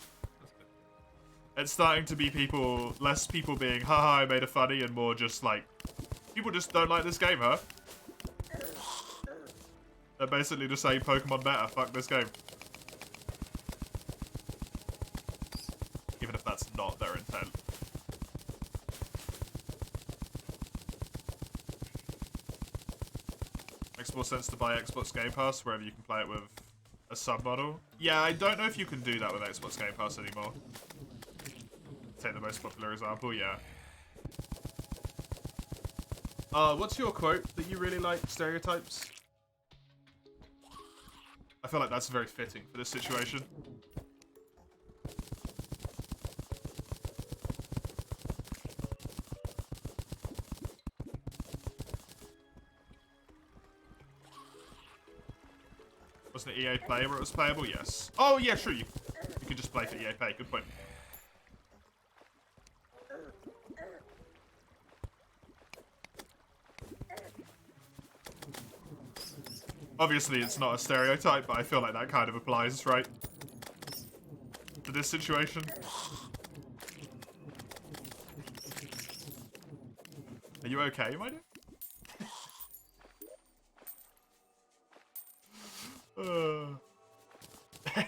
It's starting to be less people being, haha, I made a funny, and more just like, people just don't like this game, huh? They're basically just saying Pokemon meta, fuck this game. Even if that's not their intent. Makes more sense to buy Xbox Game Pass wherever you can play it with a sub-model. Yeah, I don't know if you can do that with Xbox Game Pass anymore. Take the most popular example, yeah. What's your quote that you really like, stereotypes? I feel like that's very fitting for this situation. Wasn't it EA Play where it was playable? Yes. Oh, yeah, sure. You could just play for EA Play. Good point. Obviously, it's not a stereotype, but I feel like that kind of applies, right? To this situation. Are you okay, my dude?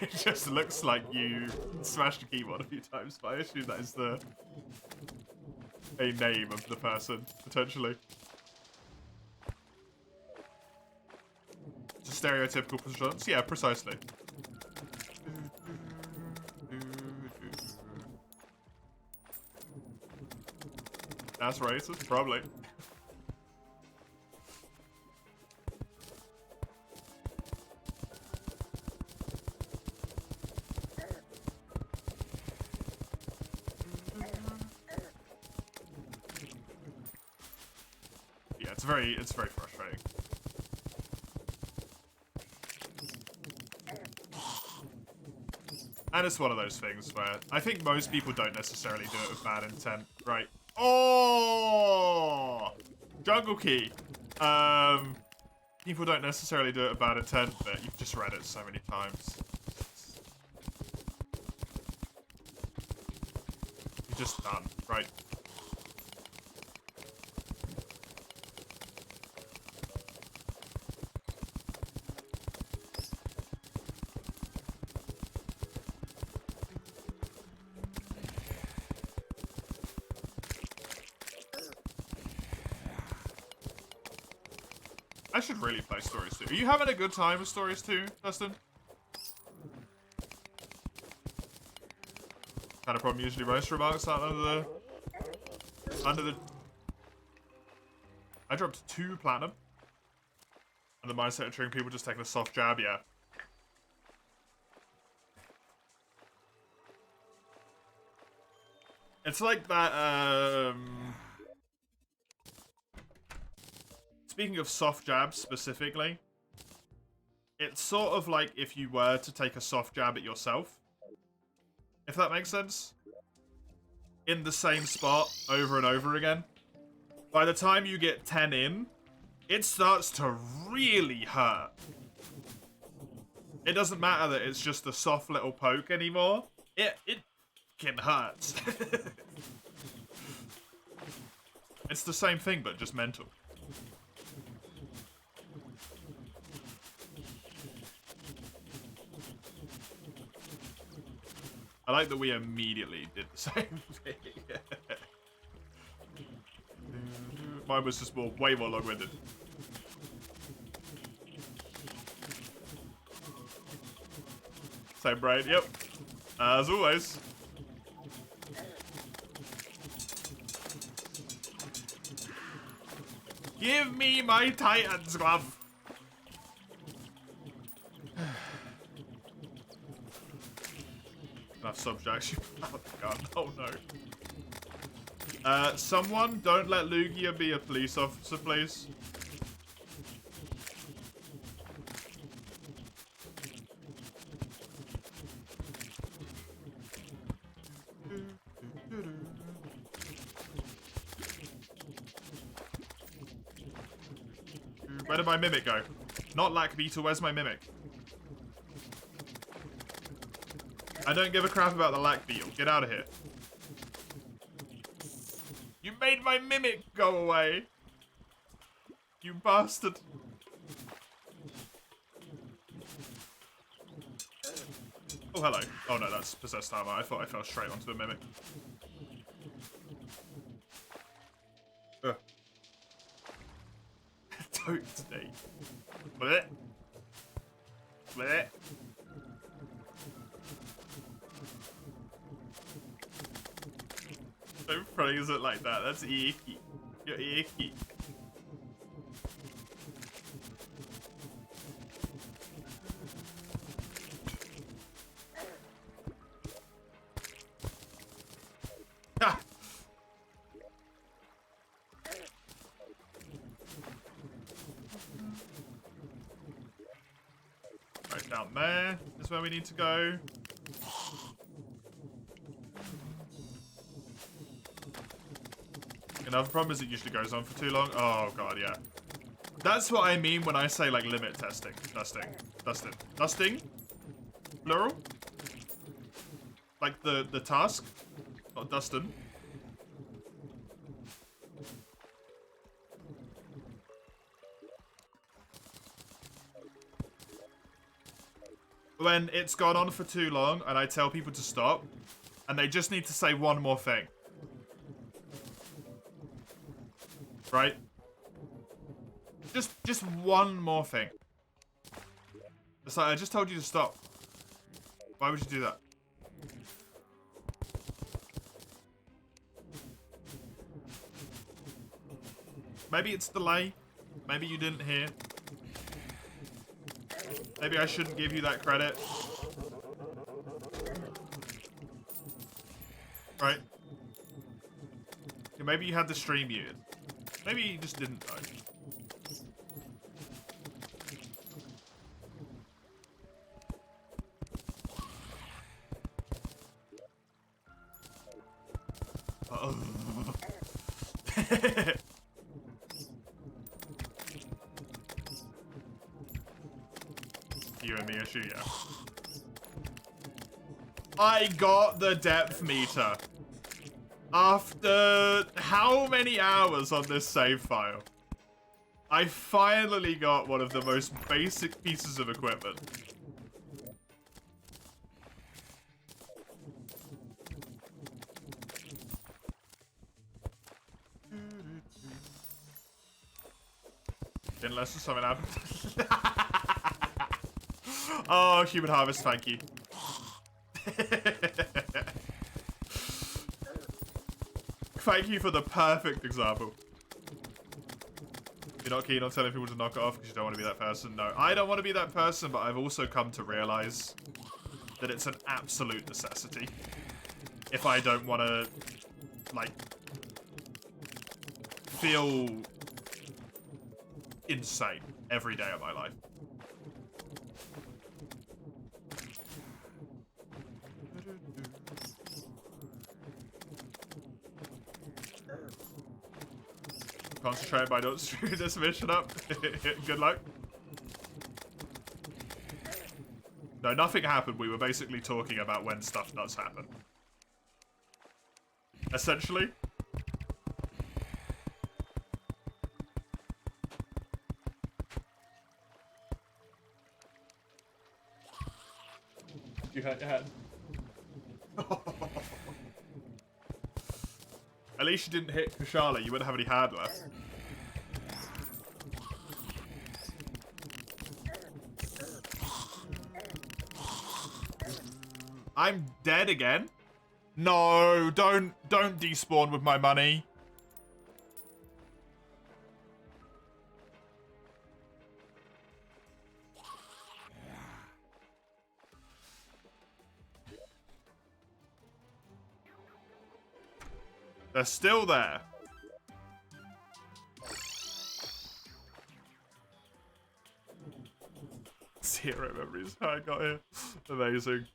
It just looks like you smashed a keyboard a few times, but I assume that is a name of the person, potentially. It's a stereotypical response. Yeah, precisely. That's racist, probably. Yeah, it's very frustrating. And it's one of those things where I think most people don't necessarily do it with bad intent, right? Oh! Jungle Key. People don't necessarily do it with bad intent, but you've just read it so many times. You're just done, right? I should really play Stories 2. Are you having a good time with Stories 2, Dustin? Kind of problem usually roast remarks out under the... I dropped 2 platinum. And the mindset of treating people just taking a soft jab, yeah. It's like that, Speaking of soft jabs specifically, it's sort of like if you were to take a soft jab at yourself. If that makes sense. In the same spot over and over again. By the time you get 10 in, it starts to really hurt. It doesn't matter that it's just a soft little poke anymore. It fucking hurts. It's the same thing, but just mental. I like that we immediately did the same thing. Mine was just way more long-winded. Same brain, yep. As always. Give me my Titan's glove. Enough subjects. Oh god, oh no. Someone don't let Lugia be a police officer, please. Where did my mimic go? Not Lack Beetle, where's my mimic? I don't give a crap about the lack beetle. Get out of here. You made my mimic go away. You bastard. Oh, hello. Oh, no, that's possessed armor. I thought I fell straight onto the mimic. Ugh. Toad's-day. Blech. Blech. Don't phrase it like that. That's icky. You're icky. Ha! Right down there is where we need to go. Another problem is it usually goes on for too long. Oh god, yeah. That's what I mean when I say like limit testing. Dusting? Plural? Like the task? Not Dustin. When it's gone on for too long and I tell people to stop and they just need to say one more thing. Right? Just one more thing. It's like, I just told you to stop. Why would you do that? Maybe it's delay. Maybe you didn't hear. Maybe I shouldn't give you that credit. Right? Maybe you had the stream muted. Maybe you just didn't know. Uh-oh. You and me issue, yeah. I got the depth meter. After how many hours on this save file? I finally got one of the most basic pieces of equipment. Unless something happened. Oh, human harvest, thank you. Thank you for the perfect example. You're not keen on telling people to knock it off because you don't want to be that person? No, I don't want to be that person, but I've also come to realize that it's an absolute necessity. If I don't want to, like, feel insane every day of my life. Concentrate by not screwing this mission up. Good luck. No, nothing happened. We were basically talking about when stuff does happen. Essentially. You hurt your head. At least you didn't hit Kushala. You wouldn't have any hand left. I'm dead again? No, don't despawn with my money. They're still there. Zero memories. How I got here. Amazing.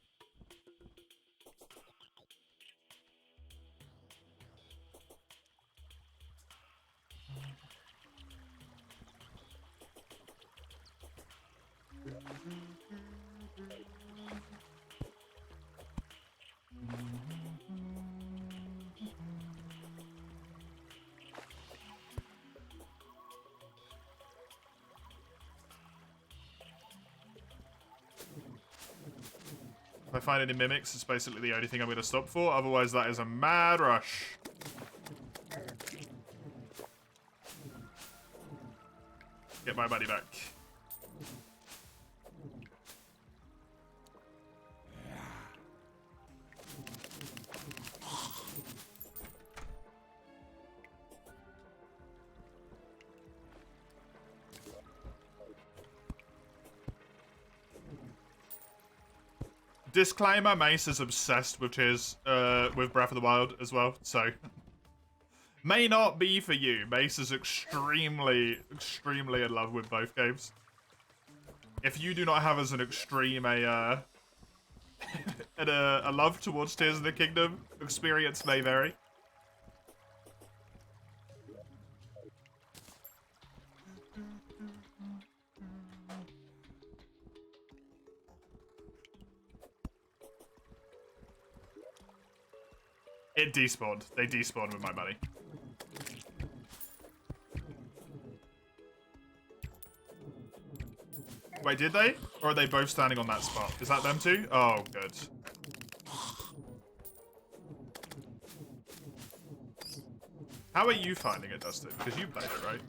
If I find any mimics, it's basically the only thing I'm going to stop for. Otherwise, that is a mad rush. Get my money back. Disclaimer, Mace is obsessed with with Breath of the Wild as well, so may not be for you. Mace is extremely in love with both games. If you do not have as an extreme a love towards Tears of the Kingdom, experience may vary. It despawned. They despawned with my money. Wait, did they? Or are they both standing on that spot? Is that them too? Oh, good. How are you finding it, Dustin? Because you played it, right?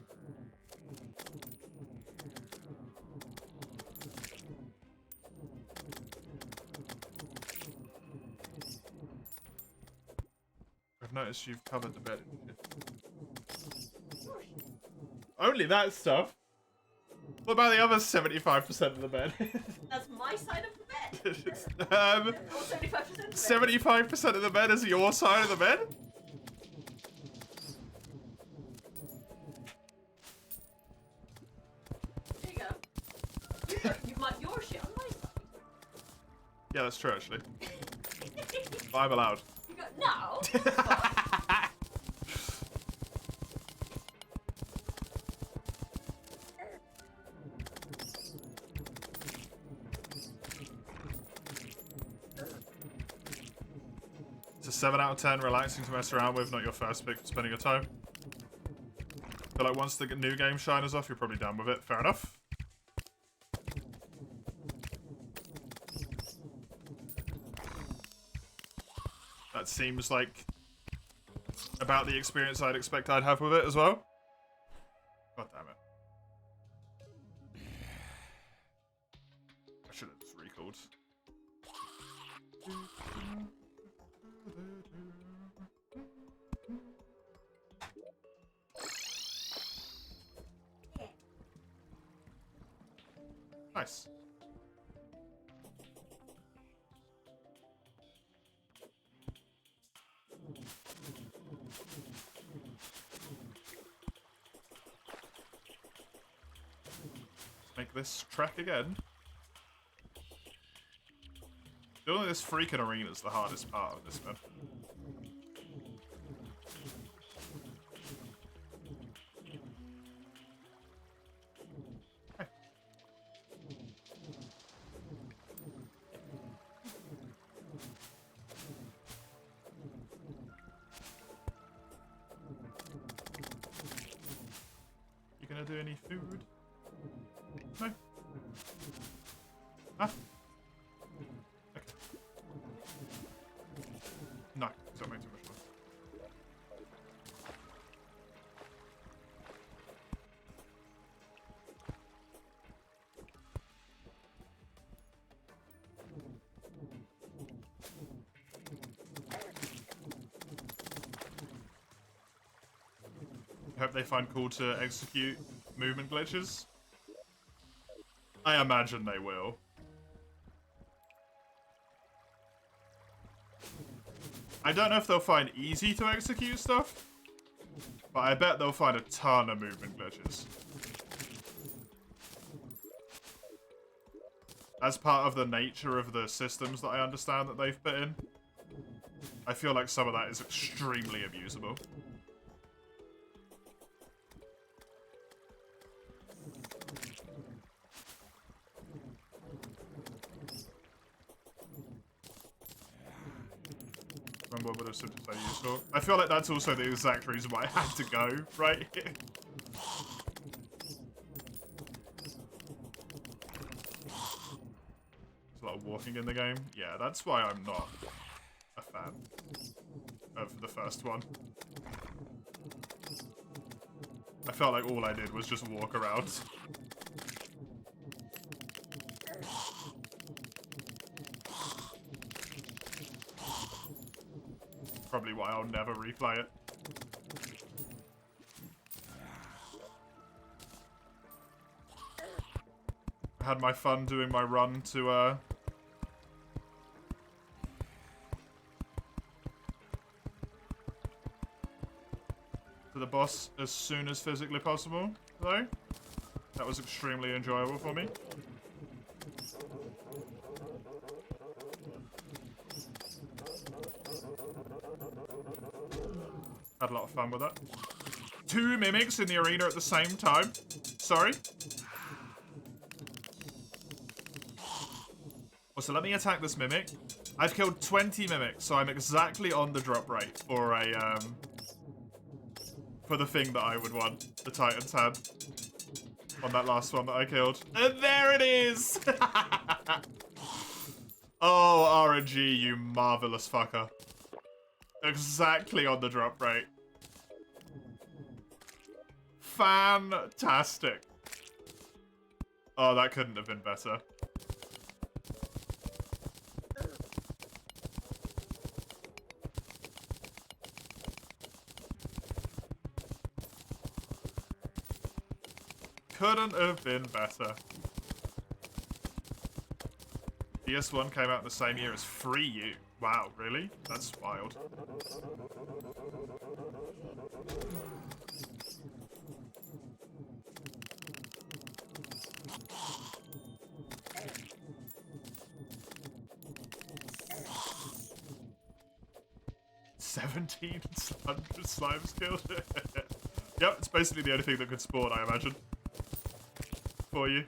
I've noticed you've covered the bed. Only that stuff? What about the other 75% of the bed? That's my side of the bed. 75%. 75% of the bed is your side of the bed? There you go. You might your shit on my side. Yeah, that's true actually. I'm allowed. You go, no. It's a 7 out of 10, relaxing to mess around with, not your first pick for spending your time. But like once the new game shiners off, you're probably done with it. Fair enough. That seems like about the experience I'd expect I'd have with it as well. God damn it. I should have just recalled. Nice. Let's make this track again. Doing this freaking arena is the hardest part of this, man. You gonna do any food? No? Huh? Okay. No, don't make too much noise. I hope they find cool to execute movement glitches. I imagine they will. I don't know if they'll find easy to execute stuff, but I bet they'll find a ton of movement glitches. As part of the nature of the systems that I understand that they've put in, I feel like some of that is extremely abusable. What would have said to say useful? I feel like that's also the exact reason why I had to go, right? There's a lot lot of walking in the game. Yeah, that's why I'm not a fan of the first one. I felt like all I did was just walk around. Probably why I'll never replay it. I had my fun doing my run to the boss as soon as physically possible, though. That was extremely enjoyable for me. Had a lot of fun with that. 2 mimics in the arena at the same time. Sorry. So let me attack this mimic. I've killed 20 mimics, so I'm exactly on the drop rate for a for the thing that I would want, the Titan's Hand, on that last one that I killed. And there it is! Oh, RNG, you marvelous fucker. Exactly on the drop rate. Fantastic. Oh, that couldn't have been better. Couldn't have been better. PS1 came out in the same year as Free U. Wow, really? That's wild. $17 slimes killed. Yep, it's basically the only thing that could spawn, I imagine. For you.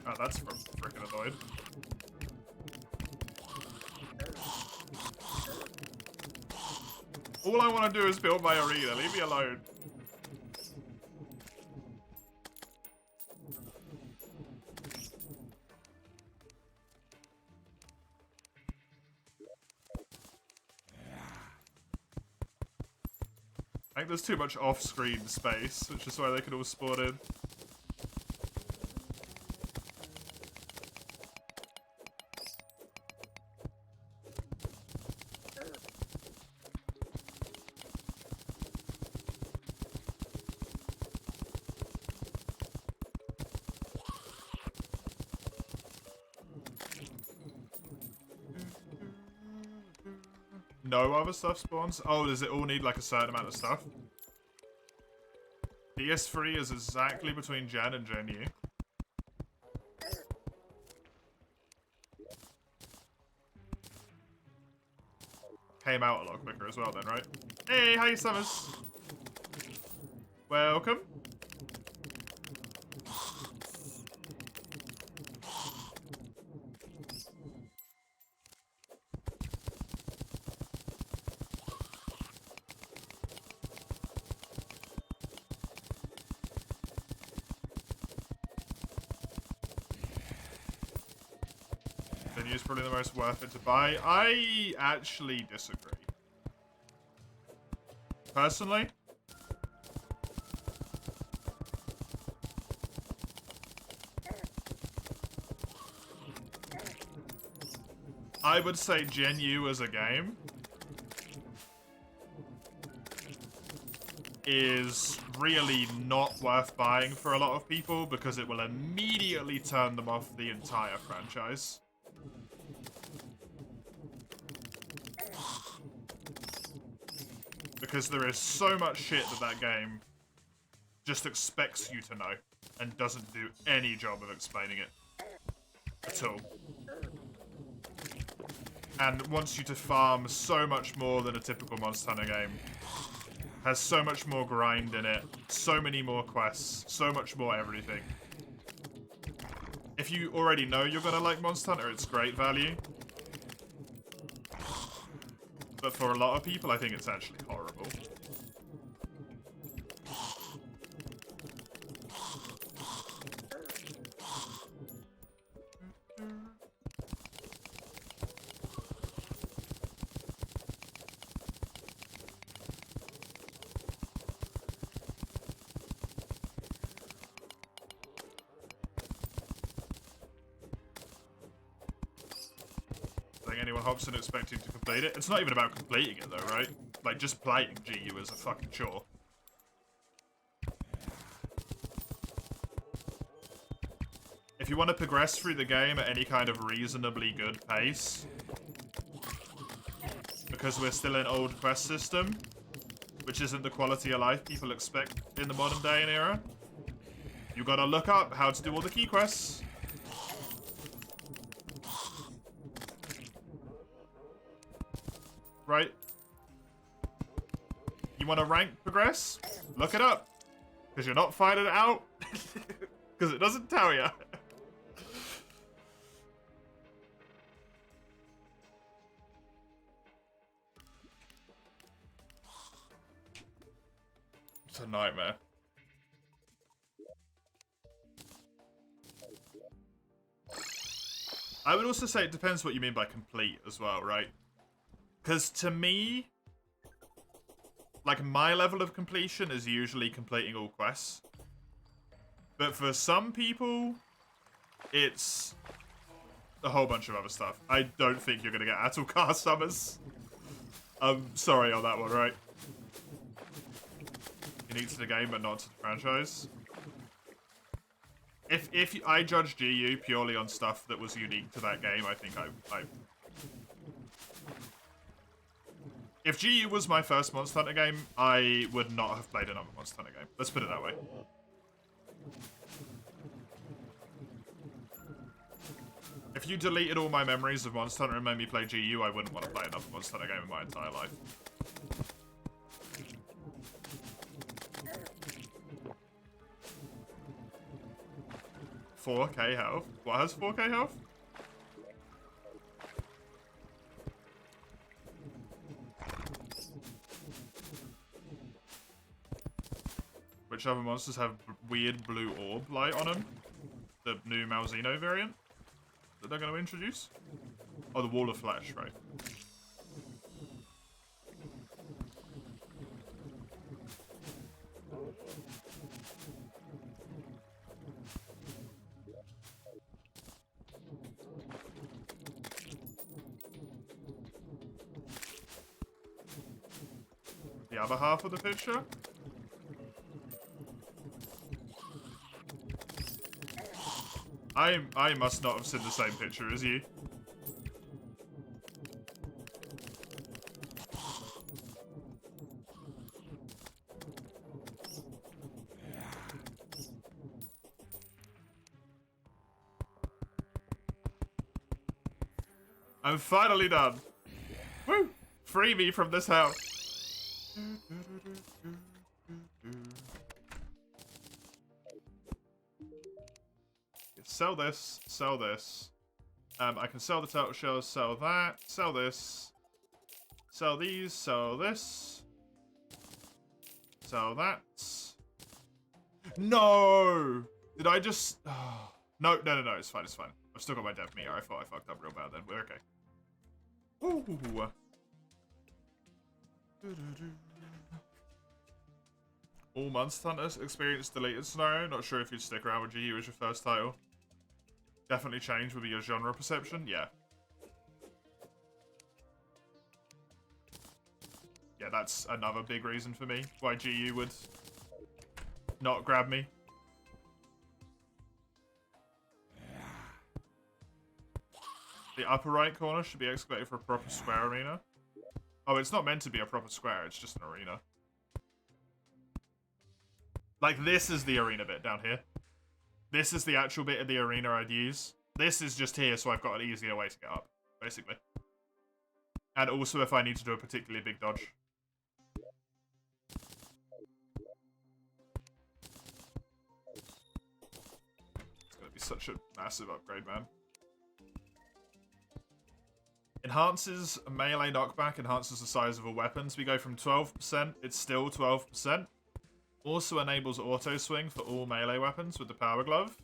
Oh, that's freaking annoyed. All I want to do is build my arena. Leave me alone. I think there's too much off-screen space, which is why they could all spawn in. No other stuff spawns? Oh, does it all need like a certain amount of stuff? PS3 is exactly between Gen and Gen U. Came out a lot quicker as well then, right? Hey, how you Summers? Welcome. Is probably the most worth it to buy. I actually disagree. Personally, I would say Gen U as a game is really not worth buying for a lot of people because it will immediately turn them off the entire franchise. Because there is so much shit that game just expects you to know and doesn't do any job of explaining it at all. And wants you to farm so much more than a typical Monster Hunter game. Has so much more grind in it, so many more quests, so much more everything. If you already know you're gonna like Monster Hunter, it's great value. But for a lot of people, I think it's actually horrible. anyone hops in expecting to complete it. It's not even about completing it though, right? Like, just playing GU is a fucking chore. If you want to progress through the game at any kind of reasonably good pace, because we're still in old quest system, which isn't the quality of life people expect in the modern day and era, you gotta look up how to do all the key quests. Right? You want to rank progress? Look it up. Because you're not finding it out. Because it doesn't tell you. It's a nightmare. I would also say it depends what you mean by complete as well, right? Because to me, like, my level of completion is usually completing all quests. But for some people, it's a whole bunch of other stuff. I don't think you're going to get Atalcar summers. I'm sorry on that one, right? Unique to the game, but not to the franchise. If I judge GU purely on stuff that was unique to that game, I think I if GU was my first Monster Hunter game, I would not have played another Monster Hunter game. Let's put it that way. If you deleted all my memories of Monster Hunter and made me play GU, I wouldn't want to play another Monster Hunter game in my entire life. $4K health? What has 4K health? Which other monsters have weird blue orb light on them? The new Malzeno variant that they're going to introduce? Oh, the Wall of Flesh, right. The other half of the picture? I must not have seen the same picture as you. I'm finally done. Woo! Free me from this house. Sell this, sell this. I can sell the turtle shells, sell that, sell this. Sell these, sell this. Sell that. No! Did I just... Oh. No, it's fine, it's fine. I've still got my dev meter. I thought I fucked up real bad then. We're okay. Ooh. All Monster Hunters experience deleted scenario. Not sure if you'd stick around with GU as your first title. Definitely change with your genre perception. Yeah. Yeah, that's another big reason for me why GU would not grab me. The upper right corner should be excavated for a proper square arena. Oh, it's not meant to be a proper square, it's just an arena. Like, this is the arena bit down here. This is the actual bit of the arena I'd use. This is just here, so I've got an easier way to get up, basically. And also if I need to do a particularly big dodge. It's gonna be such a massive upgrade, man. Enhances melee knockback, enhances the size of all weapons. We go from 12%, it's still 12%. Also enables auto swing for all melee weapons with the power glove.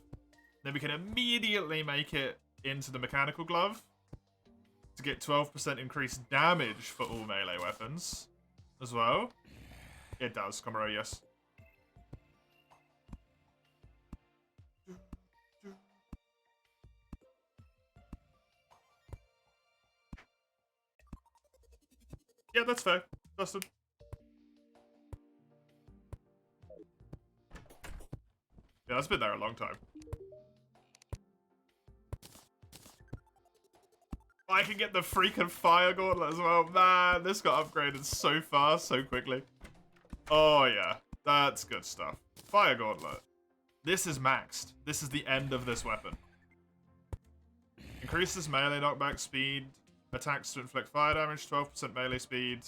Then we can immediately make it into the mechanical glove to get 12% increased damage for all melee weapons as well. It does, Komuro, yes. Yeah, that's fair. Dustin. Yeah, it's been there a long time. I can get the freaking fire gauntlet as well. Man, this got upgraded so fast, so quickly. Oh, yeah. That's good stuff. Fire gauntlet. This is maxed. This is the end of this weapon. Increases melee knockback speed. Attacks to inflict fire damage. 12% melee speed.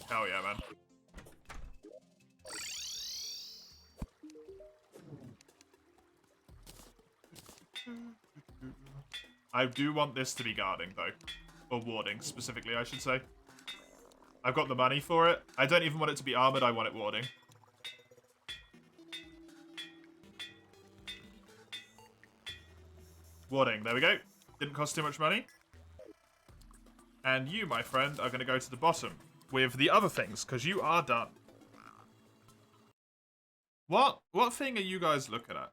Hell yeah, man. I do want this to be guarding, though. Or warding, specifically, I should say. I've got the money for it. I don't even want it to be armored, I want it warding. Warding, there we go. Didn't cost too much money. And you, my friend, are going to go to the bottom with the other things, because you are done. What thing are you guys looking at?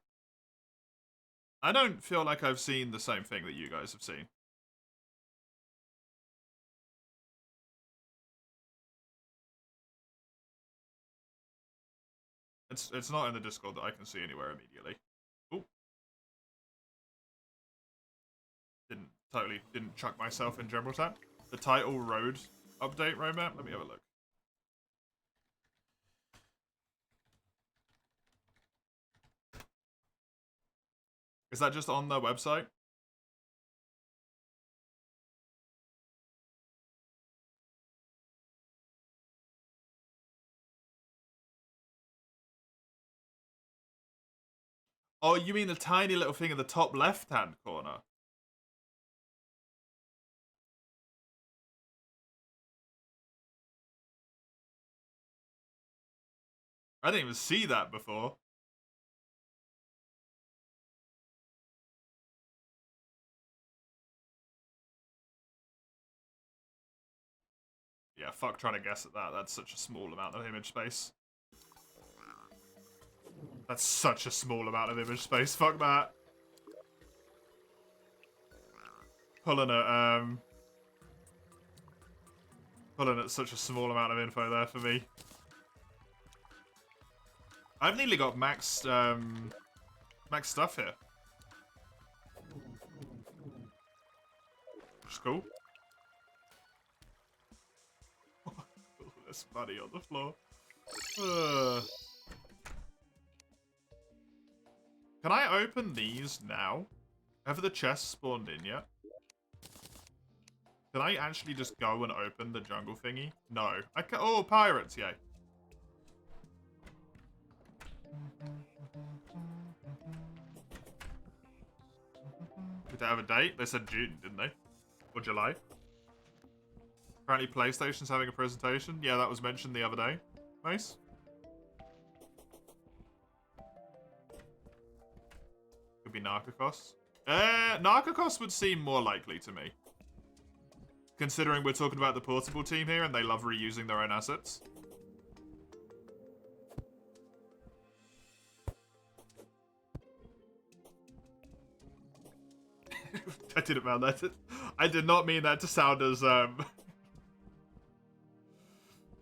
I don't feel like I've seen the same thing that you guys have seen. It's not in the Discord that I can see anywhere immediately. Ooh. Didn't chuck myself in general tap. The title road update roadmap. Let me have a look. Is that just on their website? Oh, you mean the tiny little thing in the top left-hand corner? I didn't even see that before. Yeah, fuck trying to guess at that. That's such a small amount of image space. That's such a small amount of image space. Fuck that. Pulling at such a small amount of info there for me. I've nearly got maxed max stuff here. Which is cool. There's money on the floor. Can I open these now? Have the chests spawned in yet? Can I actually just go and open the jungle thingy? No. I can. Oh, pirates, yay. Did they have a date? They said June, didn't they? Or July? Apparently PlayStation's having a presentation. Yeah, that was mentioned the other day. Nice. Could be Narcocos. Narcocos would seem more likely to me. Considering we're talking about the portable team here and they love reusing their own assets. I didn't mean that. I did not mean that to sound as,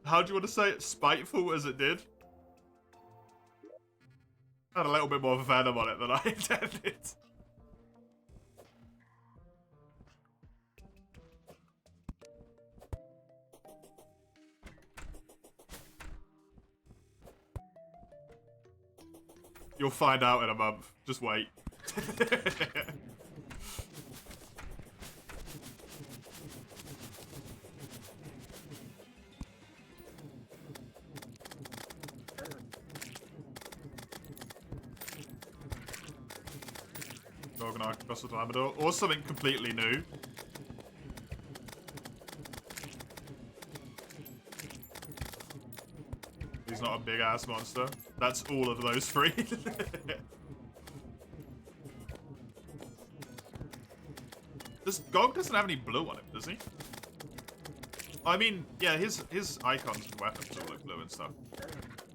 how do you want to say it? Spiteful as it did? Had a little bit more venom on it than I intended. You'll find out in a month. Just wait. Organic across the Labrador. Or something completely new. He's not a big ass monster. That's all of those three. This Gog doesn't have any blue on him, does he? I mean, yeah, his icons and weapons all look blue and stuff.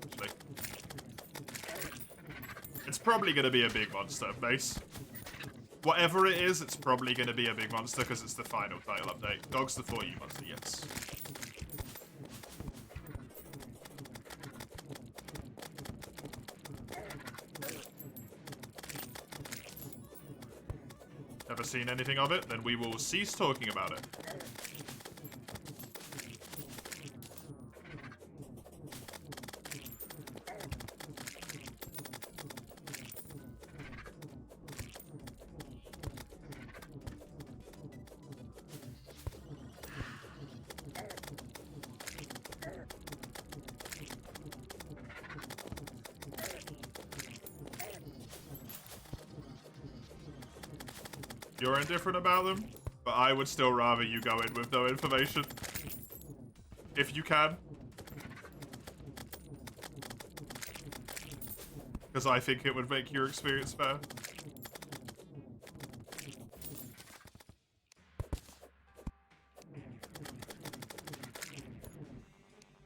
Actually. It's probably gonna be a big monster base. Whatever it is, it's probably going to be a big monster because it's the final title update. Dog's the 4U monster, yes. Never seen anything of it? Then we will cease talking about it. You're indifferent about them, but I would still rather you go in with no information. If you can. Because I think it would make your experience better.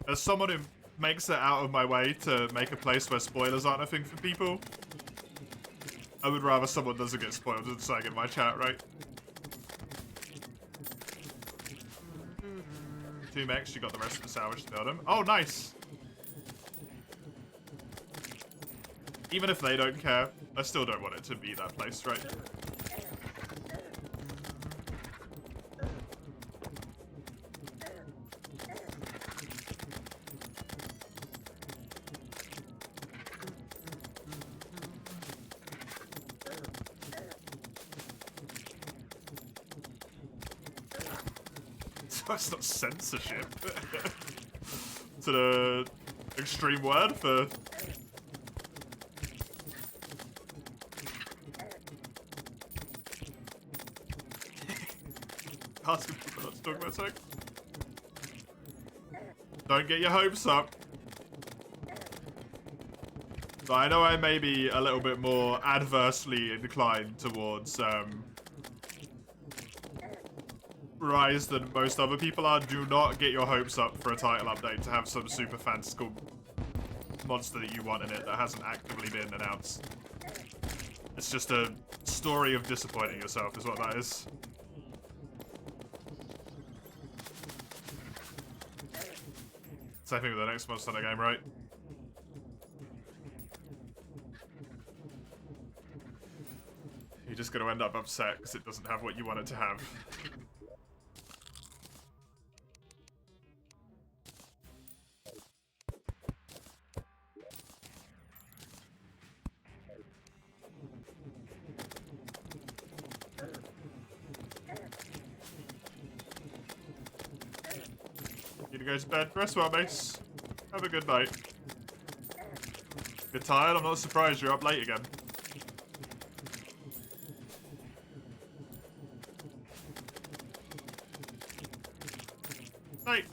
As someone who makes it out of my way to make a place where spoilers aren't a thing for people, I would rather someone doesn't get spoiled than saying in my chat, right? 2 mechs, you got the rest of the salvage to build them. Oh, nice! Even if they don't care, I still don't want it to be that place, right? That's not censorship. It's an extreme word for... asking people not to talk about sex. Don't get your hopes up. But I know I may be a little bit more adversely inclined towards Rise than most other people are. Do not get your hopes up for a title update to have some super fantastical monster that you want in it that hasn't actively been announced. It's just a story of disappointing yourself is what that is. Same thing with the next Monster Hunter game, right? You're just going to end up upset because it doesn't have what you want it to have. You to go to bed? Rest well, mace. Have a good night. You're tired? I'm not surprised you're up late again. Night.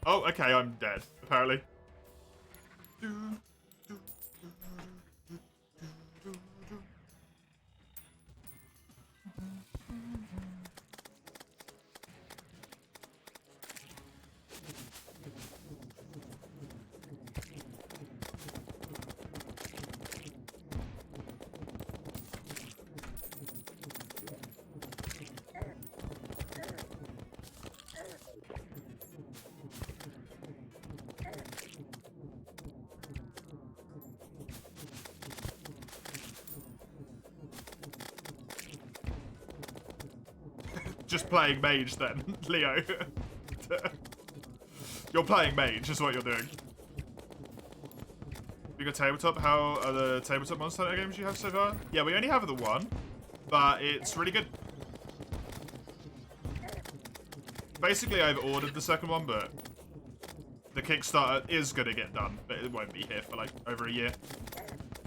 Oh, okay, I'm dead, apparently. Just playing mage then, Leo. You're playing mage, is what you're doing. You got tabletop? How are the tabletop Monster Hunter games you have so far? Yeah, we only have the one, but it's really good. Basically, I've ordered the second one, but the Kickstarter is going to get done, but it won't be here for like over a year.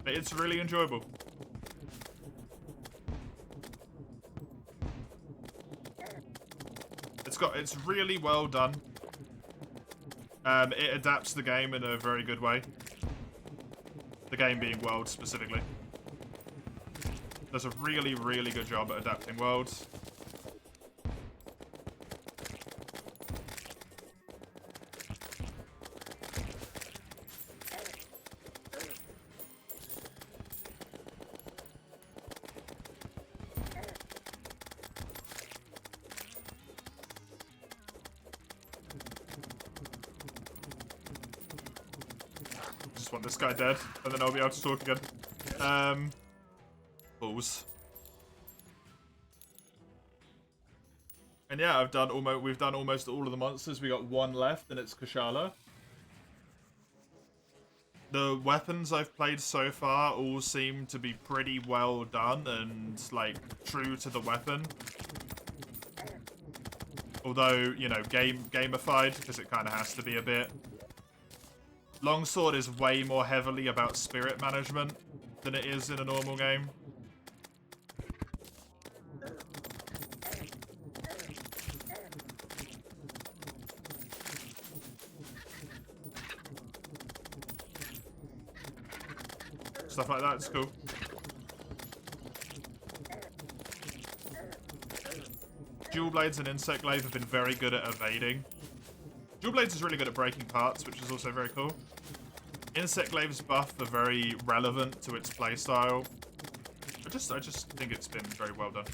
But it's really enjoyable. It's really well done. It adapts the game in a very good way. The game being worlds specifically. Does a really, really good job at adapting worlds. just want this guy dead, and then I'll be able to talk again. Balls. And yeah, we've done almost all of the monsters. We got one left, and it's Kushala. The weapons I've played so far all seem to be pretty well done and, like, true to the weapon. Although, you know, gamified, because it kind of has to be a bit. Longsword is way more heavily about spirit management than it is in a normal game. Stuff like that, it's cool. Dual Blades and Insect Glaive have been very good at evading. Dual Blades is really good at breaking parts, which is also very cool. Insect Glaive's buff are very relevant to its playstyle. I just think it's been very well done.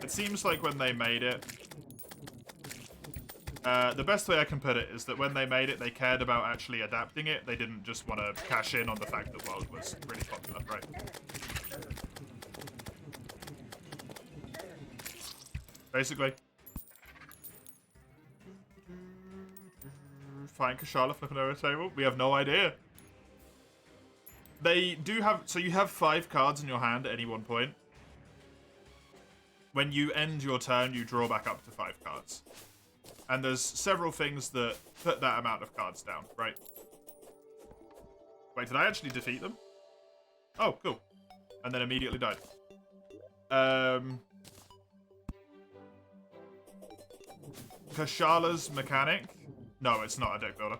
It seems like when they made it, the best way I can put it is that when they made it, they cared about actually adapting it. They didn't just want to cash in on the fact that World was really popular, right? Basically. Find Kushala flipping over the table. We have no idea. They do have... So you have 5 cards in your hand at any one point. When you end your turn, you draw back up to 5 cards. And there's several things that put that amount of cards down, right? Wait, did I actually defeat them? Oh, cool. And then immediately died. Kushala's mechanic... No, it's not a deck builder.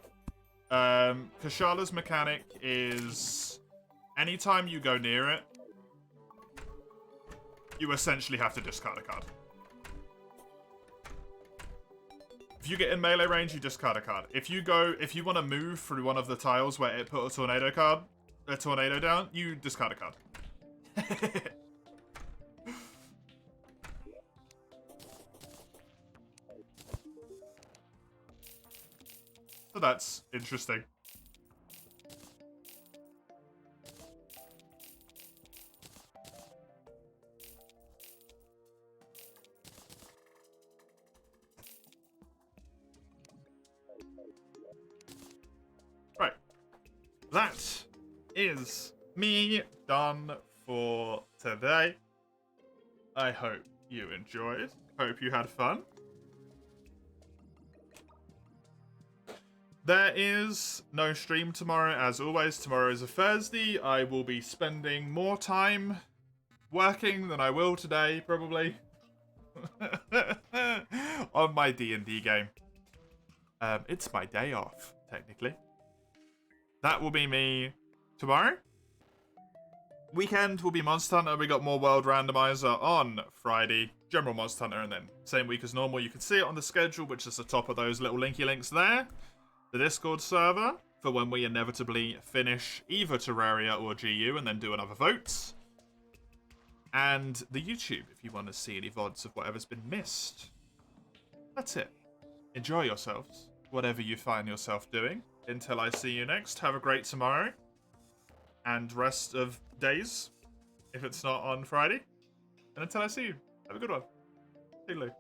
Kushala's mechanic is... Anytime you go near it, you essentially have to discard a card. If you get in melee range, you discard a card. If you want to move through one of the tiles where it put a tornado down, you discard a card. So that's interesting. Right. That is me done for today. I hope you enjoyed. Hope you had fun. There is no stream tomorrow, as always. Tomorrow is a Thursday. I will be spending more time working than I will today, probably. On my D&D game. It's my day off, technically. That will be me tomorrow. Weekend will be Monster Hunter. We got more World Randomizer on Friday. General Monster Hunter, and then same week as normal. You can see it on the schedule, which is the top of those little linky links there. The Discord server for when we inevitably finish either Terraria or GU and then do another vote. And the YouTube if you want to see any VODs of whatever's been missed. That's it. Enjoy yourselves, whatever you find yourself doing. Until I see you next, have a great tomorrow. And rest of days, if it's not on Friday. And until I see you, have a good one. Toodaloo.